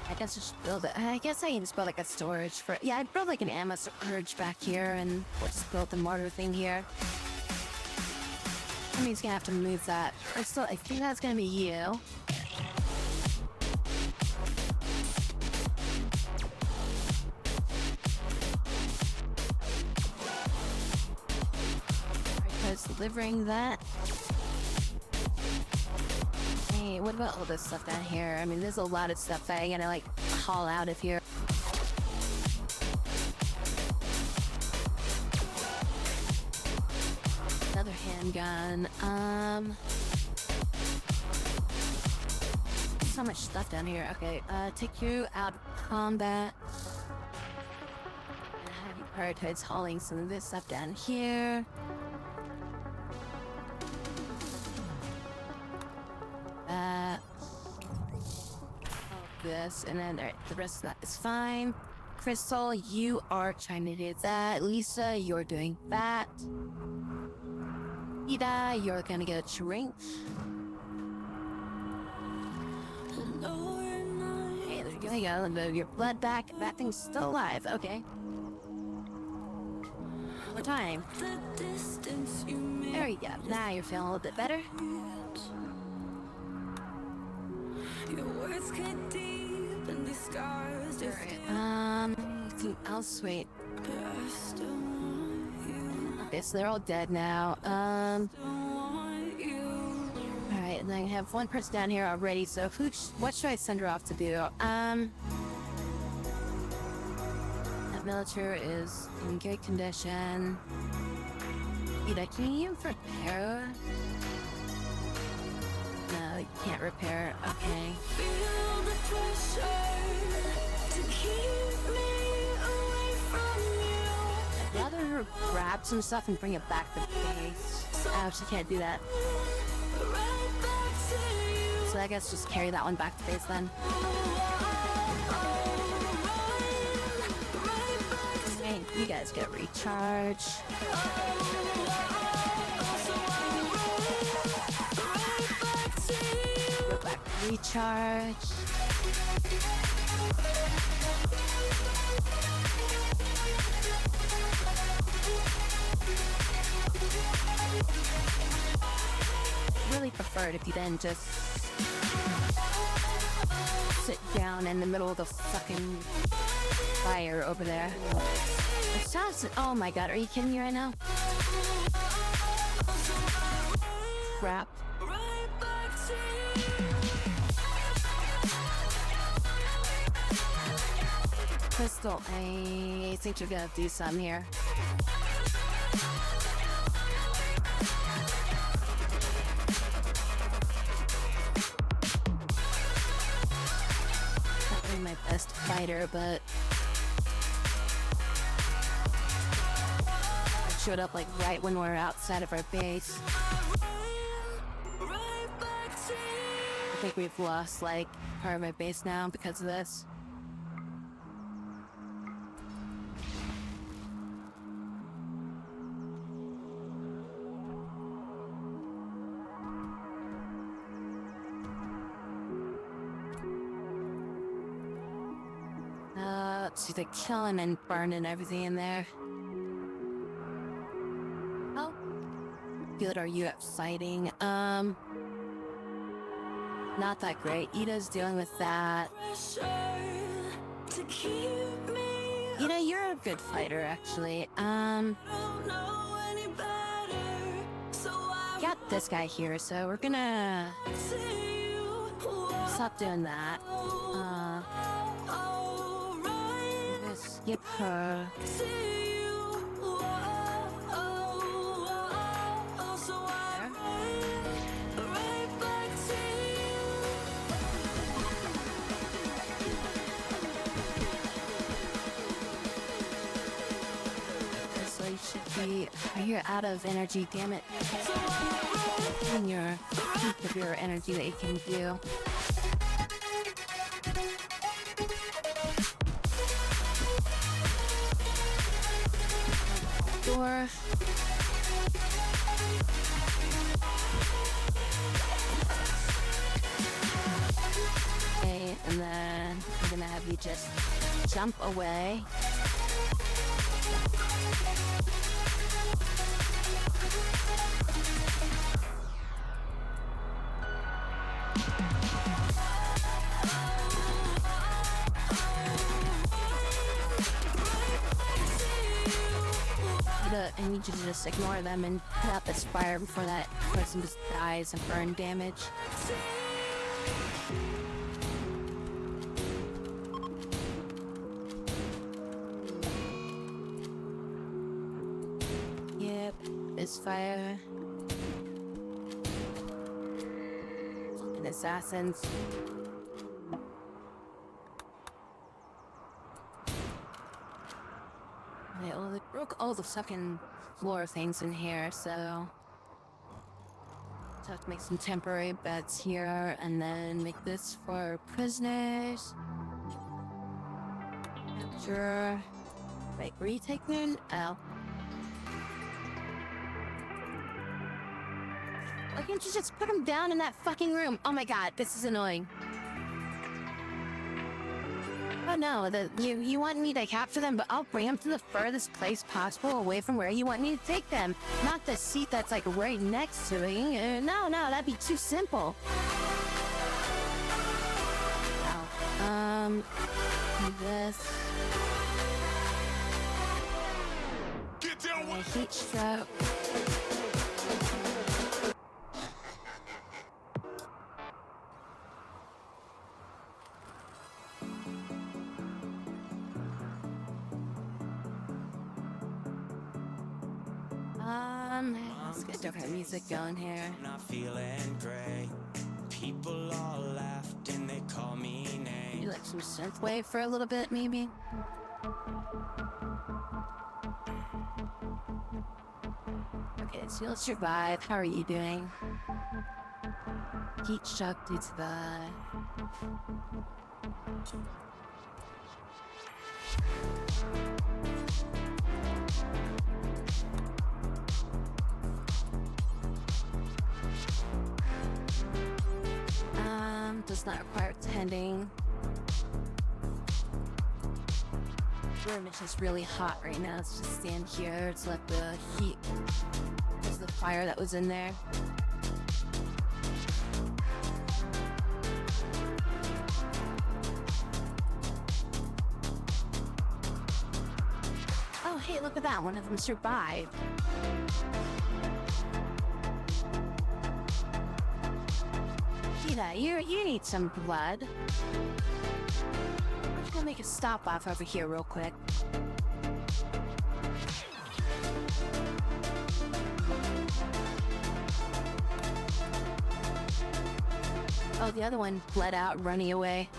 I guess I should build it. I guess I can just build like a storage for. Yeah, I'd build like an ammo storage back here, and we'll just build the mortar thing here. I mean, he's gonna have to move that. I think that's gonna be you. Delivering that. Hey, what about all this stuff down here? I mean, there's a lot of stuff that I gotta like haul out of here. Another handgun. So much stuff down here. Okay, take you out of combat. prioritize hauling some of this stuff down here. This, and then alright, the rest of that is fine. Crystal, you are trying to do that. Lisa, you're doing that. Ida, you're gonna get a drink. Hey, there you go. Your blood back. That thing's still alive. Okay. More time. There you go. Now you're feeling a little bit better. Your words cut deep and the scars just Anything else? Wait. Okay, so they're all dead now. Alright, and then I have one person down here already, so what should I send her off to do? That military is in good condition. Ida, can you repair? No, you can't repair. Okay. feel the pressure to keep me away from you. I'd rather her grab some stuff and bring it back to base. Oh, she can't do that. Right back to you. So I guess just carry that one back to base then. Hey, you guys get recharge. Go back to recharge. Really prefer it if you then just sit down in the middle of the fucking fire over there. Assassin! Oh my god, are you kidding me right now? Crap. Crystal, I think you're gonna do some here. Not really my best fighter, but I showed up like right when we're outside of our base. I think we've lost like part of my base now because of this. Let's see, the killing and burning everything in there. How good are you at fighting? Not that great. Ida's dealing with that. Ida, you're a good fighter, actually. Got this guy here, so we're gonna stop doing that. Skip her. So you should be. You're out of energy, damn it. In your peak of your energy that you can do. Door. Okay, and then I'm gonna have you just jump away. I need you to just ignore them and put out this fire before that person just dies and burn damage. Yep, this fire. And assassins. Okay, well, they broke all the fucking floor things in here, so... have to make some temporary beds here, and then make this for prisoners. Capture... Wait, retake noon? Oh. Why can't you just put them down in that fucking room? Oh my god, this is annoying. Oh no, you want me to capture them, but I'll bring them to the furthest place possible away from where you want me to take them. Not the seat that's like right next to me. No, that'd be too simple. Oh, this. Get down A heat stroke. Let's get different music going here. Not feeling great. People all laughed and they call me names. You like some synthwave for a little bit, maybe? Okay, so you'll survive. How are you doing? Heat shock due to the... does not require tending. The room is just really hot right now. Let's just stand here to let the heat, because the fire that was in there. Oh, hey, look at that. One of them survived. You need some blood. I'm just gonna make a stop off over here real quick. Oh, the other one bled out, running away.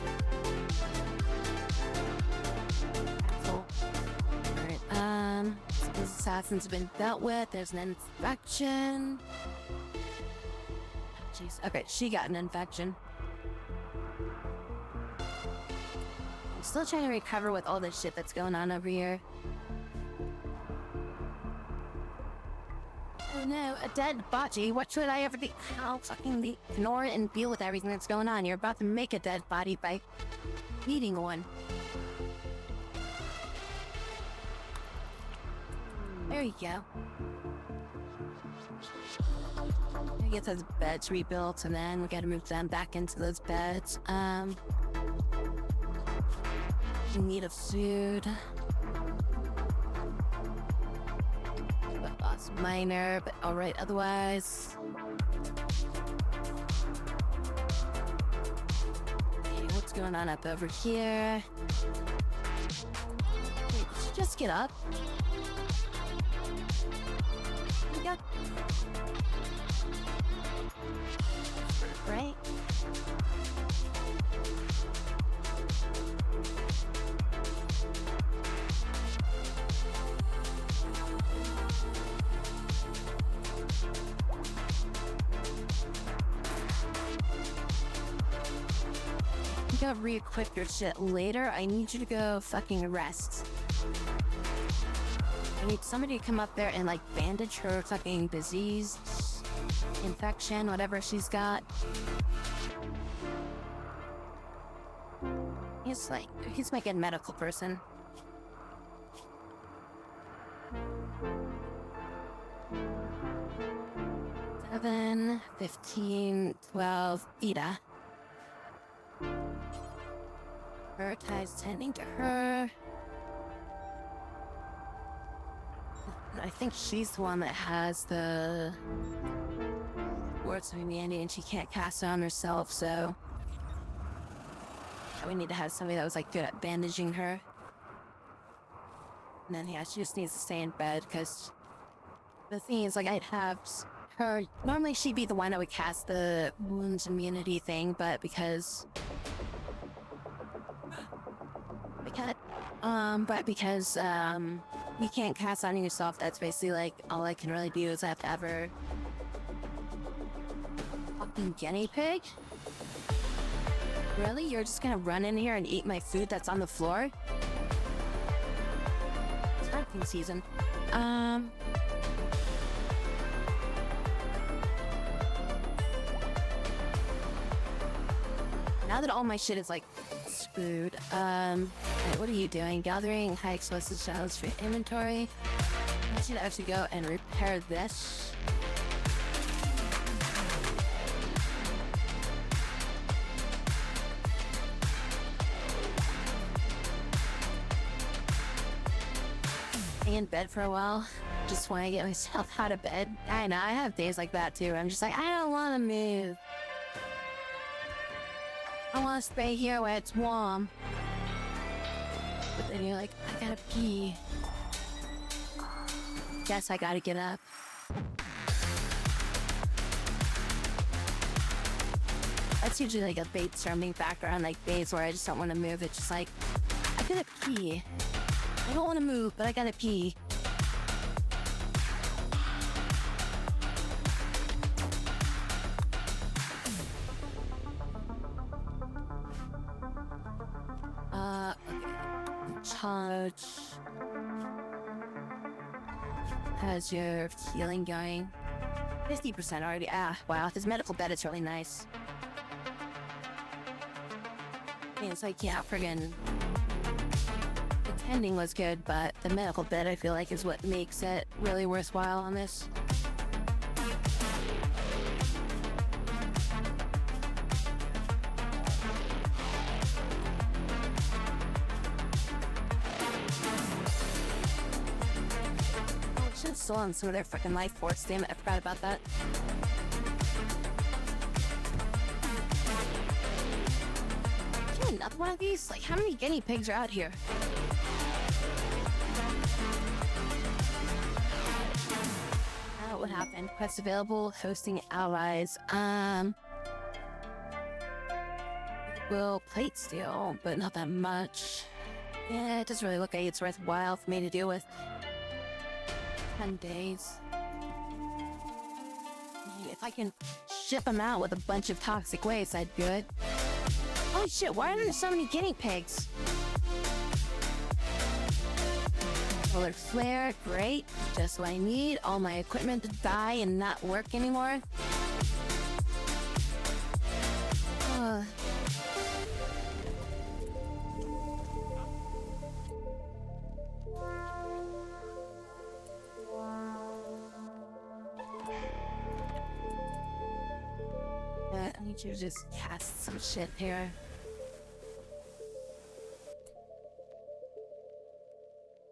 Asshole. Alright, these assassins have been dealt with. There's an infection. Jeez. Okay, she got an infection. I'm still trying to recover with all this shit that's going on over here. Oh no, a dead body. What should I ever be? I'll fucking ignore it and deal with everything that's going on. You're about to make a dead body by eating one. There you go. Get those beds rebuilt, and then we gotta move them back into those beds. In need of food. But lost minor, but alright otherwise. Okay, what's going on up over here? Wait, just get up. Yeah. Right? You gotta re-equip your shit later. I need you to go fucking rest. I need somebody to come up there and like bandage her fucking disease, infection, whatever she's got. He's like a medical person. Seven, 15, 12, Ida. Prioritize tending to her. I think she's the one that has the words of Mandy, and she can't cast it on herself, so we need to have somebody that was like good at bandaging her. And then yeah, she just needs to stay in bed, because the thing is, like, I'd have her, normally she'd be the one that would cast the wounds immunity thing, but because you can't cast on yourself. That's basically like all I can really do is I have to ever fucking guinea pig. Really? You're just gonna run in here and eat my food that's on the floor? It's hunting season. Now that all my shit is like screwed, wait, what are you doing? Gathering high explosive shells for inventory. I should actually go and repair this. Stay in bed for a while. Just want to get myself out of bed. I know, I have days like that too. I'm just like, I don't want to move. I want to stay here where it's warm. But then you're like, I gotta pee. Guess I gotta get up. That's usually like a bait strumming background, like days where I just don't want to move. It's just like, I gotta pee. I don't want to move, but I gotta pee. Charge. How's your healing going? 50% already. Ah, wow, this medical bed is really nice. I mean, it's like, yeah, friggin' the tending was good, but the medical bed I feel like is what makes it really worthwhile on this. Still on some of their fucking life force. Damn it, I forgot about that. Can another one of these? Like, how many guinea pigs are out here? What happened? Quest available, hosting allies. Will plate steal, but not that much. Yeah, it doesn't really look like it's worthwhile for me to deal with. 10 days. If I can ship them out with a bunch of toxic waste, I'd do it. Holy shit, why are there so many guinea pigs? Solar flare, great. Just what I need. All my equipment to die and not work anymore. I need you to just cast some shit here.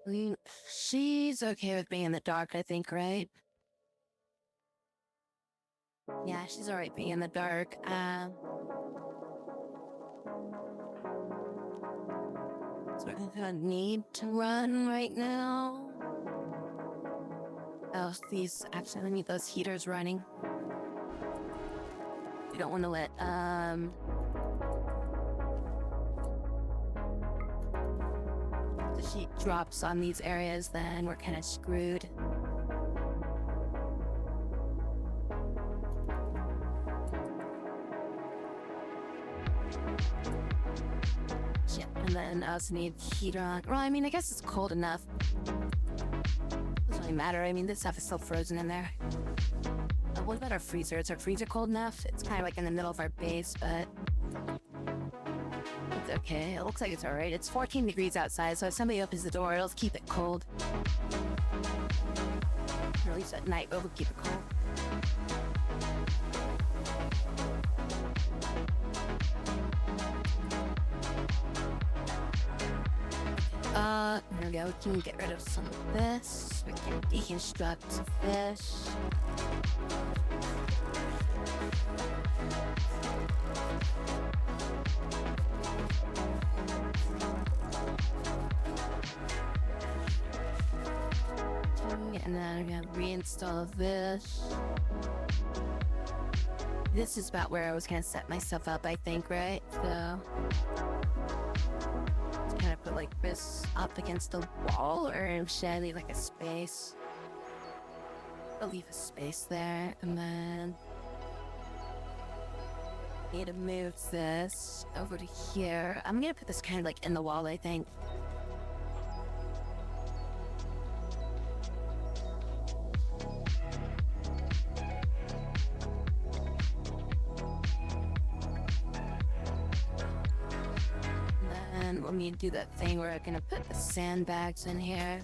I mean, she's okay with being in the dark, I think, right? Yeah, she's alright being in the dark. So we're gonna need to run right now. Oh, these, actually, I need those heaters running. We don't want to let, the heat drops on these areas, then we're kind of screwed. Yeah, and then I also need heater on. Well, I mean, I guess it's cold enough. Doesn't really matter. I mean, this stuff is still frozen in there. What about our freezer? Is our freezer cold enough? It's kind of like in the middle of our base, but it's okay. It looks like it's alright. It's 14 degrees outside, so if somebody opens the door, it'll keep it cold. Or at least at night, it'll keep it cold. There we go. We can get rid of some of this. We can deconstruct this. And then I'm gonna reinstall this. This is about where I was gonna set myself up, I think, right? So, just kind of put like this up against the wall, or should I leave like a space? I'll leave a space there, and then need to move this over to here. I'm gonna put this kind of like in the wall, I think. And we'll need to do that thing where I'm gonna put the sandbags in here.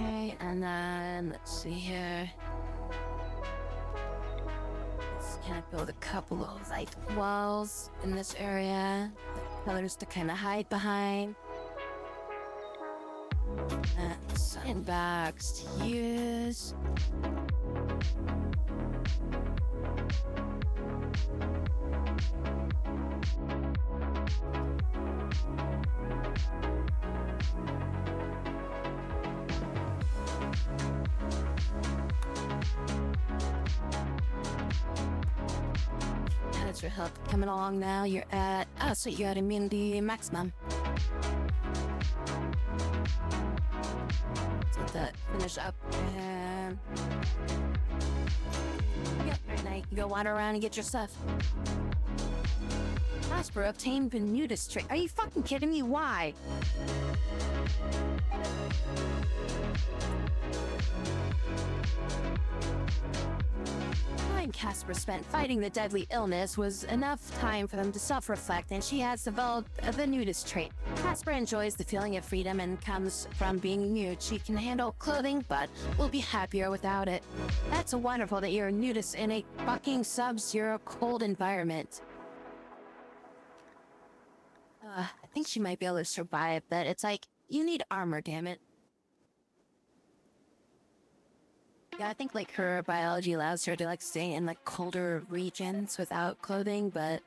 Okay, and then let's see here. Let's kind of build a couple of like walls in this area, colors to kind of hide behind. And sandbags to use. How's your health coming along now? You're at, oh, so you're at immunity maximum. So that finish up and yeah, right now you can go wander around and get your stuff. Casper obtained the nudist trait. Are you fucking kidding me? Why? Time Casper spent fighting the deadly illness was enough time for them to self-reflect, and she has developed the nudist trait. Casper enjoys the feeling of freedom and comes from being nude. She can handle clothing, but will be happier without it. That's wonderful that you're a nudist in a fucking sub-zero cold environment. I think she might be able to survive, but it's like, you need armor, damn it. Yeah, I think like her biology allows her to like stay in like colder regions without clothing, but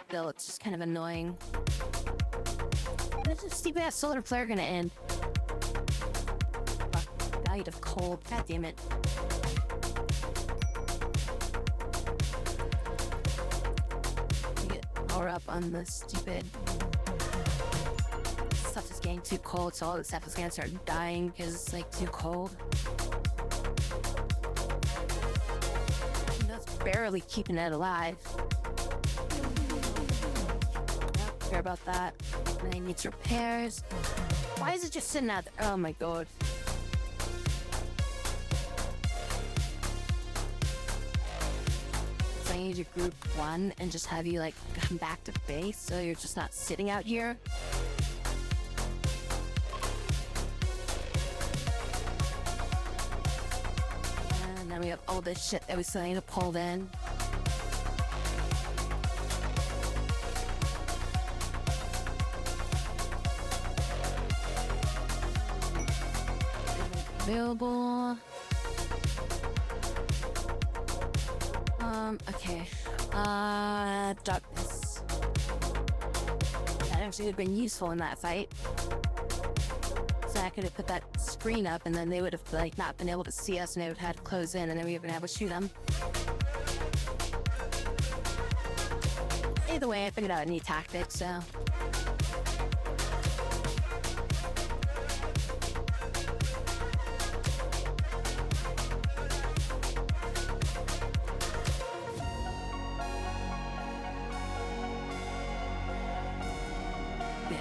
still it's just kind of annoying. When's this stupid ass solar flare gonna end? Fuck, died of cold, god damn it. Get power up on the stupid stuff is getting too cold, so all the stuff is gonna start dying because it's like too cold. That's barely keeping it alive. Don't care about that. And it needs repairs. Why is it just sitting out there? Oh my god. So I need to group one and just have you like come back to base so you're just not sitting out here. We have all this shit that we still need to pull in. Available. Okay. Darkness. That actually would have been useful in that fight. So I could have put that screen up, and then they would have like not been able to see us, and they would have had to close in, and then we would have been able to shoot them. Either way, I figured out a new tactic, so.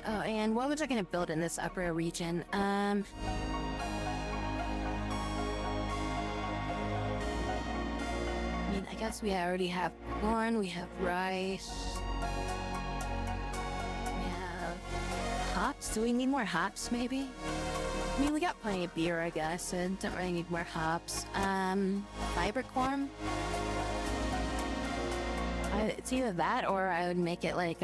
Oh, and what was I gonna build in this upper region? I mean, I guess we already have corn, we have rice, we have hops. Do we need more hops, maybe? I mean, we got plenty of beer, I guess, and don't really need more hops. Fiber corn? It's either that, or I would make it like,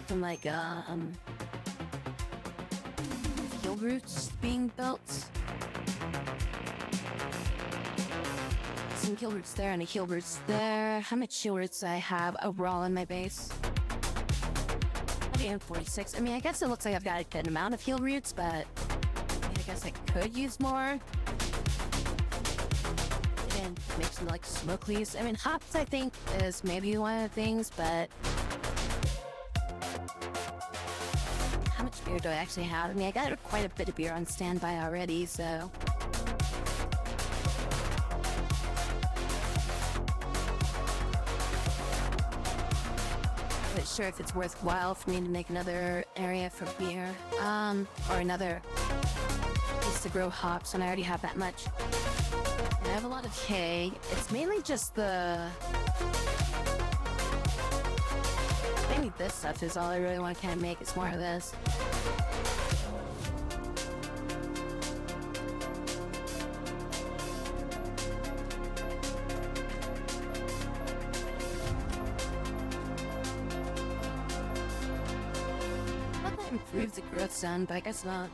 something like, heel roots being built. Some heel roots there and a heel roots there. How much heel roots do I have overall in my base? 46. I mean, I guess it looks like I've got a good amount of heel roots, but I guess I could use more. And make some like smokelys. I mean, hops I think is maybe one of the things, but how much beer do I actually have? I mean, I got quite a bit of beer on standby already, so. I'm not sure if it's worthwhile for me to make another area for beer, or another place to grow hops when I already have that much. I have a lot of hay. It's mainly just mainly this stuff is all I really want to kind of make. It's more of this. I thought that improves the growth zone, but I guess not.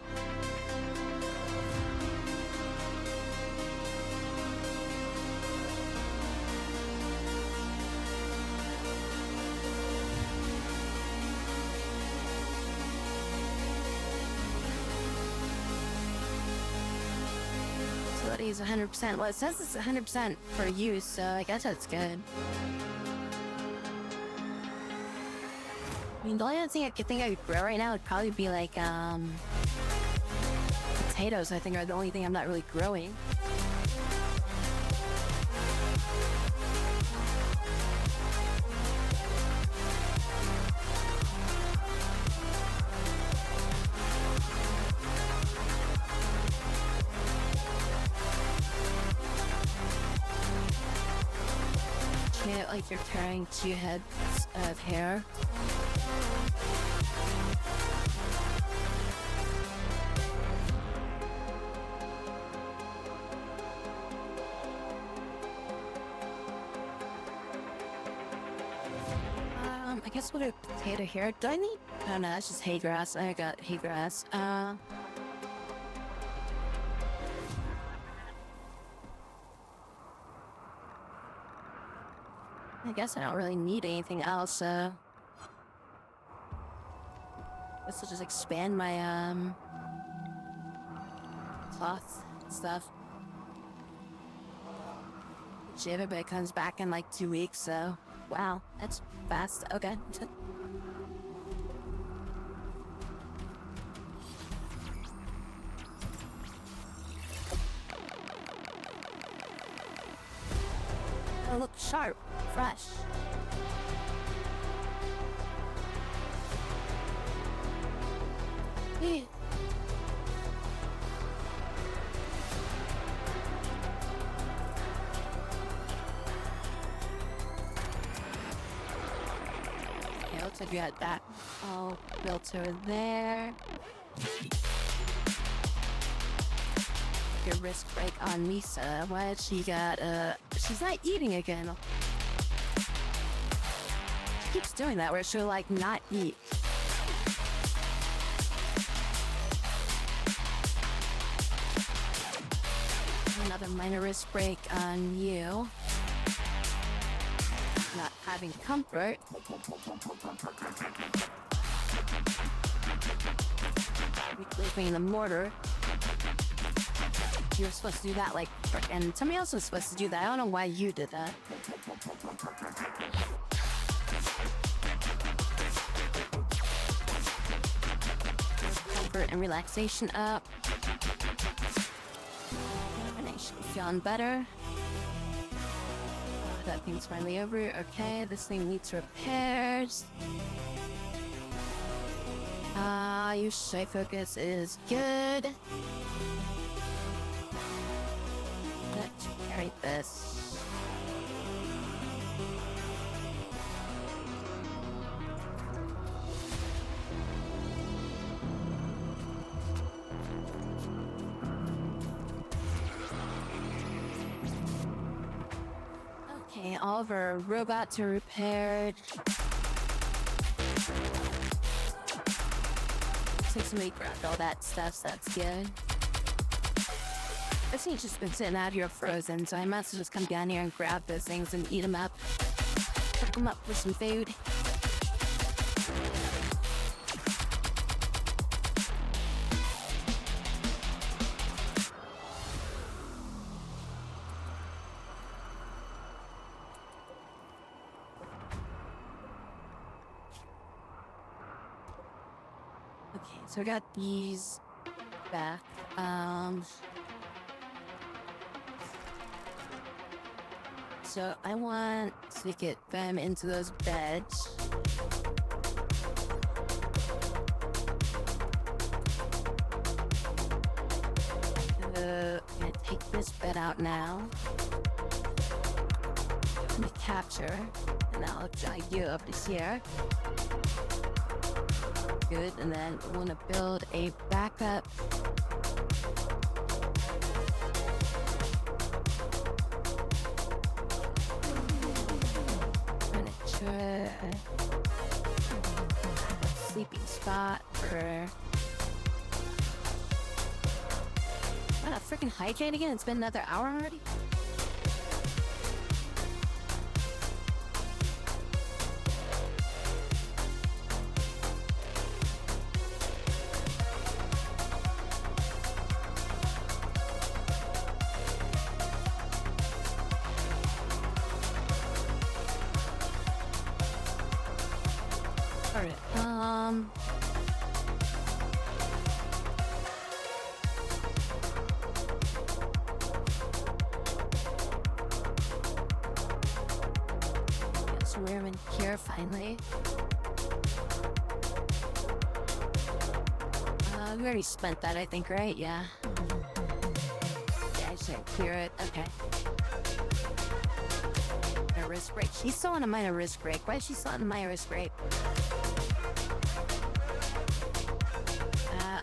Is 100%. Well, it says it's 100% for use, so I guess that's good. I mean, the only other thing I could think I could grow right now would probably be like, potatoes, I think, are the only thing I'm not really growing. Like you're carrying 2 heads of hair. I guess we'll do potato here. Do I need? Oh no, that's just hay grass. I got hay grass. I guess I don't really need anything else, so I guess I'll just expand my cloth stuff. Everybody comes back in like 2 weeks, so wow, that's fast. Okay. Oh, look sharp, fresh. Yeah. Okay, looks like we had that all built over there. Your wrist break on Misa. Why did she got she's not eating again. She keeps doing that where she'll like not eat. Another minor wrist break on you. Not having comfort. Leaving the mortar. You were supposed to do that like and somebody else was supposed to do that. I don't know why you did that. Comfort and relaxation up. Feeling better. That thing's finally over. Okay, this thing needs repairs. Your sight focus is good. Let's carry this. Okay, all of our robots are repaired. Looks like somebody grabbed all that stuff, so that's good. This thing's just been sitting out here frozen, so I must just come down here and grab those things and eat them up. Cook them up with some food. Okay, so I got these back. So I want to get them into those beds. I'm gonna take this bed out now. I'm gonna capture, and I'll drag you up to here. Good, and then I want to build a backup. Furniture. Sleeping spot for. What a freaking hydrate again? It's been another hour already? Room in here finally. We already spent that, I think, right? Yeah. Yeah, I should clear it. Okay. A wrist break. She's still on a minor wrist break. Why is she still on a minor wrist break?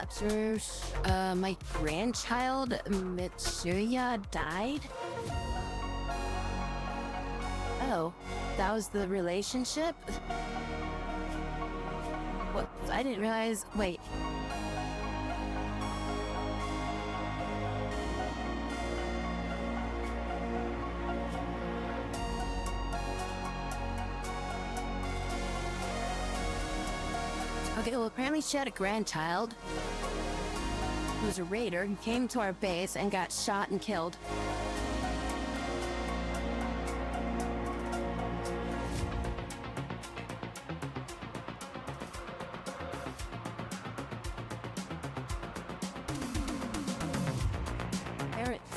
Observes my grandchild Mitsuya died. Oh. That was the relationship? What? I didn't realize. Wait. Okay, well, apparently she had a grandchild who was a raider who came to our base and got shot and killed.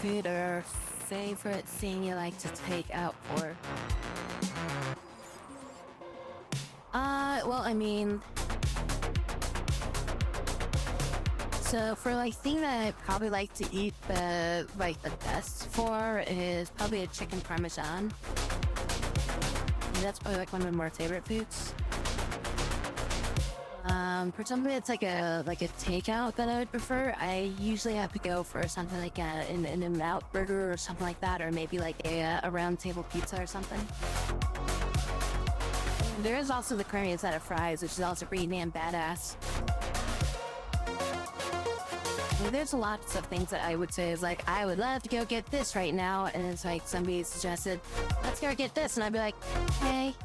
Food or favorite thing you like to take out for? Well, I mean, so for like thing that I probably like to eat the best for is probably a chicken parmesan. And that's probably like one of my more favorite foods. For something that's like a takeout that I would prefer, I usually have to go for something like an In-N-Out burger or something like that, or maybe like a round table pizza or something. There is also the carne asada fries, which is also pretty damn badass. There's lots of things that I would say is like, I would love to go get this right now, and it's like somebody suggested, let's go get this, and I'd be like, hey.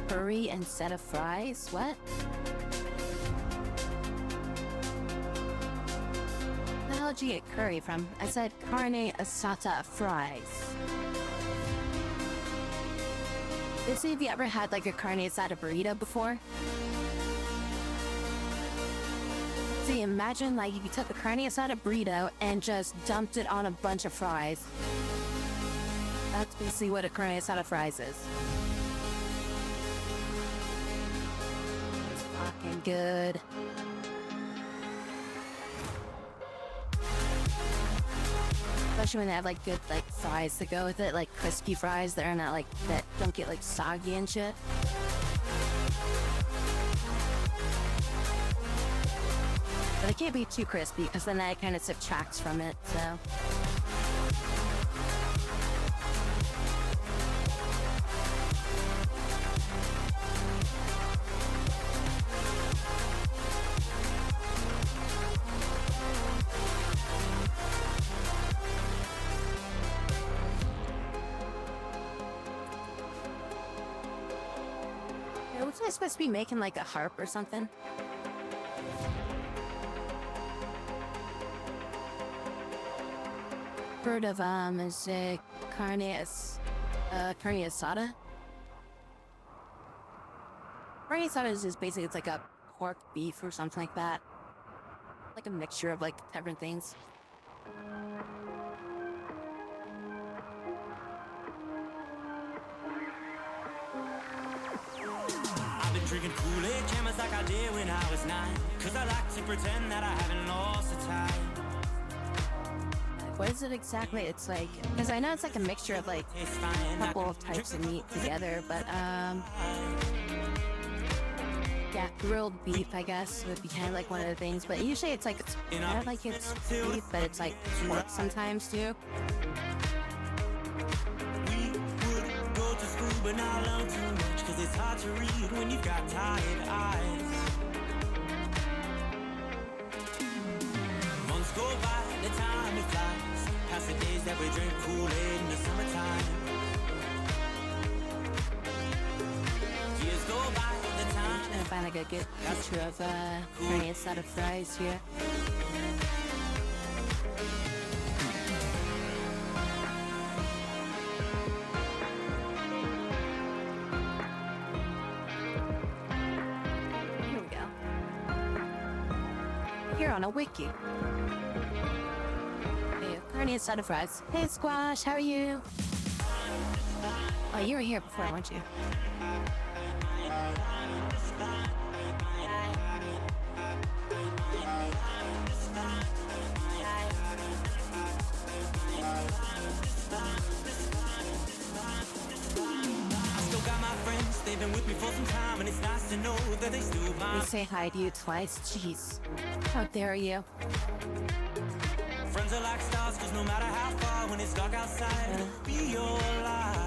Curry instead of fries? What? The hell did you get curry from? I said carne asada fries. Have you ever had like a carne asada burrito before? See, imagine like if you took a carne asada burrito and just dumped it on a bunch of fries. That's basically what a carne asada fries is. Fucking good. Especially when they have like good like fries to go with it, like crispy fries that are not like that don't get like soggy and shit. But it can't be too crispy because then that kind of subtracts from it, so. Wasn't I supposed to be making like a harp or something? heard of is carne asada. Carne asada is just basically, it's like a pork beef or something like that. Like a mixture of like different things. I've been drinking Kool-Aid cameras like I did when I was 9. Cause I like to pretend that I haven't lost the time. What is it exactly? It's like, because I know it's like a mixture of like a couple of types of meat together, but yeah, grilled beef, I guess, would be kind of like one of the things. But usually it's like, it's kind of like it's beef, but it's like pork sometimes too. We would go to school but not learn too much. Cause it's hard to read when you've got tired eyes. Months go by, the time it flies. Past the days that we drink Kool-Aid in the summertime. Years go by, the time Trying to find like a good picture of carne asada fries here. Here we go. Here on a wiki. Hey, carne asada fries. Hey Squash, how are you? Oh, you were here before, weren't you? they've been with me for some time, and it's nice to know that they still We say hi to you twice. Jeez. How dare you? Friends are like stars, cause no matter how far, when it's dark outside, it'll be your light.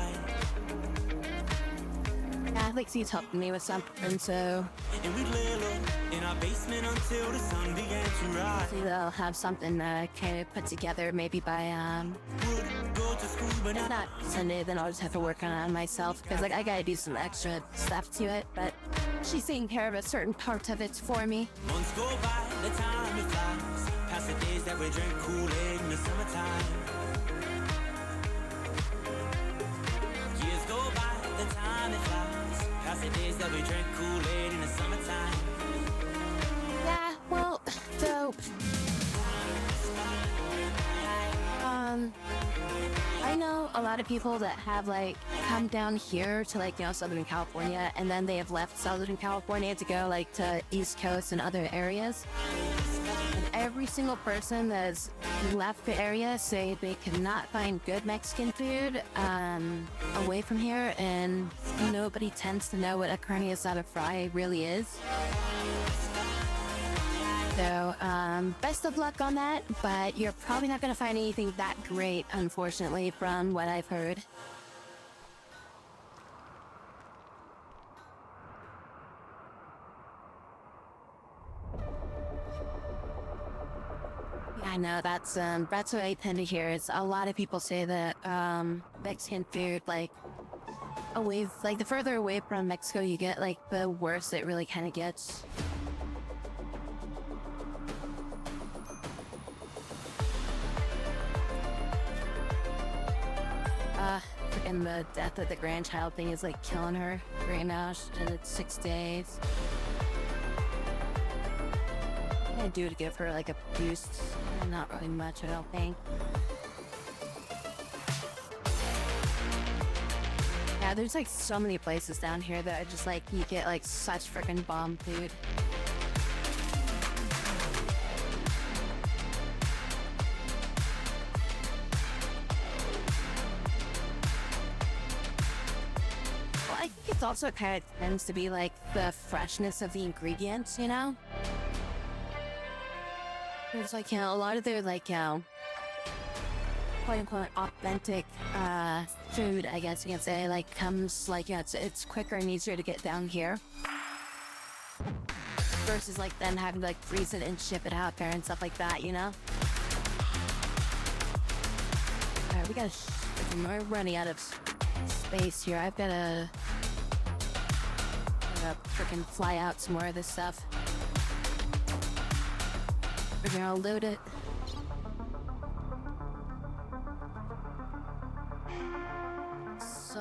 Alex helping me with something, so And we'd lay low in our basement until the sun began to rise. hopefully they'll have something kind of put together maybe by Would go to school, but if not Sunday, then I'll just have to work on it myself because like I gotta do some extra stuff to it. But she's taking care of a certain part of it for me. months go by, the time it flies. Past the days that we drink Kool-Aid in the summertime. Years go by, the time it flies. Past the days that we drink Kool-Aid in the summertime. Yeah, well, dope. I know a lot of people that have like come down here to like, you know, Southern California, and then they have left Southern California to go like to East Coast and other areas. And every single person that's left the area say they cannot find good Mexican food away from here, and nobody tends to know what a carne asada fry really is. So, best of luck on that, but you're probably not going to find anything that great, unfortunately, from what I've heard. Yeah, I know, that's what I tend to hear. Is a lot of people say that, Mexican food, like, the further away from Mexico you get, like, the worse it really kind of gets. And the death of the grandchild thing is like killing her right now, and it's 6 days. What I do to give her like a boost? Not really much, I don't think. Yeah, there's like so many places down here that are just like, you get like such freaking bomb food. It also kind of tends to be like the freshness of the ingredients, you know? There's like, you know, a lot of their like, you know, quote unquote authentic food, I guess you can say, like comes like, yeah, it's quicker and easier to get down here. Versus like then having to like freeze it and ship it out there and stuff like that, you know? Alright, we're running out of space here. I've got to freaking fly out some more of this stuff. We're gonna load it.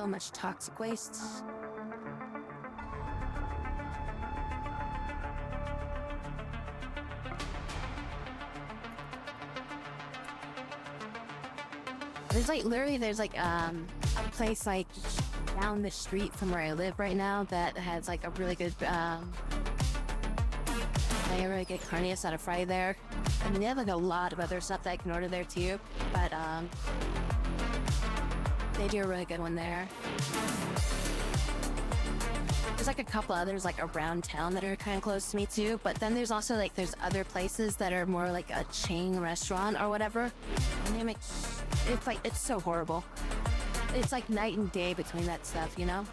so much toxic waste. There's like literally there's like a place like down the street from where I live right now that has like a really good like a really good carne asada fry there. I mean, they have like a lot of other stuff that I can order there too, but they do a really good one there. There's like a couple others like around town that are kind of close to me too, but then there's also like there's other places that are more like a chain restaurant or whatever, and they make it's like it's so horrible. It's like night and day between that stuff, you know?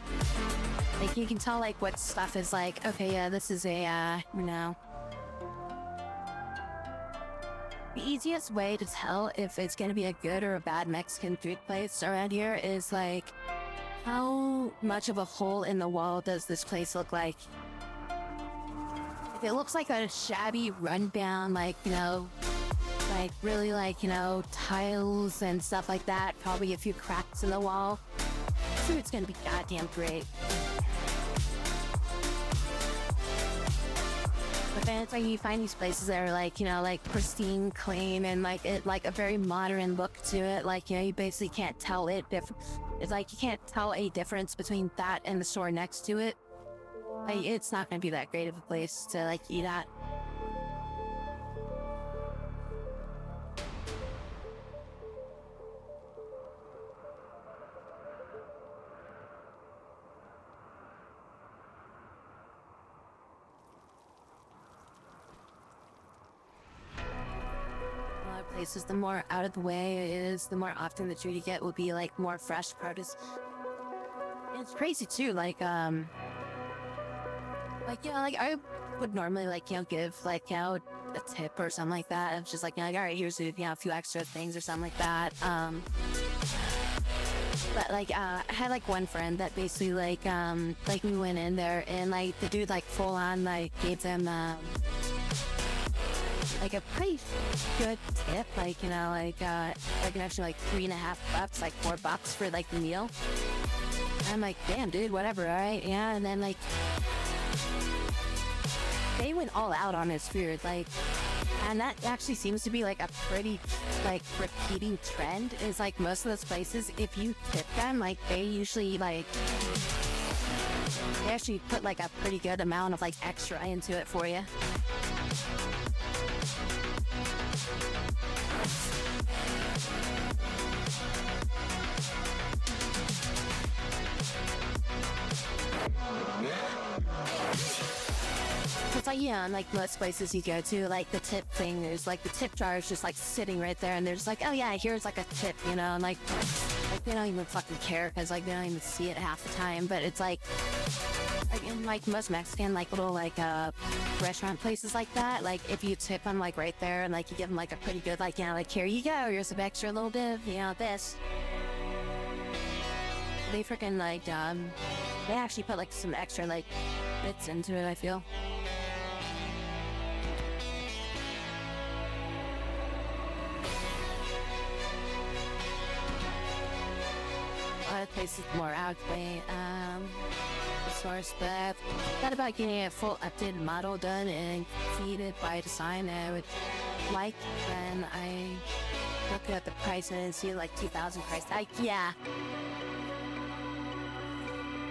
Like you can tell like what stuff is like, okay, yeah, this is a you know. The easiest way to tell if it's gonna be a good or a bad Mexican food place around here is like, how much of a hole in the wall does this place look like? If it looks like a shabby rundown, like, you know, like really like, you know, tiles and stuff like that, probably a few cracks in the wall, food's gonna be goddamn great. But then it's like you find these places that are like, you know, like pristine, clean, and like it like a very modern look to it. Like, you know, you basically can't tell it. It's like you can't tell a difference between that and the store next to it. Like, it's not gonna be that great of a place to like eat at. Places, the more out of the way it is, the more often the food you get will be like more fresh produce. And it's crazy too, like you know, like I would normally like, you know, give like, you know, a tip or something like that. It's just like, you know, like, all right, here's you know, a few extra things or something like that. But like I had like one friend that basically like we went in there and like the dude like full on like gave them like a pretty good tip, like, you know, like actually like $3.50, like $4 for like the meal. And I'm like, damn, dude, whatever, all right, yeah. And then like they went all out on his food, like, and that actually seems to be like a pretty like repeating trend. Is like most of those places, if you tip them, like they usually like they actually put like a pretty good amount of like extra into it for you. It's like, yeah, and like most places you go to, like the tip thing is like the tip jar is just like sitting right there, and they're just like, oh yeah, here's like a tip, you know, and like they don't even fucking care because like they don't even see it half the time. But it's like in like most Mexican like little like restaurant places like that, like if you tip them like right there and like you give them like a pretty good like, you know, like here you go, here's some extra little bit of, you know, this. They freaking like they actually put like some extra like bits into it, I feel. A lot of places more out way source, but thought about getting a full updated model done and completed by design. I would like when I look at the price and see like 2,000 price. Like, yeah.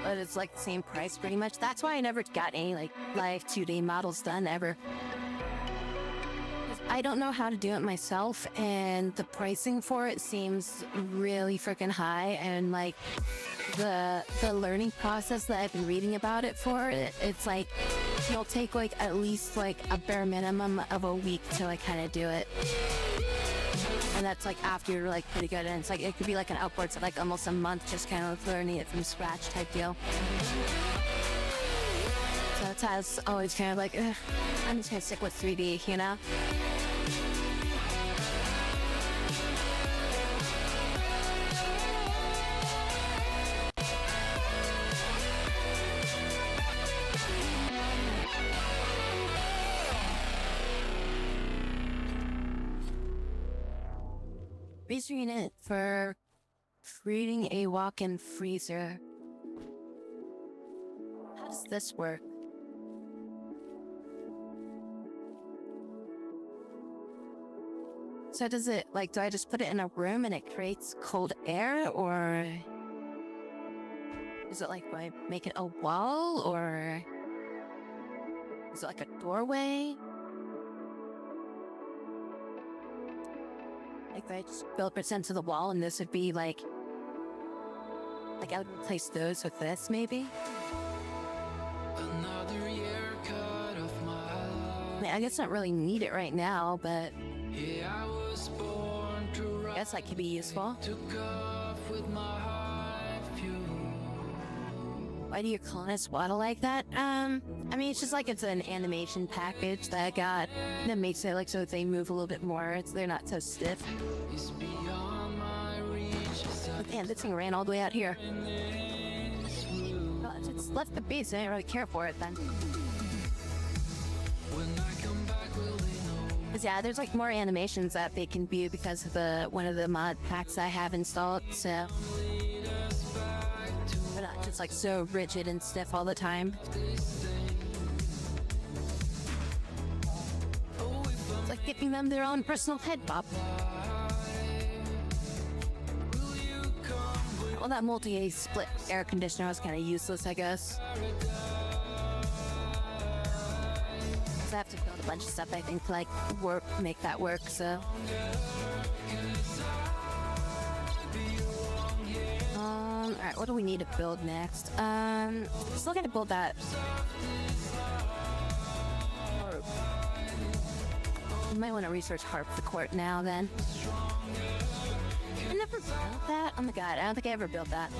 But it's like the same price pretty much. That's why I never got any like live 2D models done ever. I don't know how to do it myself, and the pricing for it seems really freaking high, and like the learning process that I've been reading about it for, it's like you'll take like at least like a bare minimum of a week to like kind of do it. And that's like after you're like pretty good, and it's like it could be like an upwards of like almost a month just kind of learning it from scratch type deal. So that's how it's always kind of like, I'm just gonna stick with 3D, you know? Reasoning it for Creating a walk-in freezer. How does this work? So does it, like, do I just put it in a room and it creates cold air, or is it like, do I make it a wall, or is it like a doorway? Like, if I just build it into the wall and this would be like I would replace those with this, maybe? Another year cut off my I mean, I guess I don't really need it right now, but yeah, I was born to I guess that could be useful. took off with my heart fuel. Why do you call it swaddle like that? I mean, it's just like it's an animation package that I got that makes it like so they move a little bit more. They're not so stiff. It's beyond my reach. But damn, this thing ran all the way out here. Well, it's left the base. I didn't really care for it then. When I come back, will they know? Cause yeah, there's like more animations that they can view because of one of the mod packs I have installed. So they're not just like so rigid and stiff all the time. It's like giving them their own personal head bop. Well, that multi-split air conditioner was kind of useless, I guess. So I have to build a bunch of stuff, I think, to like make that work. So, all right, what do we need to build next? Still gotta build that. You might want to research harpsichord now, then. I never built that. Oh my god, I don't think I ever built that.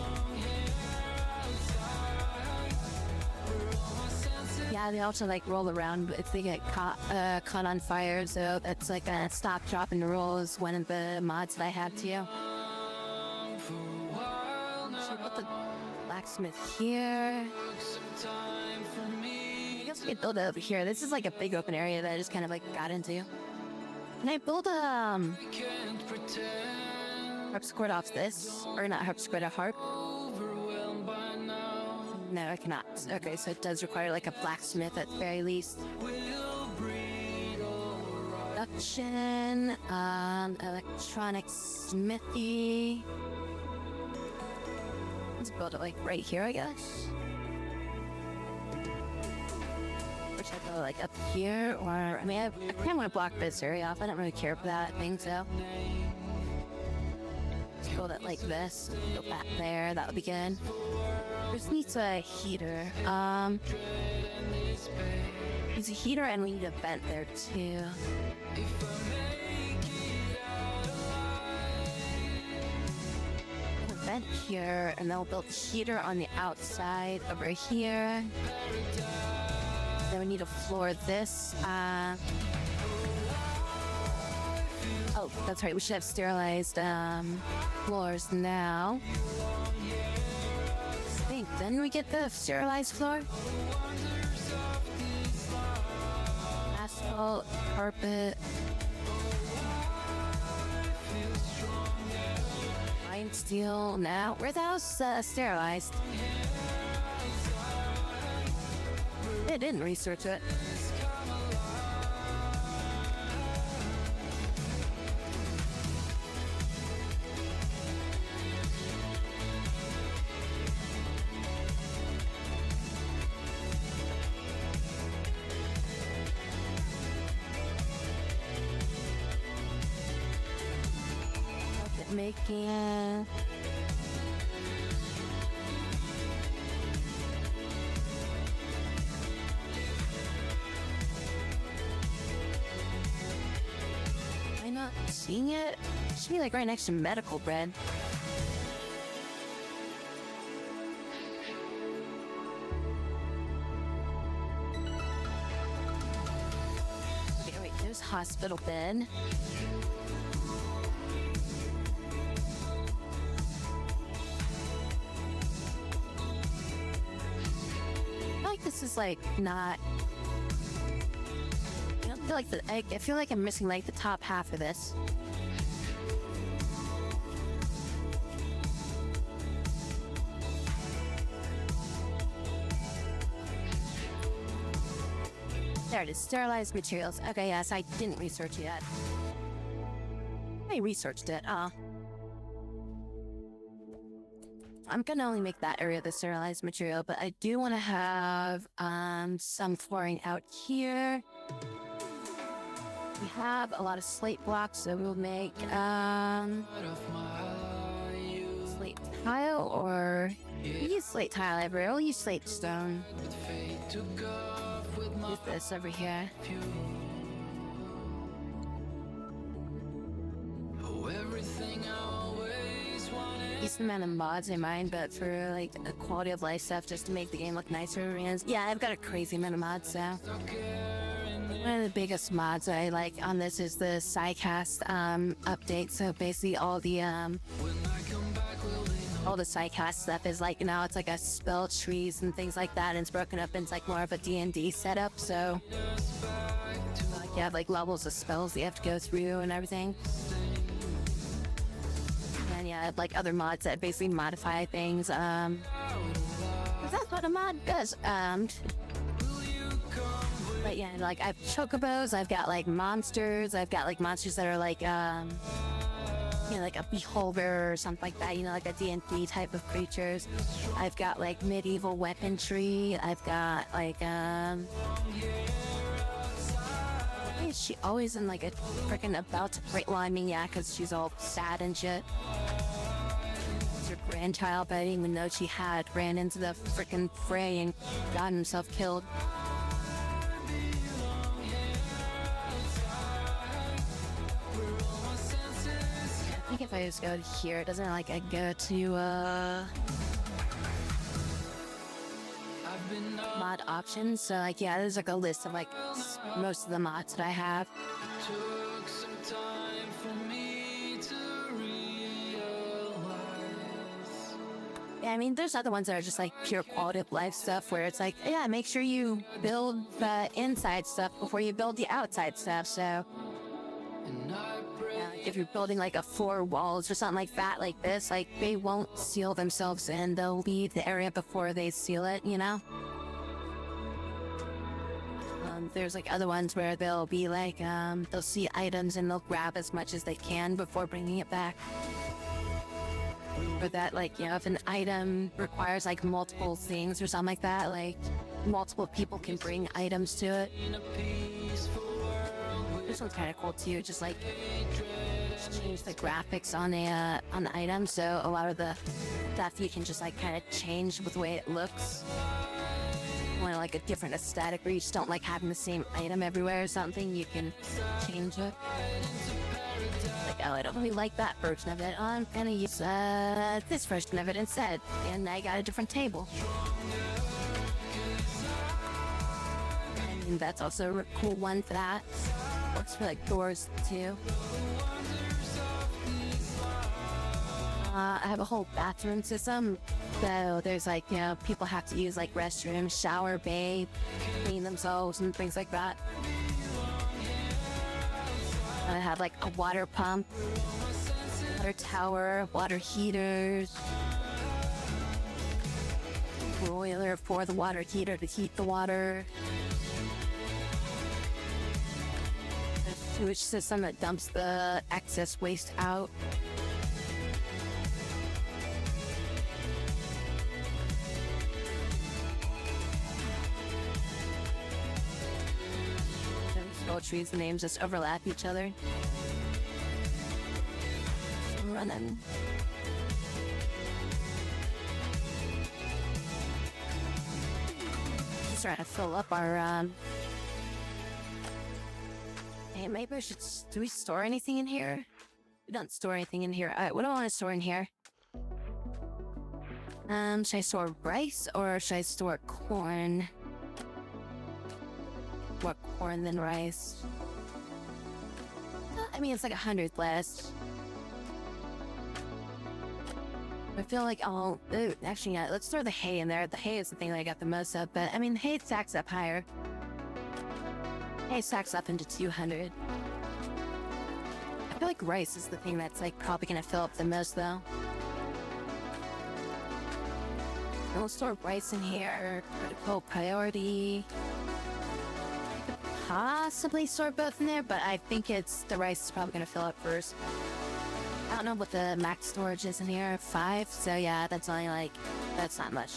Yeah, they also like roll around if they get caught on fire. So that's like a stop, drop, and roll is one of the mods that I have too. So put the blacksmith here. I guess we could build it over here. This is like a big open area that I just kind of like got into. Can I build a harpsichord off this? Or not harpsichord, a harp? No, I cannot. Okay, so it does require like a blacksmith at the very least. Production, electronic smithy. Let's build it like right here, I guess. Or should I go like up here? Or, I mean, I kind of want to block this area off. I don't really care for that thing, so. Let's build it like this. Go back there, that would be good. This needs a heater. Needs a heater and we need a vent there too. A vent here, and then we'll build a heater on the outside over here. Then we need to floor this. Oh, that's right. We should have sterilized floors now. Then we get the sterilized floor. Asphalt, carpet. Iron steel. Now, where's the house sterilized? I didn't research it. Making am I not seeing it? It should be like right next to medical bread. Okay, wait, there's hospital bed. This is like not. I don't feel like I feel like I'm missing like the top half of this. There it is, sterilized materials. Okay, yes, I didn't research it yet. I researched it, I'm gonna only make that area the sterilized material, but I do want to have some flooring out here. We have a lot of slate blocks, so we'll make slate tile, or we use slate tile everywhere. We'll use slate stone. Use this over here. Decent amount of mods in mind, but for like a quality of life stuff, just to make the game look nicer. And yeah, I've got a crazy amount of mods, so. One of the biggest mods I like on this is the SciCast update. So basically all the SciCast stuff is like, now it's like a spell trees and things like that, and it's broken up into like more of a D&D setup. So like you have like levels of spells that you have to go through and everything. And yeah, I have like other mods that basically modify things. 'Cause that's what a mod does. But yeah, like I have chocobos, I've got like monsters, I've got like monsters that are like, you know, like a beholder or something like that, you know, like a D&D type of creatures. I've got like medieval weaponry, I've got like, is she always in like a freaking about to break? Well, I mean, yeah, because she's all sad and shit. It's her grandchild, but I didn't even know she had ran into the freaking fray and got himself killed. I think if I just go to here, it doesn't like I go to mod options. So like yeah, there's like a list of like most of the mods that I have. Yeah, I mean, there's other ones that are just like pure quality of life stuff where it's like, yeah, make sure you build the inside stuff before you build the outside stuff. So yeah, if you're building like a 4 walls or something like that, like this, like they won't seal themselves in. They'll leave the area before they seal it, you know? There's like other ones where they'll be like, they'll see items and they'll grab as much as they can before bringing it back. Or that, like, you know, if an item requires like multiple things or something like that, like multiple people can bring items to it. This one's kind of cool too, just like change the graphics on a on the item, so a lot of the stuff you can just like kind of change with the way it looks. Want like a different aesthetic, or you just don't like having the same item everywhere or something, you can change it. Like, oh, I don't really like that version of it. Oh, I'm gonna use this version of it instead, and I got a different table. I mean, that's also a cool one for that. Works for like doors too. I have a whole bathroom system, so there's like, you know, people have to use like restrooms, shower, bathe, clean themselves and things like that. I have like a water pump, water tower, water heaters, boiler for the water heater to heat the water. A sewage system that dumps the excess waste out. Trees, the names just overlap each other. Running. Just trying to fill up our hey, maybe I should. Do we store anything in here? We don't store anything in here. Alright, what do I want to store in here? Should I store rice or should I store corn? More corn than rice. I mean, it's like 100 less. I feel like I'll... actually, yeah, let's throw the hay in there. The hay is the thing that I got the most of, but I mean, hay stacks up higher. Hay stacks up into 200. I feel like rice is the thing that's like probably gonna fill up the most, though. And we'll store rice in here. Critical priority. possibly store both in there, but I think it's the rice is probably gonna fill up first. I don't know what the max storage is in here, 5, so yeah, that's only like, that's not much.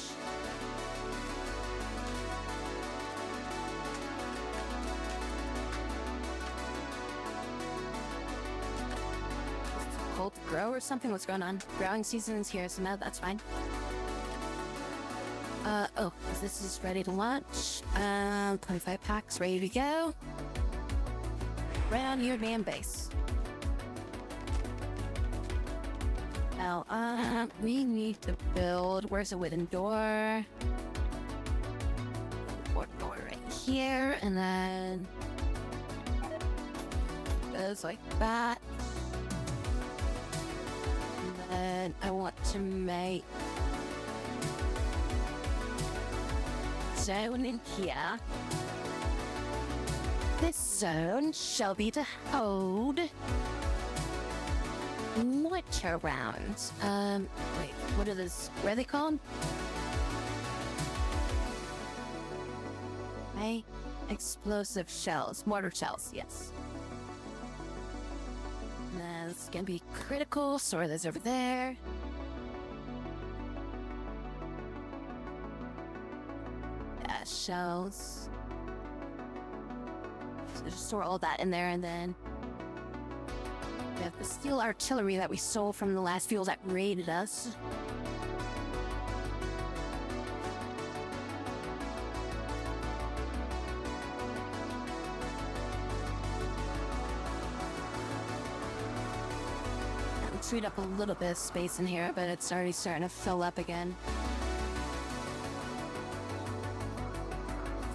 Cold to grow or something? What's going on? Growing season is here, so no, that's fine. Oh, this is ready to launch. 25 packs ready to go. Right on your damn base. Now, we need to build, where's the wooden door? Wooden door right here, and then goes like that. And then I want to make zone in here. This zone shall be to hold mortar rounds. Wait, what are those? What are they called? High explosive shells, mortar shells, yes. And then it's gonna be critical, store those over there. Shells. So just store all that in there, and then we have the steel artillery that we stole from the last fuels that raided us. I'll treat up a little bit of space in here, but it's already starting to fill up again.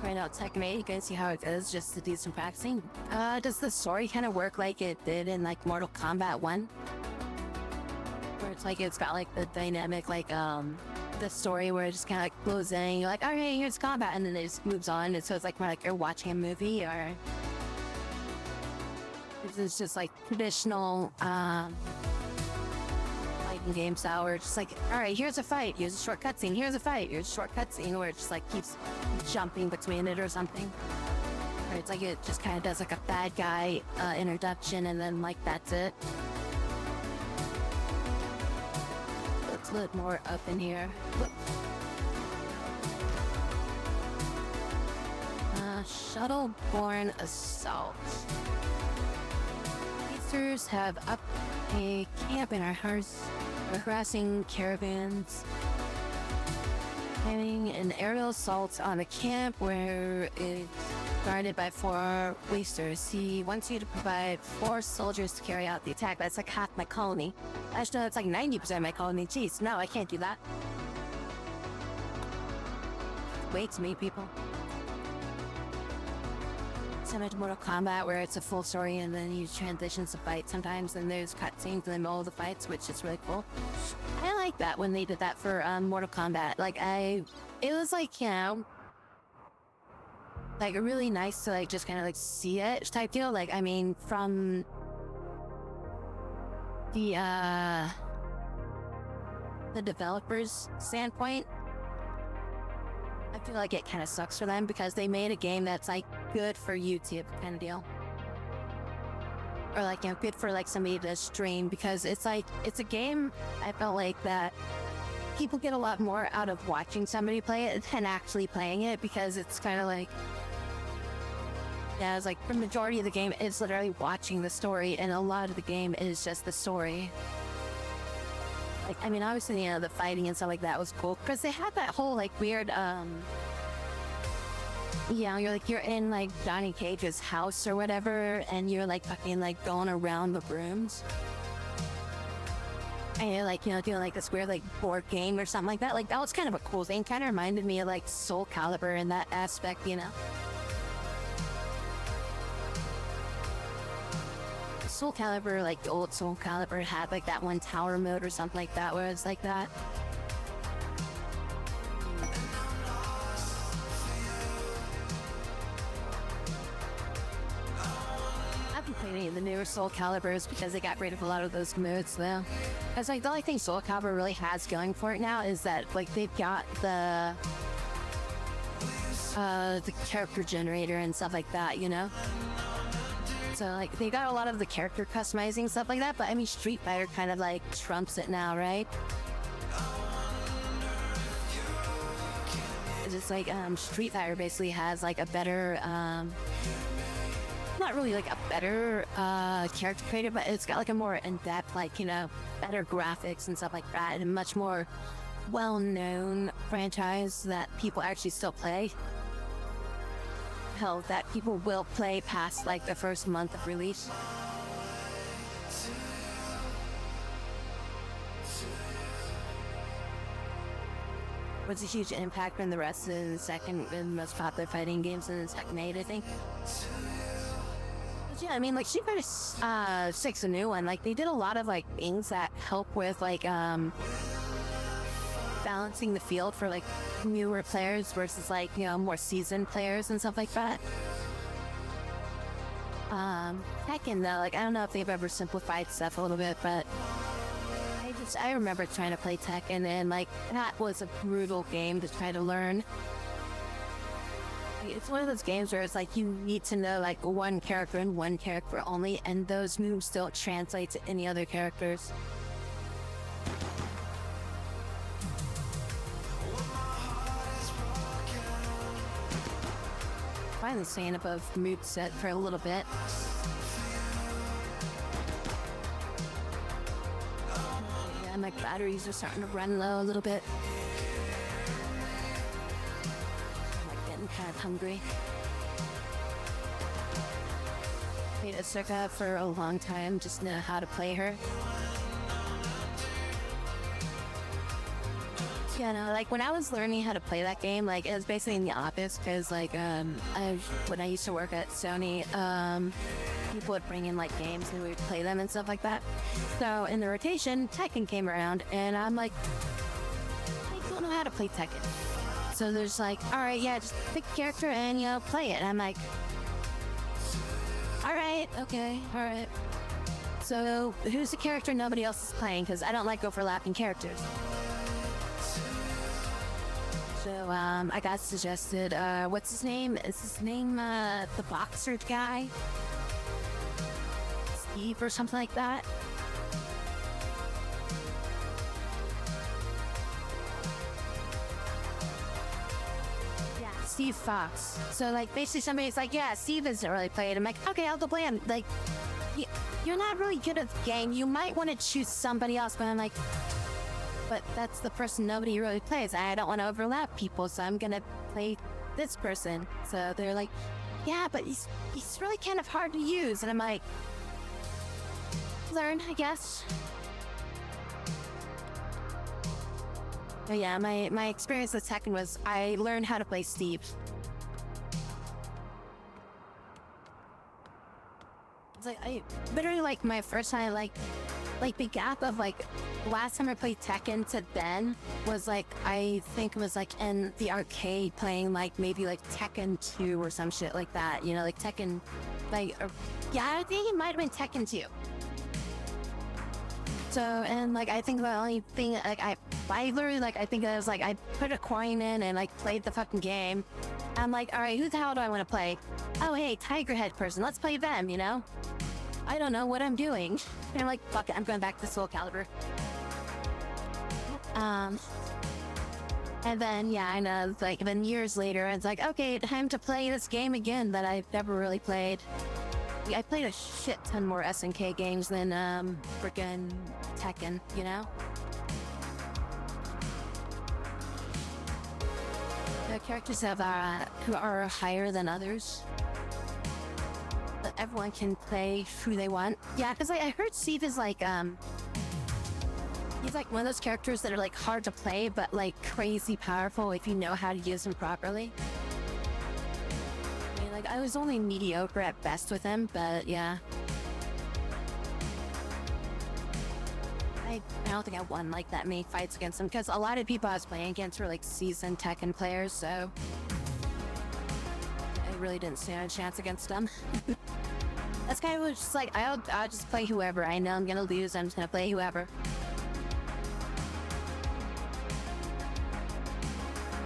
Right now, Tekkemate, you can see how it goes, just to do some practicing. Does the story kind of work like it did in like Mortal Kombat 1? Where it's like, it's got like the dynamic, like the story where it just kind of like goes in, you're like, okay, here's combat, and then it just moves on, and so it's like more like you're watching a movie, or it's just like traditional fighting game style, where it's just like, all right, here's a fight, here's a short cutscene, here's a fight, here's a short cutscene, where it just like keeps jumping between it or something. Or it's like it just kind of does like a bad guy introduction, and then like that's it. Let's look more up in here. Shuttle-borne assault. Beasters have up a camp in our house, harassing caravans. Planning an aerial assault on a camp where it's guarded by 4 wasters. He wants you to provide 4 soldiers to carry out the attack. That's like half my colony. Actually, that's like 90% of my colony. Jeez, no, I can't do that. Wait to meet people. Similar to Mortal Kombat, where it's a full story and then you transition to fight sometimes, and there's cutscenes in the middle of the fights, which is really cool. I like that when they did that for Mortal Kombat. Like, it was like, you know, like really nice to like just kind of like see it type deal. Like, I mean, from the developers' standpoint, I feel like it kind of sucks for them because they made a game that's like good for YouTube kind of deal. Or like, you know, good for like somebody to stream, because it's like, it's a game I felt like that people get a lot more out of watching somebody play it than actually playing it, because it's kind of like, yeah, it's like the majority of the game is literally watching the story, and a lot of the game is just the story. Like, I mean, obviously, you know, the fighting and stuff like that was cool, because they had that whole like weird, you know, you're in like Johnny Cage's house or whatever, and you're like fucking like going around the rooms, and you're like, you know, doing like this weird like board game or something like that. Like, that was kind of a cool thing. Kind of reminded me of like Soul Calibur in that aspect, you know. Soul Calibur, like the old Soul Calibur, had like that one tower mode or something like that, where it's like that. I haven't played any of the newer Soul Caliburs because they got rid of a lot of those modes though. Because like the only thing Soul Calibur really has going for it now is that like they've got the the character generator and stuff like that, you know? So like they got a lot of the character customizing stuff like that, but I mean Street Fighter kind of like trumps it now, right? It's just like Street Fighter basically has like a better not really like a better character creator, but it's got like a more in-depth, like, you know, better graphics and stuff like that, and a much more well-known franchise that people actually still play. Hell, that people will play past like the first month of release. Was a huge impact on the rest of the second and most popular fighting games in the second age, I think. But yeah, I mean, like Street Fighter 6, a new one, like they did a lot of like things that help with like balancing the field for like newer players versus like, you know, more seasoned players and stuff like that. Tekken though, like I don't know if they've ever simplified stuff a little bit, but I remember trying to play Tekken, and like that was a brutal game to try to learn. It's one of those games where it's like you need to know like one character and one character only, and those moves don't translate to any other characters. Finally staying above moveset for a little bit. Yeah, my batteries are starting to run low a little bit. I'm like getting kind of hungry. Played Asuka for a long time, just know how to play her. Yeah, no, like when I was learning how to play that game, like it was basically in the office, because like when I used to work at Sony, people would bring in like games and we would play them and stuff like that. So in the rotation, Tekken came around, and I'm like, I don't know how to play Tekken. So there's like, all right, yeah, just pick a character and, you know, play it. And I'm like, all right, okay, all right. So who's the character nobody else is playing? Because I don't like overlapping characters. So I got suggested, what's his name? Is his name the boxer guy? Steve or something like that? Yeah, Steve Fox. So like basically somebody's like, yeah, Steve isn't really played. I'm like, okay, I'll go play him. Like, you're not really good at the game. You might want to choose somebody else, but I'm like, but that's the person nobody really plays. I don't want to overlap people, so I'm gonna play this person. So they're like, yeah, but he's really kind of hard to use. And I'm like, learn, I guess. But yeah, my experience with Tekken was I learned how to play Steve. It's like I literally, like, my first time, like the gap of like last time I played Tekken to then was like, I think it was like in the arcade playing like maybe like Tekken 2 or some shit like that, you know, like Tekken, like, yeah, I think it might have been Tekken 2. So, and like I think the only thing, like I literally, like, I think it was like I put a coin in and like played the fucking game. I'm like, all right, who the hell do I want to play? Oh hey, Tiger Head person, let's play them, you know? I don't know what I'm doing. And I'm like, fuck it, I'm going back to Soul Calibur. And then, yeah, I know, like, then years later, it's like, okay, time to play this game again that I've never really played. I played a shit ton more SNK games than, frickin' Tekken, you know? The characters have, who are higher than others. But everyone can play who they want. Yeah, because I heard Steve is like, he's like one of those characters that are like hard to play, but like crazy powerful if you know how to use them properly. I mean, like, I was only mediocre at best with him, but yeah. I don't think I won like that many fights against him, because a lot of people I was playing against were like seasoned Tekken players, so I really didn't stand a chance against them. This guy was just like, I'll just play whoever. I know I'm gonna lose, I'm just gonna play whoever.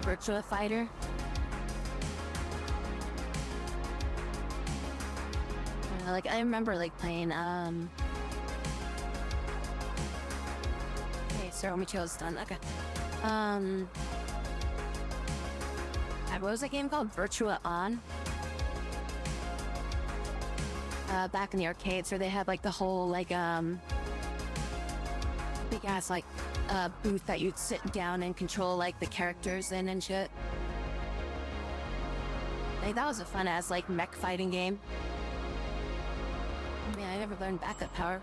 Virtua Fighter. Like, I remember, like, playing, okay, so Michio's done, okay. What was that game called? Virtua On? Back in the arcades where they had, like, the whole, like, big-ass, like, booth that you'd sit down and control, like, the characters in and shit. Like, that was a fun-ass, like, mech fighting game. Man, I never learned backup power.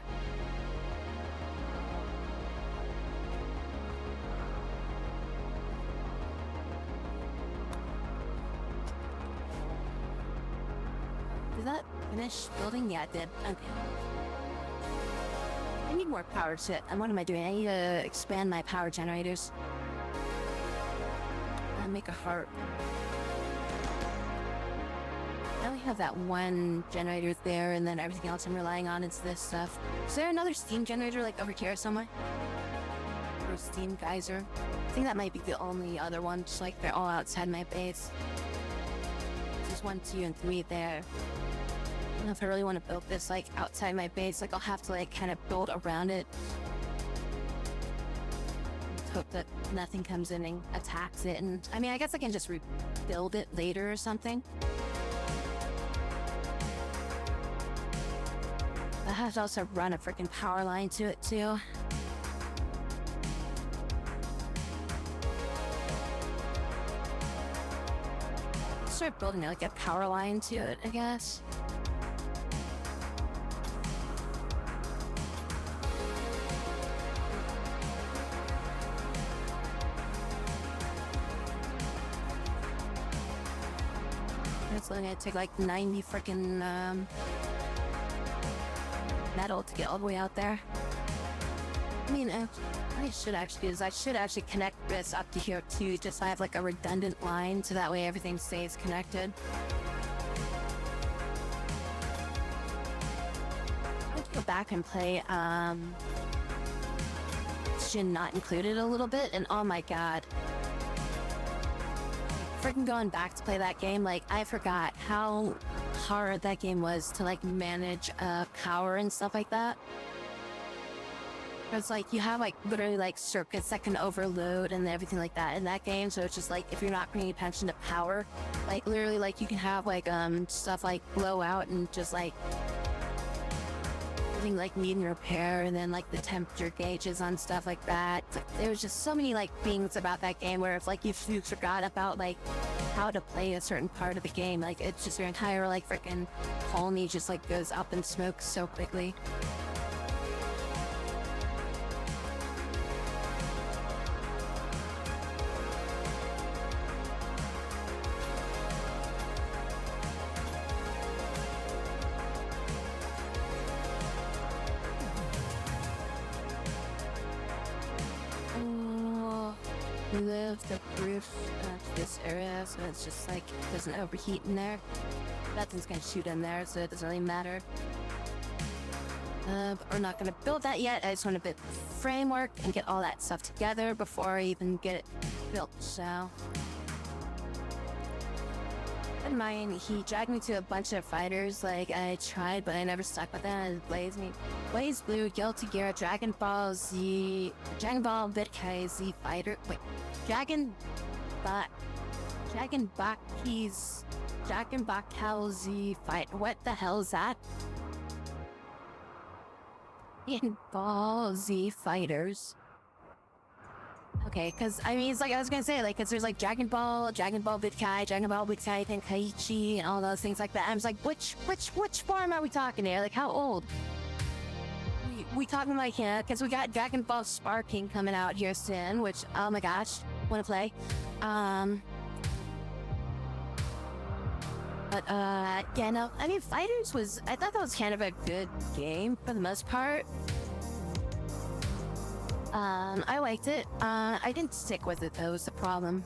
Did that finish building? Yeah, it did. Okay. I need more power shit. And what am I doing? I need to expand my power generators. Make a heart. I only have that one generator there, and then everything else I'm relying on is this stuff. Is there another steam generator, like, over here somewhere? Or a steam geyser? I think that might be the only other one, just like they're all outside my base. There's 1, 2, and 3 there. I don't know if I really want to build this, like, outside my base. Like, I'll have to, like, kind of build around it. Hope that nothing comes in and attacks it. And, I mean, I guess I can just rebuild it later or something. I have to also run a freaking power line to it, too. Start building, like, a power line to it, I guess. It's only gonna take like 90 freaking metal to get all the way out there. I mean, what I should actually do is I should actually connect this up to here too, just so I have like a redundant line, so that way everything stays connected. Let's go back and play Shin Not Included a little bit, and oh my god. Freaking going back to play that game, like, I forgot how hard that game was to, like, manage power and stuff like that. It's like, you have, like, literally, like, circuits that can overload and everything like that in that game, so it's just, like, if you're not paying attention to power, like, literally, like, you can have, like, stuff, like, blow out and just, like, everything, like, needing repair, and then, like, the temperature gauges on stuff like that. Like, there was just so many, like, things about that game where if, like, you forgot about, like, how to play a certain part of the game, like, it's just your entire, like, freaking colony just, like, goes up in smoke so quickly. Live the roof to this area, so it's just like it doesn't overheat in there. Nothing's gonna shoot in there, so it doesn't really matter. But we're not gonna build that yet. I just want to build the framework and get all that stuff together before I even get it built. So, in mind, he dragged me to a bunch of fighters. Like, I tried, but I never stuck with them. Blaze Blue, Guilty Gear, Dragon Ball Z, Dragon Ball Vidkai Z Fighter. Wait, Dragon Bakal Z Fight. What the hell is that? Dragon Ball Z Fighters. Okay, because, I mean, it's like, I was gonna say, like, because there's, like, Dragon Ball Vidkai, Tenkaichi, and all those things like that. I was like, which form are we talking here? Like, how old? We talking like, yeah, because we got Dragon Ball Sparking coming out here soon, which, oh my gosh, wanna play. But, yeah, no, I mean, Fighters was, I thought that was kind of a good game for the most part. I liked it. I didn't stick with it though, was the problem.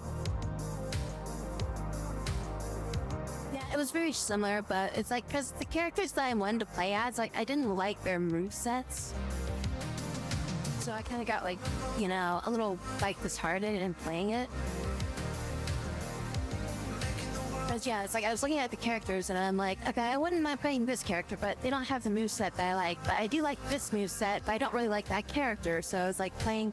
Yeah, it was very similar, but it's like, cause the characters that I wanted to play as, like, I didn't like their movesets. So I kinda got like, you know, a little, like, disheartened in playing it. Because yeah, it's like I was looking at the characters and I'm like, okay, I wouldn't mind playing this character, but they don't have the moveset that I like. But I do like this moveset, but I don't really like that character. So I was like playing.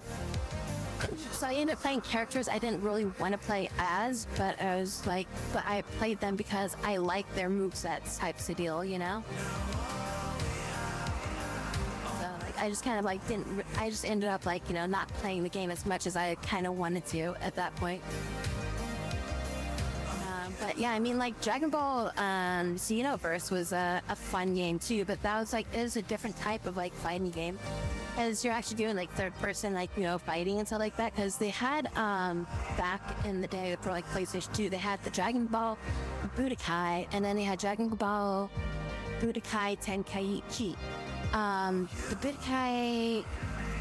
So I ended up playing characters I didn't really want to play as, but I was like, but I played them because I like their movesets types of deal, you know? So like I just kind of like I just ended up like, you know, not playing the game as much as I kind of wanted to at that point. But yeah, I mean, like Dragon Ball Xenoverse was a fun game too, but that was like, it was a different type of like fighting game. As you're actually doing like third person, like, you know, fighting and stuff like that. Because they had, back in the day for like PlayStation 2, they had the Dragon Ball Budokai, and then they had Dragon Ball Budokai Tenkaichi. The Budokai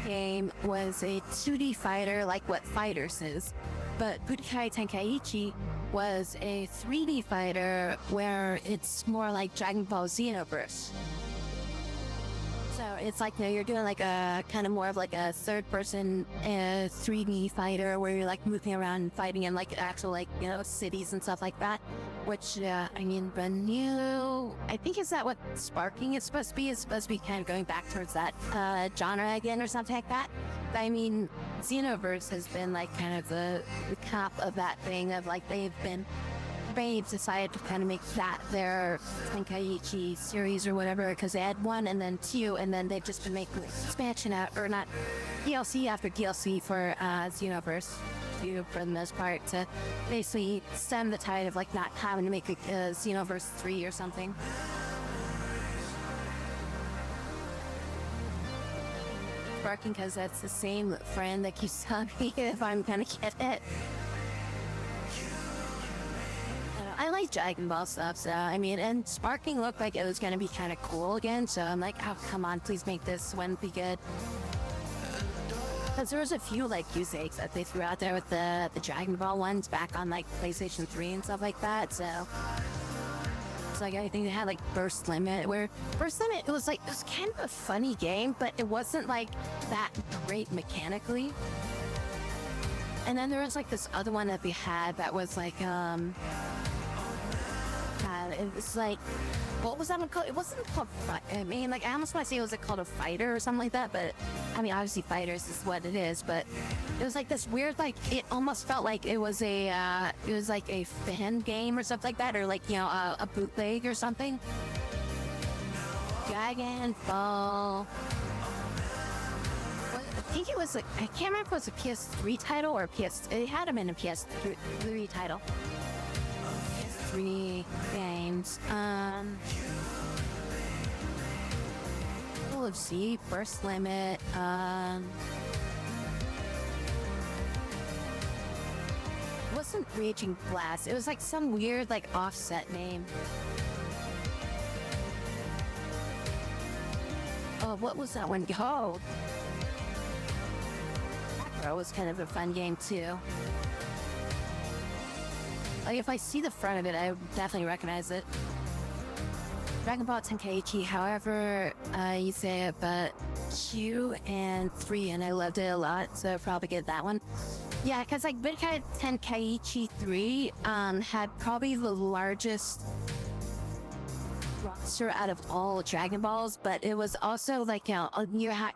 game was a 2D fighter, like what Fighters is. But Budokai Tenkaichi was a 3D fighter where it's more like Dragon Ball Xenoverse. So it's like, you know, you're doing like a kind of more of like a third person 3D fighter where you're like moving around and fighting in like actual like, you know, cities and stuff like that. Which, I mean, the new, I think is that what Sparking is supposed to be? It's supposed to be kind of going back towards that genre again or something like that. I mean, Xenoverse has been like kind of the top of that thing of like they've decided to kind of make that their Tenkaichi series or whatever, because they had 1 and then 2, and then they've just been making expansion out, or not, DLC after DLC for Xenoverse 2 for the most part, to basically stem the tide of like not having to make a Xenoverse 3 or something. Barking because that's the same friend that keeps telling me if I'm gonna get it. I like Dragon Ball stuff, so I mean, and Sparking looked like it was gonna be kind of cool again, so I'm like, oh come on, please make this one be good. Because there was a few like use eggs that they threw out there with the Dragon Ball ones back on like PlayStation 3 and stuff like that, so it's like I think they had like Burst Limit, where Burst Limit it was kind of a funny game, but it wasn't like that great mechanically. And then there was like this other one that we had that was like it was like, what was that one called? It wasn't called, I mean, like, I almost want to say it was called a fighter or something like that, but, I mean, obviously Fighters is what it is, but it was like this weird, like, it almost felt like it was like a fan game or something like that, or like, you know, a bootleg or something. Dragon Ball. I think it was, like, I can't remember if it was a PS3 title or it had them in a PS3 title. 3 games. Let's see, Burst Limit. It wasn't Raging Blast. It was like some weird, like offset name. Oh, what was that one? Oh, that was kind of a fun game too. Like, if I see the front of it, I would definitely recognize it. Dragon Ball Tenkaichi, however you say it, but 2 and 3, and I loved it a lot, so I'll probably get that one. Yeah, because like Budokai Tenkaichi 3 had probably the largest roster out of all Dragon Balls, but it was also like, you know,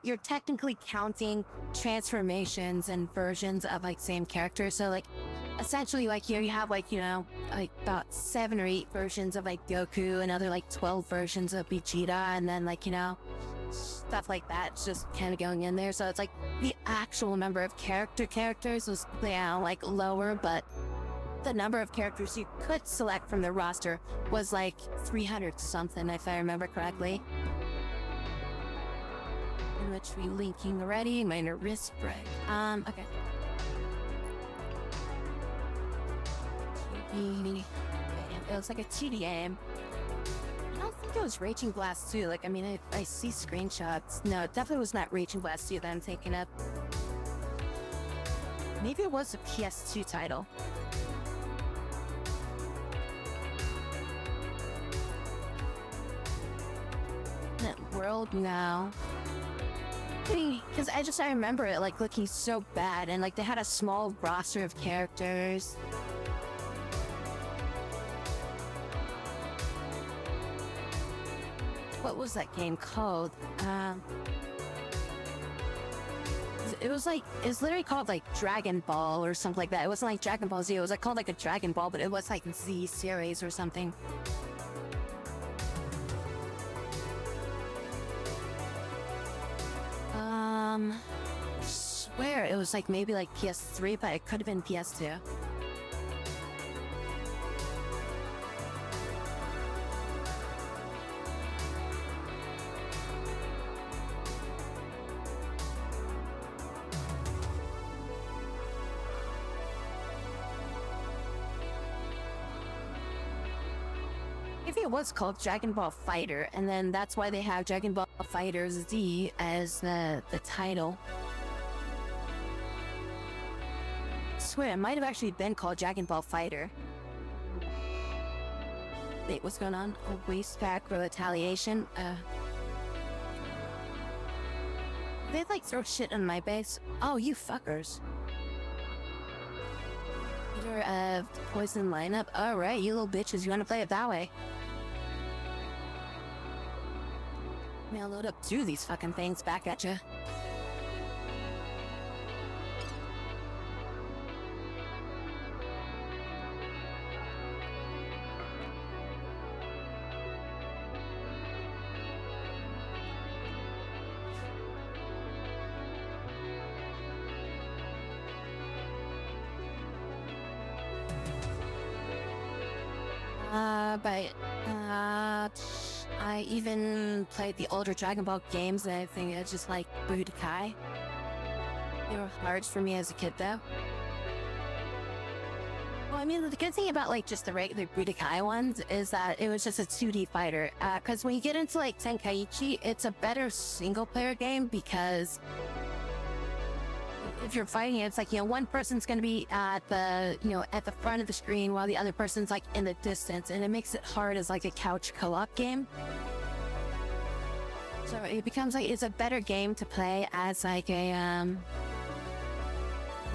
you're technically counting transformations and versions of like same character, so like essentially, like, you know, you have, like, you know, like, about 7 or 8 versions of, like, Goku, another, like, 12 versions of Vegeta, and then, like, you know, stuff like that. It's just kind of going in there. So it's, like, the actual number of characters was, you know, like, lower, but the number of characters you could select from the roster was, like, 300 something, if I remember correctly. In which we linking already. Minor wrist break. Okay. It was like a 2D game. I don't think it was Raging Blast 2. Like, I mean, I see screenshots. No, it definitely was not Raging Blast 2 that I'm thinking of. Maybe it was a PS2 title. That world now. Because I remember it, like, looking so bad, and, like, they had a small roster of characters. what was that game called? It was literally called like Dragon Ball or something like that. It wasn't like Dragon Ball Z. It was like called like a Dragon Ball, but it was like Z series or something. Swear it was like maybe like PS3, but it could have been PS2. Maybe it was called Dragon Ball Fighter, and then that's why they have Dragon Ball Fighter Z as the title. I swear, it might have actually been called Dragon Ball Fighter. Wait, what's going on? A waste pack for retaliation? They like throw shit on my base. Oh, you fuckers. You're poison lineup. Alright, you little bitches, you wanna play it that way? I'll load up 2 of these fucking things back at you. I even played the older Dragon Ball games, and I think it's just like Budokai. They were hard for me as a kid, though. Well, I mean, the good thing about like just the regular Budokai ones is that it was just a 2D fighter. Because when you get into like Tenkaichi, it's a better single-player game because if you're fighting it, it's like, you know, one person's going to be at the, you know, at the front of the screen while the other person's like in the distance, and it makes it hard as like a couch co-op game. So it becomes like, it's a better game to play as like a,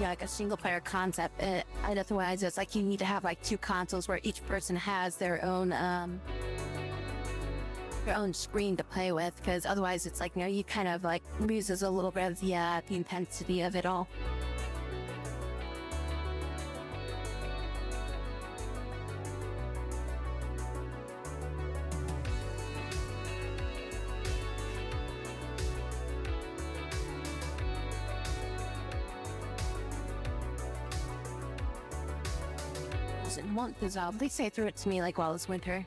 yeah, like a single player concept. And otherwise it's like you need to have like 2 consoles where each person has their own screen to play with, because otherwise it's like, you know, you kind of like loses a little bit of the intensity of it all. Doesn't want dissolve. They say threw it to me like while it's winter.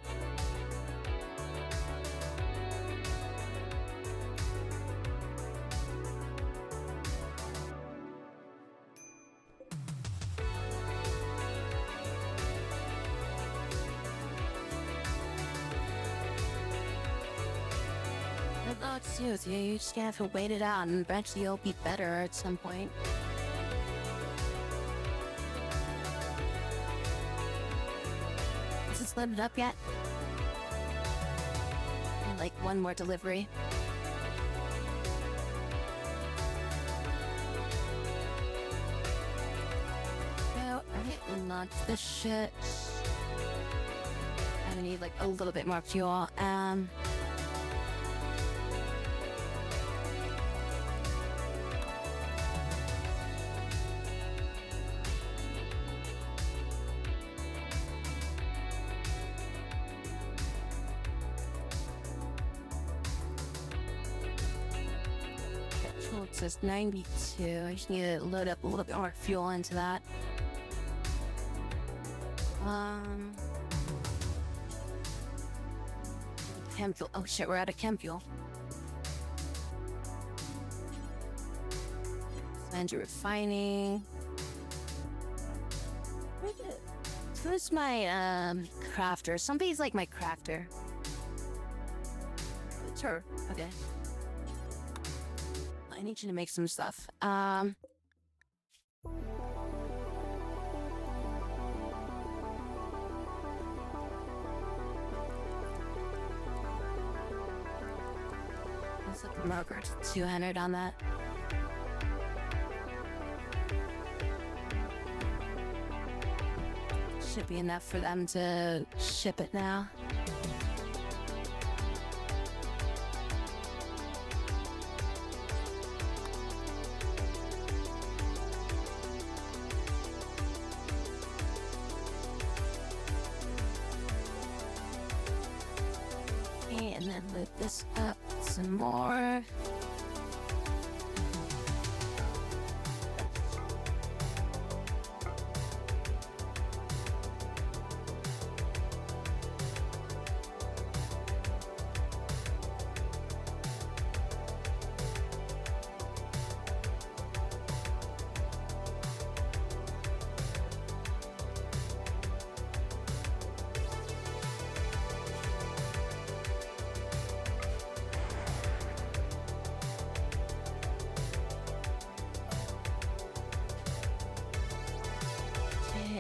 You just have to wait it out, and eventually you'll be better at some point. Is this loaded up yet? Like one more delivery. No, alright, launch this shit. I need like a little bit more fuel. It says 92. I just need to load up a little bit more fuel into that. Chem fuel. Oh shit, we're out of chem fuel. Energy refining. Who's my crafter? Somebody's like my crafter. It's her. Okay. I need you to make some stuff. Let's look at marker 200 on that. Should be enough for them to ship it now. then lift this up some more.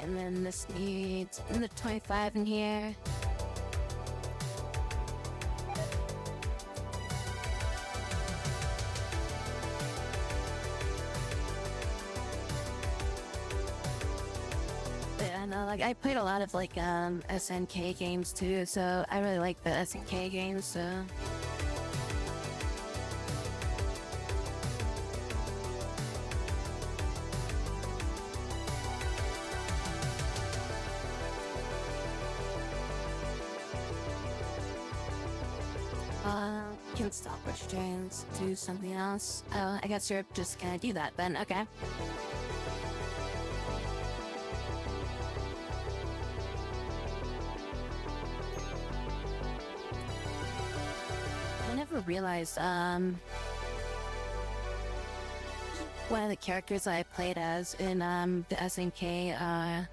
And then this needs the 25 in here. But I know, like, I played a lot of like SNK games too, so I really like the SNK games, so. Can stop what you're doing, do something else. Oh, I guess you're just gonna do that then, okay. I never realized, one of the characters I played as in, the SNK,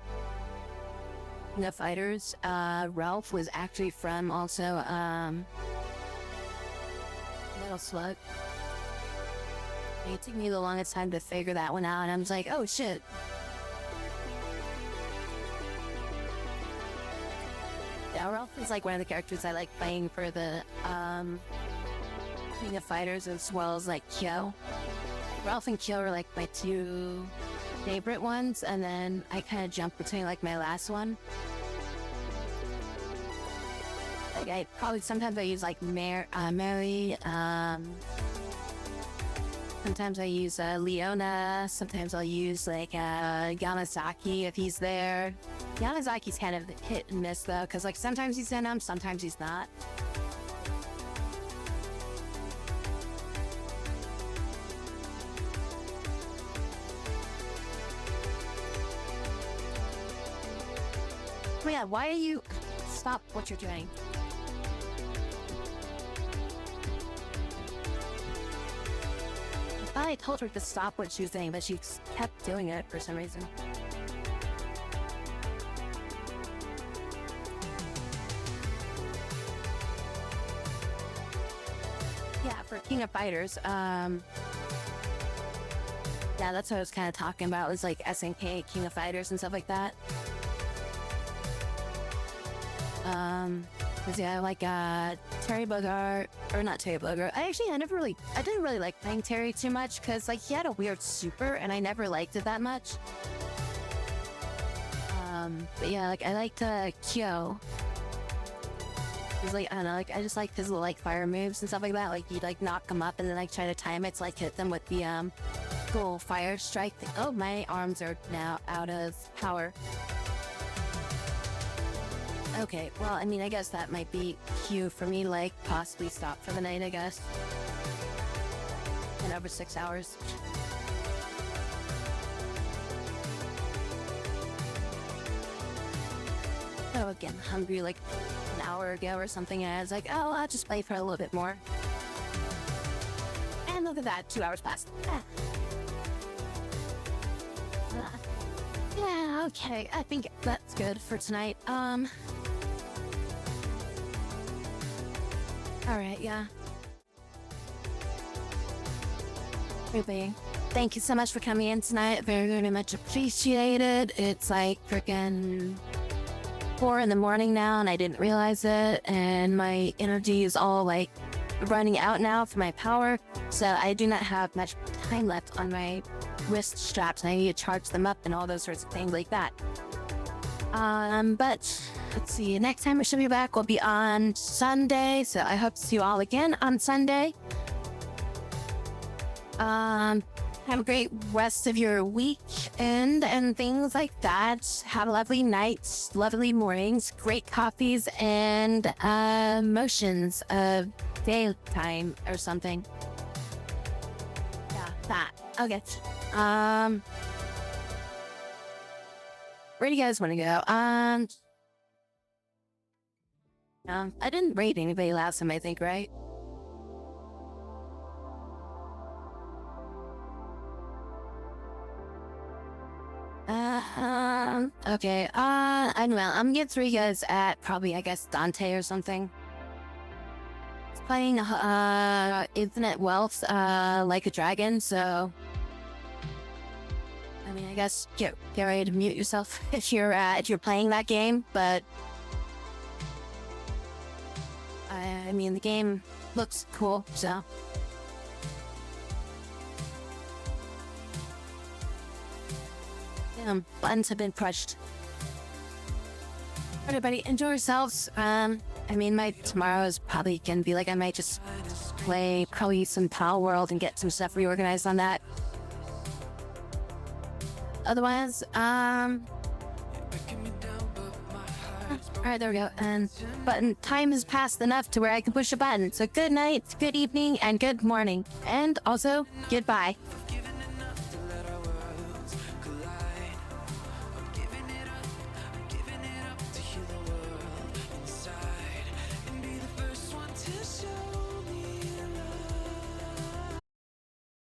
the Fighters, Ralph was actually from also, Metal Slug. It took me the longest time to figure that one out, and I was like, oh shit. Yeah, Ralph is like one of the characters I like playing for the King of Fighters, as well as like Kyo. Ralph and Kyo are like my two favorite ones, and then I kind of jumped between like my last one. Like I probably sometimes I use like Mary, sometimes I use Leona, sometimes I'll use like Yamazaki if he's there. Yamazaki's kind of hit and miss though, because like sometimes he's in them, sometimes he's not. But yeah, why are you... Stop what you're doing. I thought I told her to stop what she was doing, but she kept doing it for some reason. Yeah, for King of Fighters, yeah, that's what I was kind of talking about, was like SNK, King of Fighters and stuff like that. Cause yeah, like, Terry Bogard, or not Terry Bogard, I didn't really like playing Terry too much, cause like, he had a weird super, and I never liked it that much. But yeah, like, I liked, Kyo. Cause like, I don't know, like, I just liked his little, like, fire moves and stuff like that, like, you'd, like, knock them up, and then, like, try to time it to, like, hit them with the, cool fire strike thing. Oh, my arms are now out of power. Okay, well, I mean, I guess that might be cue for me, like, possibly stop for the night, I guess. In over 6 hours. Oh, again, hungry, like, an hour ago or something, and I was like, oh, I'll just play for a little bit more. And look at that, 2 hours passed. Yeah, okay, I think that's good for tonight. Alright, yeah. Everybody, thank you so much for coming in tonight. Very, very much appreciated. It's like freaking 4 in the morning now, and I didn't realize it. And my energy is all like running out now for my power. So I do not have much time left on my wrist straps, and I need to charge them up and all those sorts of things like that. But let's see, next time I should be back will be on Sunday, so I hope to see you all again on Sunday. Have a great rest of your week, and things like that. Have lovely nights, lovely mornings, great coffees, and motions of daytime or something. Yeah, that. Okay. Where do you guys want to go? I didn't rate anybody last time, I think, right? Okay, I don't know. I'm gonna get 3 guys at probably, I guess, Dante or something. It's playing, Infinite Wealth, like a dragon, so... I mean, I guess get ready to mute yourself if you're playing that game, but... I mean, the game looks cool, so... Damn, buttons have been crushed. Everybody, enjoy yourselves. I mean, my tomorrow is probably gonna be like, I might just play probably some Pal World and get some stuff reorganized on that. Otherwise, alright, there we go. And button time has passed enough to where I can push a button. So good night, good evening, and good morning. And also, goodbye.